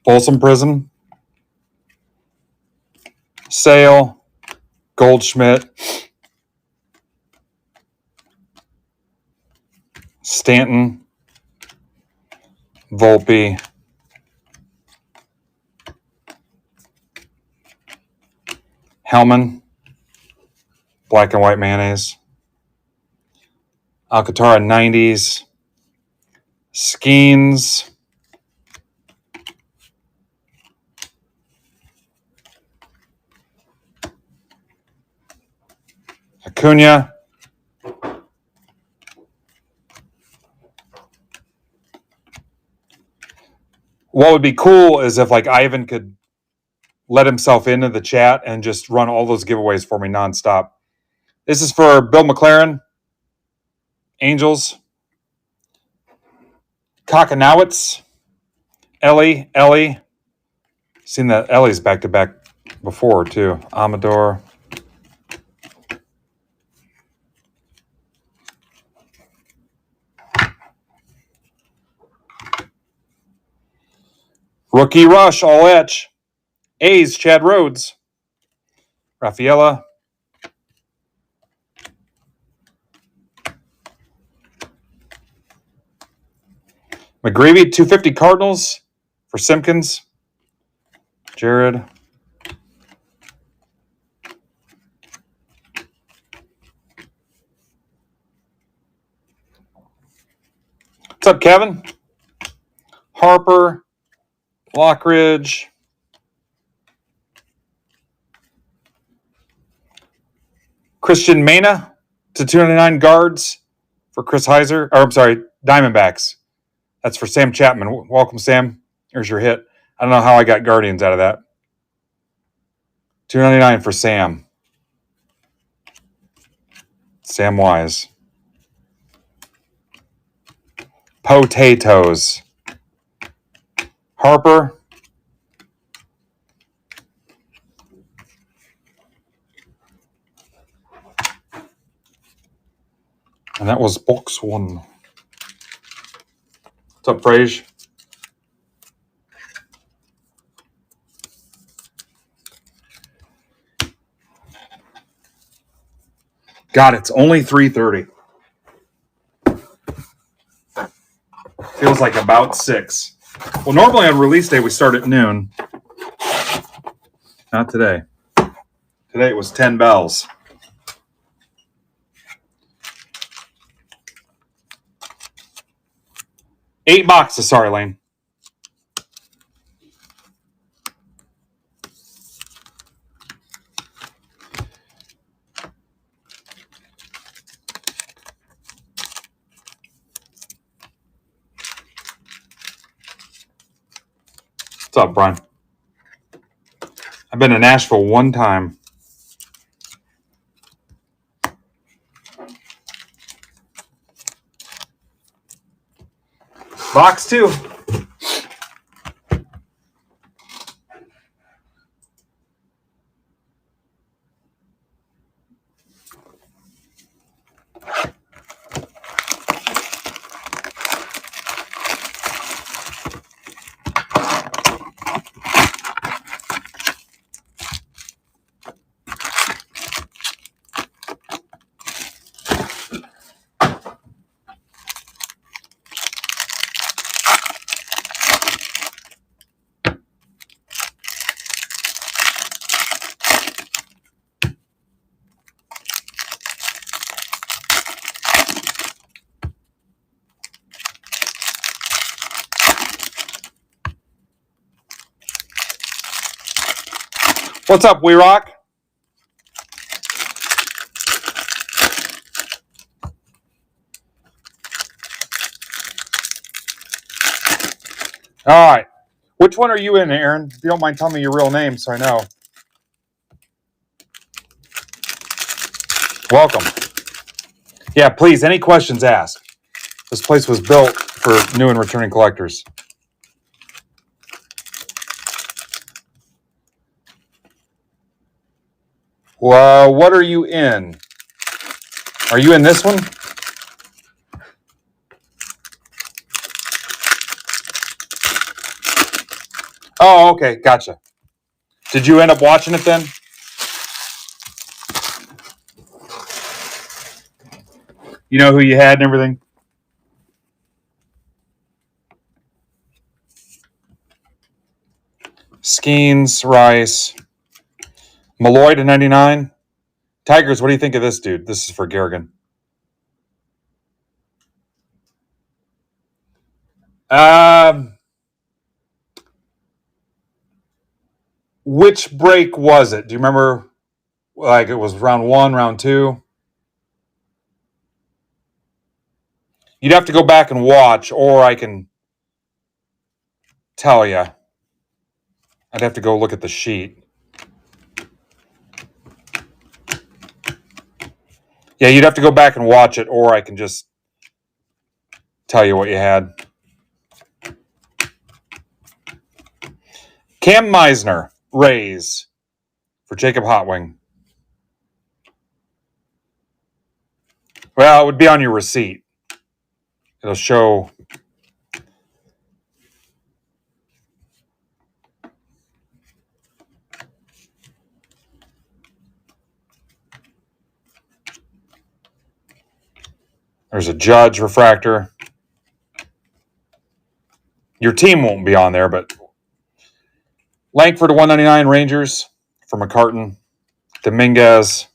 Folsom Prism. Sale. Goldschmidt. Stanton. Volpe. Hellman. Black and white mayonnaise. Alcantara 90s. Skeens. Acuna. What would be cool is if like Ivan could let himself into the chat and just run all those giveaways for me nonstop. This is for Bill McLaren, Angels, Kakanowitz, Ellie. Seen that Ellie's back to back before too. Amador. Rookie Rush, all etch. A's, Chad Rhodes. Rafaela. McGreevy, 250 Cardinals for Simpkins. Jared. What's up, Kevin? Harper. Lockridge. Christian Mena to 299 guards for Chris Heiser. Or I'm sorry, Diamondbacks. That's for Sam Chapman. Welcome, Sam. Here's your hit. I don't know how I got Guardians out of that. $2.99 for Sam. Sam Wise. Potatoes. Harper. And that was box 1. What's up, Frage? God, it's only 3:30. was like about 6. Well, normally on release day, we start at noon. Not today. Today it was 10 bells. $8 boxes, sorry, Lane. What's up, Brian? I've been to Nashville one time. Box 2. What's up, We Rock? All right. Which one are you in, Aaron? If you don't mind telling me your real name so I know. Welcome. Yeah, please, any questions, ask. This place was built for new and returning collectors. Well, what are you in? Are you in this one? Oh, okay, gotcha. Did you end up watching it then? You know who you had and everything? Skeens, Rice, Malloy to 99. Tigers, what do you think of this dude? This is for Garrigan. Which break was it? Do you remember? Like it was round 1, round 2? You'd have to go back and watch, or I can tell you. I'd have to go look at the sheet. Yeah, you'd have to go back and watch it, or I can just tell you what you had. Cam Meisner, Rays, for Jacob Hotwing. Well, it would be on your receipt. It'll show. There's a Judge refractor. Your team won't be on there, but Langford to 199 Rangers for McCartan. Dominguez.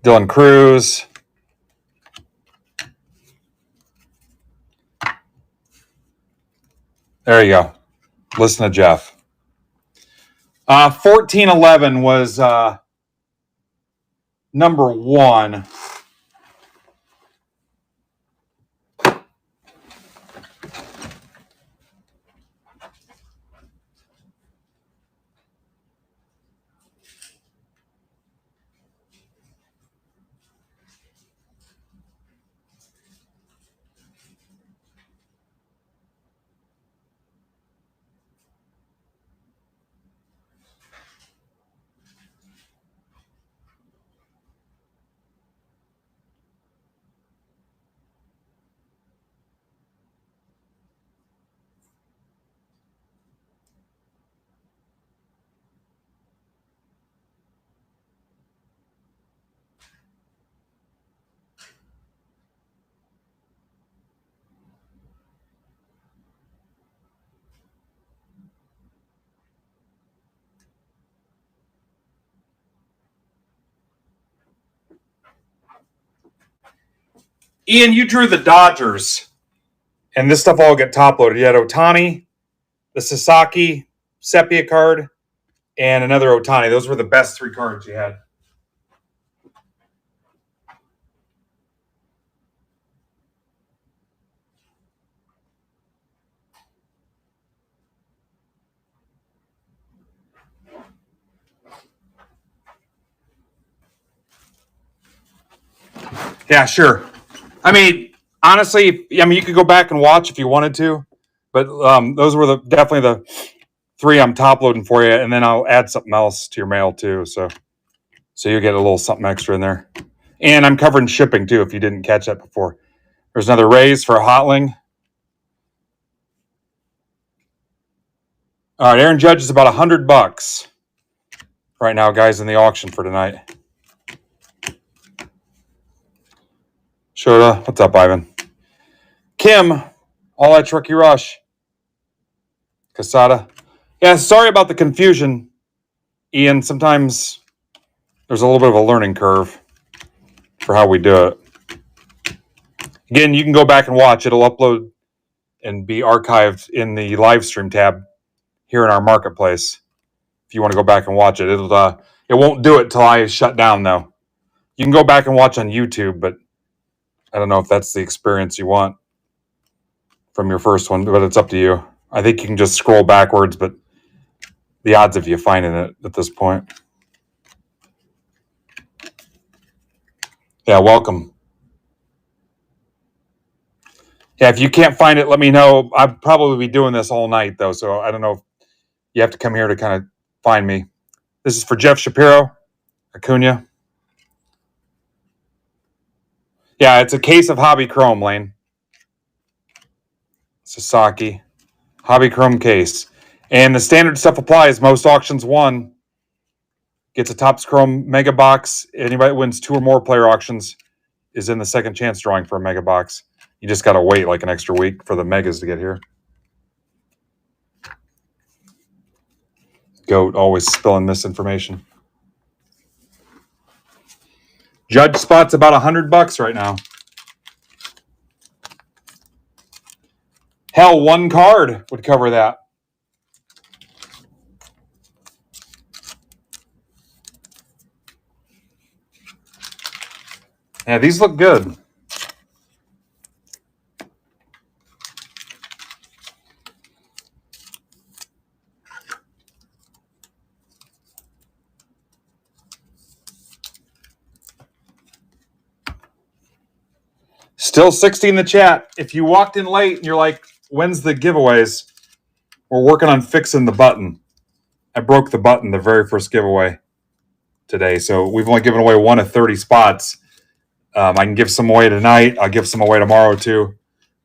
Dylan Cruz. There you go. Listen to Jeff. 1411 was number 1. Ian, you drew the Dodgers, and this stuff all get top loaded. You had Ohtani, the Sasaki Sepia card, and another Ohtani. Those were the best 3 cards you had. Yeah, sure. I mean, honestly, you could go back and watch if you wanted to, but those were definitely the 3 I'm top loading for you, and then I'll add something else to your mail too. So you get a little something extra in there, and I'm covering shipping too if you didn't catch that before. There's another raise for a Hotling. All right, Aaron Judge is about $100 right now, guys, in the auction for tonight. Shoda, what's up, Ivan? Kim, all that Rookie Rush. Casada. Yeah, sorry about the confusion, Ian. Sometimes there's a little bit of a learning curve for how we do it. Again, you can go back and watch. It'll upload and be archived in the live stream tab here in our marketplace. If you want to go back and watch it, it won't do it till I shut down, though. You can go back and watch on YouTube, but I don't know if that's the experience you want from your first one, but it's up to you. I think you can just scroll backwards, but the odds of you finding it at this point. Yeah, welcome. Yeah, if you can't find it, let me know. I'll probably be doing this all night, though, so I don't know if you have to come here to kind of find me. This is for Jeff Shapiro, Acuna. Yeah, it's a case of Hobby Chrome, Lane. Sasaki. Hobby Chrome case. And the standard stuff applies. Most auctions 1 gets a Topps Chrome Mega Box. Anybody that wins 2 or more player auctions is in the second chance drawing for a Mega Box. You just got to wait like an extra week for the Megas to get here. Goat, always spilling misinformation. Judge spot's about $100 right now. Hell, 1 card would cover that. Yeah, these look good. Still 60 in the chat. If you walked in late and you're like, when's the giveaways? We're working on fixing the button. I broke the button the very first giveaway today. So we've only given away 1 of 30 spots. I can give some away tonight. I'll give some away tomorrow too.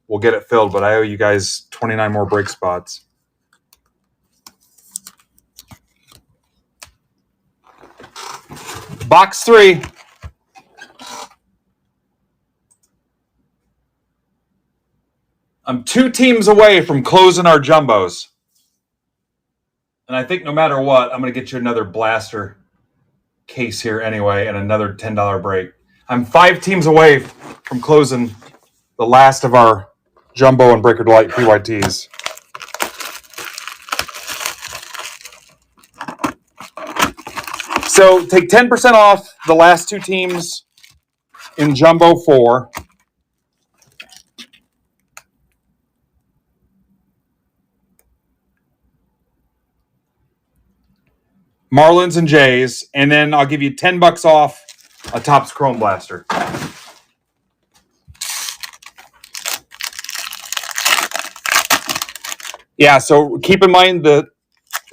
We'll get it filled, but I owe you guys 29 more break spots. Box 3. I'm 2 teams away from closing our jumbos. And I think no matter what, I'm going to get you another blaster case here anyway and another $10 break. I'm 5 teams away from closing the last of our Jumbo and Breaker Delight PYTs. So take 10% off the last 2 teams in Jumbo 4. Marlins and Jays, and then I'll give you $10 off a Topps Chrome Blaster. Yeah, so keep in mind the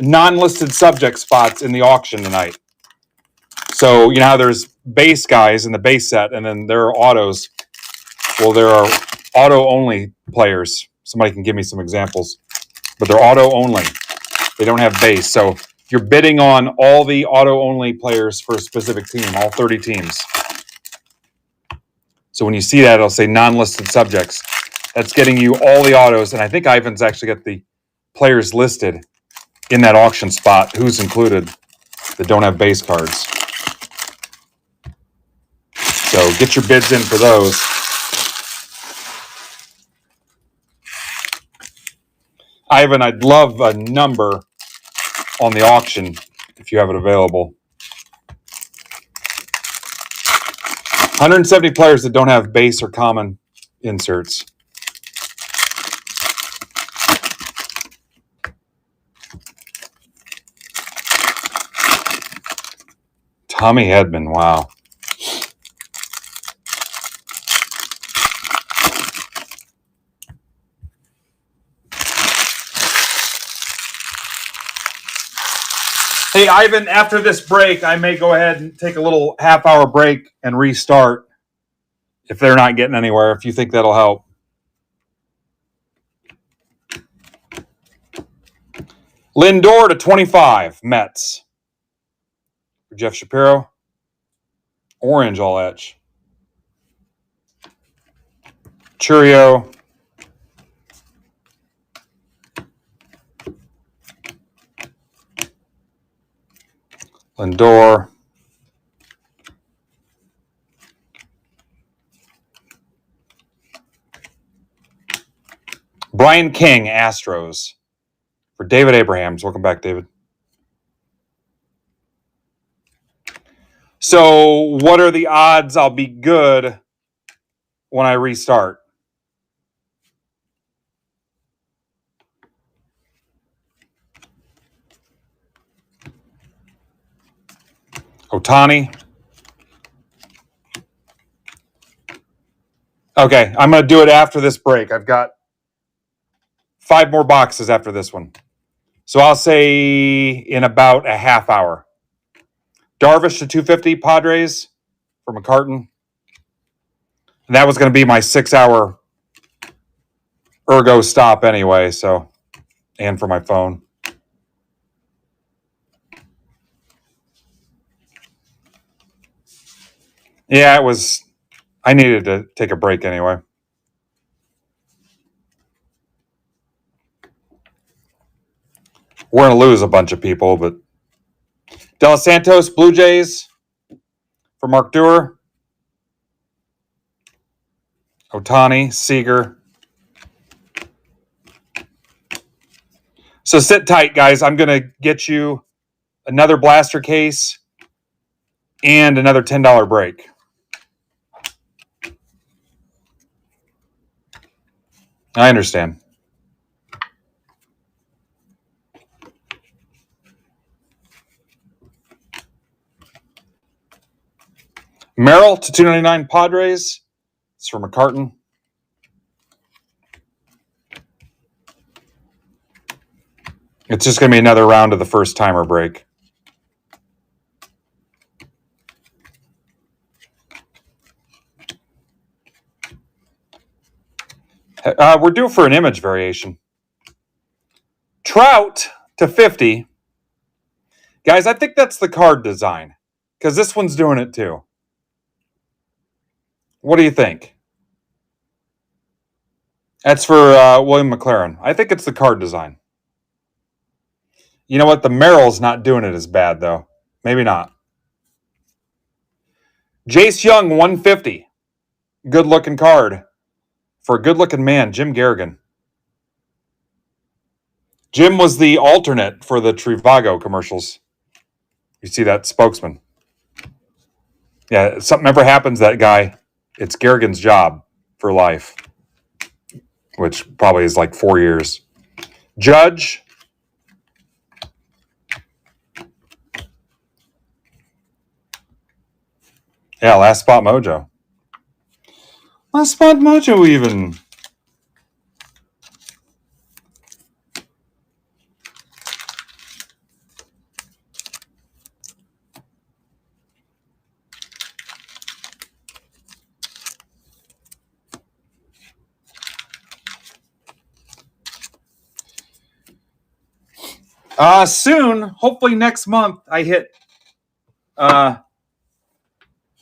non-listed subject spots in the auction tonight. So, you know how there's base guys in the base set, and then there are autos. Well, there are auto-only players. Somebody can give me some examples. But they're auto-only. They don't have base. So you're bidding on all the auto-only players for a specific team, all 30 teams. So when you see that, it'll say non-listed subjects. That's getting you all the autos. And I think Ivan's actually got the players listed in that auction spot, who's included, that don't have base cards. So get your bids in for those. Ivan, I'd love a number on the auction if you have it available. 170 players that don't have base or common inserts. Tommy Edman, wow. Hey, Ivan, after this break, I may go ahead and take a little half-hour break and restart if they're not getting anywhere, if you think that'll help. Lindor to 25, Mets. For Jeff Shapiro. Orange all etch. Churio. Lindor. Brian King, Astros. For David Abrahams. Welcome back, David. So, what are the odds I'll be good when I restart? Ohtani. Okay, I'm going to do it after this break. I've got 5 more boxes after this one. So I'll say in about a half hour. Darvish to 250, Padres for McCartan. And that was going to be my 6-hour ergo stop anyway, so, and for my phone. Yeah, it was, I needed to take a break anyway. We're going to lose a bunch of people, but De Los Santos, Blue Jays for Mark Dewar. Ohtani, Seager. So sit tight, guys. I'm going to get you another blaster case and another $10 break. I understand. Merrill to 299 Padres. It's for McCartan. It's just going to be another round of the first timer break. We're due for an image variation. Trout to 50. Guys, I think that's the card design because this one's doing it too. What do you think? That's for William McLaren. I think it's the card design. You know what? The Merrill's not doing it as bad, though. Maybe not. Jace Young, 150. Good-looking card. For a good-looking man, Jim Garrigan. Jim was the alternate for the Trivago commercials. You see that spokesman. Yeah, if something ever happens to that guy, it's Garrigan's job for life, which probably is like 4 years. Judge. Yeah, Last Spot Mojo. Last Spot Mojo even. Soon, hopefully next month, I hit, what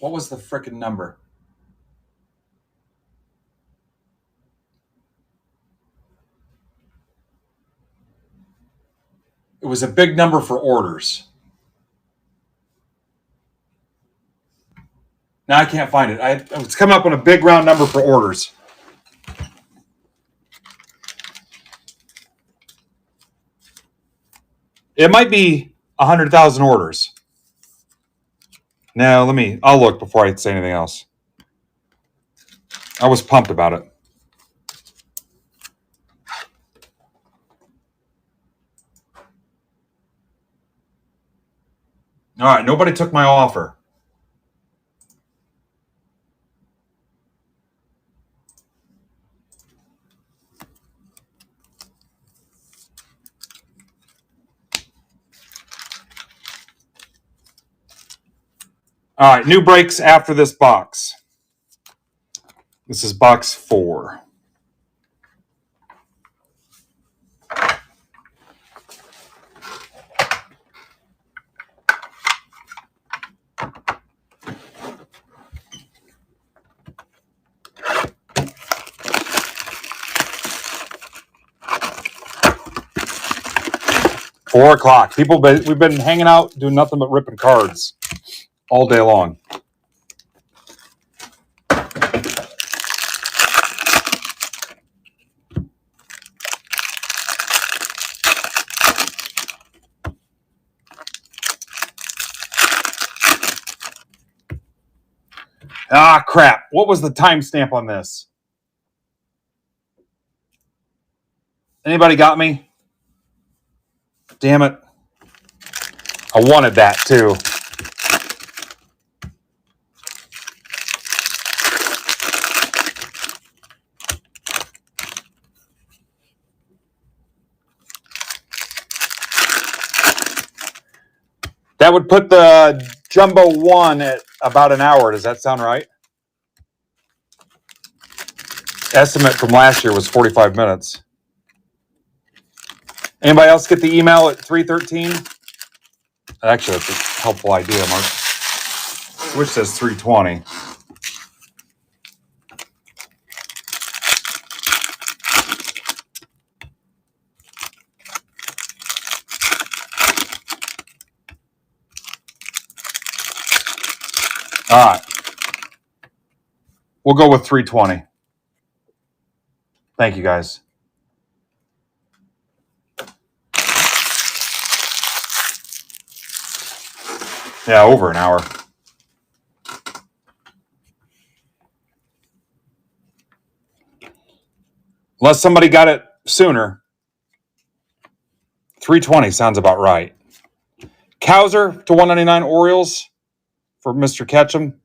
was the frickin' number? It was a big number for orders. Now I can't find it. It's coming up on a big round number for orders. It might be 100,000 orders. Now, I'll look before I say anything else. I was pumped about it. All right, nobody took my offer. All right, new breaks after this box. This is box 4. Four o'clock. We've been hanging out, doing nothing but ripping cards all day long. Ah, crap. What was the timestamp on this? Anybody got me? Damn it. I wanted that too. That would put the Jumbo 1 at about an hour. Does that sound right? Estimate from last year was 45 minutes. Anybody else get the email at 3:13? Actually, that's a helpful idea, Mark. Which says 3:20. All right. We'll go with 3:20. Thank you, guys. Yeah, over an hour. Unless somebody got it sooner. 3:20 sounds about right. Cowser to 199 Orioles for Mr. Ketchum.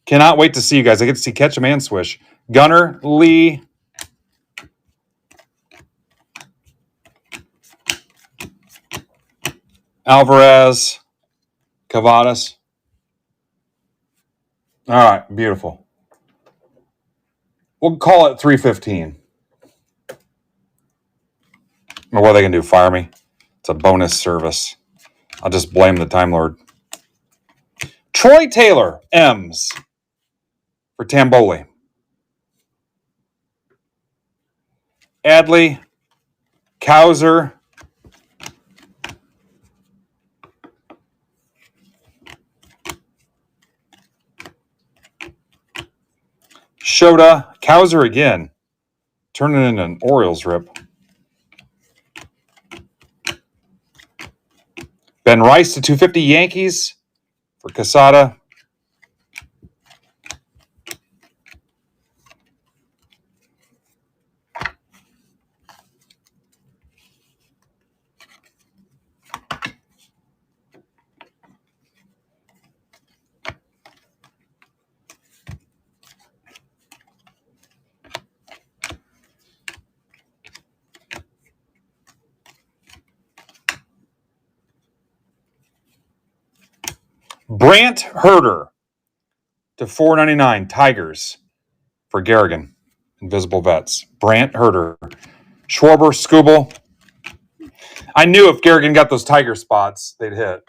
Cannot wait to see you guys. I get to see Ketchum and Swish. Gunner, Lee. Alvarez. Cavadas. All right, beautiful. We'll call it 3:15. Or what are they going to do? Fire me? It's a bonus service. I'll just blame the Time Lord. Troy Taylor, M's for Tamboli. Adley, Cowser, Shota, Cowser again, turning into an Orioles rip. Ben Rice to 250 Yankees for Casada. Brant Herter to 499 Tigers for Garrigan. Invisible Vets. Brant Herter. Schwarber, Skubal. I knew if Garrigan got those Tiger spots, they'd hit.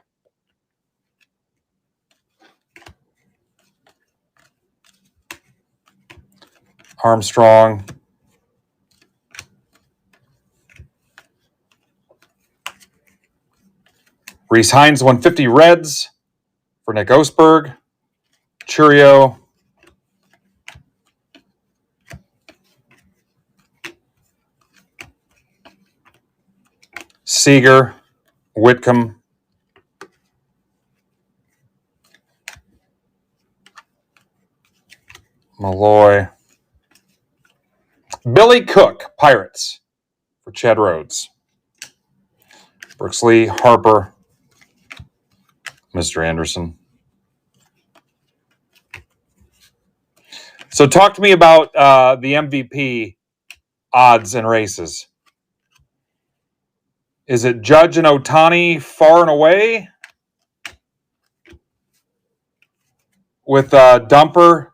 Armstrong. Reese Hines, 150 Reds for Nick Osberg. Churio. Seager. Whitcomb. Malloy. Billy Cook, Pirates, for Chad Rhodes. Brooks Lee, Harper, Mr. Anderson. So talk to me about the MVP odds and races. Is it Judge and Ohtani far and away? With Dumper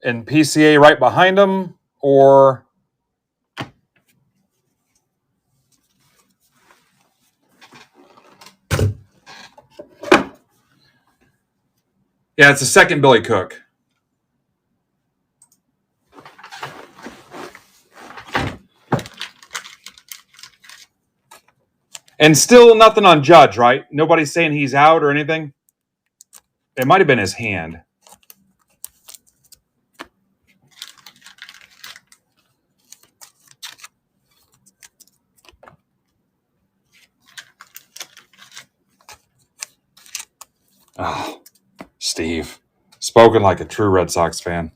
and PCA right behind him? Or... Yeah, it's the second Billy Cook. And still nothing on Judge, right? Nobody's saying he's out or anything? It might have been his hand. Oh, Steve. Spoken like a true Red Sox fan.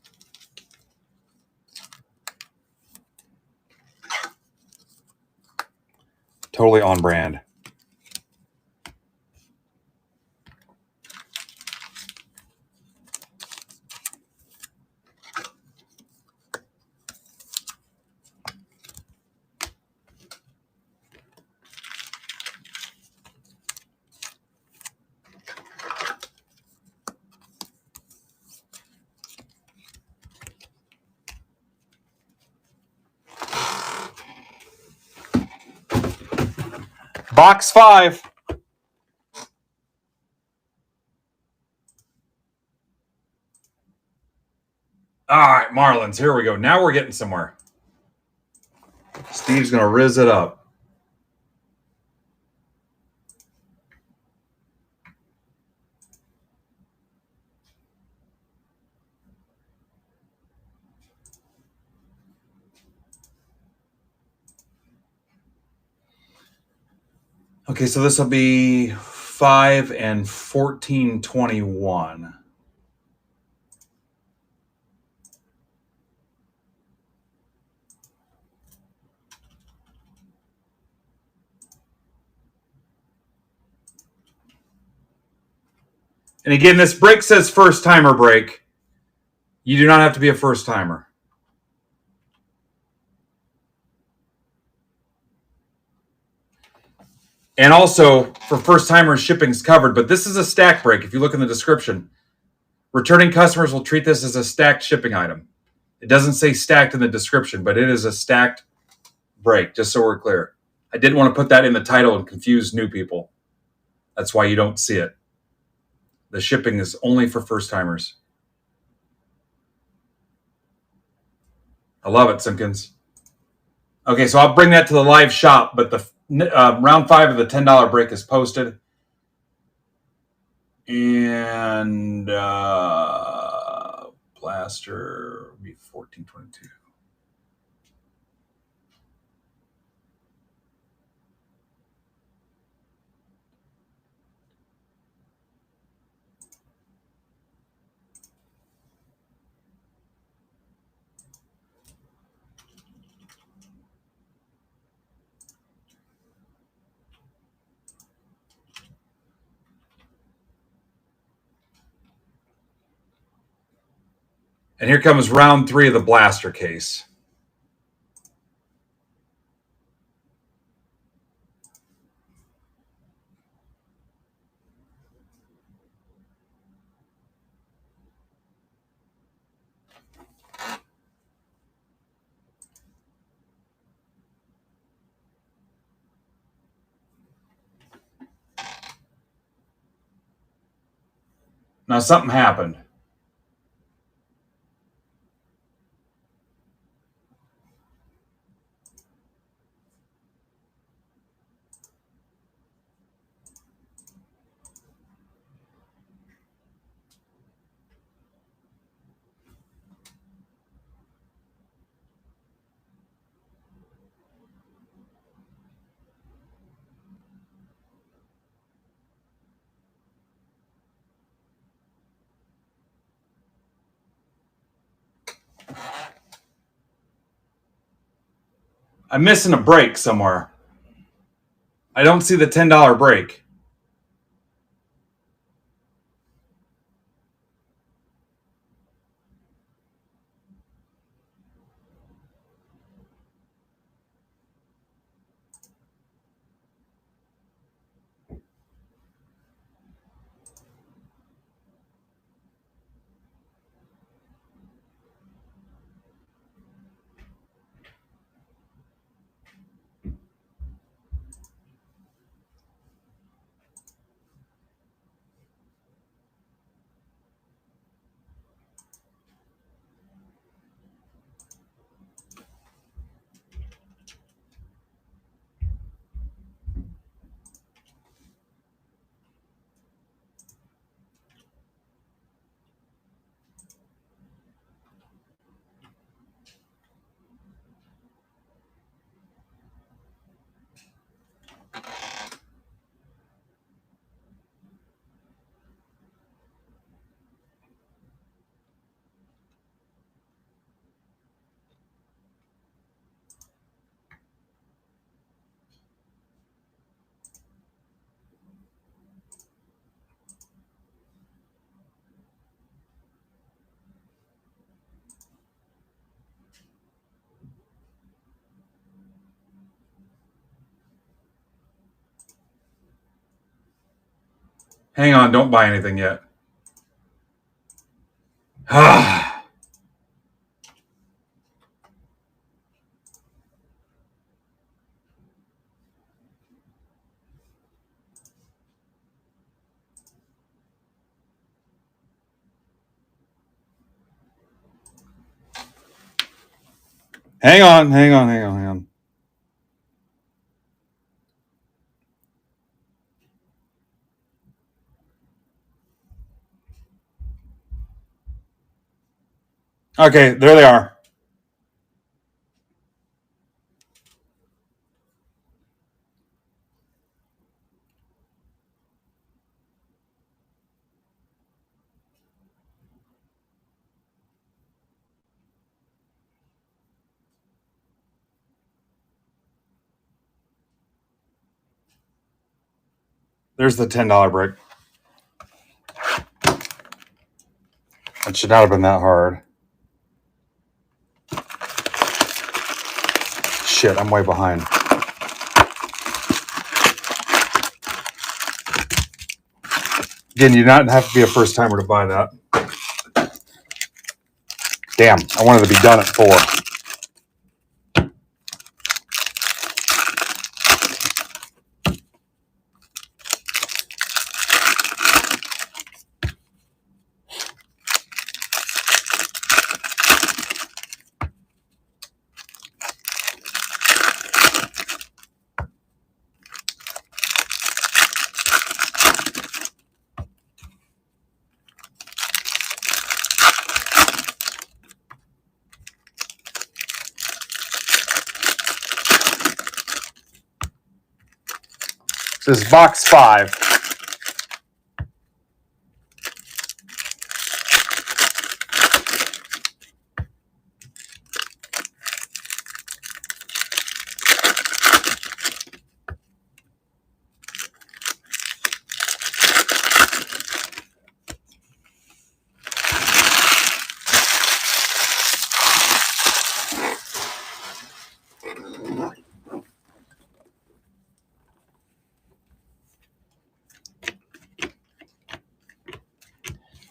Totally on brand. Box 5. All right, Marlins. Here we go. Now we're getting somewhere. Steve's going to riz it up. Okay, so this will be 5 and 1421. And again, this break says first timer break. You do not have to be a first timer. And also, for first timers, shipping's covered, but this is a stack break. If you look in the description, returning customers will treat this as a stacked shipping item. It doesn't say stacked in the description, but it is a stacked break, just so we're clear. I didn't want to put that in the title and confuse new people. That's why you don't see it. The shipping is only for first timers. I love it, Simpkins. Okay, so I'll bring that to the live shop, but the round 5 of the $10 break is posted. And Blaster will be 1422. And here comes round 3 of the Blaster case. Now, something happened. I'm missing a break somewhere. I don't see the $10 break. Hang on, don't buy anything yet. Hang on. Okay, there they are. There's the $10 break. It should not have been that hard. Shit, I'm way behind. Again, you do not have to be a first timer to buy that. Damn, I wanted to be done at 4. This is box 5.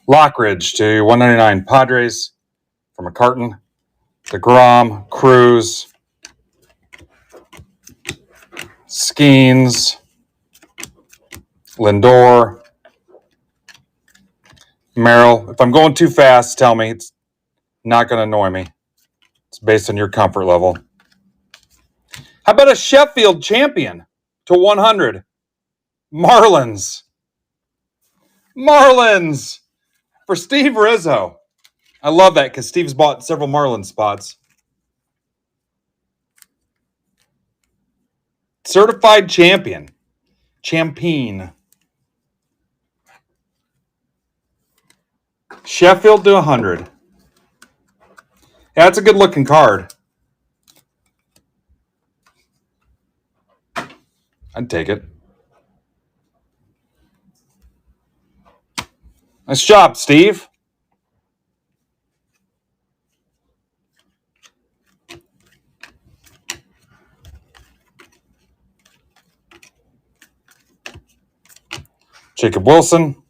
Lockridge to 199. Padres from a carton. DeGrom, Cruz, Skeens, Lindor, Merrill. If I'm going too fast, tell me. It's not going to annoy me. It's based on your comfort level. How about a Sheffield champion to 100? Marlins for Steve Rizzo. I love that because Steve's bought several Marlins spots. Certified champion. Sheffield to 100. Yeah, that's a good looking card. I'd take it. Nice job, Steve. Jacob Wilson.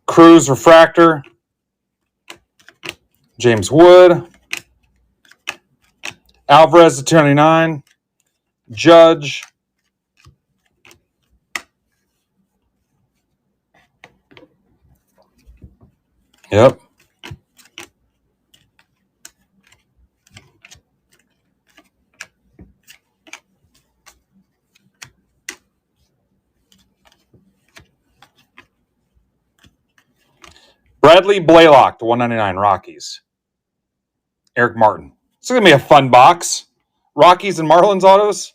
Cruz refractor. James Wood. Alvarez to 29. Judge. Yep. Bradley Blaylock to 199 Rockies. Eric Martin. It's going to be a fun box. Rockies and Marlins autos.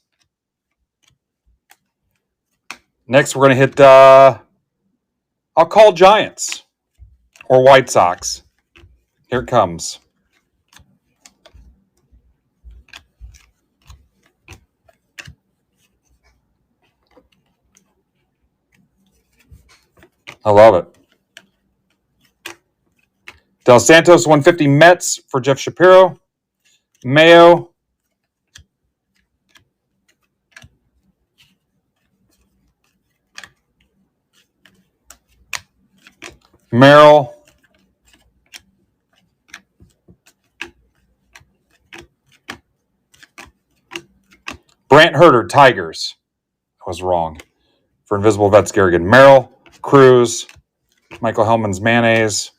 Next, we're going to hit, I'll call Giants or White Sox. Here it comes. I love it. Del Santos 150 Mets for Jeff Shapiro. Mayo. Merrill. Brant Herter, Tigers. I was wrong. For Invisible Vets, Garrigan. Merrill. Cruz. Michael Hellman's Mayonnaise.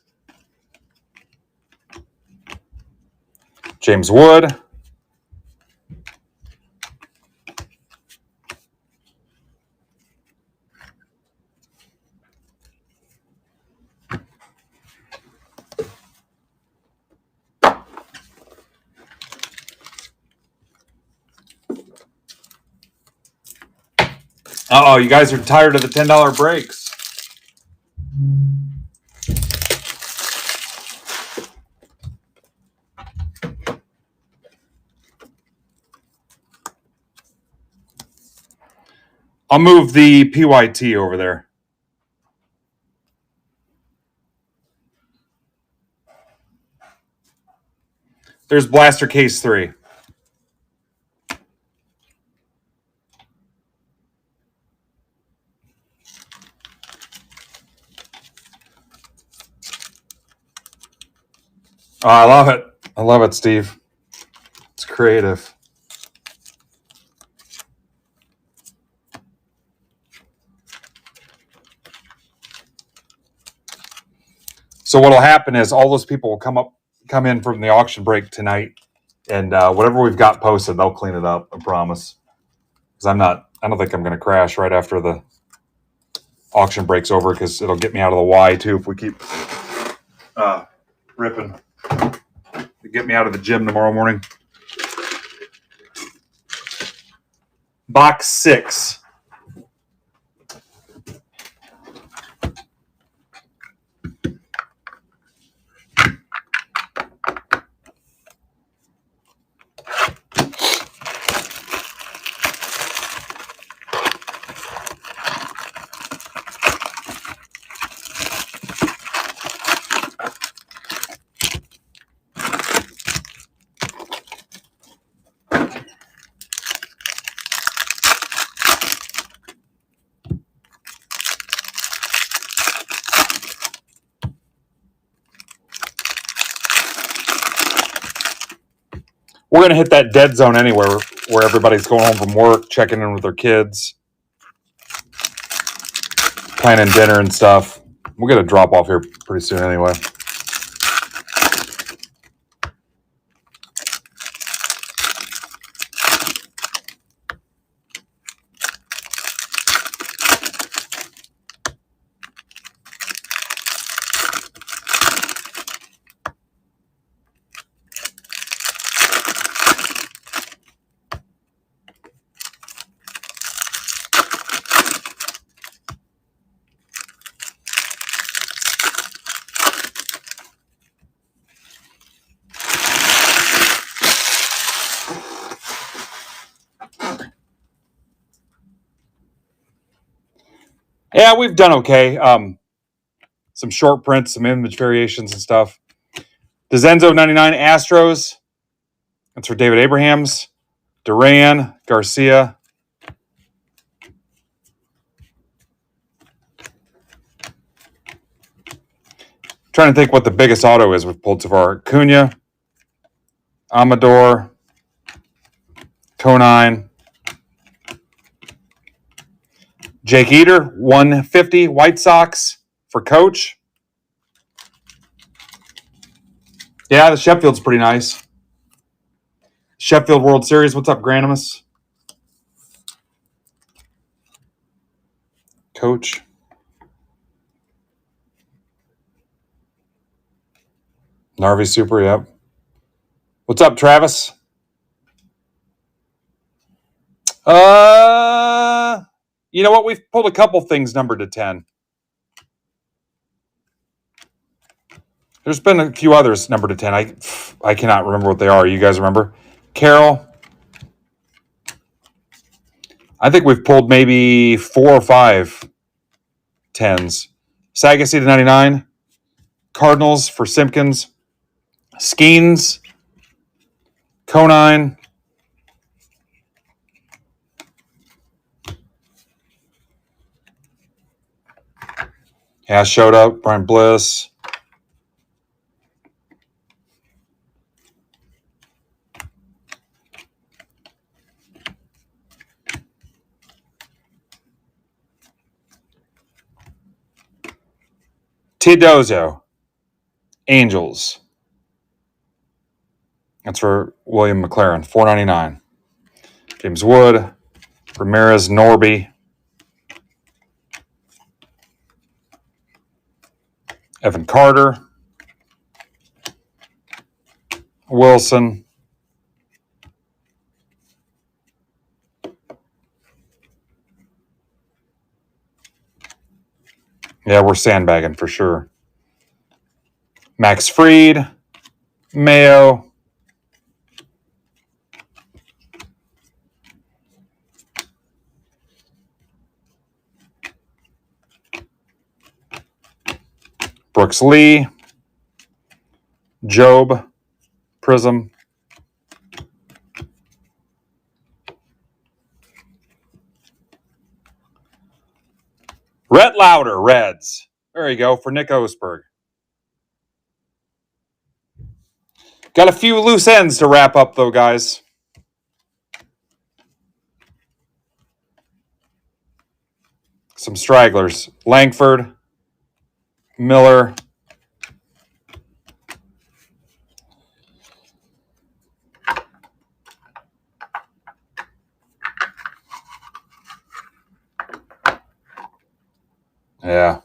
James Wood. Uh-oh, you guys are tired of the $10 breaks. I'll move the PYT over there. There's Blaster Case 3. Oh, I love it. I love it, Steve. It's creative. So what'll happen is all those people will come in from the auction break tonight, and whatever we've got posted, they'll clean it up. I promise. Because I don't think I'm going to crash right after the auction break's over, because it'll get me out of the Y too if we keep ripping. It'll get me out of the gym tomorrow morning. Box 6. We're going to hit that dead zone anywhere where everybody's going home from work, checking in with their kids, planning dinner and stuff. We'll get a drop off here pretty soon anyway. Yeah, we've done okay. Some short prints, some image variations and stuff. DeZenzo 99 Astros. That's for David Abrahams. Duran, Garcia. Trying to think what the biggest auto is we've pulled so far. Cunha, Amador, Conine, Jake Eater, 150 White Sox for Coach. Yeah, the Sheffield's pretty nice. Sheffield World Series. What's up, Granimus? Coach. Narvi Super, yep. What's up, Travis? You know what? We've pulled a couple things numbered to 10. There's been a few others numbered to 10. I cannot remember what they are. You guys remember? Carol. I think we've pulled maybe 4 or 5 10s. Sagasy to 99. Cardinals for Simpkins. Skeens. Conine. Yeah, showed up. Brian Bliss. Teodoso. Angels. That's for William McLaren. $4.99. James Wood. Ramirez. Norby. Evan Carter. Wilson. Yeah, we're sandbagging for sure. Max Fried. Mayo. Brooks Lee. Job. Prism. Rhett Lauder, Reds. There you go, for Nick Osberg. Got a few loose ends to wrap up, though, guys. Some stragglers. Langford. Miller. Yeah.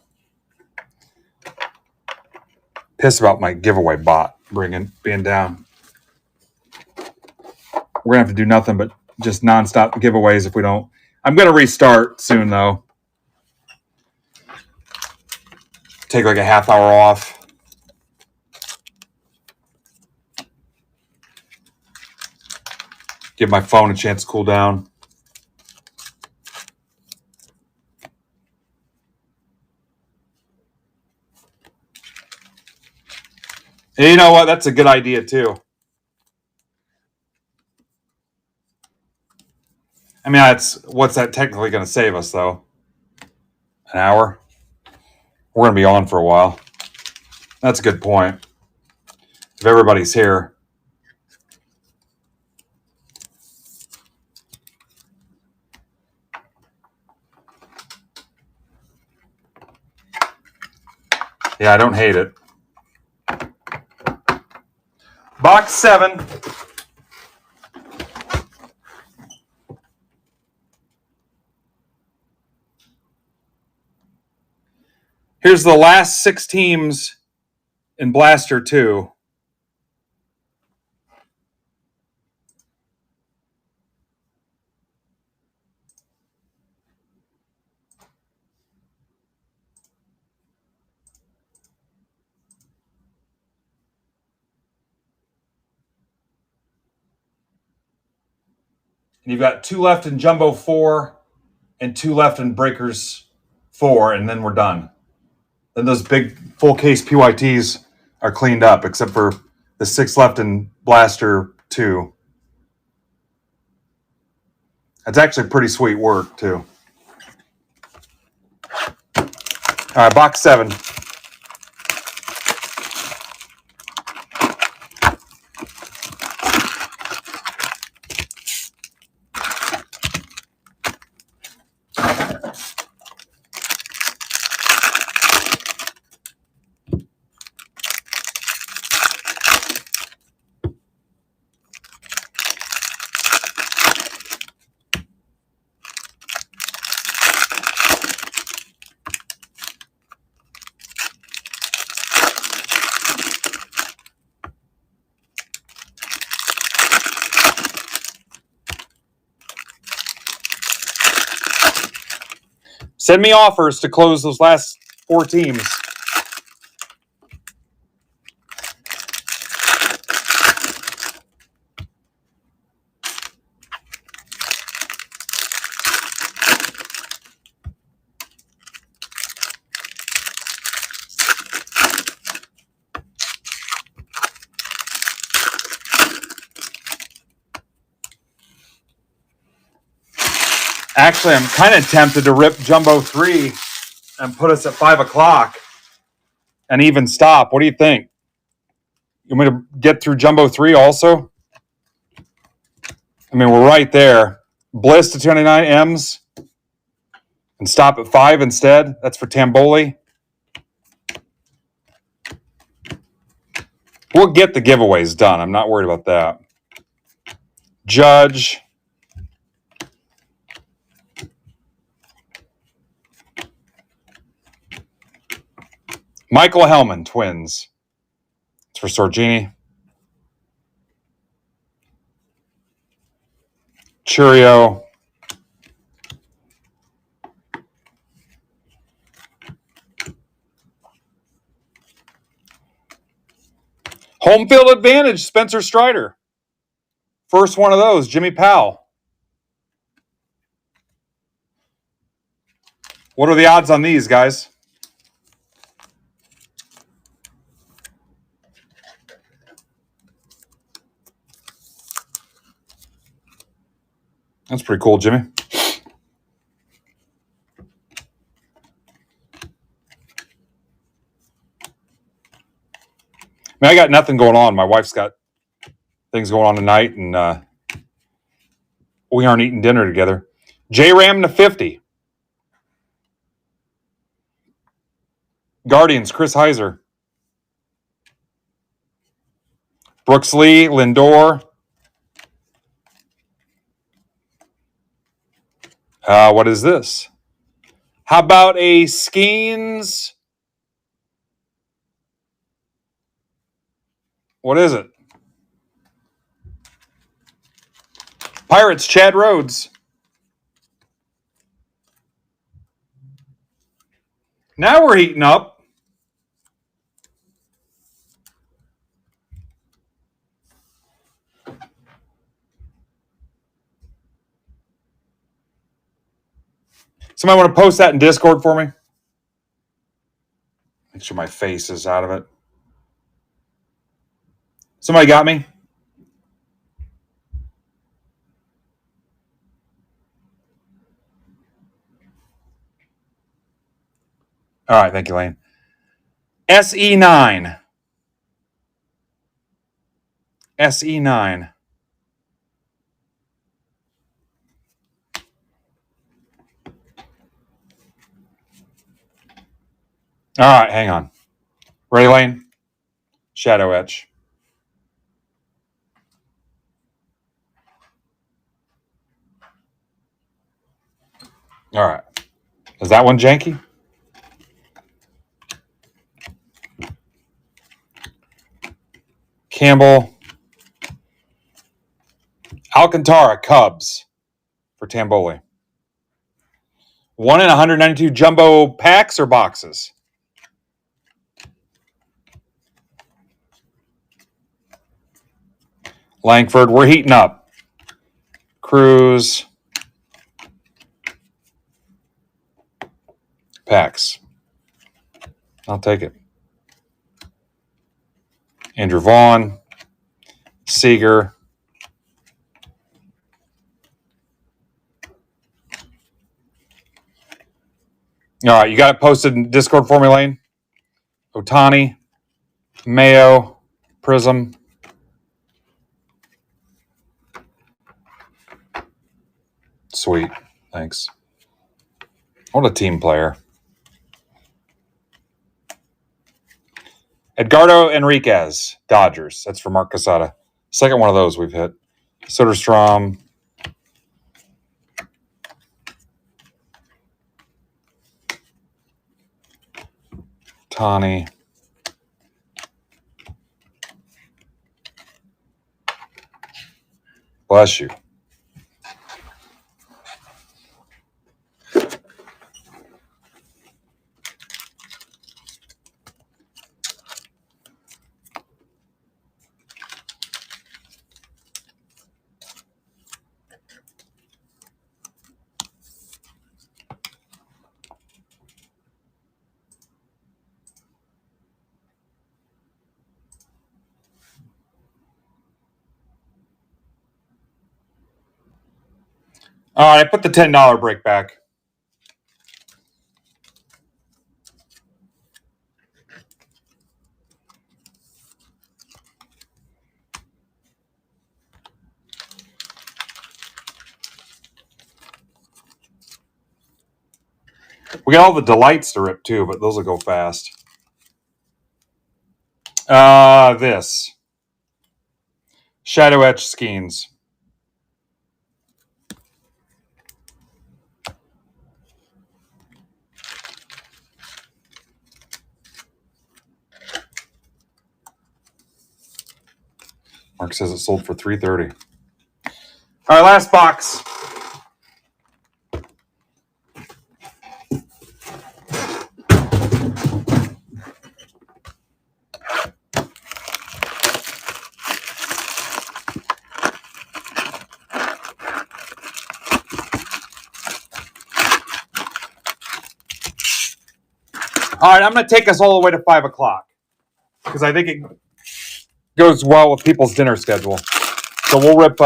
Pissed about my giveaway bot being down. We're going to have to do nothing but just nonstop giveaways if we don't. I'm going to restart soon, though. Take like a half hour off. Give my phone a chance to cool down. And you know what? That's a good idea, too. I mean, what's that technically going to save us, though? An hour? We're going to be on for a while. That's a good point. If everybody's here. Yeah, I don't hate it. Box 7. Here's the last 6 teams in Blaster 2. And you've got 2 left in Jumbo 4 and 2 left in Breakers 4, and then we're done. Then those big full case PYTs are cleaned up, except for the 6 left in Blaster 2. That's actually pretty sweet work, too. All right, box 7. Send me offers to close those last 4 teams. Actually, I'm kind of tempted to rip Jumbo 3 and put us at 5 o'clock and even stop. What do you think? You want me to get through Jumbo 3 also? I mean, we're right there. Bliss to 29 M's and stop at 5 instead. That's for Tamboli. We'll get the giveaways done. I'm not worried about that. Judge. Michael Hellman, Twins. It's for Sorgini. Churio. Home field advantage, Spencer Strider. First one of those, Jimmy Powell. What are the odds on these, guys? That's pretty cool, Jimmy. I mean, I got nothing going on. My wife's got things going on tonight, and we aren't eating dinner together. J-Ram to 50. Guardians, Chris Heiser. Brooks Lee, Lindor. What is this? How about a Skeens? What is it? Pirates, Chad Rhodes. Now we're heating up. Somebody want to post that in Discord for me? Make sure my face is out of it. Somebody got me? All right, thank you, Lane. SE9. SE9. All right, hang on. Ready, Lane? Shadow Etch. All right. Is that one janky? Campbell. Alcantara, Cubs for Tamboli. 1 in 192 jumbo packs or boxes? Langford, we're heating up. Cruz. Packs. I'll take it. Andrew Vaughn. Seager. All right, you got it posted in Discord for me, Lane? Otani. Mayo. Prism. Sweet. Thanks. What a team player. Edgardo Enriquez, Dodgers. That's for Mark Casada. Second one of those we've hit. Soderstrom. Tani. Bless you. All right, I put the $10 break back. We got all the delights to rip too, but those will go fast. This. Shadow Etch Skeins. Mark says it sold for $330. All right, last box. All right, I'm going to take us all the way to 5 o'clock because I think it goes well with people's dinner schedule. So we'll rip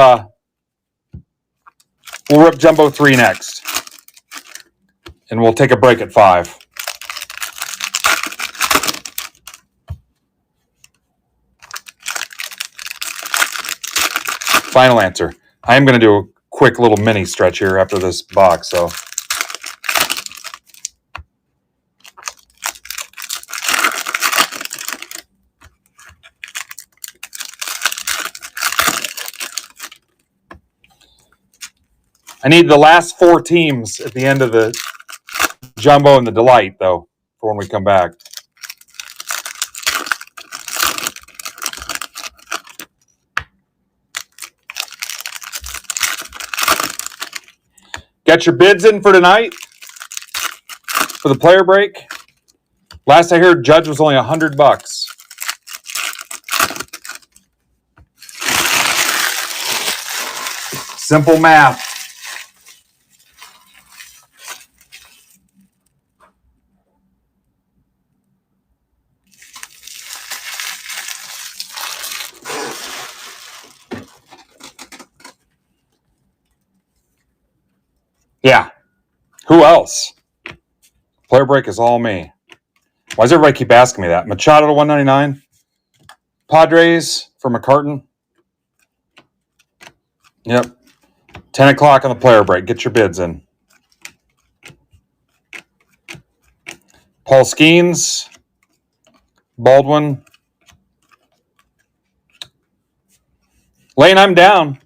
Jumbo 3 next, and we'll take a break at 5. Final answer. I am going to do a quick little mini stretch here after this box, so. I need the last 4 teams at the end of the Jumbo and the Delight, though, for when we come back. Got your bids in for tonight for the player break? Last I heard, Judge was only $100. Simple math. Yeah. Who else? Player break is all me. Why does everybody keep asking me that? Machado to 199. Padres for McCartan. Yep. 10 o'clock on the player break. Get your bids in. Paul Skeens. Baldwin. Lane, I'm down.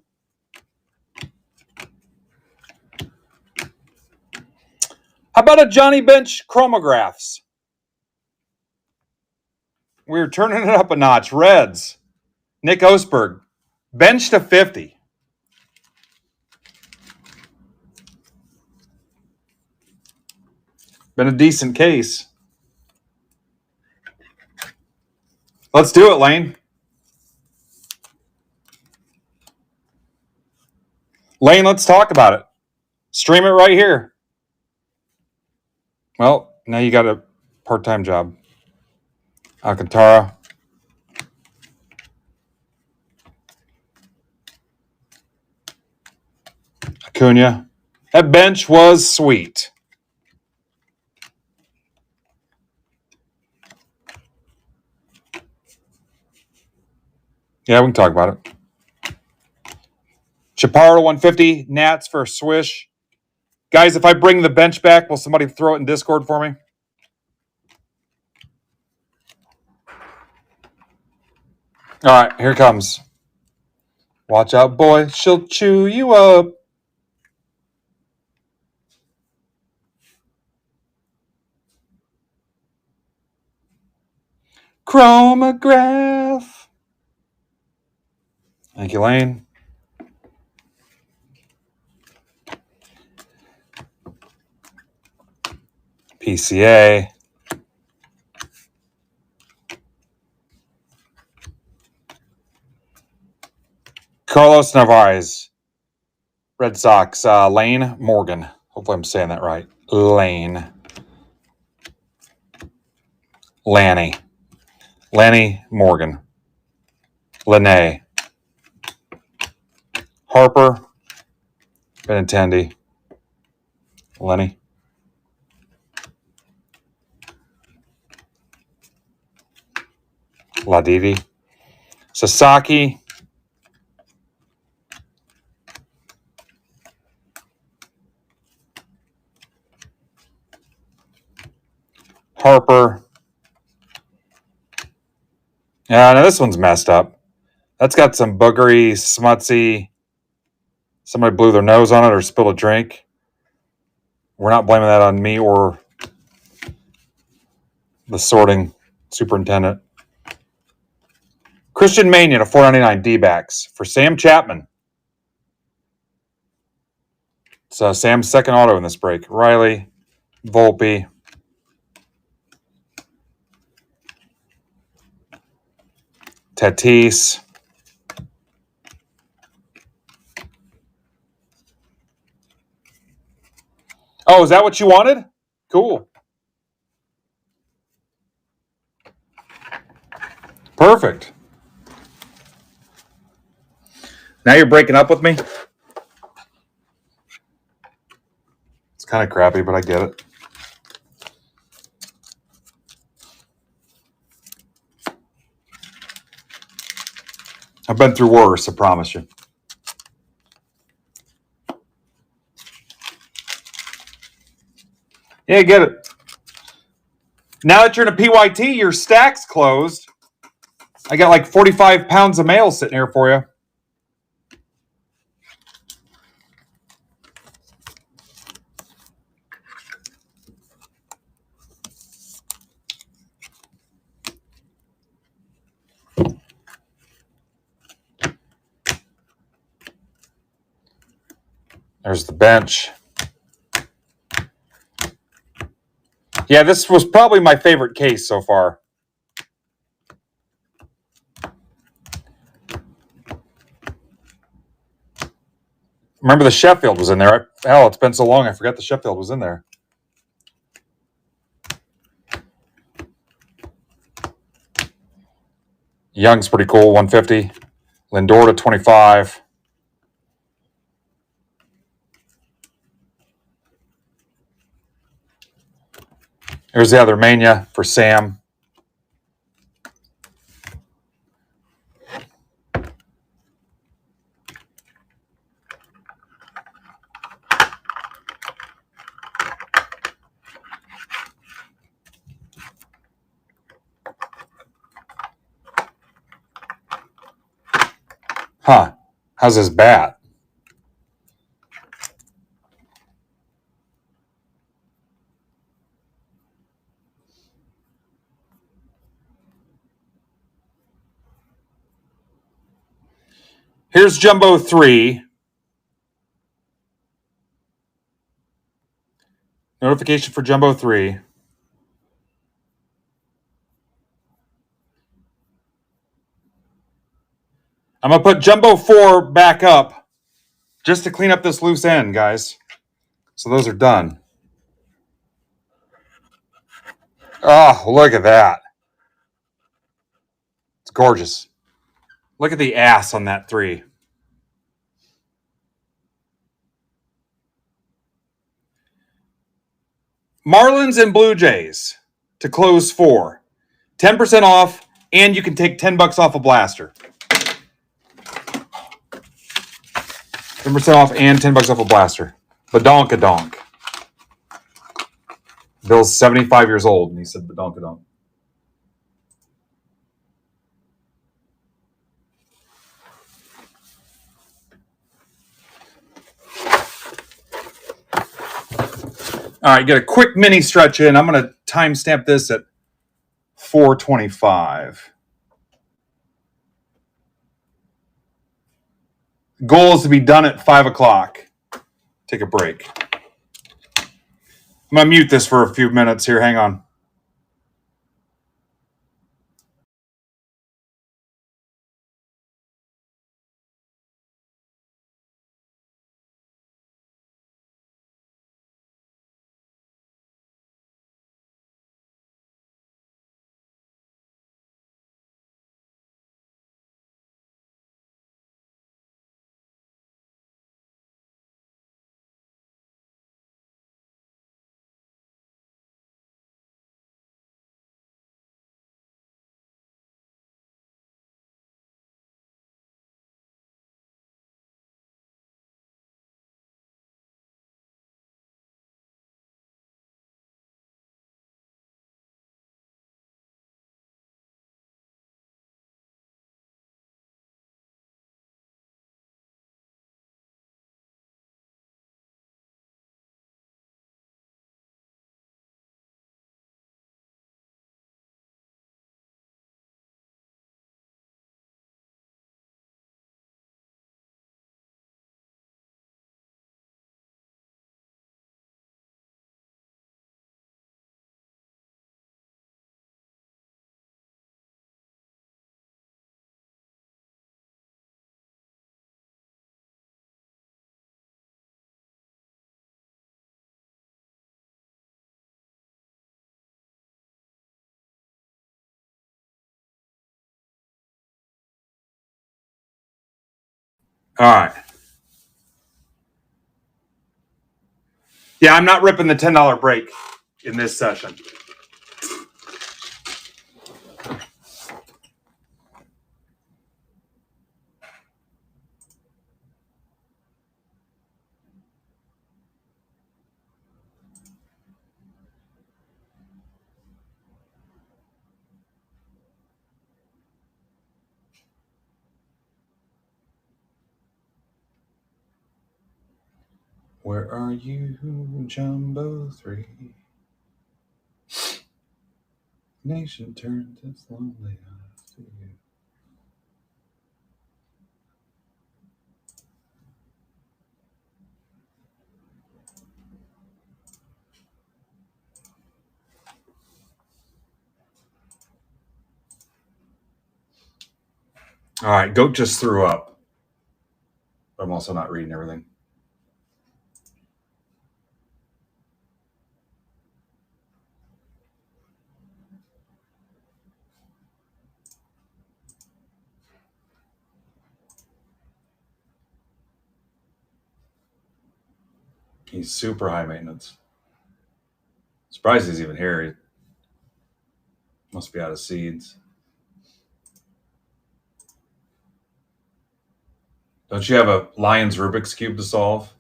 How about a Johnny Bench chromographs? We're turning it up a notch. Reds. Nick Osberg. Bench to 50. Been a decent case. Let's do it, Lane. Lane, let's talk about it. Stream it right here. Well, Now you got a part-time job. Alcantara. Acuna. That bench was sweet. Yeah, we can talk about it. Chaparro 150. Nats for a swish. Guys, if I bring the bench back, will somebody throw it in Discord for me? All right, here it comes. Watch out, boy. She'll chew you up. Chromograph. Thank you, Lane. PCA. Carlos Narvaez. Red Sox. Lane Morgan. Hopefully I'm saying that right. Lane. Lanny. Lanny Morgan. Lene. Harper. Benintendi. Lenny. Ladivi. Sasaki. Harper. Yeah, now this one's messed up. That's got some boogery, smutsy. Somebody blew their nose on it or spilled a drink. We're not blaming that on me or the sorting superintendent. Christian Manion, a $4.99 D-backs for Sam Chapman. It's Sam's second auto in this break. Riley, Volpe, Tatis. Oh, is that what you wanted? Cool. Perfect. Now you're breaking up with me? It's kind of crappy, but I get it. I've been through worse, I promise you. Yeah, I get it. Now that you're in a PYT, your stack's closed. I got like 45 pounds of mail sitting here for you. There's the bench. Yeah, this was probably my favorite case so far. Remember the Sheffield was in there. Hell, it's been so long I forgot the Sheffield was in there. Young's pretty cool, 150. Lindor to 25. Here's the other Mania for Sam. Huh. How's his bat? Here's Jumbo 3. Notification for Jumbo 3. I'm going to put Jumbo 4 back up just to clean up this loose end, guys. So those are done. Oh, look at that. It's gorgeous. Look at the ass on that 3. Marlins and Blue Jays to close 4. 10% off, and you can take $10 off a blaster. 10% off and $10 off a blaster. Badonkadonk. Bill's 75 years old, and he said badonkadonk. All right, get a quick mini stretch in. I'm going to timestamp this at 4:25. Goal is to be done at 5 o'clock. Take a break. I'm going to mute this for a few minutes here. Hang on. All right. Yeah, I'm not ripping the $10 break in this session. Where are you, Jumbo 3? Nation turned its lonely eyes to you. All right, Goat just threw up. But I'm also not reading everything. He's super high maintenance. Surprised he's even here. He must be out of seeds. Don't you have a Lions Rubik's Cube to solve?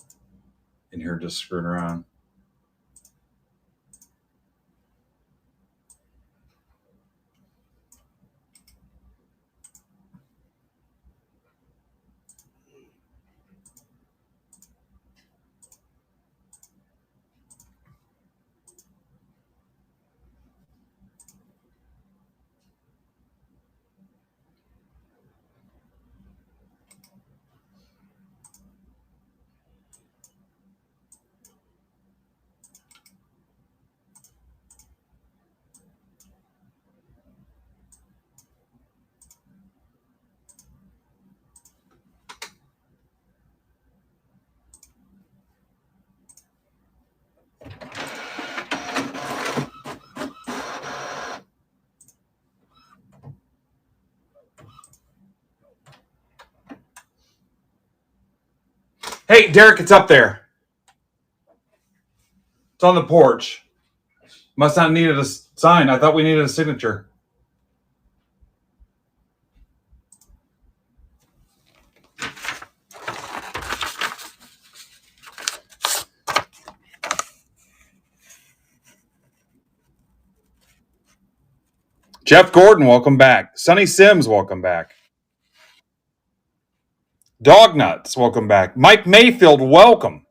In here just screwing around. Hey, Derek, it's up there. It's on the porch. Must not needed a sign. I thought we needed a signature. Jeff Gordon, welcome back. Sonny Sims, welcome back. Dog Nuts, welcome back. Mike Mayfield, welcome.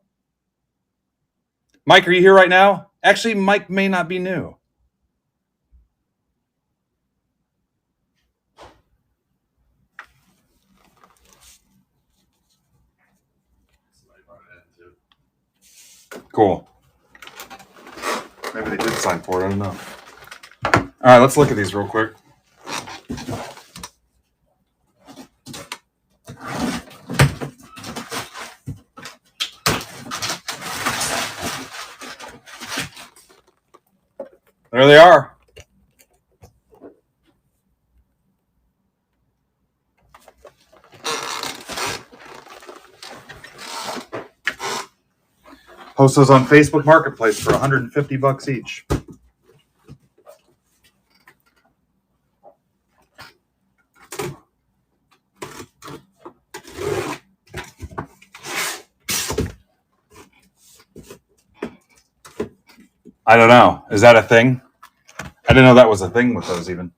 Mike, are you here right now? Actually, Mike may not be new. Cool. Maybe they did sign for it. I don't know. All right, let's look at these real quick. There they are. Post those on Facebook Marketplace for $150 each. I don't know. Is that a thing? I didn't know that was a thing with those even.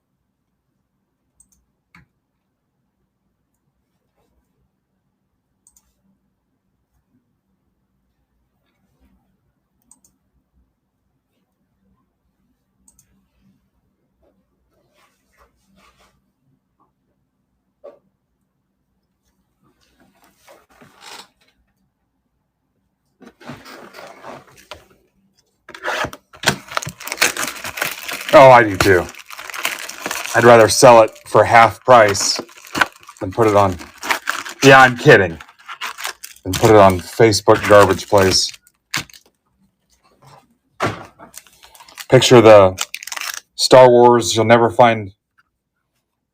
Oh, I do too. I'd rather sell it for half price than put it on. Yeah, I'm kidding. And put it on Facebook Garbage Place. Picture the Star Wars. You'll never find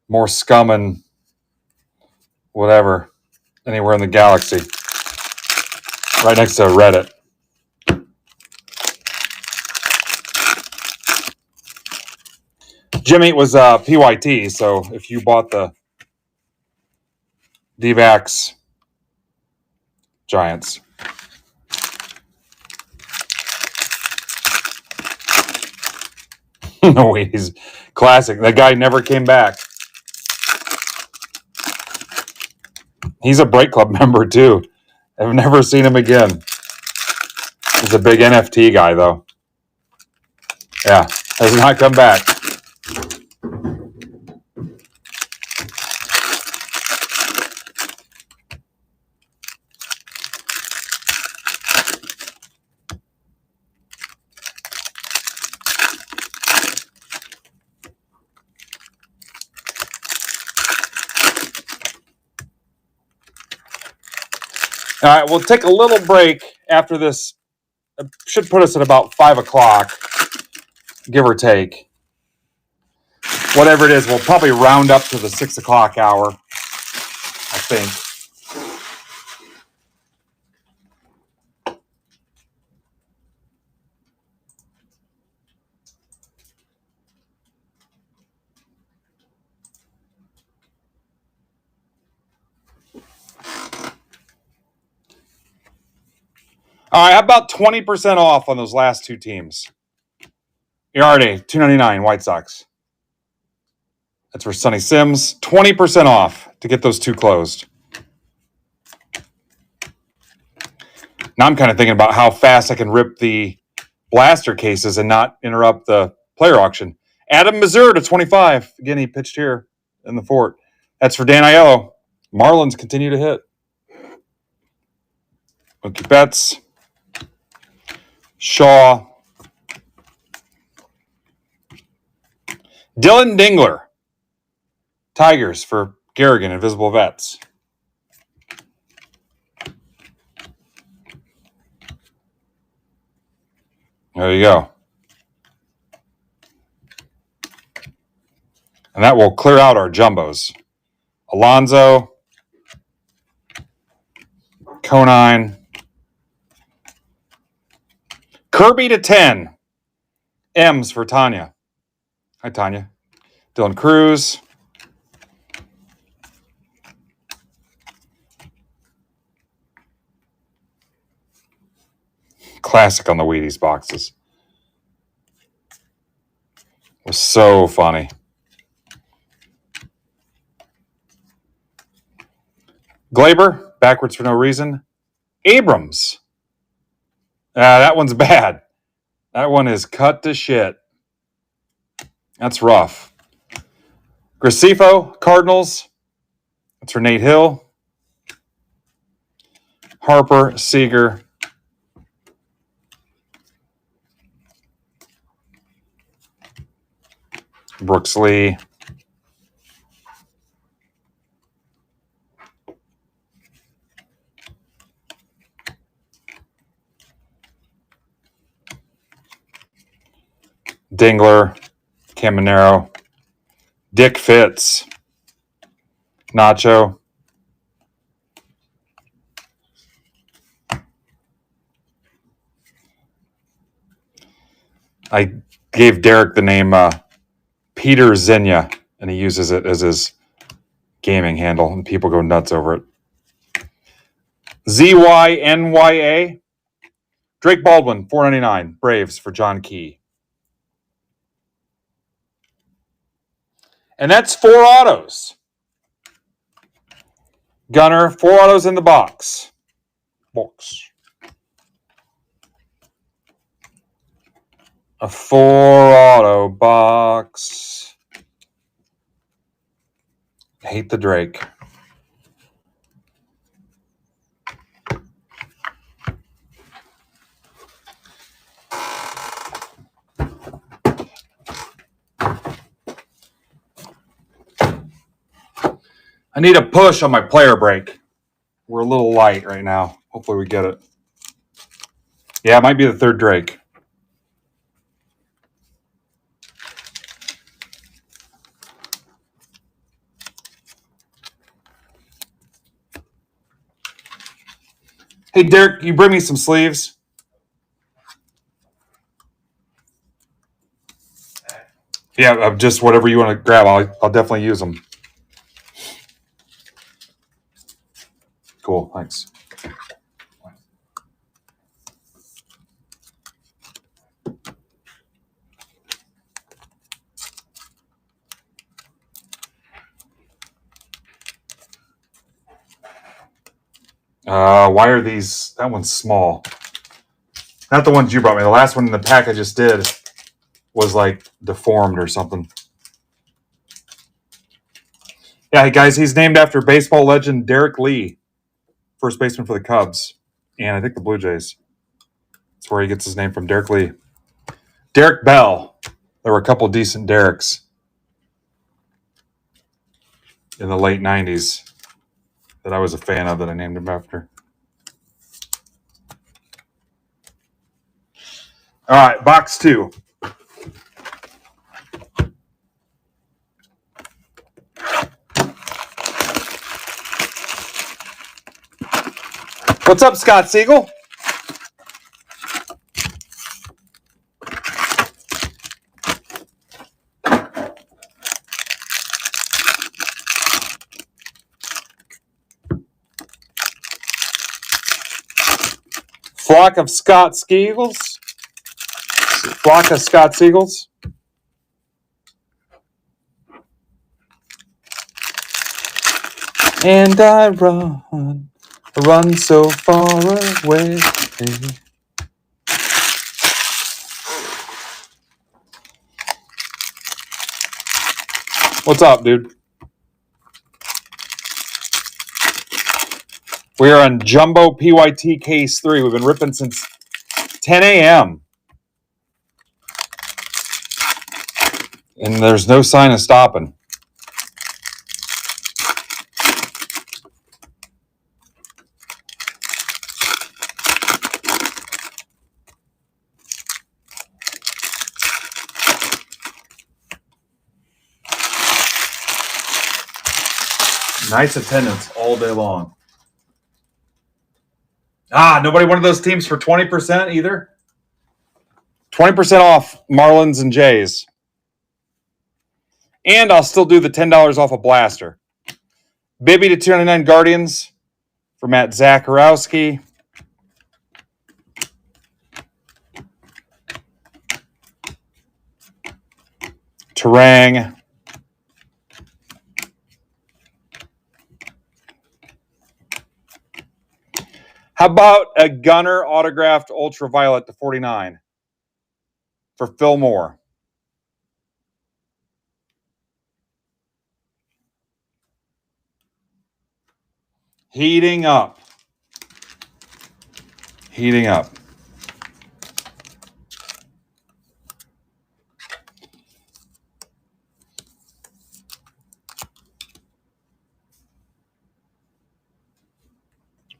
more scum and whatever anywhere in the galaxy. Right next to Reddit. Jimmy was PYT, so if you bought the D-backs Giants. No, he's classic. That guy never came back. He's a Break Club member too. I've never seen him again. He's a big NFT guy though. Yeah, has not come back. All right, we'll take a little break after this. It should put us at about 5 o'clock, give or take. Whatever it is, we'll probably round up to the 6 o'clock hour, I think. All right, about 20% off on those last two teams. Yarde, $2.99, White Sox. That's for Sonny Sims. 20% off to get those two closed. Now I'm kind of thinking about how fast I can rip the blaster cases and not interrupt the player auction. Adam Mazur to 25. Again, he pitched here in the fort. That's for Dan Aiello. Marlins continue to hit. Mookie Betts. Shaw. Dylan Dingler. Tigers for Garrigan, Invisible Vets. There you go. And that will clear out our jumbos. Alonzo. Conine. Kirby to 10. M's for Tanya. Hi, Tanya. Dylan Cruz. Classic on the Wheaties boxes. Was so funny. Glaber, backwards for no reason. Abrams. That one's bad. That one is cut to shit. That's rough. Gracefo, Cardinals. That's for Nate Hill. Harper, Seager. Brooks Lee. Dingler, Caminero, Dick Fitz, Nacho, I gave Derek the name Peter Zinnia, and he uses it as his gaming handle, and people go nuts over it. ZYNYA, Drake Baldwin, $4.99, Braves for John Key. And that's 4 autos. Gunner, 4 autos in the box. A 4 auto box. Hate the Drake. I need a push on my player break. We're a little light right now. Hopefully we get it. Yeah, it might be the 3rd Drake. Hey, Derek, you bring me some sleeves? Yeah, just whatever you want to grab. I'll definitely use them. Cool, thanks. Why are these? That one's small. Not the ones you brought me. The last one in the pack I just did was like deformed or something. Yeah, hey guys, he's named after baseball legend Derek Lee, first baseman for the Cubs, and I think the Blue Jays. That's where he gets his name from, Derek Lee. Derek Bell. There were a couple decent Dereks in the late 90s that I was a fan of that I named him after. All right, box 2. What's up, Scott Siegel? Flock of Scott Seagulls. Flock of Scott Seagulls. And I run so far away. What's up, dude? We are on Jumbo PYT Case 3. We've been ripping since 10 a.m. And there's no sign of stopping. Nice attendance all day long. Nobody wanted those teams for 20% either? 20% off Marlins and Jays. And I'll still do the $10 off a blaster. Bibby to 299 Guardians for Matt Zacharowski. Terang. How about a Gunner autographed Ultraviolet to 49 for Phil Moore? Heating up. Heating up.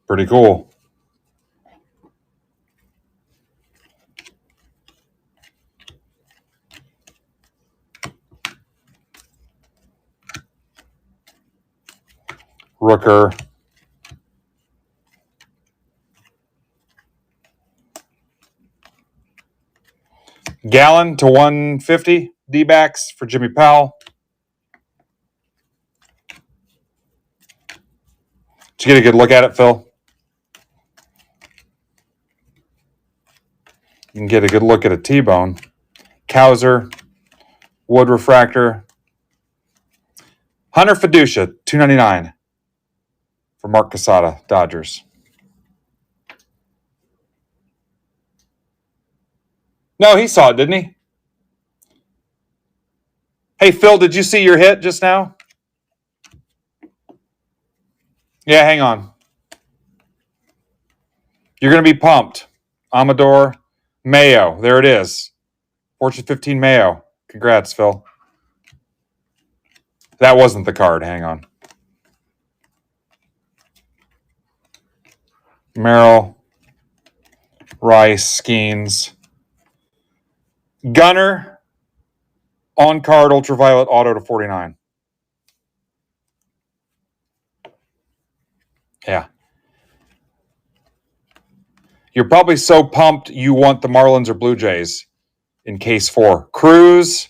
Pretty cool. Rooker. Gallon to 150. D-backs for Jimmy Powell. Did you get a good look at it, Phil? You can get a good look at a T-bone. Cowser. Wood refractor. Hunter Fiducia, $2.99 for Mark Casada, Dodgers. No, he saw it, didn't he? Hey, Phil, did you see your hit just now? Yeah, hang on. You're going to be pumped. Amador Mayo. There it is. Fortune 15 Mayo. Congrats, Phil. That wasn't the card. Hang on. Merrill. Rice. Skeens. Gunner. On-card Ultraviolet auto to 49. Yeah. You're probably so pumped you want the Marlins or Blue Jays in case 4. Cruz.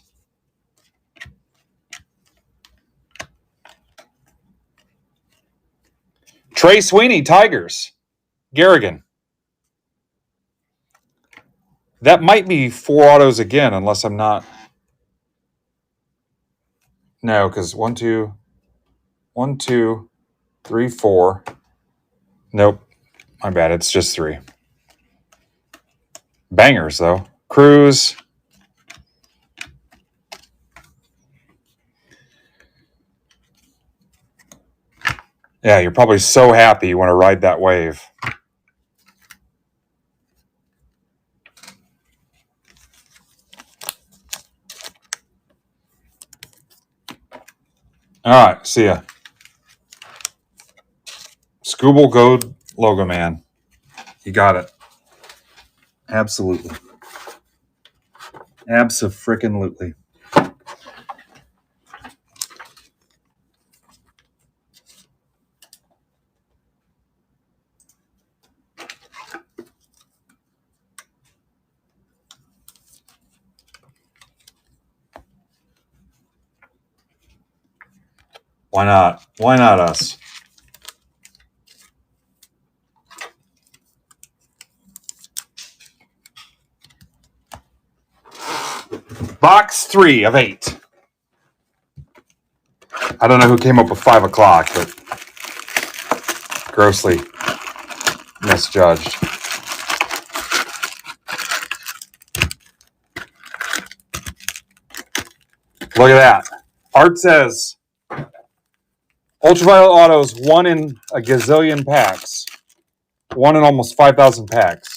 Trey Sweeney, Tigers. Garrigan. That might be 4 autos again, unless I'm not. No, because 1, 2, 3, 4. Nope. My bad. It's just 3. Bangers, though. Cruz. Yeah, you're probably so happy you want to ride that wave. All right, see ya. Scooble Gold Logo Man. You got it. Absolutely. Abso-frickin-lutely. Why not? Why not us? Box 3 of 8. I don't know who came up with 5 o'clock, but grossly misjudged. Look at that. Art says Ultraviolet autos, 1 in a gazillion packs. 1 in almost 5,000 packs.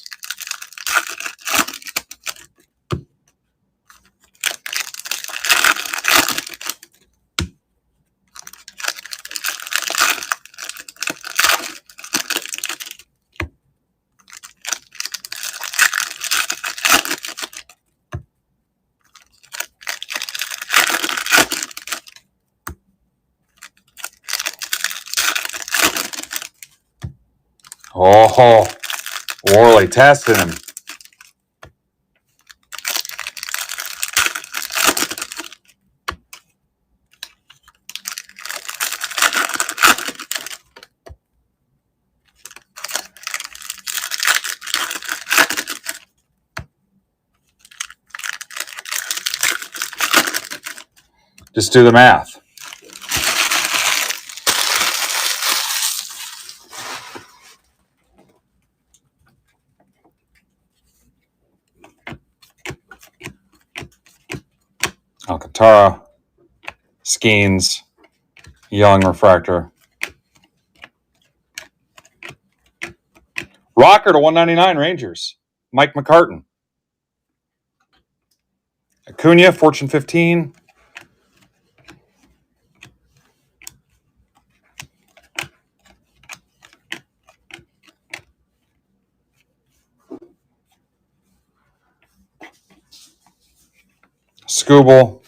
Oh, Worley testing him. Just do the math. Alcantara, Skeens, Young Refractor. Rocker to 199 Rangers. Mike McCartan. Acuna, Fortune 15. Scooble.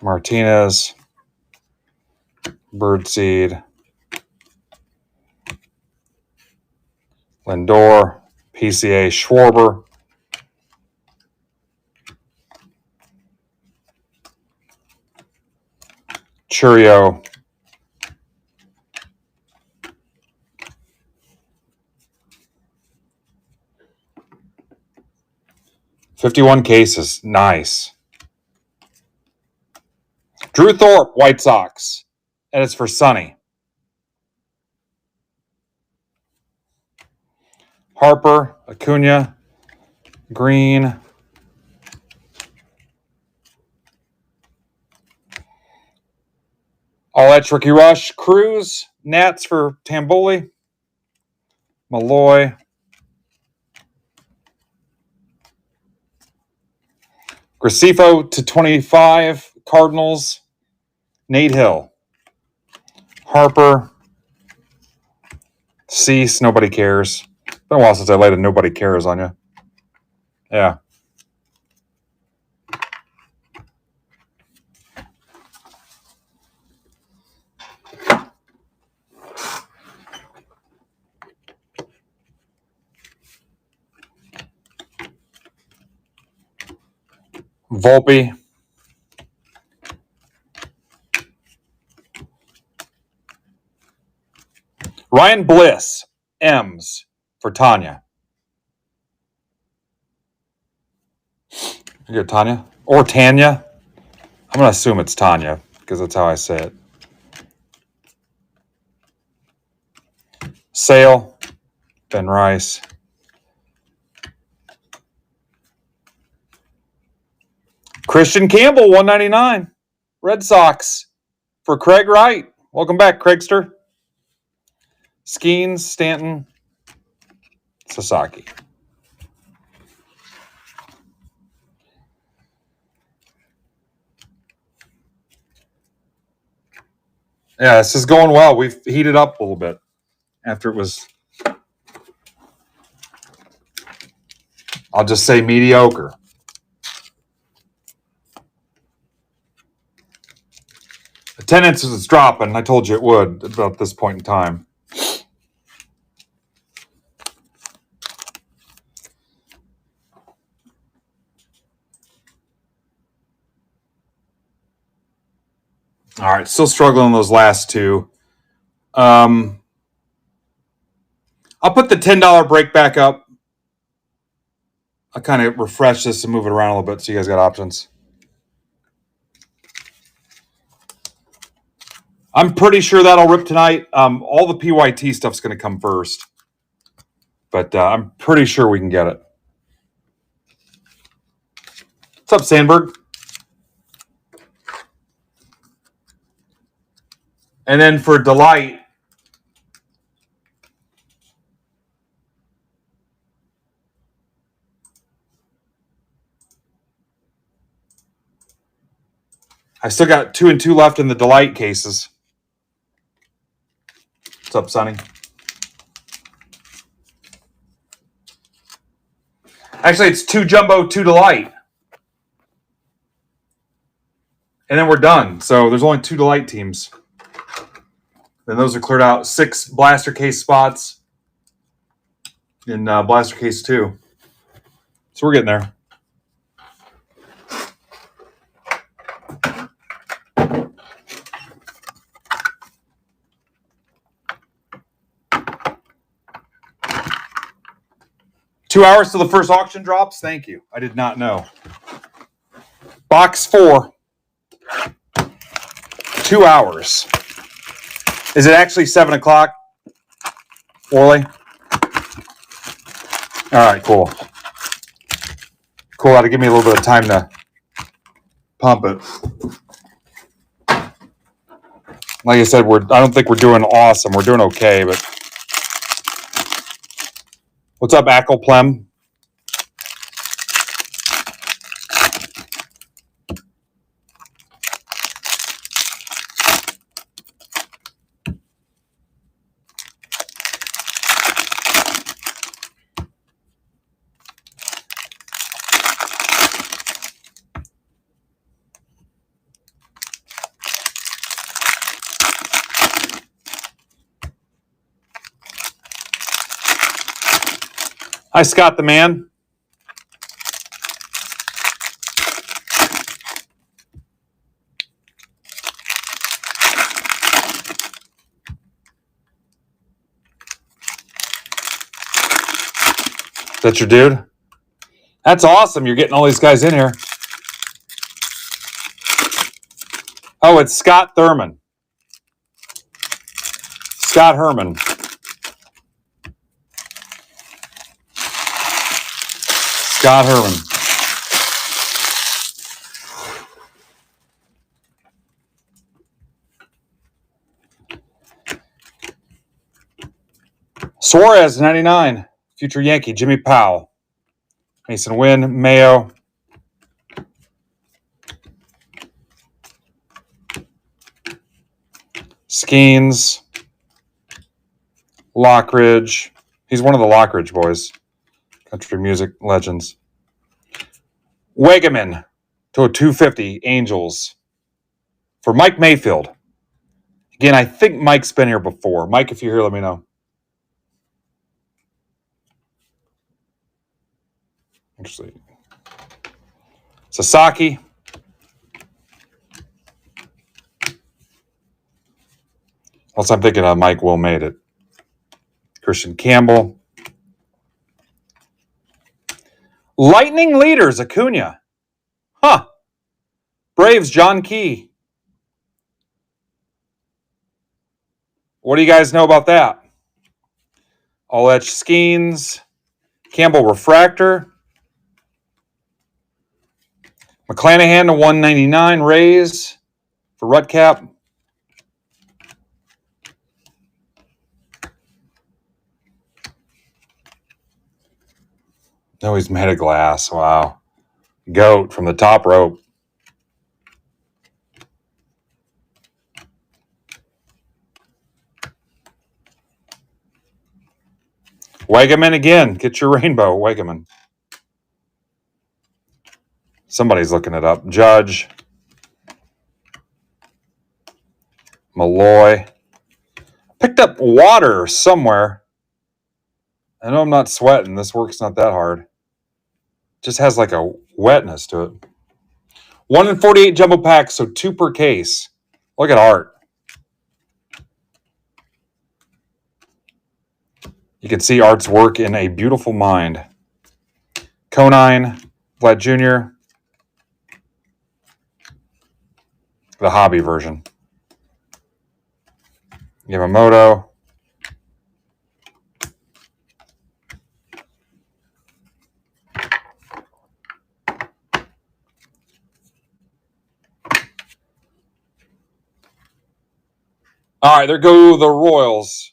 Martinez. Birdseed. Lindor. PCA. Schwarber. Churio. $51 cases. Nice. Drew Thorpe, White Sox. And it's for Sonny. Harper, Acuna, Green. All that's Rookie Rush. Cruz, Nats for Tamboli. Malloy. Gracefo to 25, Cardinals. Nate Hill. Harper. Cease, nobody cares. Been a while since I laid a nobody cares on you. Yeah. Volpe. Ryan Bliss, M's for Tanya. You get Tanya? Or Tanya? I'm going to assume it's Tanya because that's how I say it. Sale, Ben Rice. Christian Campbell, 199. Red Sox for Craig Wright. Welcome back, Craigster. Skeens, Stanton, Sasaki. Yeah, this is going well. We've heated up a little bit after it was, I'll just say mediocre. Attendance is dropping. I told you it would about this point in time. All right, still struggling on those last two. I'll put the $10 break back up. I'll kind of refresh this and move it around a little bit so you guys got options. I'm pretty sure that'll rip tonight. All the PYT stuff's going to come first. But I'm pretty sure we can get it. What's up, Sandberg? And then for Delight, I still got 2 and 2 left in the Delight cases. What's up, Sonny? Actually, it's 2 Jumbo, 2 Delight. And then we're done. So there's only 2 Delight teams. Then those are cleared out. 6 Blaster case spots in Blaster case 2. So we're getting there. Two hours till the first auction drops? Thank you. I did not know. Box 4. 2 hours. Is it actually 7 o'clock, Orly? All right, cool. Cool. That'll give me a little bit of time to pump it. Like I said, I don't think we're doing awesome. We're doing okay, but what's up, Ackle Plem? Hi, Scott the man. That's your dude? That's awesome. You're getting all these guys in here. Oh, it's Scott Thurman. Scott Herman. Scott Herman. Suarez, 99. Future Yankee, Jimmy Powell. Mason Wynn, Mayo. Skeens. Lockridge. He's one of the Lockridge boys. Country music legends. Wegeman to a 250, Angels. For Mike Mayfield. Again, I think Mike's been here before. Mike, if you're here, let me know. Interesting. Sasaki. Also, I'm thinking Mike Will made it. Christian Campbell. Lightning leaders, Acuna. Huh. Braves, John Key. What do you guys know about that? All Etch Skeens. Campbell Refractor. McClanahan to 199, Rays for Rutcap. No, he's made of glass. Wow. Goat from the top rope. Wegeman again. Get your rainbow, Wegeman. Somebody's looking it up. Judge. Malloy. Picked up water somewhere. I know I'm not sweating. This work's not that hard. Just has like a wetness to it. 1 in 48 jumbo packs, so 2 per case. Look at Art. You can see Art's work in a beautiful mind. Conine, Vlad Jr., the hobby version. Yamamoto. All right, there go the Royals.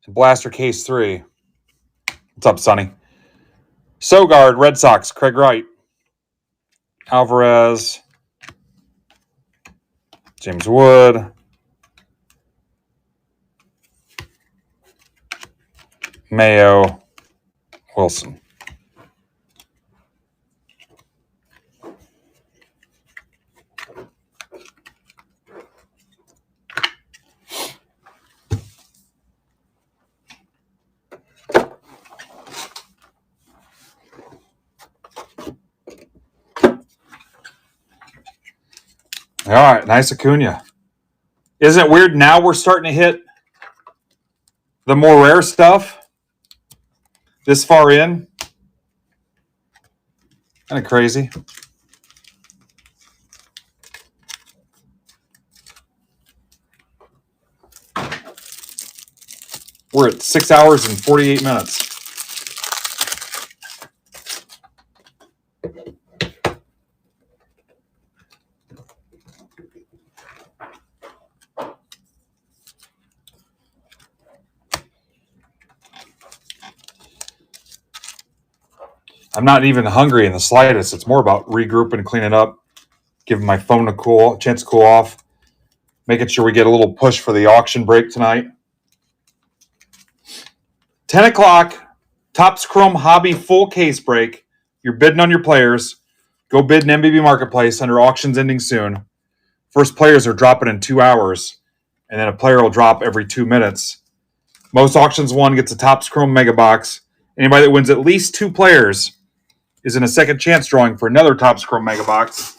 Blaster Case 3. What's up, Sonny? Sogard, Red Sox, Craig Wright. Alvarez. James Wood. Mayo. Wilson. All right, nice Acuna. Isn't it weird now we're starting to hit the more rare stuff this far in? Kind of crazy. at 6 hours and 48 minutes. I'm not even hungry in the slightest. It's more about regrouping, cleaning up, giving my phone a chance to cool off, making sure we get a little push for the auction break tonight. 10 o'clock, Topps Chrome Hobby full case break. You're bidding on your players. Go bid in MBB Marketplace under auctions ending soon. First players are dropping in 2 hours, and then a player will drop every 2 minutes. Most auctions won gets a Topps Chrome Mega Box. Anybody that wins at least 2 players is in a second chance drawing for another Topps Chrome Mega Box.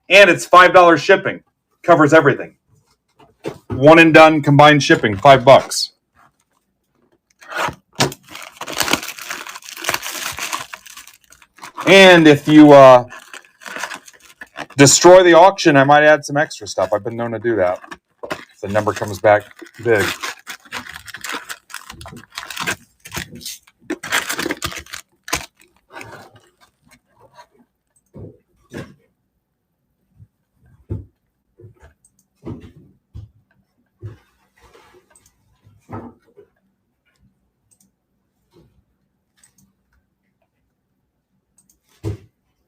And it's $5 shipping. Covers everything. One and done combined shipping, $5. And if you destroy the auction, I might add some extra stuff. I've been known to do that. If the number comes back big.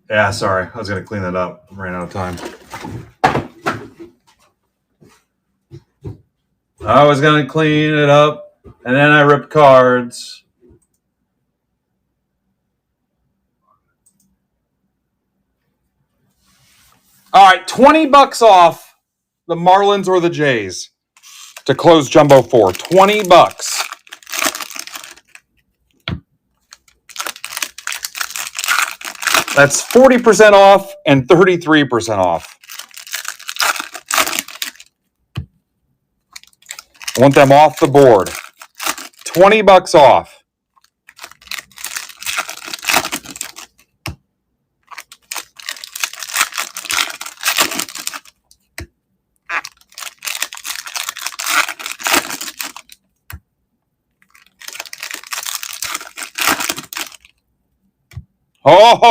Yeah, sorry. I was going to clean that up. I ran out of time. I was going to clean it up, and then I ripped cards. All right, $20 off the Marlins or the Jays to close Jumbo 4. $20. That's 40% off and 33% off. I want them off the board. $20 off.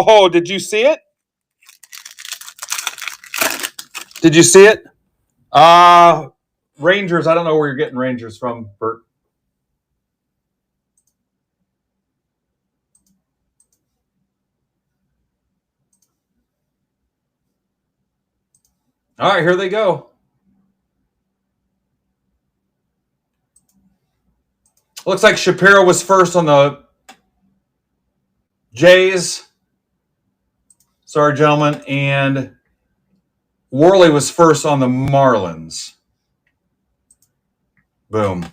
Oh, did you see it? Did you see it? Rangers, I don't know where you're getting Rangers from, Bert. All right, here they go. Looks like Shapiro was first on the Jays. Sorry, gentlemen. And Worley was first on the Marlins. Boom.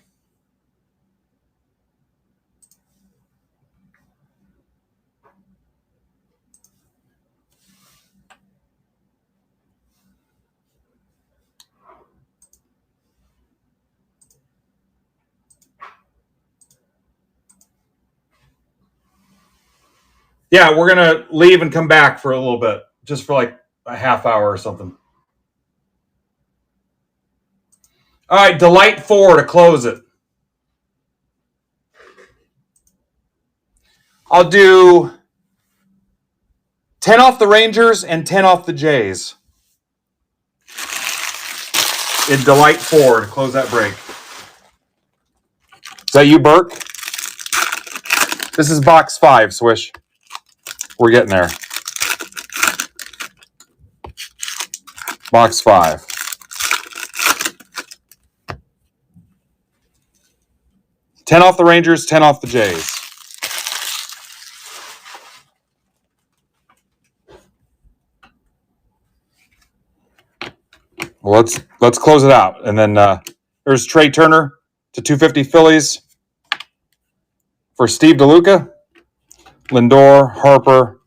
Yeah, we're going to leave and come back for a little bit, just for like a half hour or something. All right, Delight 4 to close it. I'll do 10 off the Rangers and 10 off the Jays. In Delight 4 to close that break. Is that you, Burke? This is box 5, Swish. We're getting there. Box 5. $10 off the Rangers, 10 off the Jays. Well, let's close it out. And then there's Trey Turner to 250 Phillies for Steve DeLuca, Lindor, Harper.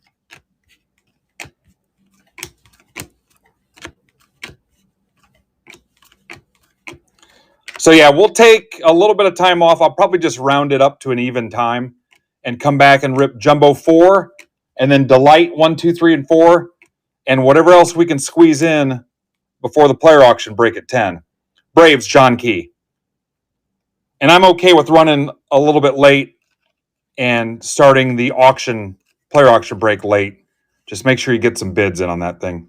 So, yeah, we'll take a little bit of time off. I'll probably just round it up to an even time and come back and rip Jumbo 4 and then Delight 1, 2, 3, and 4 and whatever else we can squeeze in before the player auction break at 10. Braves, John Key. And I'm okay with running a little bit late and starting the player auction break late. Just make sure you get some bids in on that thing.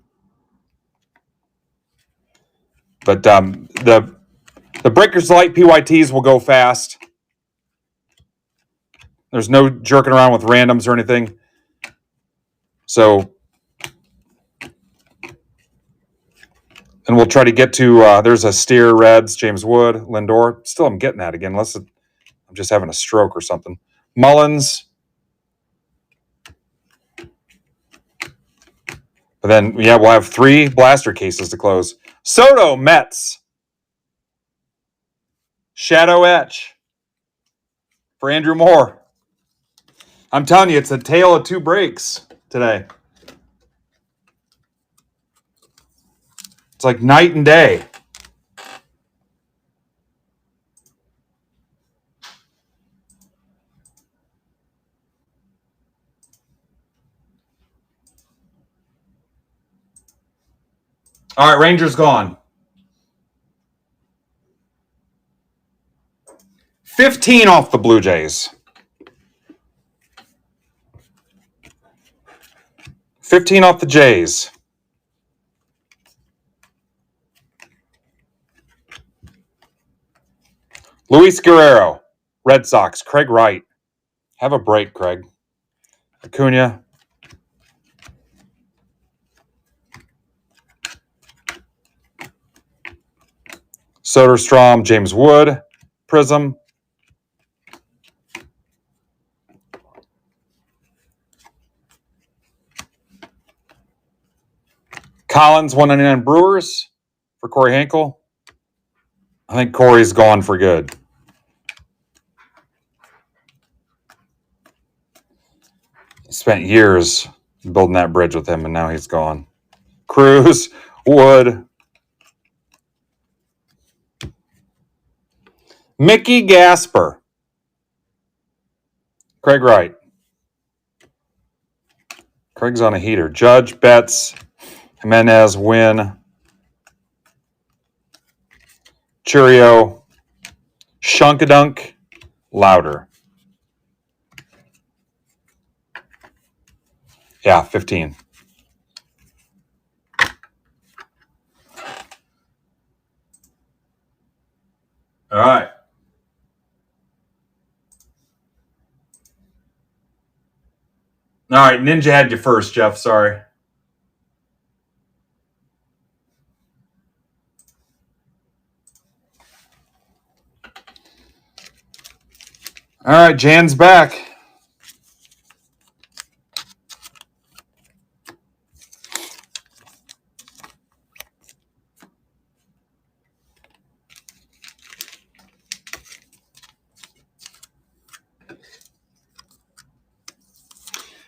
But the Breakers Light PYTs will go fast. There's no jerking around with randoms or anything. So, and we'll try to get to, there's a Steer, Reds, James Wood, Lindor. Still, I'm getting that again, unless I'm just having a stroke or something. Mullins. But then, yeah, we'll have 3 blaster cases to close. Soto, Mets. Shadow Etch for Andrew Moore. I'm telling you, it's a tale of 2 breaks today. It's like night and day. All right, Rangers gone. 15 off the Blue Jays. 15 off the Jays. Luis Guerrero, Red Sox. Craig Wright. Have a break, Craig. Acuna. Soderstrom, James Wood. Prism. Collins, 199 Brewers for Corey Hankel. I think Corey's gone for good. He spent years building that bridge with him, and now he's gone. Cruz, Wood. Mickey Gasper. Craig Wright. Craig's on a heater. Judge, Betts, Jimenez, Wynn, Churio, Shunkadunk, Louder. Yeah, 15. All right. All right, Ninja had you first, Jeff. Sorry. All right, Jan's back.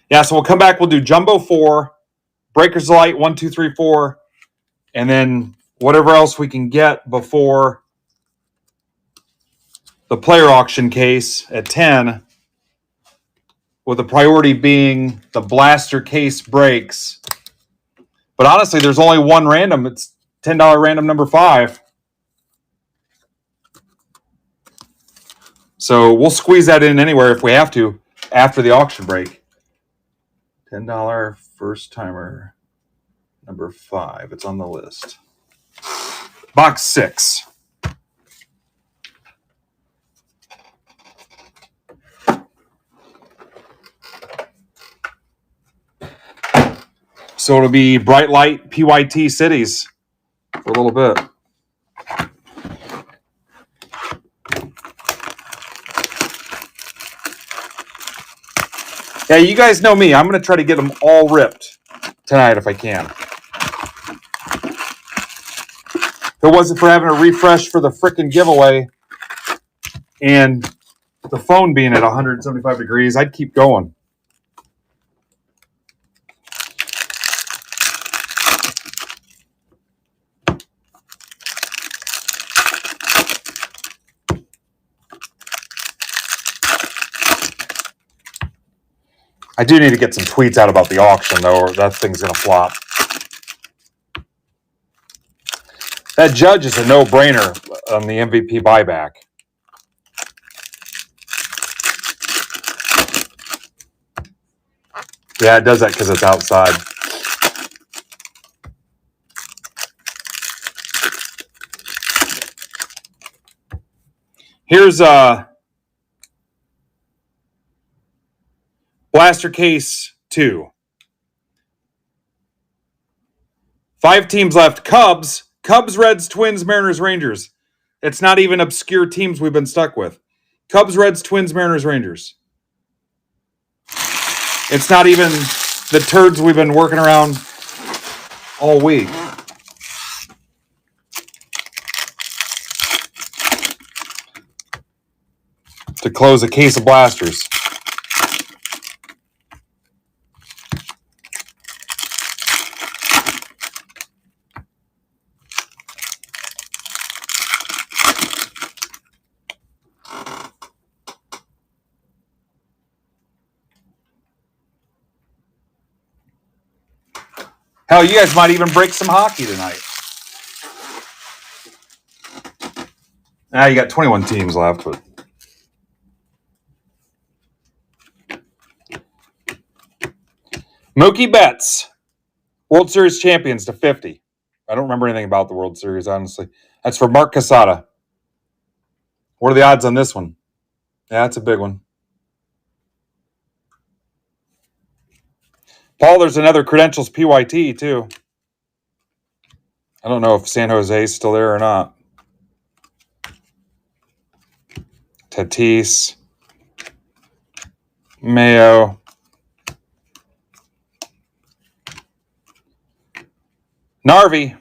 Yeah, so we'll come back. We'll do Jumbo 4, Breakers Light 1, 2, 3, 4, and then whatever else we can get before the player auction case at 10, with the priority being the blaster case breaks. But honestly, there's only one random. It's $10 random number 5. So we'll squeeze that in anywhere if we have to after the auction break. $10 first timer number 5. It's on the list. Box 6. So it'll be Bright Light PYT Cities for a little bit. Yeah, you guys know me. I'm going to try to get them all ripped tonight if I can. If it wasn't for having a refresh for the frickin' giveaway and the phone being at 175 degrees, I'd keep going. I do need to get some tweets out about the auction, though, or that thing's going to flop. That Judge is a no-brainer on the MVP buyback. Yeah, it does that because it's outside. Here's Blaster Case 2. 5 teams left. Cubs, Reds, Twins, Mariners, Rangers. It's not even obscure teams we've been stuck with. Cubs, Reds, Twins, Mariners, Rangers. It's not even the turds we've been working around all week. To close a case of blasters. Hell, you guys might even break some hockey tonight. You got 21 teams left, but Mookie Betts, World Series champions to 50. I don't remember anything about the World Series, honestly. That's for Mark Casada. What are the odds on this one? Yeah, that's a big one. Paul, there's another Credentials PYT, too. I don't know if San Jose is still there or not. Tatis. Mayo. Narvi.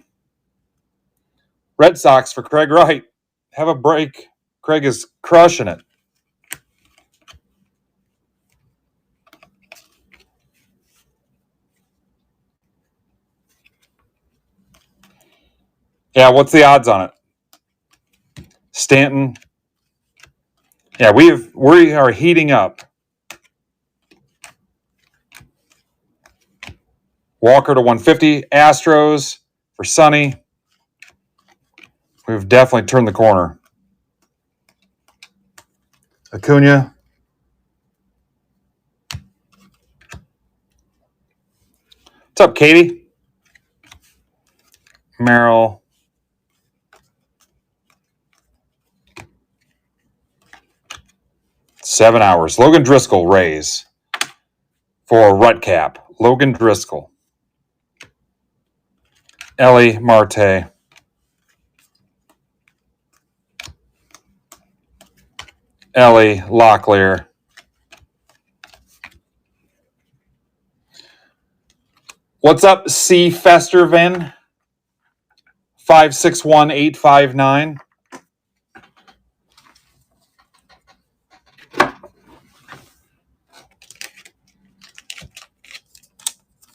Red Sox for Craig Wright. Have a break. Craig is crushing it. Yeah, what's the odds on it? Stanton. Yeah, we are heating up. Walker to 150. Astros for Sonny. We've definitely turned the corner. Acuna. What's up, Katie? Merrill. $7 hours. Logan Driscoll, Rays. For Rutcap. Logan Driscoll. Ellie Marte. Ellie Locklear. What's up, C. Festervin? 561859.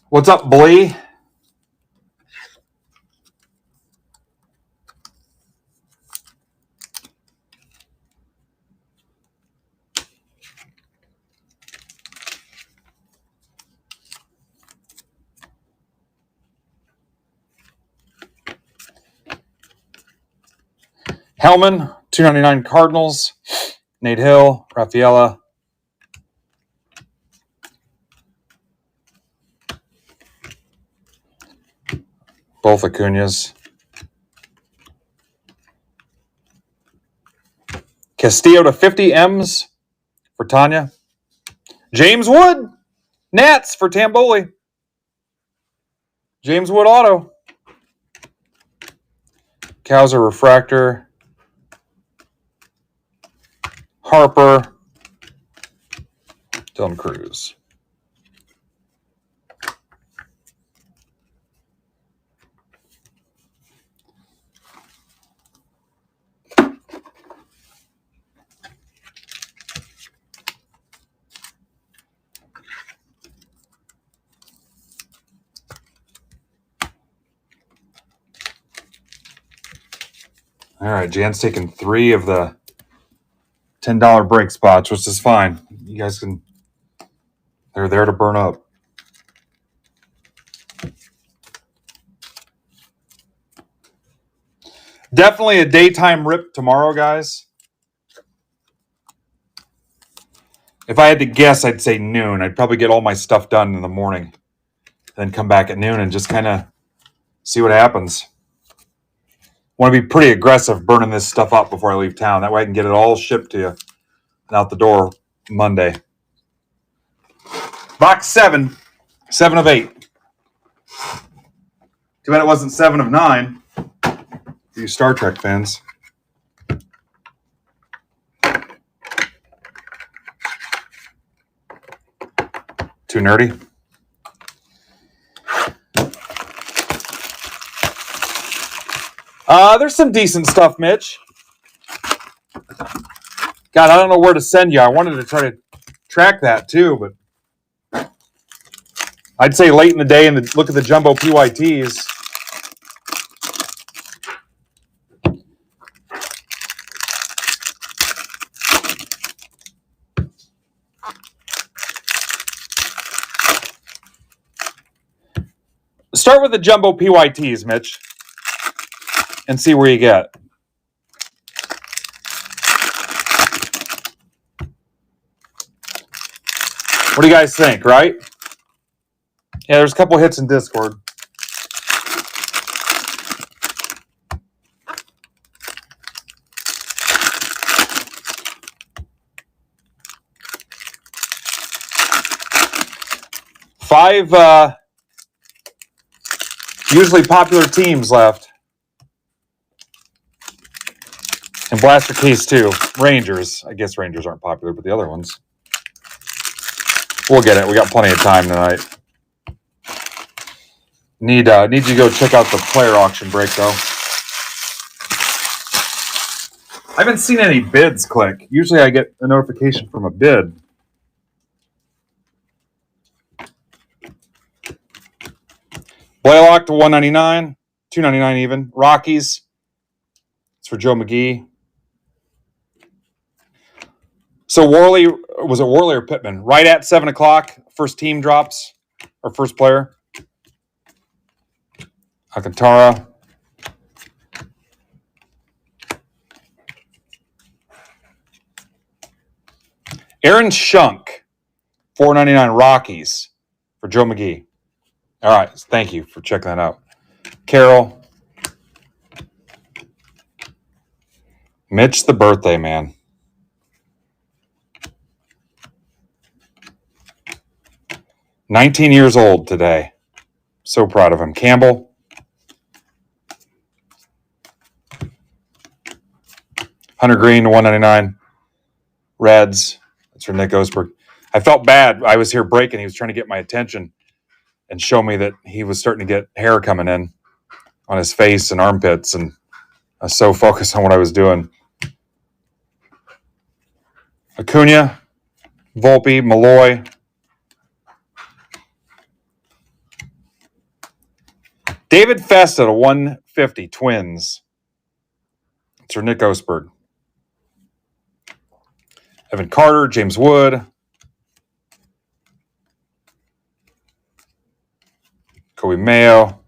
What's up, Blee? Hellman, 299 Cardinals. Nate Hill, Rafaela. Both Acuñas. Castillo to 50 M's for Tanya. James Wood, Nats for Tamboli. James Wood auto. Kowser refractor. Harper. Dylan Cruz. All right, Jan's taking 3 of the $10 break spots, which is fine. You guys can, they're there to burn up. Definitely a daytime rip tomorrow, guys. If I had to guess, I'd say noon. I'd probably get all my stuff done in the morning, then come back at noon and just kind of see what happens. Want to be pretty aggressive burning this stuff up before I leave town. That way I can get it all shipped to you and out the door Monday. Box 7, 7 of 8. Too bad it wasn't 7 of 9. You Star Trek fans. Too nerdy? There's some decent stuff, Mitch. God, I don't know where to send you. I wanted to try to track that too, but I'd say late in the day and look at the jumbo PYTs. Start with the jumbo PYTs, Mitch, and see where you get. What do you guys think, right? Yeah, there's a couple hits in Discord. Five usually popular teams left. And Blaster Case 2. Rangers. I guess Rangers aren't popular, but the other ones. We'll get it. We got plenty of time tonight. Need you to go check out the player auction break, though. I haven't seen any bids click. Usually I get a notification from a bid. Blaylock to $199, $299 even. Rockies. It's for Joe McGee. So Worley, was it Worley or Pittman? Right at 7 o'clock, first team drops, or first player. Alcantara. Aaron Shunk, $4.99 Rockies for Joe McGee. All right, thank you for checking that out. Carroll. Mitch, the birthday man. $19 years old today. So proud of him. Campbell. Hunter Green to $199. Reds. That's for Nick Osberg. I felt bad. I was here breaking. He was trying to get my attention and show me that he was starting to get hair coming in on his face and armpits, and I was so focused on what I was doing. Acuna, Volpe, Malloy. David Festa to $150, Twins. It's for Nick Osberg. Evan Carter, James Wood. Kobe Mayo.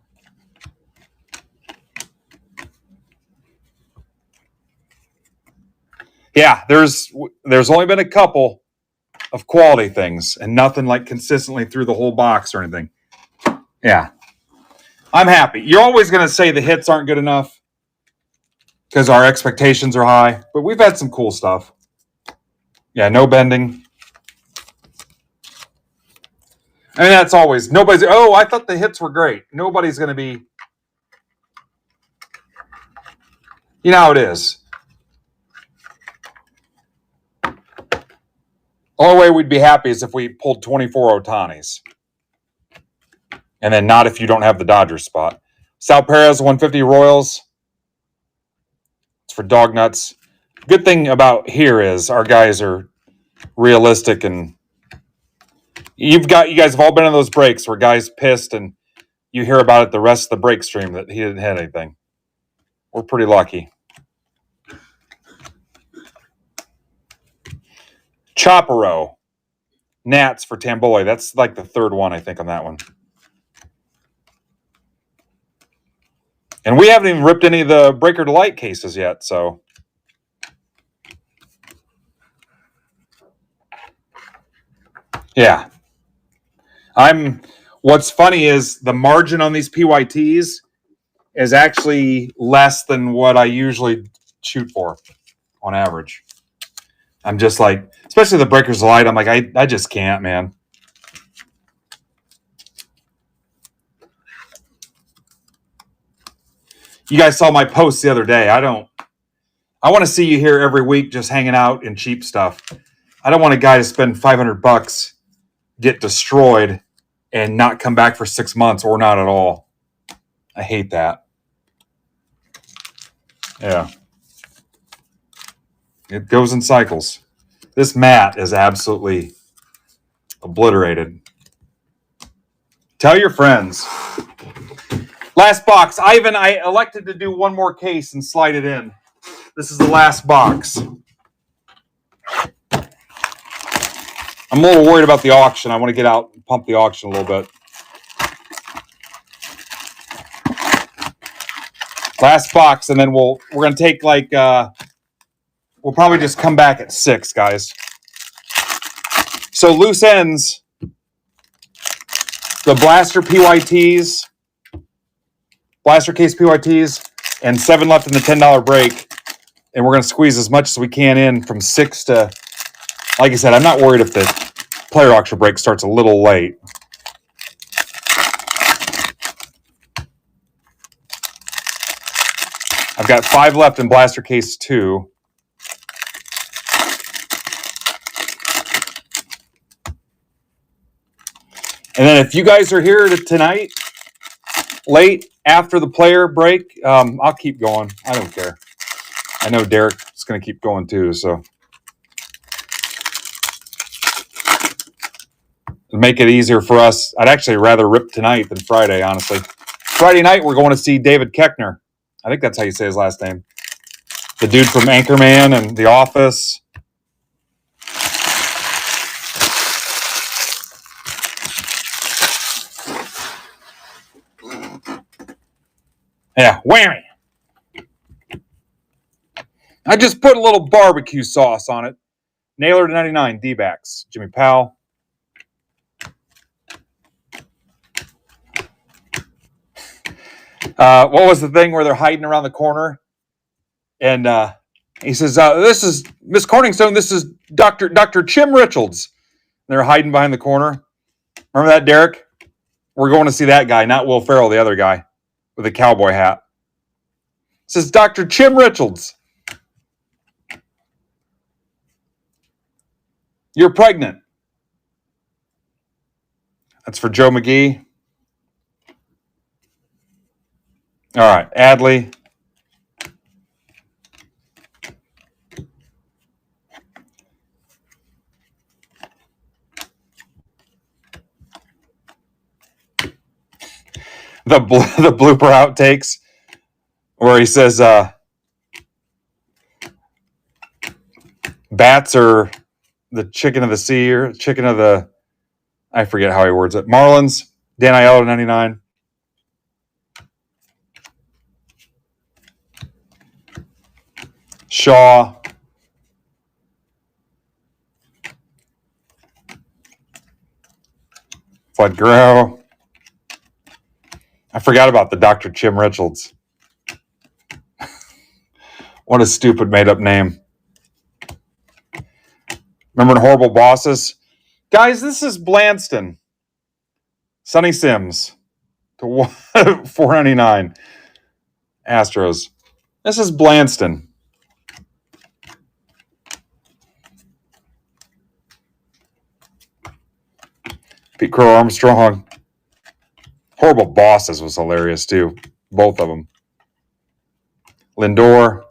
Yeah, there's only been a couple of quality things and nothing like consistently through the whole box or anything. Yeah. I'm happy. You're always going to say the hits aren't good enough because our expectations are high, but we've had some cool stuff. Yeah, no bending. I mean, that's always, nobody's, oh, I thought the hits were great. Nobody's going to be, you know how it is. Only way we'd be happy is if we pulled 24 Otanis. And then not if you don't have the Dodgers spot. Sal Perez, 150 Royals. It's for Dog Nuts. Good thing about here is our guys are realistic, and you guys have all been in those breaks where guys pissed and you hear about it the rest of the break stream that he didn't hit anything. We're pretty lucky. Chopero. Nats for Tamboli. That's like the third one, I think, on that one. And we haven't even ripped any of the Breaker Delight cases yet, so. Yeah. What's funny is the margin on these PYTs is actually less than what I usually shoot for on average. I'm just like, especially the Breakers Light, I'm like, I just can't, man. You guys saw my post the other day. I want to see you here every week just hanging out in cheap stuff. I don't want a guy to spend $500, get destroyed, and not come back for 6 months or not at all. I hate that. Yeah. It goes in cycles. This mat is absolutely obliterated. Tell your friends. Last box. Ivan, I elected to do one more case and slide it in. This is the last box. I'm a little worried about the auction. I want to get out and pump the auction a little bit. Last box, and then we're going to take like, we'll probably just come back at 6, guys. So loose ends, the Blaster PYTs, Blaster case PYTs, and 7 left in the $10 break. And we're going to squeeze as much as we can in from 6 to, like I said, I'm not worried if the player auction break starts a little late. I've got 5 left in Blaster case 2. And then if you guys are here tonight, late after the player break, I'll keep going. I don't care. I know Derek's going to keep going too, so. To make it easier for us, I'd actually rather rip tonight than Friday, honestly. Friday night, we're going to see David Koechner. I think that's how you say his last name. The dude from Anchorman and The Office. Yeah, whammy. I just put a little barbecue sauce on it. Naylor to 99, D-backs. Jimmy Powell. What was the thing where they're hiding around the corner? And he says, this is Miss Corningstone. This is Dr. Chim Richards. They're hiding behind the corner. Remember that, Derek? We're going to see that guy, not Will Ferrell, the other guy with a cowboy hat. It says Dr. Chim Richards. You're pregnant. That's for Joe McGee. All right, Adley. The blooper outtakes where he says bats are the chicken of the sea or chicken of the, I forget how he words it. Marlins, Dan Aiello 99. Shaw. Flood Guerrero. I forgot about the Dr. Chim Richards. What a stupid made-up name. Remember in Horrible Bosses? Guys, this is Blanston. Sonny Sims to $4.99. Astros. This is Blanston. Pete Crow Armstrong. Horrible Bosses was hilarious too. Both of them. Lindor.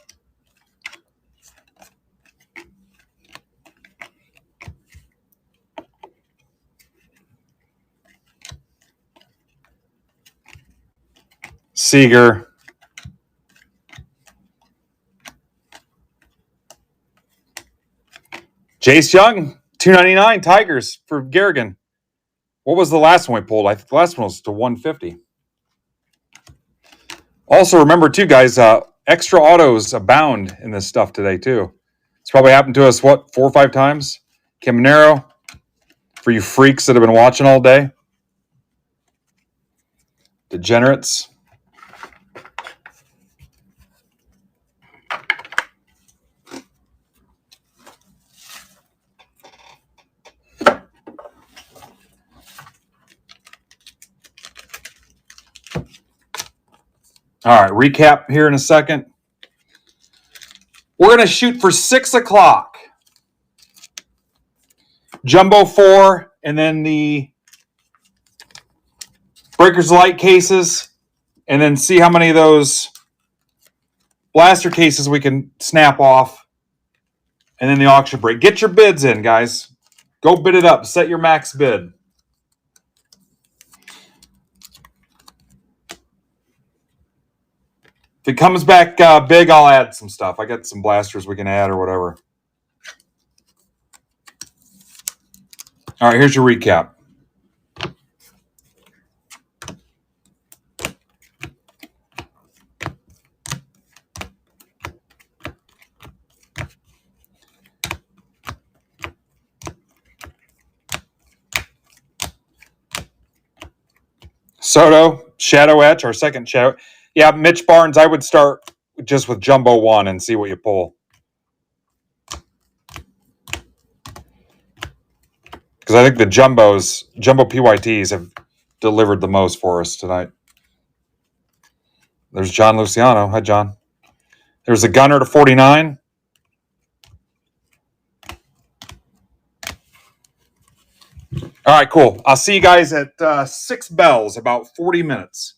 Seager. Jace Young, $2.99 Tigers for Garrigan. What was the last one we pulled? I think the last one was to $150. Also, remember too, guys, extra autos abound in this stuff today too. It's probably happened to us, 4 or 5 times? Caminero, For you freaks that have been watching all day. Degenerates. All right, recap here in a second. We're going to shoot for 6 o'clock. Jumbo 4, and then the Breakers Light cases, and then see how many of those blaster cases we can snap off, and then the auction break. Get your bids in, guys. Go bid it up. Set your max bid. If it comes back big, I'll add some stuff. I got some blasters we can add or whatever. All right, here's your recap. Soto, Shadow Etch, our second Shadow. Yeah, Mitch Barnes, I would start just with Jumbo 1 and see what you pull. Because I think the Jumbo PYTs have delivered the most for us tonight. There's John Luciano. Hi, John. There's a Gunner to 49. All right, cool. I'll see you guys at 6 bells, about 40 minutes.